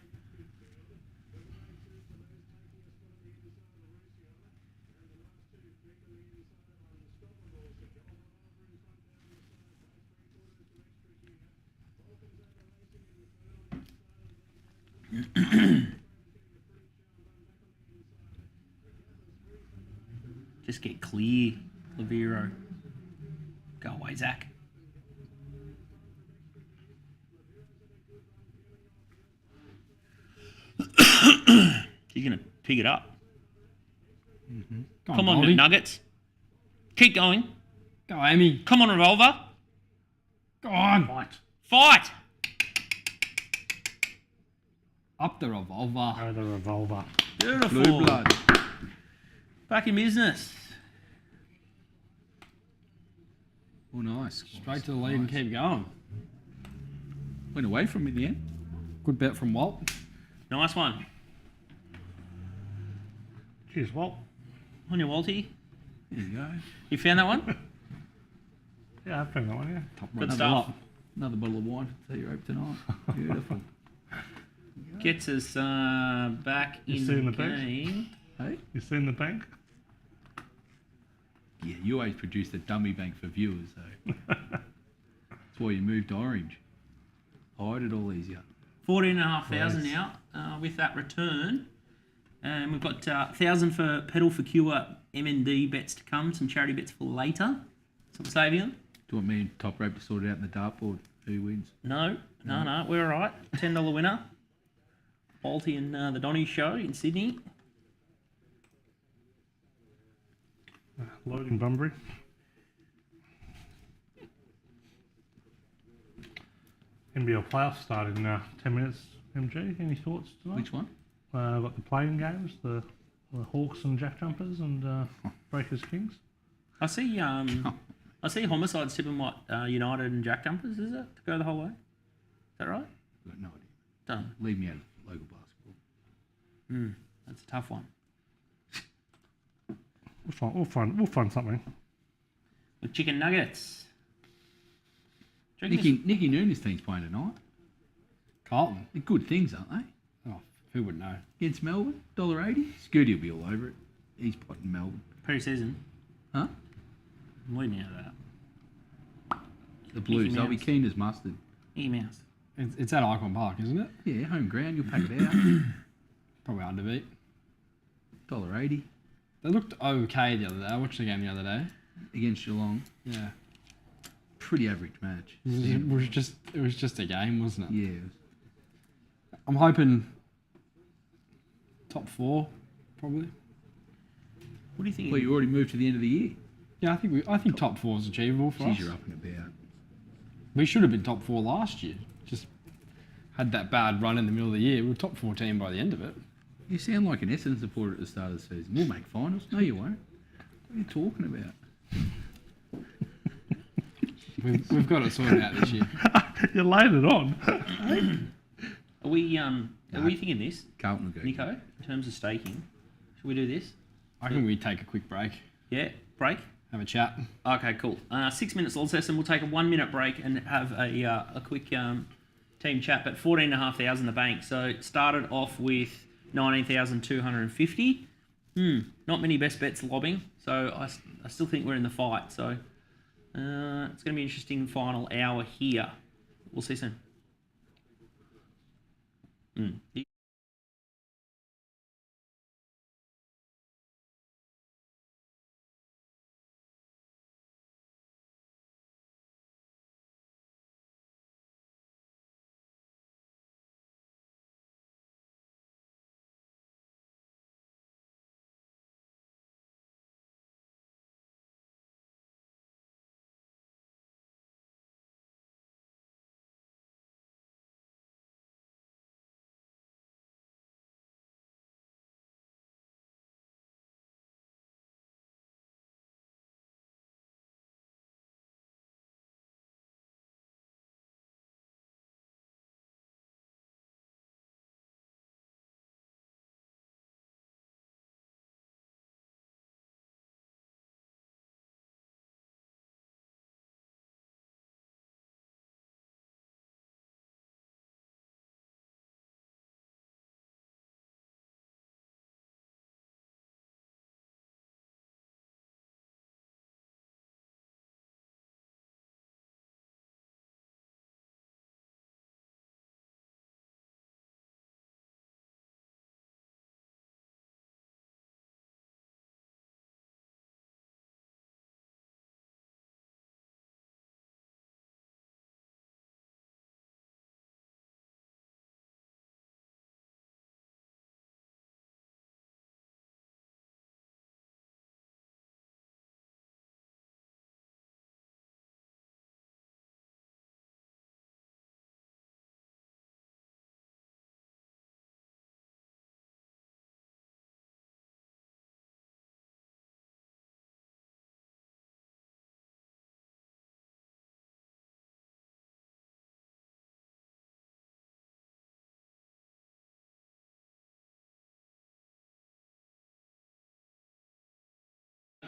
S1: Just get clear, Lavero. Go away, Zach. He's going to pick it up. Come on,
S2: Goldie.
S1: Nuggets. Keep going.
S2: Go, Amy.
S1: Come on, Revolver.
S2: Go on.
S1: Fight.
S2: Up the revolver.
S3: Oh, the revolver.
S1: Beautiful.
S5: Blue blood.
S1: Back in business.
S5: Oh, nice.
S2: Straight to the lead and keep going.
S5: Went away from me in the end.
S2: Good bet from Walt.
S1: Nice one.
S3: Cheers, Walt.
S1: On your Walty.
S5: There you go.
S1: You found that one?
S3: Yeah, I've found that one, yeah.
S2: Top
S1: Good
S2: right.
S1: stuff.
S5: Another bottle of wine for the Europe tonight. Beautiful.
S1: Gets us back
S3: You
S1: in
S3: seen
S1: the
S3: the bench?
S1: game.
S5: Hey?
S3: You seen the bank?
S5: Yeah, you always produced a dummy bank for viewers, so that's why you moved to orange. Hide it all easier.
S1: 14,500 now with that return. And we've got 1,000 for Pedal for Cure MND bets to come, some charity bets for later. Some saving.
S5: Do you want me and Top Rope to sort it out in the dartboard? Who wins?
S1: No, we're all right. $10 winner. Balti and the Donny show in Sydney.
S3: Loading Bunbury. NBL playoffs start in 10 minutes, MG. Any thoughts tonight?
S5: Which one?
S3: I've got the playing games, the Hawks and Jack Jumpers and Breakers Kings.
S1: I see Homicides tipping what United and Jack Jumpers, is it, to go the whole way? Is that right?
S5: I've got no idea.
S1: Done.
S5: Leave me out of local basketball.
S1: That's a tough one.
S3: We'll find something.
S1: With chicken nuggets. Do you reckon
S5: Nicky Noonan's team's playing tonight.
S2: Carlton.
S5: They're good things, aren't they?
S2: Oh, who would know?
S5: Against Melbourne, $1.80. Scooty will be all over it. He's potting Melbourne.
S1: pre-season?
S5: Huh?
S1: I'm leaving out of that.
S5: The Blues, they'll be
S1: Mouse.
S5: keen as mustard.
S1: Mickey Mouse.
S2: It's at Icon Park, isn't it?
S5: Yeah, home ground, you'll pack it out.
S2: Probably underbeat.
S5: $1.80
S2: They looked okay the other day. I watched the game the other day.
S5: against Geelong.
S2: Yeah.
S5: Pretty average match.
S2: It was just a game, wasn't it?
S5: Yeah. It was,
S2: I'm hoping top 4, probably.
S1: What do you think?
S5: well, you already moved to the end of the year.
S2: Yeah, I think top 4 is achievable for us.
S5: Geez, you're up and about.
S2: We should have been top 4 last year. Just had that bad run in the middle of the year. We were top 4 team by the end of it.
S5: You sound like an Essendon supporter at the start of the season. We'll make finals. No, you won't. What are you talking about?
S2: We've got it sorted out this year.
S3: You laid it on.
S1: Are we thinking this,
S5: Carlton will go.
S1: Nico, in terms of staking? Should we do this?
S2: I think we take a quick break,
S1: Yeah, break?
S2: have a chat.
S1: Okay, cool. 6 minutes, Launceston. We'll take a 1 minute break and have a quick team chat. But 14,500 in the bank. So it started off with 19,250. Not many best bets lobbing. So I still think we're in the fight. So it's going to be an interesting final hour here. We'll see you soon.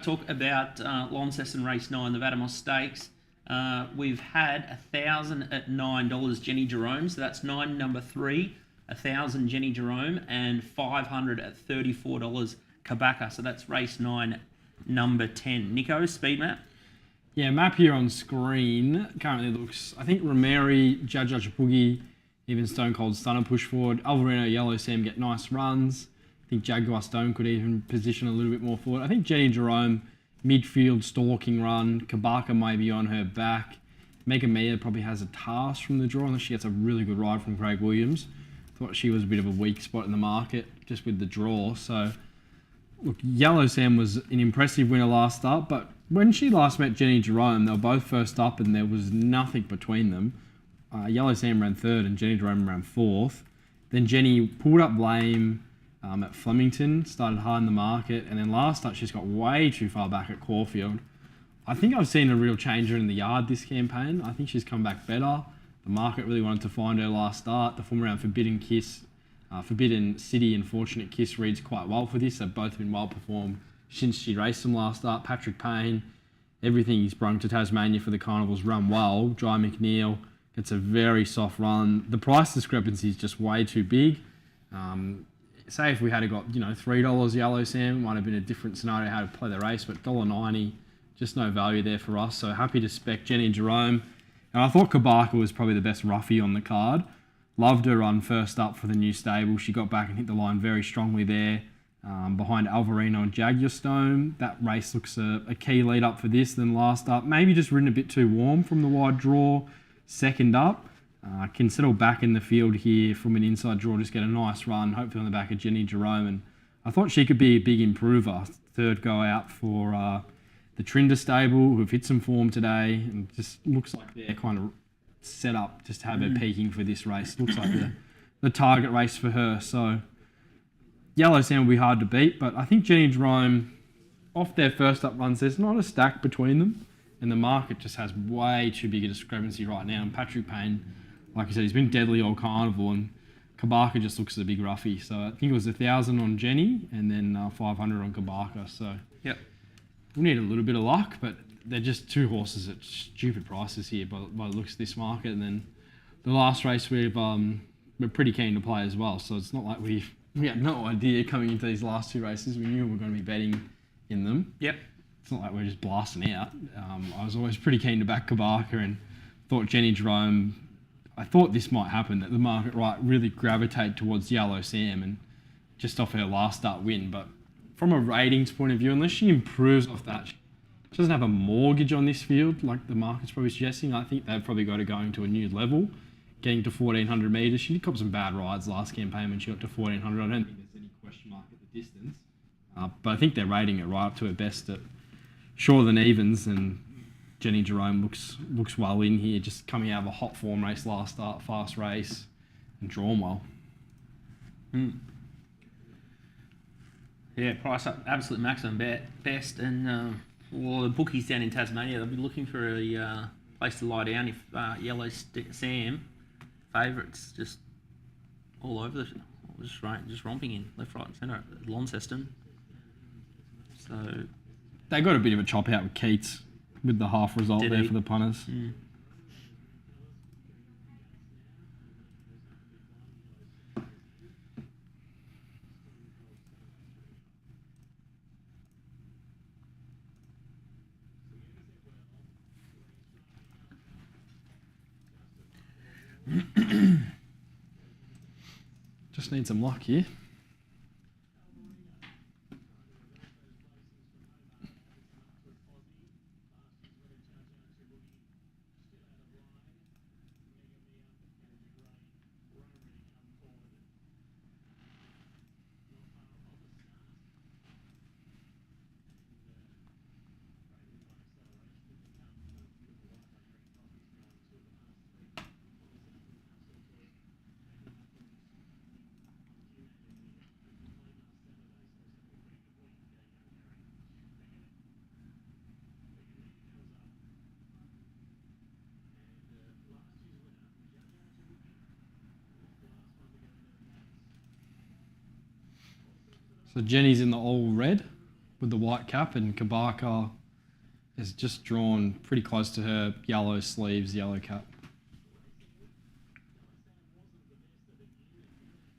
S1: Talk about Launceston Race 9, the Vatimos Stakes. We've had 1,000 at $9 Jenny Jerome, so that's 9 number 3, 1,000 Jenny Jerome, and 500 at $34 Kabaka, so that's race 9, number 10. Nico, speed map?
S2: Yeah, map here on screen currently looks, I think Romeri, Jajajapugi, even Stone Cold Stunner push forward. Alvarino, Yellow Sam get nice runs. I think Jaguar Stone could even position a little bit more forward. I think Jenny Jerome, midfield stalking run. Kabaka may be on her back. Mega Mia probably has a task from the draw unless she gets a really good ride from Craig Williams. Thought she was a bit of a weak spot in the market just with the draw. So, look, Yellow Sam was an impressive winner last start, but when she last met Jenny Jerome, they were both first up and there was nothing between them. Yellow Sam ran third and Jenny Jerome ran fourth. Then Jenny pulled up lame at Flemington, started hard in the market, and then last start she's got way too far back at Caulfield. I think I've seen a real changer in the yard this campaign. I think she's come back better. The market really wanted to find her last start. The form around Forbidden City and Fortunate Kiss reads quite well for this. They've both been well performed since she raced them last start. Patrick Payne, everything he's brung to Tasmania for the Carnivals run well. Dry McNeil gets a very soft run. The price discrepancy is just way too big. Say if we had got, $3 Yellow Sam, it might have been a different scenario how to play the race, but $1.90, just no value there for us. So happy to spec Jenny Jerome. And I thought Kabaka was probably the best roughie on the card. Loved her run first up for the new stable. She got back and hit the line very strongly there. Behind Alvarino and Jaguar Stone. That race looks a key lead up for this than last up. Maybe just ridden a bit too warm from the wide draw. Second up. Can settle back in the field here from an inside draw, just get a nice run, hopefully on the back of Jenny Jerome. And I thought she could be a big improver. Third go out for the Trinder stable, who've hit some form today, and just looks like they're kind of set up just to have her peaking for this race. Looks like the target race for her. So Yellow Sam will be hard to beat, but I think Jenny Jerome, off their first up runs, there's not a stack between them, and the market just has way too big a discrepancy right now. And Patrick Payne, like I said, he's been deadly all carnival, and Kabaka just looks as a big roughie. So I think it was 1,000 on Jenny and then 500 on Kabaka. So
S1: Yep.
S2: we'll need a little bit of luck, but they're just two horses at stupid prices here by the looks of this market. And then the last race we're pretty keen to play as well. So it's not like we had no idea coming into these last two races. We knew we were going to be betting in them.
S1: Yep.
S2: It's not like we're just blasting out. I was always pretty keen to back Kabaka and thought Jenny Jerome. I thought this might happen, that the market really gravitate towards Yellow Sam and just off her last start win. But from a ratings point of view, unless she improves off that, she doesn't have a mortgage on this field like the market's probably suggesting. I think they've probably got her going to a new level, getting to 1,400 metres. She did cop some bad rides last campaign when she got to 1,400. I don't think there's any question mark at the distance. But I think they're rating it right up to her best at shorter than evens, and Jenny Jerome looks well in here, just coming out of a hot form race last start, fast race, and drawn well.
S1: Yeah, price up, absolute maximum best, and the bookies down in Tasmania, they'll be looking for a place to lie down if Yellow Sam favourites just all over just romping in left, right, and centre at Launceston. So
S2: they got a bit of a chop out with Keats with the half result
S1: Did
S2: there
S1: he?
S2: for the punters. Just need some luck here. So Jenny's in the all red. with the white cap, and Kabaka is just drawn pretty close to her yellow sleeves, yellow cap.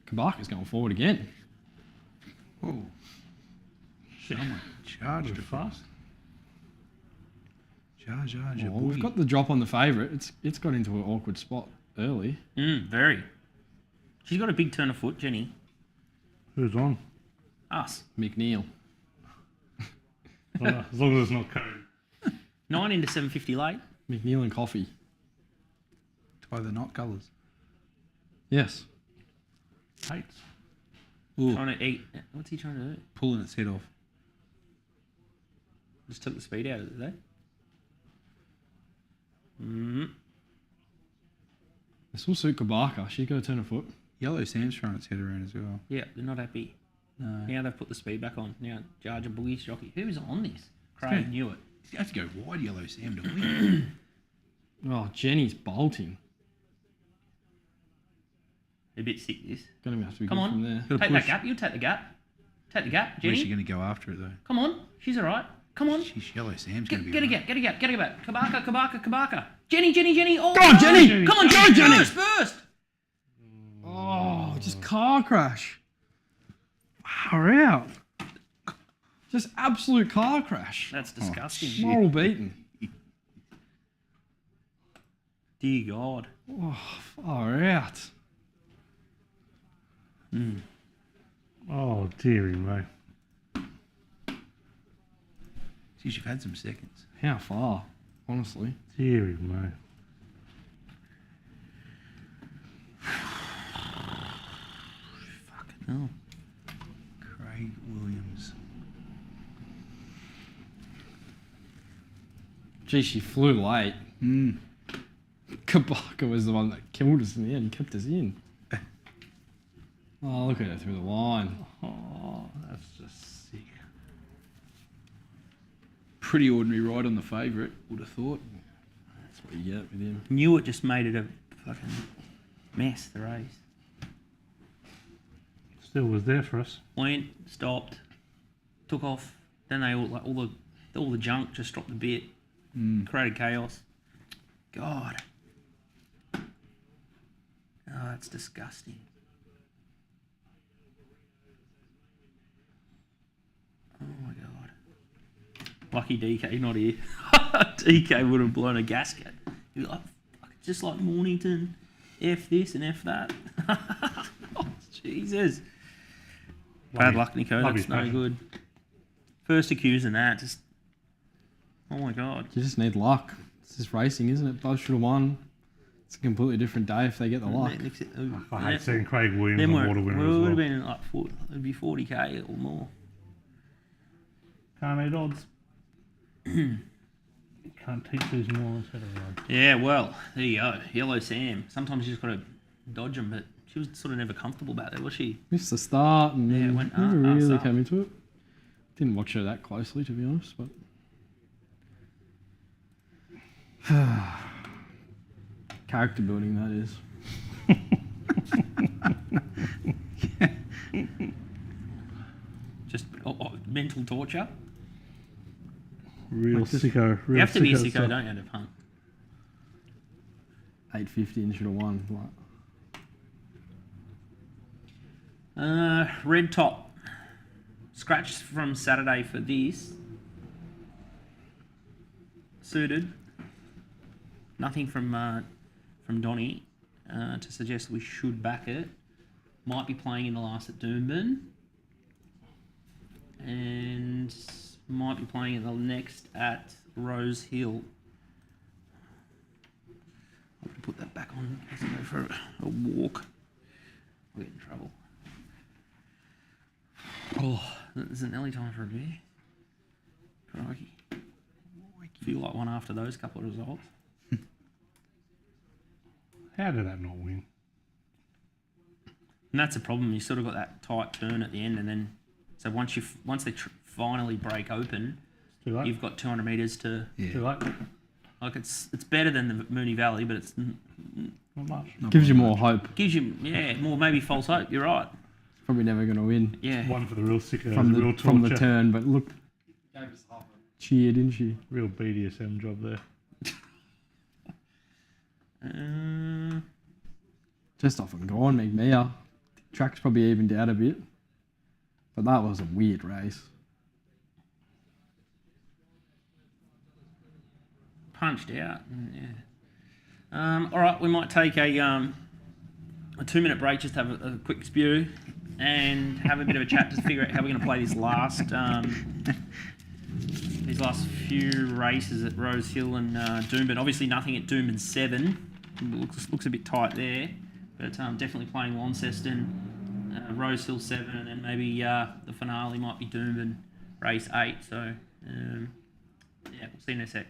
S2: Kabaka's going forward again.
S5: Oh. Someone charged it
S3: fast.
S5: Charge,
S2: Oh, we've got the drop on the favourite. It's got into an awkward spot early.
S1: Very. She's got a big turn of foot, Jenny.
S3: Who's on?
S1: Us.
S2: McNeil.
S3: As long as it's not code.
S1: 9 into 750 late.
S2: McNeil and coffee.
S5: Tie the knot colours.
S2: Yes.
S3: Hates.
S5: Ooh,
S1: Trying to eat. What's he trying to do?
S5: pulling its head off.
S1: Just took the speed out of it, eh?
S2: This will suit Kabaka. She's got to turn her foot.
S5: Yellow Sam's throwing its head around as well.
S1: Yeah, they're not happy.
S5: No.
S1: Now they've put the speed back on. Now, Jarge and Boogie's jockey. Who's on this? Craig knew it.
S5: You have to go wide, Yellow Sam, to win.
S2: Oh, Jenny's bolting.
S1: A bit sick, this.
S2: Going to have to be
S1: Come
S2: good
S1: on.
S2: from there.
S5: Gotta
S1: Take
S5: push.
S1: that gap. You take the gap. Take the gap,
S5: Where's she
S1: Jenny.
S5: going to go after it, though?
S1: Come on. She's all right. Come on.
S5: Sheesh, Yellow Sam's going to be
S1: Get a
S5: right.
S1: gap. Get a gap. Get a gap. Kabaka. Jenny. Oh,
S2: Go on, Jenny!
S1: Come on,
S2: Go, Jenny!
S1: First.
S2: Oh, just car crash. Far out. Just absolute car crash.
S1: That's disgusting.
S2: Moral beaten.
S1: Dear God.
S2: Oh, far out.
S3: Oh, dearie me.
S5: Geez, you've had some seconds.
S2: How far, honestly?
S3: Dearie me.
S1: Fucking hell.
S5: Craig Williams.
S2: Gee, she flew late.
S5: Mm.
S2: Kabaka was the one that killed us in the end, kept us in. Oh, look at her through the line.
S3: Oh, that's just sick.
S5: Pretty ordinary ride on the favourite, would have thought.
S2: That's what you get with him.
S1: Knew it just made it a fucking mess, the race.
S3: Still was there for us.
S1: Went, stopped, took off. Then they all the junk just dropped a bit. Created chaos. God. Oh, that's disgusting. Oh my God. Lucky DK not here. DK would have blown a gasket. He'd be like, fuck, just like Mornington. F this and F that. Oh, Jesus. Bad luck, Nico.
S3: love
S1: That's
S3: his
S1: no
S3: passion.
S1: good. First accused and that. Just. Oh my God.
S2: You just need luck. It's just racing, isn't it? Both should have won. It's a completely different day if they get the luck.
S3: I hate seeing Craig Williams
S1: Then
S3: on water winner
S1: it
S3: as
S1: would
S3: well.
S1: have been like it'd be 40k or more.
S3: Can't eat odds. Can't teach these morons how to ride.
S1: Yeah, well, there you go. Yellow Sam. Sometimes you just got to dodge them, but she was sort of never comfortable back there, was she?
S2: Missed the start and
S1: Yeah, it went
S2: never
S1: arse
S2: really
S1: up.
S2: came into it. Didn't watch her that closely, to be honest, but character building, that is.
S1: Just mental torture.
S3: Real sicko. Real
S1: You have to be a
S3: sicko
S1: sicko,
S3: stuff.
S1: don't you, to punt?
S2: 850 and should have won.
S1: Red top. Scratched from Saturday for this. Suited. Nothing from Donny to suggest we should back it. Might be playing in the last at Doomben. And might be playing in the next at Rosehill. I'm going to put that back on as I go for a walk. I'll get in trouble. Oh, isn't nearly time for a beer? Crikey. Feel like one after those couple of results.
S3: How did that not win?
S1: And that's the problem. You sort of got that tight turn at the end, and then so once they finally break open,
S3: Too late.
S1: you've got 200 metres to.
S5: Yeah.
S3: Too late.
S1: Like it's better than the Moonee Valley, but it's
S3: Not much.
S2: Gives you more hope.
S1: gives you more maybe false hope. You're right.
S2: Probably never going to win
S1: Yeah.
S3: One for the real sicko.
S2: from
S3: the real
S2: the
S3: torture.
S2: turn, but look, cheer, didn't she?
S3: Real BDSM job there.
S2: Just off and gone, McMeyer. Track's probably evened out a bit. But that was a weird race.
S1: Punched out. Yeah. All right, we might take a 2-minute break, just have a quick spew and have a bit of a chat to figure out how we're going to play this these last few races at Rosehill and Doomben. Obviously nothing at Doomben 7. Looks a bit tight there, but definitely playing Launceston, Rosehill 7, and then maybe the finale might be Doomben race 8. So yeah, we'll see you in a sec.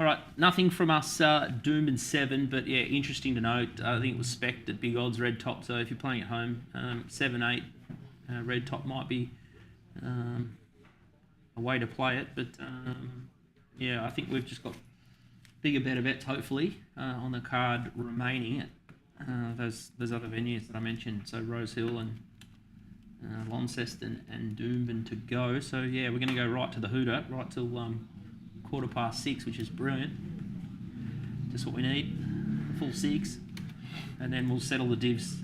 S1: All right, nothing from us, Doomben 7, but yeah, interesting to note. I think it was spec'd at big odds red top, so if you're playing at home, 7-8 red top might be a way to play it. But yeah, I think we've just got bigger, better bets, hopefully, on the card remaining at those other venues that I mentioned. So Rosehill and Launceston and Doomben to go. So yeah, we're going to go right to the hooter, right till 6:15, which is brilliant. Just what we need, a full 6, and then we'll settle the divs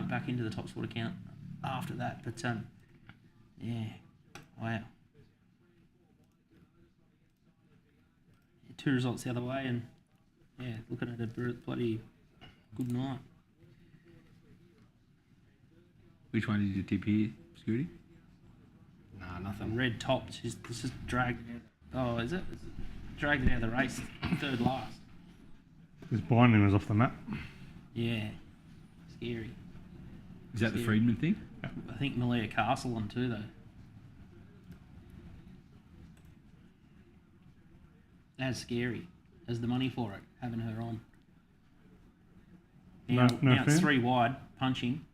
S1: back into the top sport account after that. But yeah, wow. 2 results the other way, and yeah, looking at a bloody good night.
S5: Which one did you tip here, Scooty?
S2: Nah, nothing.
S1: Red top, just dragged. Oh, is it? dragged it out of the race, third last.
S3: His binding was off the map.
S1: Yeah, scary.
S5: Is that the Friedman thing?
S1: I think Malia Castle on too, though. That's scary. Has the money for it, having her on. Now, now it's
S3: fair?
S1: 3 wide, punching.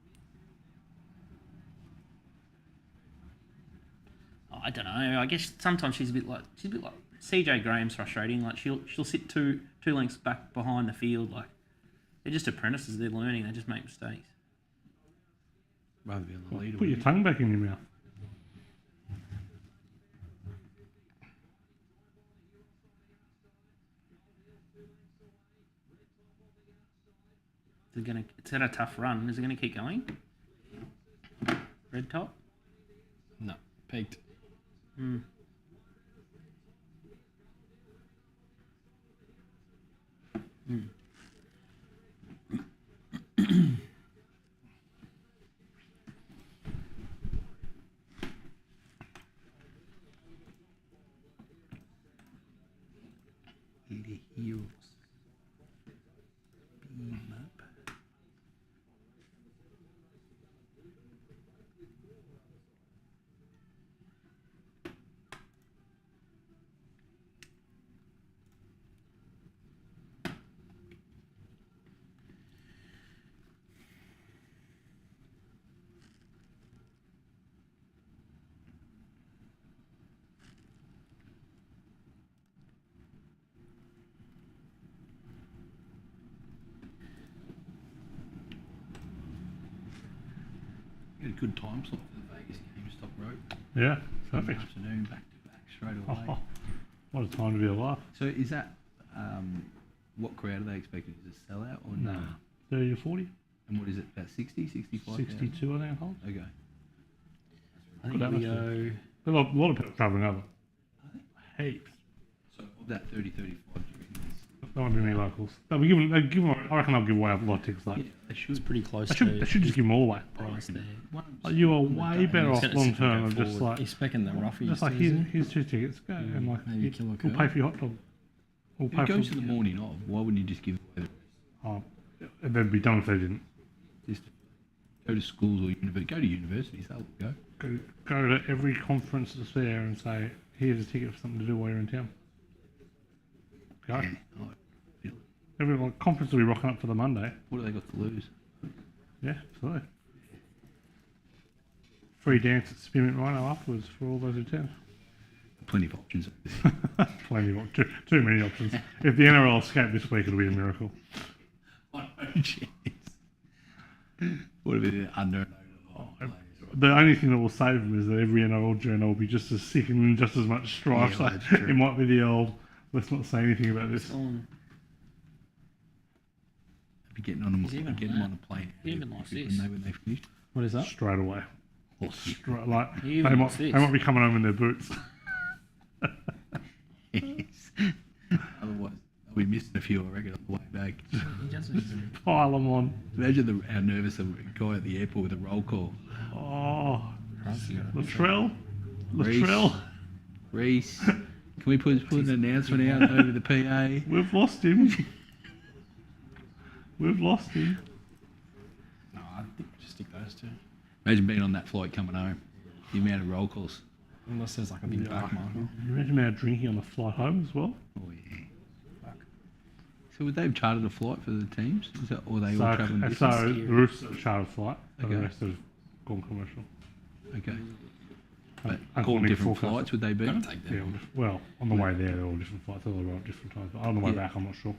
S1: Oh, I don't know. I guess sometimes she's a bit like CJ Graham's frustrating. Like she'll sit two lengths back behind the field. Like they're just apprentices. They're learning. They just make mistakes.
S5: Rather be on the lead.
S3: Put your tongue back in your mouth.
S1: It's had a tough run. Is it going to keep going? Red top?
S2: No, peaked.
S1: Hmm.
S5: The heels. Beam up. Get a good time slot for the Vegas game. Stop rope.
S3: Yeah, perfect.
S5: Afternoon, back to back, straight away.
S3: Oh, what a time to be alive.
S5: So is that what crowd are they expecting? Is it a sellout or no?
S3: 30 to 40?
S5: And what is it? About 60, 65?
S3: 62, I think it holds.
S5: Okay.
S1: I think
S3: Good
S1: we
S3: atmosphere.
S1: go.
S3: A lot of people travelling over. Heaps.
S5: So of that 30, 35, do you reckon there's-
S3: There won't be many locals. They'll be giving, I reckon they'll give away a lot of tickets. Like,
S5: yeah, they should.
S1: It's pretty close
S3: they
S1: to
S3: should just give them all away.
S1: price there.
S3: Like, you are way better off
S1: It's
S3: long
S1: gonna
S3: term
S1: go
S3: of just
S1: forward.
S3: like,
S2: He's specking the roughies.
S3: just like
S2: too, isn't he?
S3: here's 2 tickets, go. And like,
S2: maybe kill a
S3: we'll
S2: curl.
S3: pay for your hot dog. We'll
S5: If
S3: pay
S5: it
S3: for
S5: goes to the morning of, why wouldn't you just give away
S3: they'd be done if they didn't.
S5: just go to schools or go to universities, they'll go.
S3: Go to every conference that's there and say, here's a ticket for something to do while you're in town. Go.
S5: Yeah. Oh, yeah.
S3: Every conference will be rocking up for the Monday.
S5: What have they got to lose?
S3: Yeah, absolutely. Free dance at Spearmint Rhino afterwards for all those in town.
S5: Plenty of options.
S3: Plenty of too many options. If the NRL escape this week, it'll be a miracle.
S5: Oh, jeez. What if it under and over?
S3: The only thing that will save them is that every NRL journal will be just as sick and in just as much strife.
S5: Yeah,
S3: So
S5: that's true.
S3: it might be the old, let's not say anything about this.
S5: Be getting on them,
S1: He's even
S5: getting
S1: like
S5: them on a plane.
S1: even like
S5: when
S1: this.
S5: they finished.
S2: What is that?
S3: Straight away. Like,
S1: He
S3: they
S1: even
S3: might,
S1: likes
S3: they
S1: this.
S3: might be coming home in their boots.
S5: Otherwise, we missed a few, I reckon, on the way back.
S1: He doesn't.
S3: Pile them on.
S5: Imagine how nervous a guy at the airport with a roll call.
S3: Oh,
S5: Reece.
S3: Latrell.
S5: Reece, can we put an announcement out over the PA?
S3: We've lost him. We've lost him.
S2: No, I think we just stick those two.
S5: Imagine being on that flight coming home. The amount of roll calls.
S2: Unless there's like a big back marker.
S3: Can you imagine our drinking on the flight home as well?
S5: Oh yeah. So would they have chartered a flight for the teams? Is that, or are they all travelling
S3: So
S5: business?
S3: the Roosters have a chartered flight, and the
S5: Okay.
S3: rest have gone commercial.
S5: Okay. But
S3: According
S5: all
S3: to
S5: different
S3: forecast.
S5: flights would they be?
S2: Gotta take
S3: Yeah,
S2: them.
S3: well, on the way there, they're all different flights. They'll arrive at different times. But on the way
S5: Yeah.
S3: back, I'm not sure.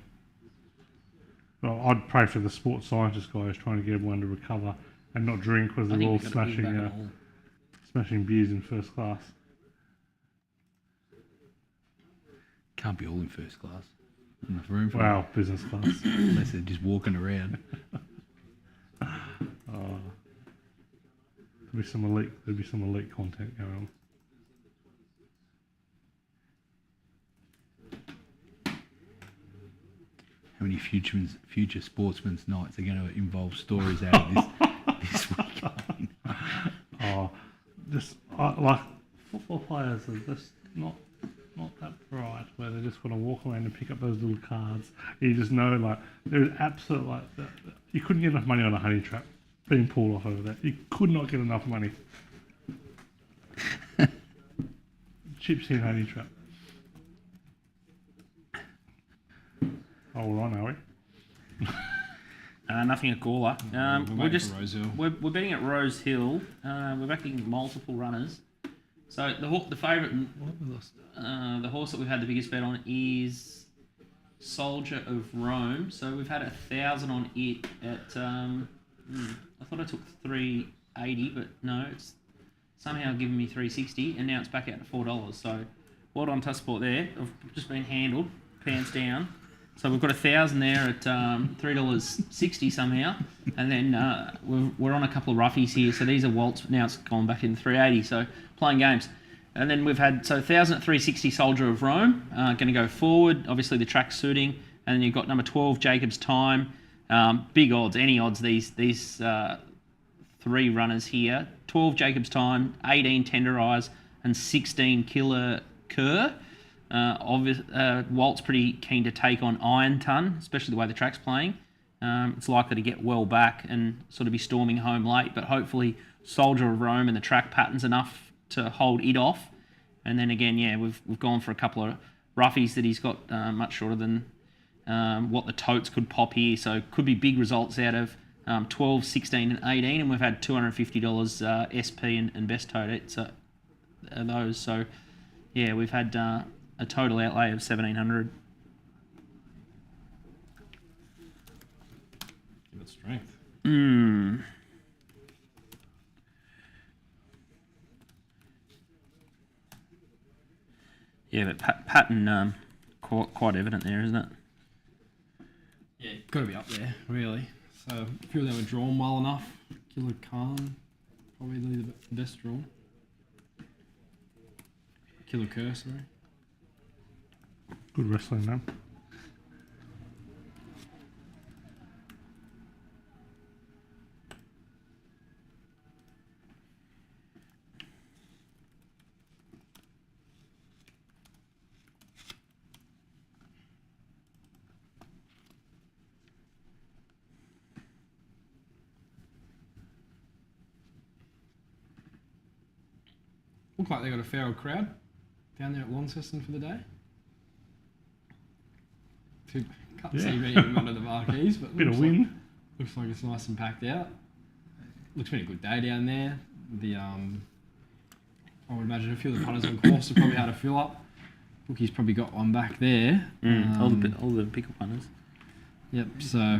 S3: Well, I'd pray for the sports scientist guys trying to get everyone to recover and not drink because they're all smashing beers in first class.
S5: Can't be all in first class. Enough room for
S3: Wow, business class.
S5: them, unless they're just walking around.
S3: There'd be some elite content going on.
S5: How many future sportsmen's nights are going to involve stories out of this weekend?
S3: Like football players are just not not that bright, where they just want to walk around and pick up those little cards. You just know, like, there's absolute, like, you couldn't get enough money on a honey trap being pulled off over there. You could not get enough money. Chips in honey trap. Oh, we're on, are we?
S1: Nothing at Gawler. We're betting at Rosehill. We're backing multiple runners. So the favourite, the horse that we've had the biggest bet on is Soldier of Rome. So we've had 1,000 on it at. I thought I took 380, but no, it's somehow given me 360, and now it's back out to $4. So well done, Tas Sport there. I've just been handled, pants down. So we've got 1,000 there at $3.60 somehow, and then we're on a couple of roughies here. So these are Waltz. Now it's gone back in 380. So playing games, and then we've had 1,000 at 360 Soldier of Rome. Going to go forward. Obviously the track's suiting, and then you've got number 12 Jacob's Time. Big odds, any odds. These three runners here: 12 Jacob's Time, 18 Tenderize, and 16 Killer Kerr. Walt's pretty keen to take on Iron Ton, especially the way the track's playing. It's likely to get well back and sort of be storming home late, but hopefully Soldier of Rome and the track pattern's enough to hold it off. And then again, yeah, we've gone for a couple of roughies that he's got much shorter than what the totes could pop here. So could be big results out of 12, 16 and 18, and we've had $250 SP and best tote those. So yeah, we've had a total outlay of $1,700.
S2: Give it strength.
S1: Yeah, but pattern quite evident there, isn't it?
S2: Yeah, got to be up there, really. So a few of them were drawn well enough. Killer Khan, probably the best drawn. Killer Kerr, sorry.
S3: Good wrestling, man.
S2: Look like they got a fair old crowd down there at Launceston for the day. Can't see many of them under the marquees, but
S3: Bit of wind.
S2: Looks like it's nice and packed out. Looks been a good day down there. I would imagine a few of the punters on course have probably had a fill up. Bookie's probably got one back there.
S1: All the pickle punters.
S2: Yep. So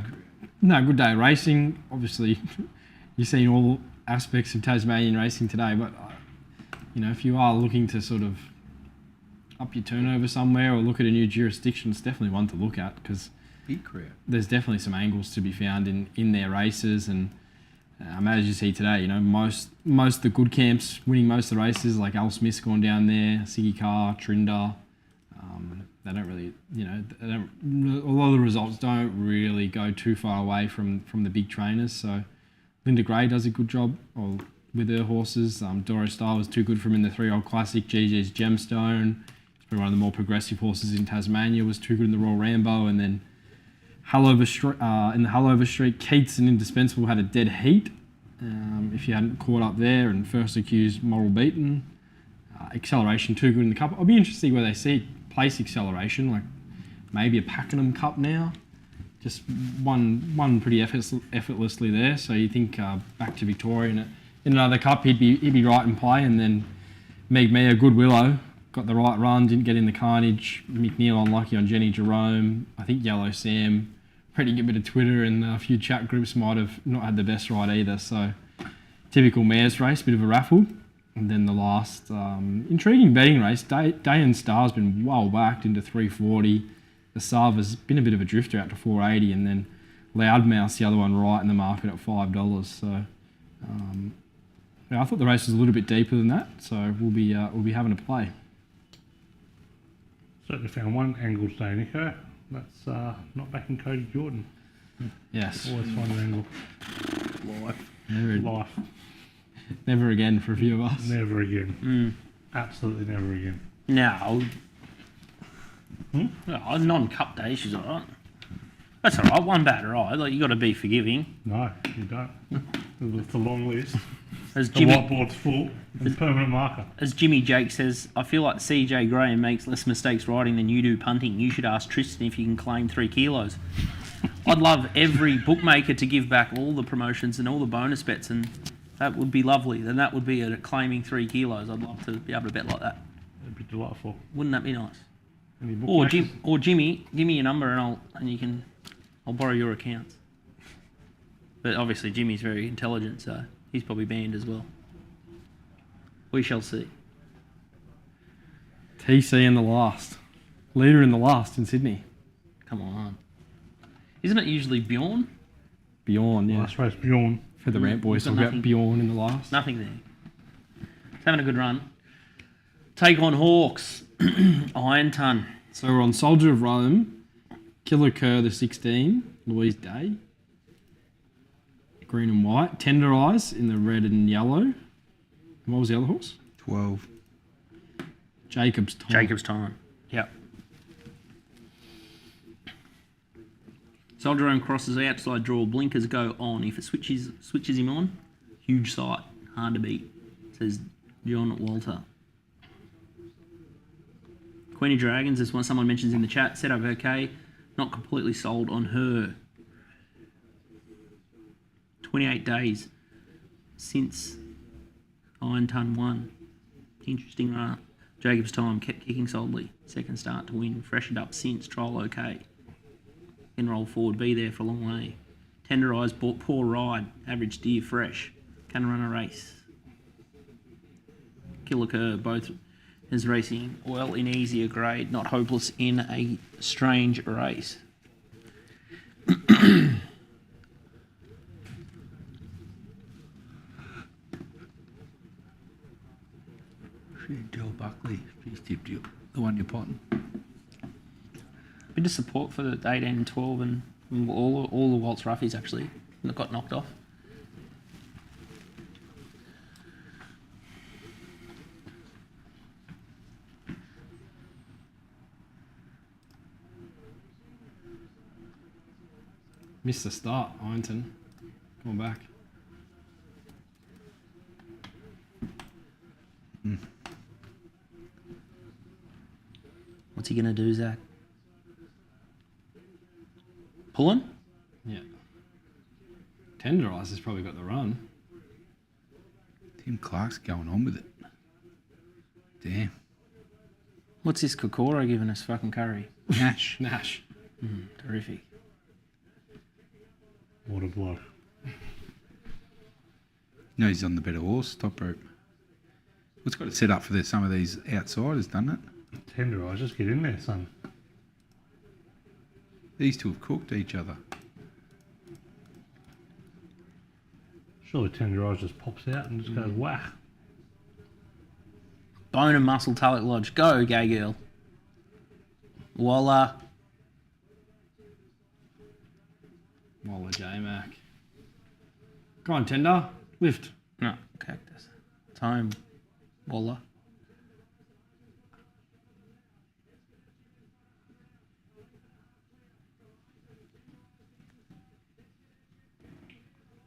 S2: no, good day of racing. Obviously, you've seen all aspects of Tasmanian racing today, but if you are looking to sort of up your turnover somewhere or look at a new jurisdiction, it's definitely one to look at, because
S5: Big crowd.
S2: there's definitely some angles to be found in their races. And as you see today, most of the good camps winning most of the races, like Al Smith's gone down there, Siggy Carr, Trinder. They don't really, a lot of the results don't really go too far away from the big trainers. So Linda Gray does a good job with her horses. Doro Star was too good for him in the 3-year-old Classic. GG's Gemstone, one of the more progressive horses in Tasmania, was too good in the Royal Rambo. And then in the Hullover Street, Keats and Indispensable had a dead heat. If you hadn't caught up there, and First Accused, Moral Beaten. Acceleration, too good in the Cup. I'll be interested to see where they see place Acceleration, like maybe a Pakenham Cup now. Just one pretty effortlessly there. So you think back to Victoria in another Cup, he'd be right in play. And then Meg Mia, Good Willow, got the right run, didn't get in the carnage. McNeil unlucky on Jenny Jerome. I think Yellow Sam, pretty good bit of Twitter, and a few chat groups might have not had the best ride either. So typical mares race, bit of a raffle. And then the last intriguing betting race, Day and Star's been well backed into 340. The Sava's been a bit of a drifter out to 480, and then Loudmouth's the other one right in the market at $5. So I thought the race was a little bit deeper than that. So we'll be having a play.
S3: Certainly found one angle today, Nico. That's not backing Cody Jordan.
S2: Yes.
S3: Always find an angle. Life.
S2: Never again for a few of us.
S3: Never again. Absolutely never again.
S1: Now, Oh, non-cup day, she's all right. That's all right. One bad ride. Like, you got to be forgiving.
S3: No, you don't. It's a long list.
S1: As
S3: The
S1: Jimmy,
S3: whiteboard's full. It's permanent marker.
S1: as Jimmy Jake says, I feel like CJ Graham makes less mistakes riding than you do punting. You should ask Tristan if you can claim 3 kilos. I'd love every bookmaker to give back all the promotions and all the bonus bets, and that would be lovely. Then that would be a claiming 3 kilos. I'd love to be able to bet like that.
S3: It'd be delightful.
S1: Wouldn't that be nice?
S3: Any
S1: Or
S3: bookmakers?
S1: Jimmy, give me your number and I'll borrow your accounts. But obviously Jimmy's very intelligent, so he's probably banned as well. We shall see.
S2: TC in the last. Leader in the last in Sydney.
S1: Come on. Isn't it usually Bjorn?
S2: Bjorn, yeah.
S3: Last race, Bjorn.
S2: For the Rant Boys,
S1: We've
S2: talk
S1: got
S2: about Bjorn in the last.
S1: Nothing there. He's having a good run. Take on Hawks. Iron Ton.
S2: So we're on Soldier of Rome, Killer Kerr the 16, Louise Day, green and white, Tender Eyes in the red and yellow. And what was the other horse?
S5: 12.
S2: Jacob's Time.
S1: Jacob's Time. Yep. Soldier Rome crosses outside draw. Blinkers go on. If it switches him on, huge sight. Hard to beat, says John Walter. Queen of Dragons is one someone mentions in the chat. Set up okay. Not completely sold on her. 28 days since Iron Ton won. Interesting run. Jacob's Time kept kicking solidly. Second start to win. Freshened up since. Trial okay. Can roll forward. Be there for a long way. Tender Eyes, poor ride. Average steer fresh. Can run a race. Killer Kerr both is racing well in easier grade. Not hopeless in a strange race.
S5: Del Buckley, she's tipped you. The one you're potting.
S1: Bit of support for the 18 and 12 and all the Waltz Roughies actually that got knocked off.
S2: Missed the start, Ironton. Come on back.
S1: What's he going to do, Zach? Pulling?
S2: Yeah. Tender Eyes has probably got the run.
S5: Tim Clark's going on with it. Damn.
S1: What's this Kokoro giving us fucking curry?
S5: Nash.
S2: Nash.
S1: Terrific.
S3: What a bloke.
S5: No, he's on the better horse, top rope. It's got it set up for some of these outsiders, doesn't it?
S3: Tender Eyes, just get in there, son.
S5: These two have cooked each other.
S3: Surely Tender Eyes just pops out and just goes whack.
S1: Bone and Muscle Tulloch Lodge. Go, gay girl. Voila.
S2: Mola J-Mac. Come on, Tender. Lift.
S1: No, Cactus. Time. Voila.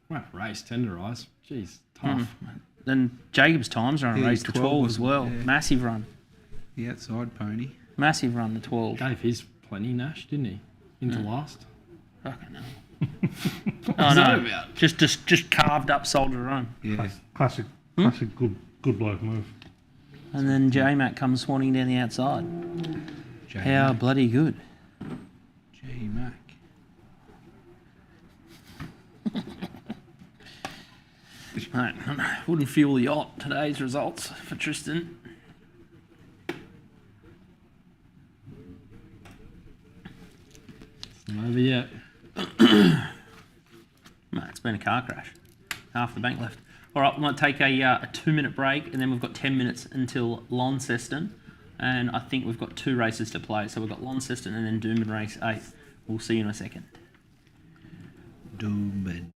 S2: Wow, race, Tender Eyes. Jeez, tough.
S1: Then Jacob's Times are on
S5: Yeah,
S1: race to 12 as well.
S5: yeah.
S1: Massive run.
S5: The outside pony.
S1: Massive run, the 12.
S2: Gave his plenty, Nash, didn't he? Into last.
S1: Fucking hell. Oh no, just carved up Soldier Run.
S5: Yeah.
S3: Classic, good bloke move.
S1: And then J-Mac comes swanning down the outside. How
S5: J-Mac.
S1: bloody good.
S5: J-Mac.
S1: Right, wouldn't fuel the yacht. Today's results for Tristan.
S2: It's not over yet.
S1: No, it's been a car crash. Half the bank left. All right, we might take a 2-minute break, and then we've got 10 minutes until Launceston. And I think we've got 2 races to play. So we've got Launceston and then Doomben race 8. We'll see you in a second.
S5: Doomben.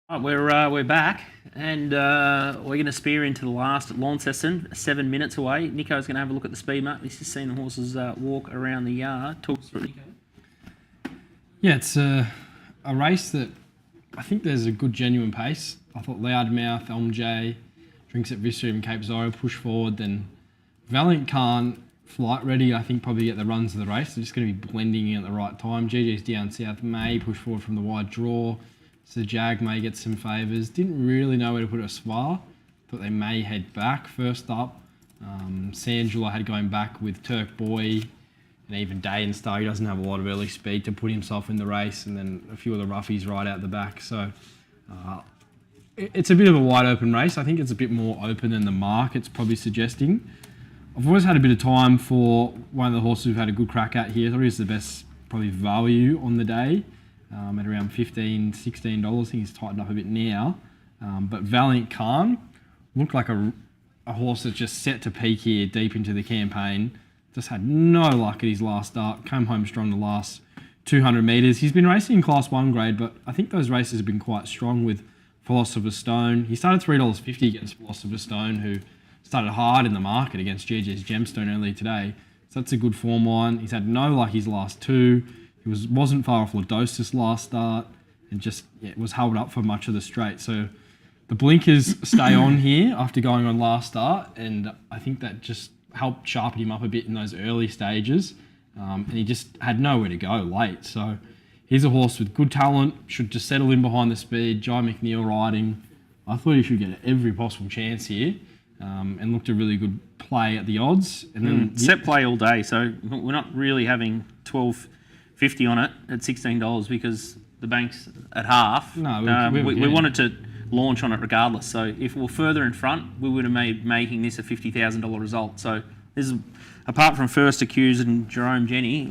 S1: Right, we're back, and we're going to spear into the last at Launceston, 7 minutes away. Nico's going to have a look at the speed map. He's just seen the horses walk around the yard. Talk us through it, Nico.
S2: Yeah, it's a race that I think there's a good genuine pace. I thought Loudmouth, Elm Drinks at Livestream, Cape Zoro push forward, then Valiant Khan, Flight Ready, I think probably get the runs of the race. They're just going to be blending in at the right time. GG's down south may push forward from the wide draw. So Jag may get some favours. Didn't really know where to put a swar. Thought they may head back. First up, Sandula had going back with Turk Boy and even Day and Star. He doesn't have a lot of early speed to put himself in the race, and then a few of the roughies right out the back. So it's a bit of a wide open race. I think it's a bit more open than the market's probably suggesting. I've always had a bit of time for one of the horses we've had a good crack at here. I thought he was the best probably value on the day. At around $15, $16. I think he's tightened up a bit now. But Valiant Khan looked like a horse that's just set to peak here deep into the campaign. Just had no luck at his last start. Came home strong the last 200 metres. He's been racing in Class 1 grade, but I think those races have been quite strong with Philosopher's Stone. He started $3.50 against Philosopher's Stone, who started hard in the market against GG's Gemstone earlier today. So that's a good form line. He's had no luck his last two. He wasn't far off Ladosis last start and just was held up for much of the straight. So the blinkers stay on here after going on last start, and I think that just helped sharpen him up a bit in those early stages. And he just had nowhere to go late. So he's a horse with good talent, should just settle in behind the speed. Jai McNeil riding. I thought he should get every possible chance here, and looked a really good play at the odds. And then
S1: set play all day, so we're not really having $12.50 on it at $16 because the bank's at half.
S2: No,
S1: we wanted to launch on it regardless. So if we're further in front, we would have made making this a $50,000 result. So this is, apart from First Accused and Jenny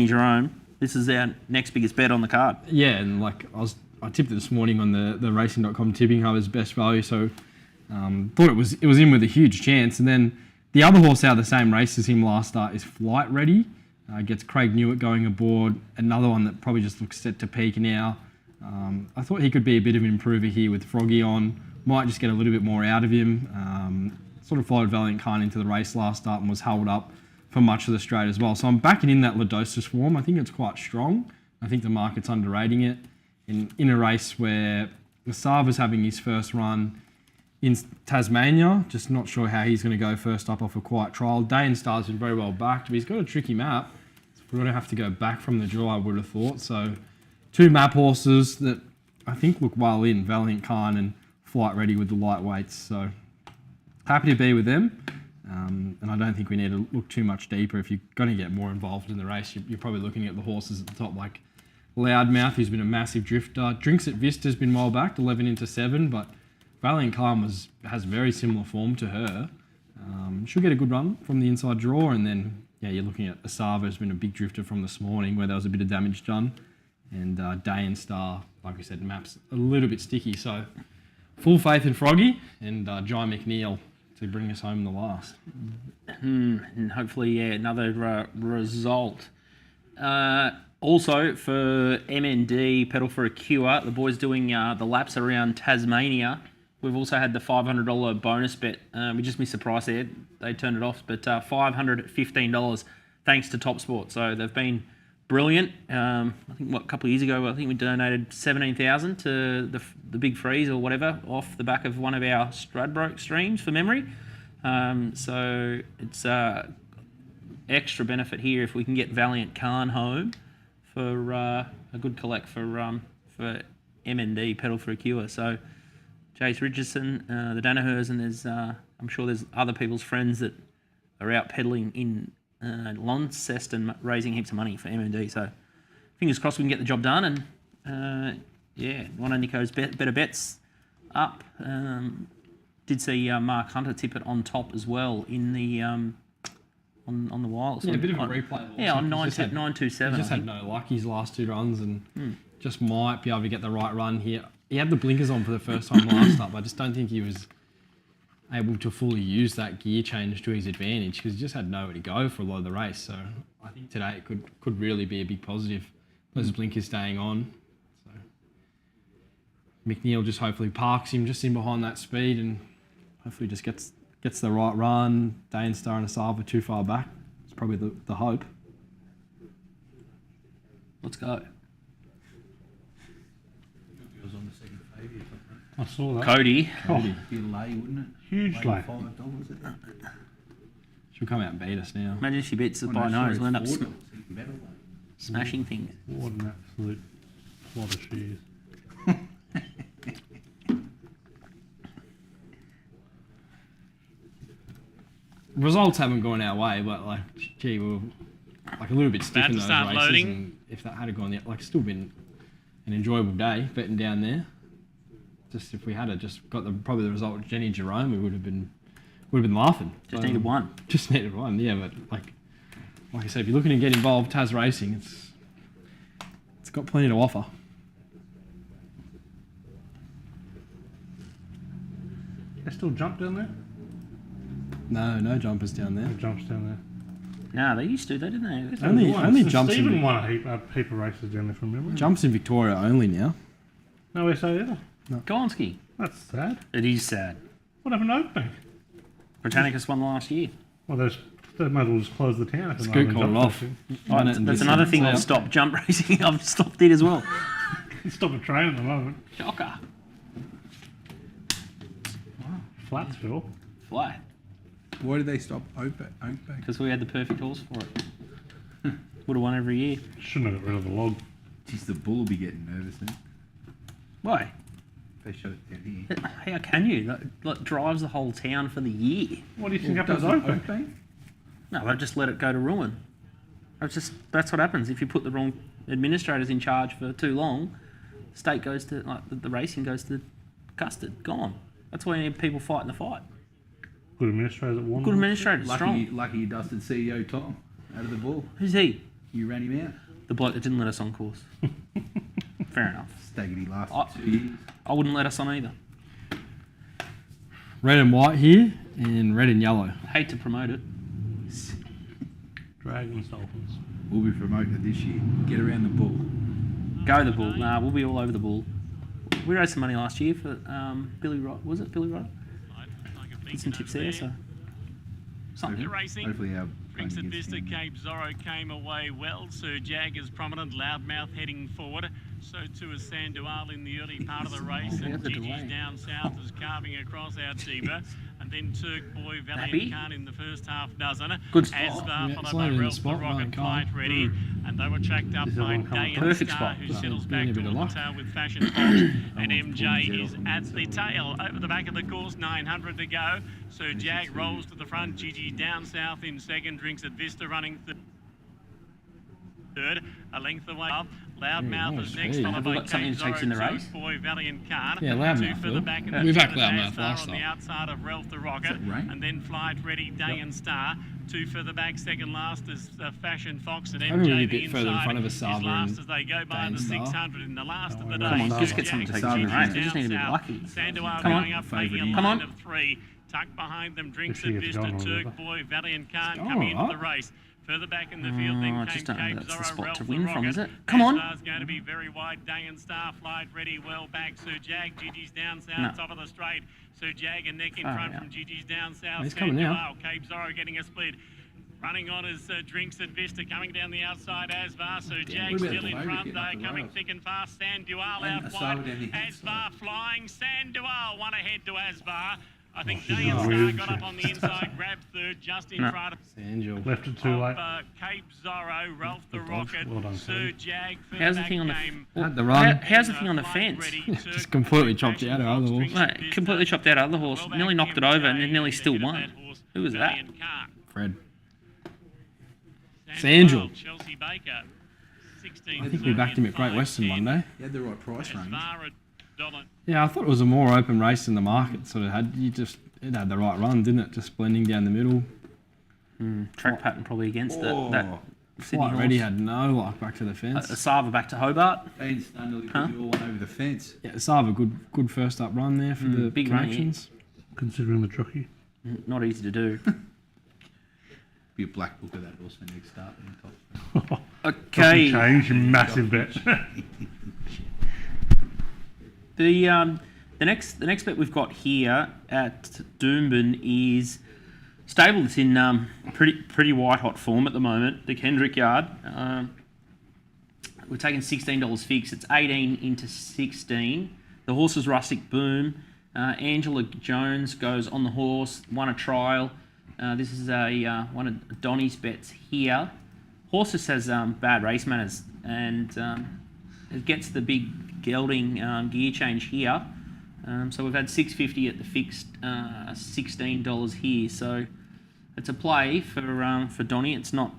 S1: Jerome, this is our next biggest bet on the card.
S2: Yeah, and like I tipped it this morning on the Racing.com tipping hub as best value, so thought it was in with a huge chance. And then the other horse out of the same race as him last start is Flight Ready. Gets Craig Newitt going aboard. Another one that probably just looks set to peak now. I thought he could be a bit of an improver here with Froggy on. Might just get a little bit more out of him. Sort of followed Valiant Khan into the race last start and was held up for much of the straight as well. So I'm backing in that Ladosis form. I think it's quite strong. I think the market's underrating it. In a race where Masava's having his first run in Tasmania, just not sure how he's going to go first up off a quiet trial. Day and Star's been very well backed, but he's got a tricky map. So we're going to have to go back from the draw, I would have thought. So two map horses that I think look well in, Valiant Khan and Flight Ready with the lightweights. So happy to be with them. And I don't think we need to look too much deeper. If you're going to get more involved in the race, you're probably looking at the horses at the top, like Loudmouth, who's been a massive drifter. Drinks at Vista's been well backed, 11 into 7, but Valiant Khan has very similar form to her. She'll get a good run from the inside draw, and then you're looking at Asava, who's been a big drifter from this morning, where there was a bit of damage done, and Day and Star, like we said, maps a little bit sticky. So full faith in Froggy and Jai McNeil to bring us home the last.
S1: And hopefully, another result. Also for MND, Pedal for a Cure, the boys doing the laps around Tasmania. We've also had the $500 bonus bet. We just missed the price there. They turned it off, but $515 thanks to Top Sport. So they've been brilliant. I think a couple of years ago, I think we donated $17,000 to the Big Freeze or whatever off the back of one of our Stradbroke streams for memory. So it's extra benefit here if we can get Valiant Khan home for a good collect for MND, Pedal for a Cure. So Jace Richardson, the Danahers, and there's I'm sure there's other people's friends that are out peddling in Launceston, raising heaps of money for MND. So fingers crossed we can get the job done. And one of Nico's better bets up. Did see Mark Hunter tip it on top as well in the on the Wiles.
S2: Yeah, a bit of a replay.
S1: Yeah, on 927.
S2: He just had no luck his last two runs, and just might be able to get the right run here. He had the blinkers on for the first time last up. I just don't think he was able to fully use that gear change to his advantage because he just had nowhere to go for a lot of the race. So I think today it could really be a big positive. Those blinkers staying on. So McNeil just hopefully parks him just in behind that speed and hopefully just gets the right run. Daystar and Asava too far back. It's probably the hope.
S1: Let's go.
S3: I saw that.
S1: Cody.
S3: Oh,
S5: Be a lay, wouldn't it?
S3: huge lay.
S5: $5.
S2: She'll come out and beat us now.
S1: Imagine if she beats us by nose. We'll end up smashing things.
S3: What an absolute plot of she is.
S2: Results haven't gone our way, but like, gee, we were like a little bit stiff
S4: About
S2: in
S4: to
S2: those
S4: start
S2: races.
S4: loading.
S2: And if that had gone, like, still been an enjoyable day betting down there. Just if we had just got probably the result of Jenny Jerome, we would have been laughing.
S1: Just needed one.
S2: Just needed one, yeah. But like I said, if you're looking to get involved, Tas Racing, it's got plenty to offer.
S3: They still jump down there?
S2: No jumpers down there.
S3: No jumps down there.
S1: No, they used to, didn't they?
S2: Only jumps
S3: Stephen
S2: in,
S3: won a heap of races down there from memory.
S2: jumps in Victoria only now.
S3: No SA either.
S1: Gonski.
S3: That's sad.
S1: It is sad.
S3: What happened to Oakbank?
S1: Britannicus won last year.
S3: Well, they might as well just close the town. If
S2: Scoot called it off.
S1: That's another thing I've stopped jump racing. I've stopped it as well.
S3: Stop a train at the moment.
S1: Shocker.
S3: Flatsville.
S1: Flat.
S5: Why did they stop Oakbank?
S1: Because we had the perfect horse for it. Would have won every year.
S3: Shouldn't have got rid of the log.
S5: Geez, the bull will be getting nervous then.
S1: Why?
S5: If they shut it down here.
S1: How can you? That drives the whole town for the year.
S3: What do you think happens
S5: Doesn't
S3: to Oakbank?
S5: Oakbank?
S1: No, they just let it go to ruin. That's what happens. If you put the wrong administrators in charge for too long, the state goes to, the racing goes to custard. Gone. That's why you need people fighting the fight.
S3: Good administrators at one.
S1: Good administrators, strong.
S5: Lucky you dusted CEO Tom out of the bull.
S1: Who's he?
S5: You ran him out.
S1: The bloke that didn't let us on course. Fair enough.
S5: Staggerty lasted 2 years.
S1: I wouldn't let us on either.
S2: Red and white here, and red and yellow.
S1: Hate to promote it.
S3: Dragons, Dolphins.
S5: We'll be promoted this year. Get around the bull.
S1: Go the bull. Nah, we'll be all over the bull. We raised some money last year for Billy Wright. Was it Billy Wright? Did some tips there, so something.
S4: Racing.
S5: Hopefully our
S4: Drinks at
S5: pony gets
S4: Vista,
S5: down.
S4: Cape Zorro came away well. Sir Jagger's prominent, loudmouth heading forward. So too is Sandown in the early part of the race. And Gigi's down south is carving across our Tiba. And then Turk Boy, Valiant Khan in the first half dozen.
S1: Good spot.
S4: Asvar
S2: Yeah,
S4: followed
S2: it's
S4: by
S2: landed in the
S4: Ralph the
S2: spot,
S4: Rocket
S2: Valiant Khan.
S4: Flight ready. And they were tracked up
S3: This is
S4: by
S3: one coming.
S4: Day and
S1: Perfect
S4: Star,
S1: spot.
S4: who
S2: So,
S4: settles
S2: doing
S4: back
S2: a bit of
S4: toward
S2: luck.
S4: the tail with Fashion Fox. And MJ is at the tail. Over the back of the course, 900 to go. So Jag rolls to the front. Gigi down south in second. Drinks at Vista running third. A length away up. Loudmouth
S2: Yeah,
S4: is next,
S2: speed.
S4: followed
S1: Have
S4: by
S1: we got something
S4: Cape
S1: to take in the
S4: Zorro,
S1: race?
S4: Turk Boy, Valiant Khan.
S2: Yeah,
S4: Two
S2: Loudmouth
S4: further
S2: will.
S4: back in
S2: Yeah,
S4: the
S2: we backed
S4: field,
S2: Loudmouth
S4: Asvar
S2: last
S4: on the
S2: time.
S4: outside of Ralph the Rocket.
S5: Is it rain?
S4: And then Flight Ready, Day and Star. Two further back, second last is Fashion Fox and
S2: Maybe we'll be
S4: MJ.
S2: a
S4: The
S2: bit further in
S4: inside
S2: front of
S4: is
S2: Asava
S4: last
S2: and
S4: as they go by
S2: Day and
S4: the
S2: Star.
S4: 600 in the last of the
S3: Come
S4: day.
S3: on,
S4: So
S1: just get something to
S4: Jack
S1: take in the
S4: Gigi
S1: race. We just
S4: down
S1: need to be
S4: south.
S1: lucky.
S4: Sandown
S1: Come on.
S4: going up, making a
S5: Come
S1: on.
S4: line of three. Tucked behind them, Drinks
S3: If she
S4: at
S3: gets
S4: Vista,
S3: going,
S4: Turk
S3: whatever.
S4: Boy, Valiant Khan
S2: Oh,
S4: coming into
S2: alright.
S4: the race. Further back in the field, then
S1: I
S4: came
S1: just don't know
S4: Cape
S1: that's the
S4: Zorro,
S1: spot
S4: Ralph
S1: to
S4: the
S1: win from,
S4: Rocket.
S1: is it? Come on.
S4: Asvar's going to be very wide. Day and Star, Flight Ready, well back. Sir Jag, Gigi's down south,
S1: No.
S4: top of the straight. Sir Jag and neck in
S1: Far
S4: front
S1: out.
S4: from Gigi's down south.
S2: He's coming now.
S4: Cape Zorro getting a split. Running on as Drinks at Vista, coming down the outside, Asvar. So Jag
S5: what about
S4: still
S5: the
S4: in
S5: favourite
S4: front,
S5: getting
S4: though,
S5: up the
S4: coming
S5: rails?
S4: thick and fast. Sandown
S5: And
S4: out
S5: Asava
S4: wide.
S5: down the
S4: Asvar
S5: inside.
S4: flying. Sandown one ahead to Asvar. I think
S3: she's
S4: Day and
S3: not
S4: Star
S3: weird,
S4: got
S3: she-
S4: up on the inside, grabbed third, just in
S1: No.
S4: front of
S2: Sangel.
S3: Left it too late.
S4: Cape Zorro, Ralph the Rocket,
S3: Well done,
S4: Sir
S3: Sam.
S4: Jag,
S1: How's the thing on the
S4: game.
S2: Had the run.
S1: How's the thing on the fence?
S2: Just completely chopped out our other horse.
S1: Mate, completely chopped out our other horse. Nearly knocked it over and then nearly still won. Who was that?
S2: Fred. Sangel.
S4: Chelsea Baker, 16.
S2: I think we backed him at Great Western one day.
S5: You had the right price range.
S2: Yeah, I thought it was a more open race than the market sort of had. It had the right run, didn't it? Just blending down the middle.
S1: Track pattern probably against that Sydney
S2: Flight
S1: horse.
S2: Ready had no luck back to the fence.
S1: Asava back to Hobart.
S5: They nearly put
S1: Huh?
S5: you all one over the fence.
S2: Yeah, Sava, good first up run there for the
S1: big run,
S2: connections.
S3: Considering the jockey.
S1: Not easy to do.
S5: Be a black book of that horse when next start. in the top.
S1: Okay.
S3: Change, massive bet.
S1: The next bet we've got here at Doomben is stable. It's in pretty white hot form at the moment. The Kendrick Yard. We're taking $16 fixed. It's 18 into 16. The horse is Rustic Boom. Angela Jones goes on the horse. Won a trial. This is one of Donny's bets here. Horse just has bad race manners, and it gets the big gelding gear change here. So we've had $6.50 at the fixed, $16 here. So it's a play for Donny. It's not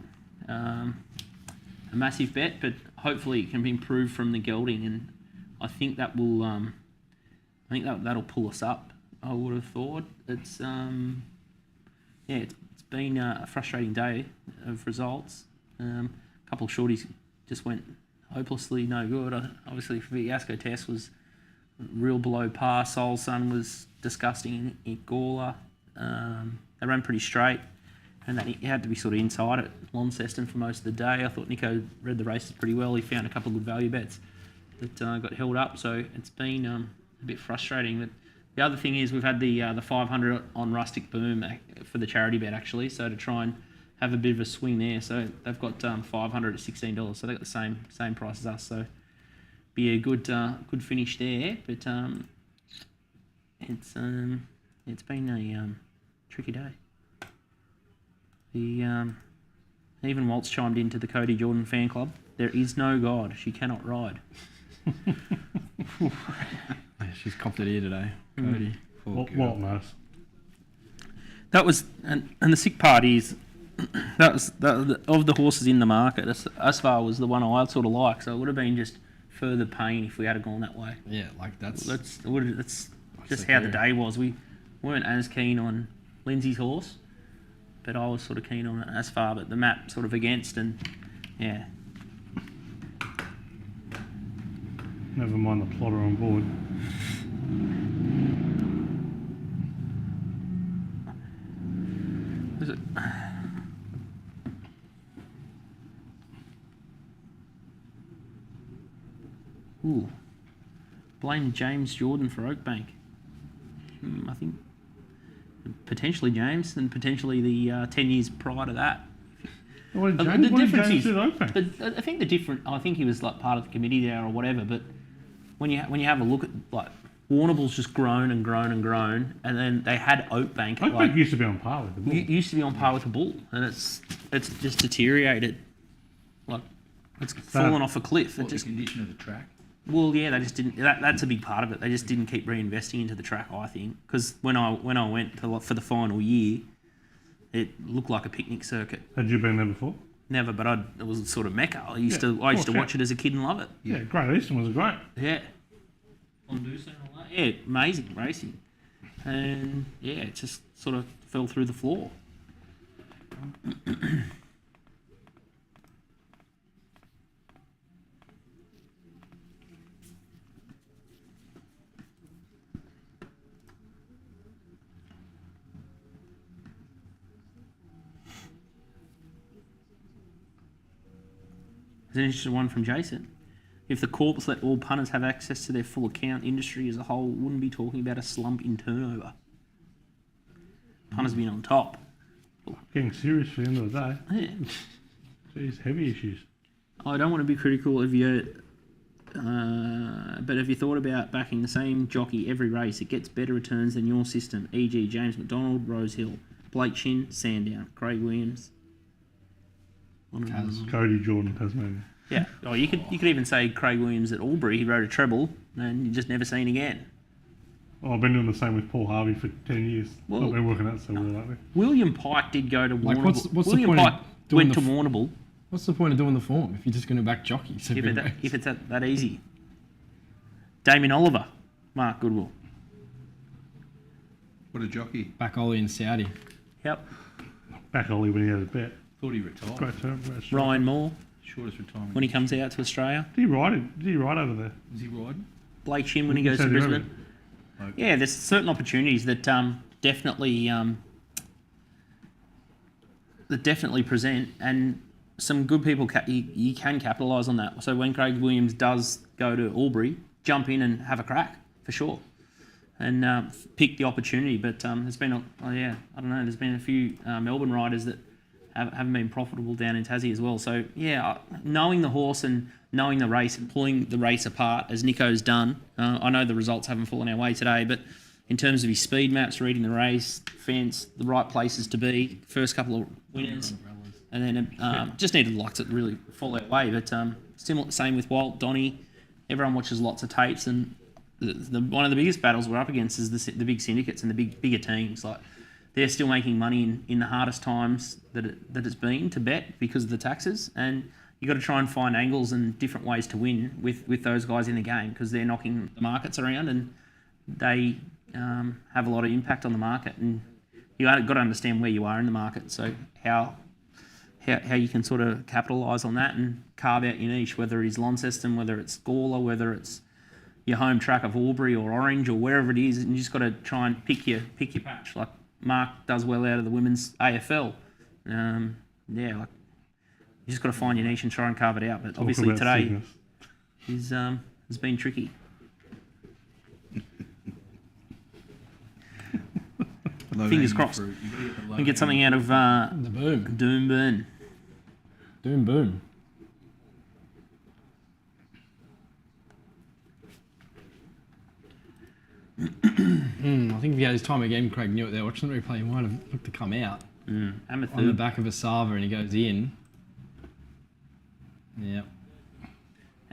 S1: a massive bet, but hopefully it can be improved from the gelding, and I think that will. I think that'll pull us up. I would have thought it's it's been a frustrating day of results. A couple of shorties just went hopelessly no good. Obviously, Fiasco Test was real below par. Soul Sun was disgusting in Gawler. They ran pretty straight, and he had to be sort of inside at Launceston for most of the day. I thought Nico read the races pretty well. He found a couple of good value bets that got held up, so it's been a bit frustrating. But the other thing is we've had the 500 on Rustic Boom for the charity bet actually, so to try and have a bit of a swing there. So they've got 500 at $16, so they got the same price as us. So be a good finish there. But it's been a tricky day. Even Waltz chimed into the Cody Jordan fan club. There is no God. She cannot ride.
S2: She's copped it here today, Cody.
S3: Walt knows.
S1: That was, and the sick part is, that was of the horses in the market. Asfar was the one I sort of like, so it would have been just further pain if we had gone that way.
S2: Yeah, like that's
S1: just how the day was. We weren't as keen on Lindsay's horse, but I was sort of keen on Asfar, but the map sort of against, and yeah.
S3: Never mind the plotter on board.
S1: Is it? Ooh. Blame James Jordan for Oakbank. I think potentially James, and potentially the 10 years prior to that.
S3: What did James do at Oakbank?
S1: I think he was like part of the committee there or whatever. But when you have a look at like Warrnambool's just grown and grown and grown, and then they had Oakbank.
S3: Oakbank used to be on par with the Bull.
S1: Used to be on par with the Bull, and it's just deteriorated. Like it's fallen off a cliff.
S5: The condition of the track?
S1: Well, yeah, they just didn't. That's a big part of it. They just didn't keep reinvesting into the track, I think, because when I went for the final year, it looked like a picnic circuit.
S3: Had you been there before?
S1: Never, but it was sort of mecca. I used to watch it as a kid and love it.
S3: Yeah, Great Eastern was great.
S1: Yeah. Yeah, amazing racing. And yeah, it just sort of fell through the floor. There's an interesting one from Jason. If the corps let all punters have access to their full account, industry as a whole wouldn't be talking about a slump in turnover. Punters been on top.
S3: Getting serious for the end of the day.
S1: Yeah.
S3: Jeez, heavy issues.
S1: I don't want to be critical of you, but have you thought about backing the same jockey every race? It gets better returns than your system, e.g. James McDonald, Rosehill, Blake Chin, Sandown, Craig Williams.
S3: Cody Jordan, Tasmania.
S1: Yeah. Oh, you could even say Craig Williams at Albury. He rode a treble, and you just never seen again.
S3: Oh, I've been doing the same with Paul Harvey for 10 years.
S1: Well,
S3: Not been working out so well lately.
S1: William Pike did go to Warrnambool.
S2: What's
S1: William
S2: the point
S1: Pike
S2: of doing
S1: went to Warrnambool.
S2: What's the point of doing the form if you're just going to back jockeys?
S1: If it's that easy. Damien Oliver, Mark Goodwill.
S5: What a jockey.
S2: Back Ollie and Saudi.
S1: Yep.
S3: Back Ollie when he had a bet.
S5: Thought he retired.
S3: Great term.
S1: Ryan Moore,
S5: Shortest retirement.
S1: when he comes out to Australia.
S3: Did he ride over there?
S5: Is he riding?
S1: Blake Chin when he goes to Brisbane. Yeah, there's certain opportunities that definitely present, and some good people you can capitalise on that. So when Craig Williams does go to Albury, jump in and have a crack. for sure, and pick the opportunity. But there's been, I don't know, there's been a few Melbourne riders that haven't been profitable down in Tassie as well. So yeah, knowing the horse and knowing the race and pulling the race apart as Nico's done. I know the results haven't fallen our way today, but in terms of his speed maps, reading the race, fence, the right places to be, first couple of winners, and then just needed luck to really fall our way. But same with Walt, Donny. Everyone watches lots of tapes, and one of the biggest battles we're up against is the big syndicates and the bigger teams. Like they're still making money in the hardest times that it's been to bet because of the taxes, and you got to try and find angles and different ways to win with those guys in the game because they're knocking the markets around and they have a lot of impact on the market, and you got to understand where you are in the market. So how you can sort of capitalise on that and carve out your niche, whether it is Launceston, whether it's Gawler, whether it's your home track of Albury or Orange or wherever it is, and you just got to try and pick your patch. Like Mark does well out of the women's AFL. Like you just got to find your niche and try and carve it out. But obviously today has been tricky. Fingers crossed. We get something out of
S2: The boom.
S1: Doomben.
S2: Doom boom. I think if he had his time again, Craig knew it there. Watching the replay, he might have looked to come out on the
S1: Amathub.
S2: back of a Sava and he goes in. Yep.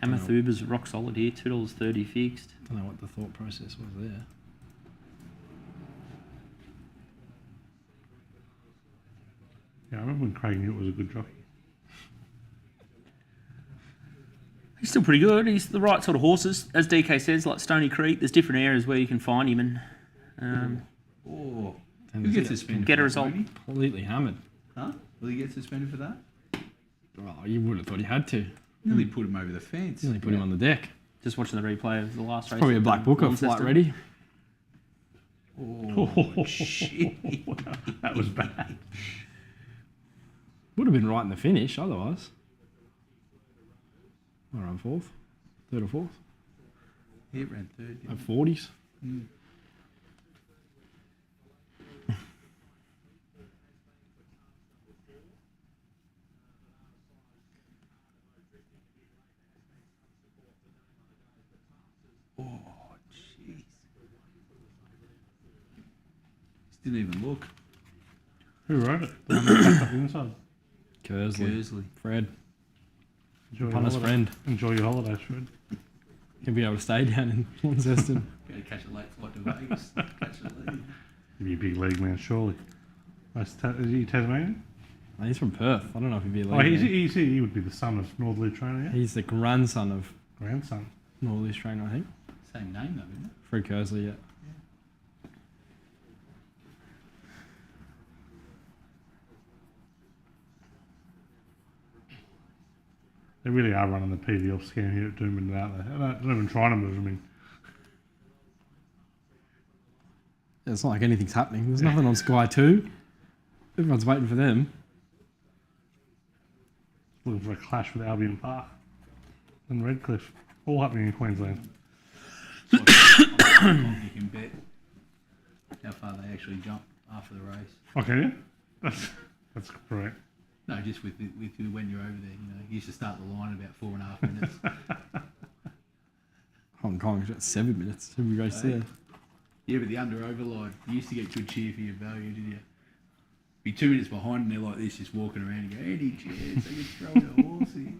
S1: Amathub is rock solid here, $2.30 fixed.
S2: Don't know what the thought process was there.
S3: Yeah, I remember when Craig knew it was a good jockey.
S1: He's still pretty good. He's the right sort of horses. As DK says, like Stony Creek, there's different areas where you can find him and
S5: Who gets suspended?
S1: get a
S5: for
S1: result.
S5: that, Brody?
S2: Completely hammered.
S5: Huh? Will he get suspended for that?
S2: Oh, you would have thought he had to.
S5: Nearly put him over the fence.
S2: Nearly put him on the deck.
S1: Just watching the replay of the last race.
S2: Probably a
S1: at
S2: black booker flight
S1: Launceston.
S2: ready.
S5: Oh, shit.
S3: That was bad.
S2: Would have been right in the finish otherwise. Around fourth. Third or fourth.
S5: He ran third. Yeah.
S2: At 40s.
S5: Oh, jeez. Didn't even look.
S3: Who wrote it? The one that tucked up inside.
S2: Kersley. Fred.
S3: Enjoy your
S2: Punter's
S3: holiday.
S2: friend.
S3: Enjoy your holidays, Fred.
S2: He'll be able to stay down in Launceston.
S5: Go to catch a late flight to Vegas. Catch a lead.
S3: He'd be a big league man, surely. Is he Tasmanian?
S2: No, he's from Perth. I don't know if he'd be a
S3: Oh,
S2: leader.
S3: he would be the son of Northerly Trainer, yeah?
S2: He's the grandson of
S3: Grandson.
S2: Northerly's trainer, I think.
S5: Same name though, isn't it?
S2: Fred Kersley, yeah.
S3: They really are running the PVL scam here at Doomben, aren't they? They're not even trying to move them in.
S2: Yeah, it's not like anything's happening. There's nothing on Sky 2. Everyone's waiting for them.
S3: Looking for a clash with Albion Park and Redcliffe. All happening in Queensland.
S5: You can bet how far they actually jump after the race.
S3: Okay, yeah. That's correct.
S5: No, just with you when you're over there, you used to start the line in about 4.5 minutes.
S2: Hong Kong's got 7 minutes. Every race there.
S5: Yeah, but the under-over line, you used to get good cheer for your value, didn't you? Be 2 minutes behind and they're like this, just walking around and go, any chance, I can throw the horse here.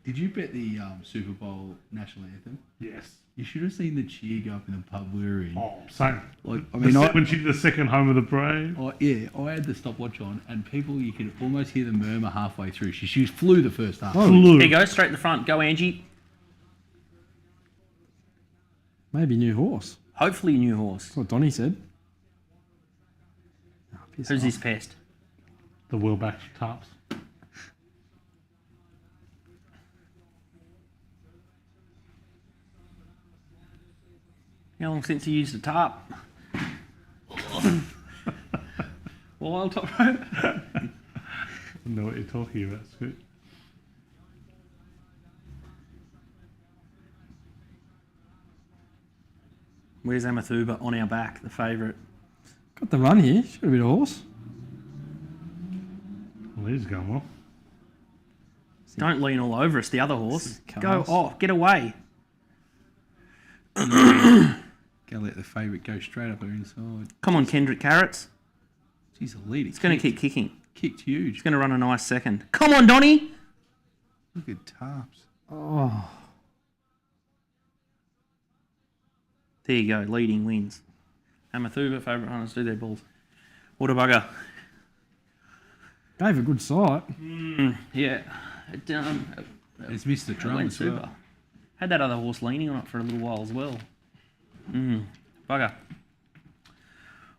S5: Did you bet the Super Bowl national anthem?
S3: Yes.
S5: You should have seen the cheer go up in the pub we were in.
S3: Oh, same.
S5: Like, I mean,
S3: When she did the second home of the Brave.
S5: I had the stopwatch on, and people, you could almost hear the murmur halfway through. She flew the first half.
S1: There you go, straight in the front. Go, Angie.
S2: Maybe new horse.
S1: Hopefully, new horse.
S2: That's what Donny said. Oh, piss
S1: Who's
S2: off.
S1: this pest?
S3: The wheelback tarps.
S1: How long since you used a tarp? Wild top rope.
S3: I know what you're talking about, Scoot.
S1: Where's Amathuba on our back, the favourite?
S2: Got the run here. Should have been a horse.
S3: Well, he's going well.
S1: Don't lean all over us, the other horse.
S2: Cars.
S1: Go off, get away.
S5: Go let the favourite go straight up her inside.
S1: Come on, Kendrick Carrots.
S5: She's a lead.
S1: It's going to keep kicking.
S5: Kicked huge.
S1: It's going to run a nice second. Come on, Donny.
S5: Look at Tarps.
S2: Oh.
S1: There you go, leading wins. Amathuba, favourite runners, do their balls. What a bugger.
S2: Gave a good sight.
S1: Yeah.
S5: It's missed the drum
S1: went
S5: as well.
S1: super. Had that other horse leaning on it for a little while as well. Bugger.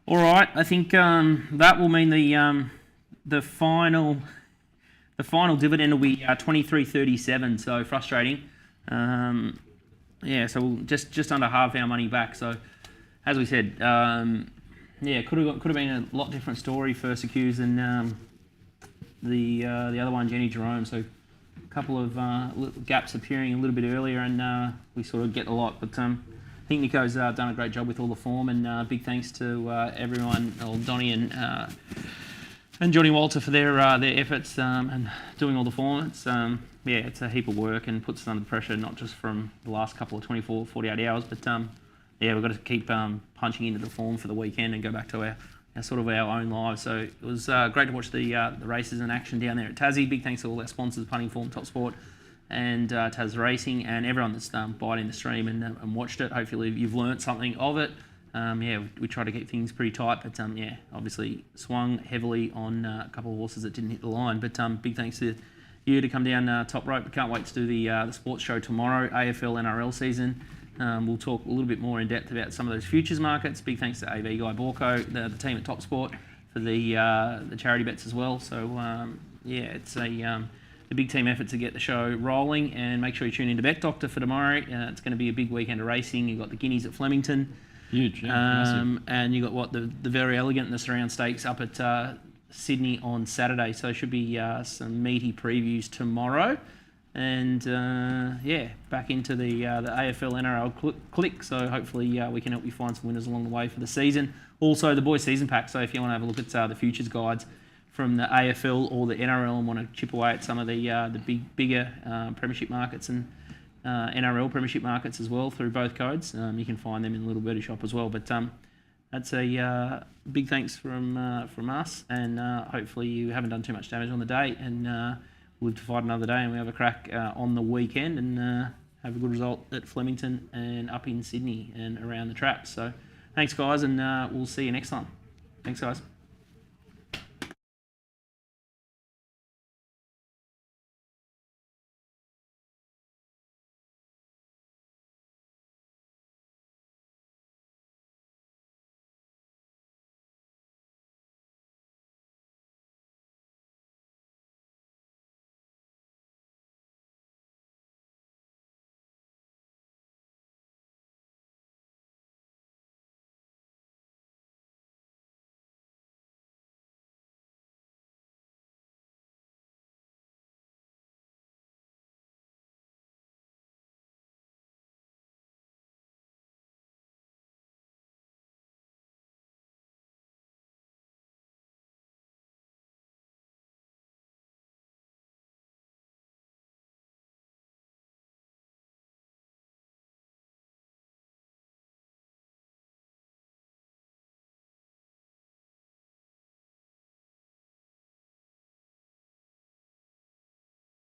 S1: All right, I think that will mean the final dividend will be 23.37. So frustrating. So we'll just under half our money back. So as we said, could have been a lot different story for Secures than the other one, Jenny Jerome. So a couple of little gaps appearing a little bit earlier, and we sort of get the lot. But I think Nico's done a great job with all the form, and big thanks to everyone, Donnie and Johnny Walter for their efforts and doing all the form. It's a heap of work and puts us under pressure, not just from the last couple of 24, 48 hours, but we've got to keep punching into the form for the weekend and go back to our own lives. So it was great to watch the races in action down there at Tassie. Big thanks to all our sponsors, Punting Form, Top Sport, and Tas Racing, and everyone that's biting the stream and watched it. Hopefully you've learnt something of it. We try to keep things pretty tight, but obviously swung heavily on a couple of horses that didn't hit the line. But big thanks to you to come down top rope. We can't wait to do the sports show tomorrow, AFL NRL season. We'll talk a little bit more in depth about some of those futures markets. Big thanks to AV Guy Borco, the team at Top Sport, for the charity bets as well. So it's a big team effort to get the show rolling, and make sure you tune in to Bet Doctor for tomorrow. It's going to be a big weekend of racing. You've got the Guineas at Flemington.
S2: Huge, massive.
S1: And you got the Very Elegant and the Surround Stakes up at Sydney on Saturday. So there should be some meaty previews tomorrow. And back into the AFL NRL click. So hopefully we can help you find some winners along the way for the season. Also the boys season pack. So if you want to have a look at the futures guides from the AFL or the NRL and want to chip away at some of the bigger premiership markets and NRL premiership markets as well through both codes, you can find them in the Little Birdie shop as well. But that's a big thanks from us, and hopefully you haven't done too much damage on the day, and we'll live to fight another day, and we have a crack on the weekend and have a good result at Flemington and up in Sydney and around the traps. So thanks guys, and we'll see you next time. Thanks guys.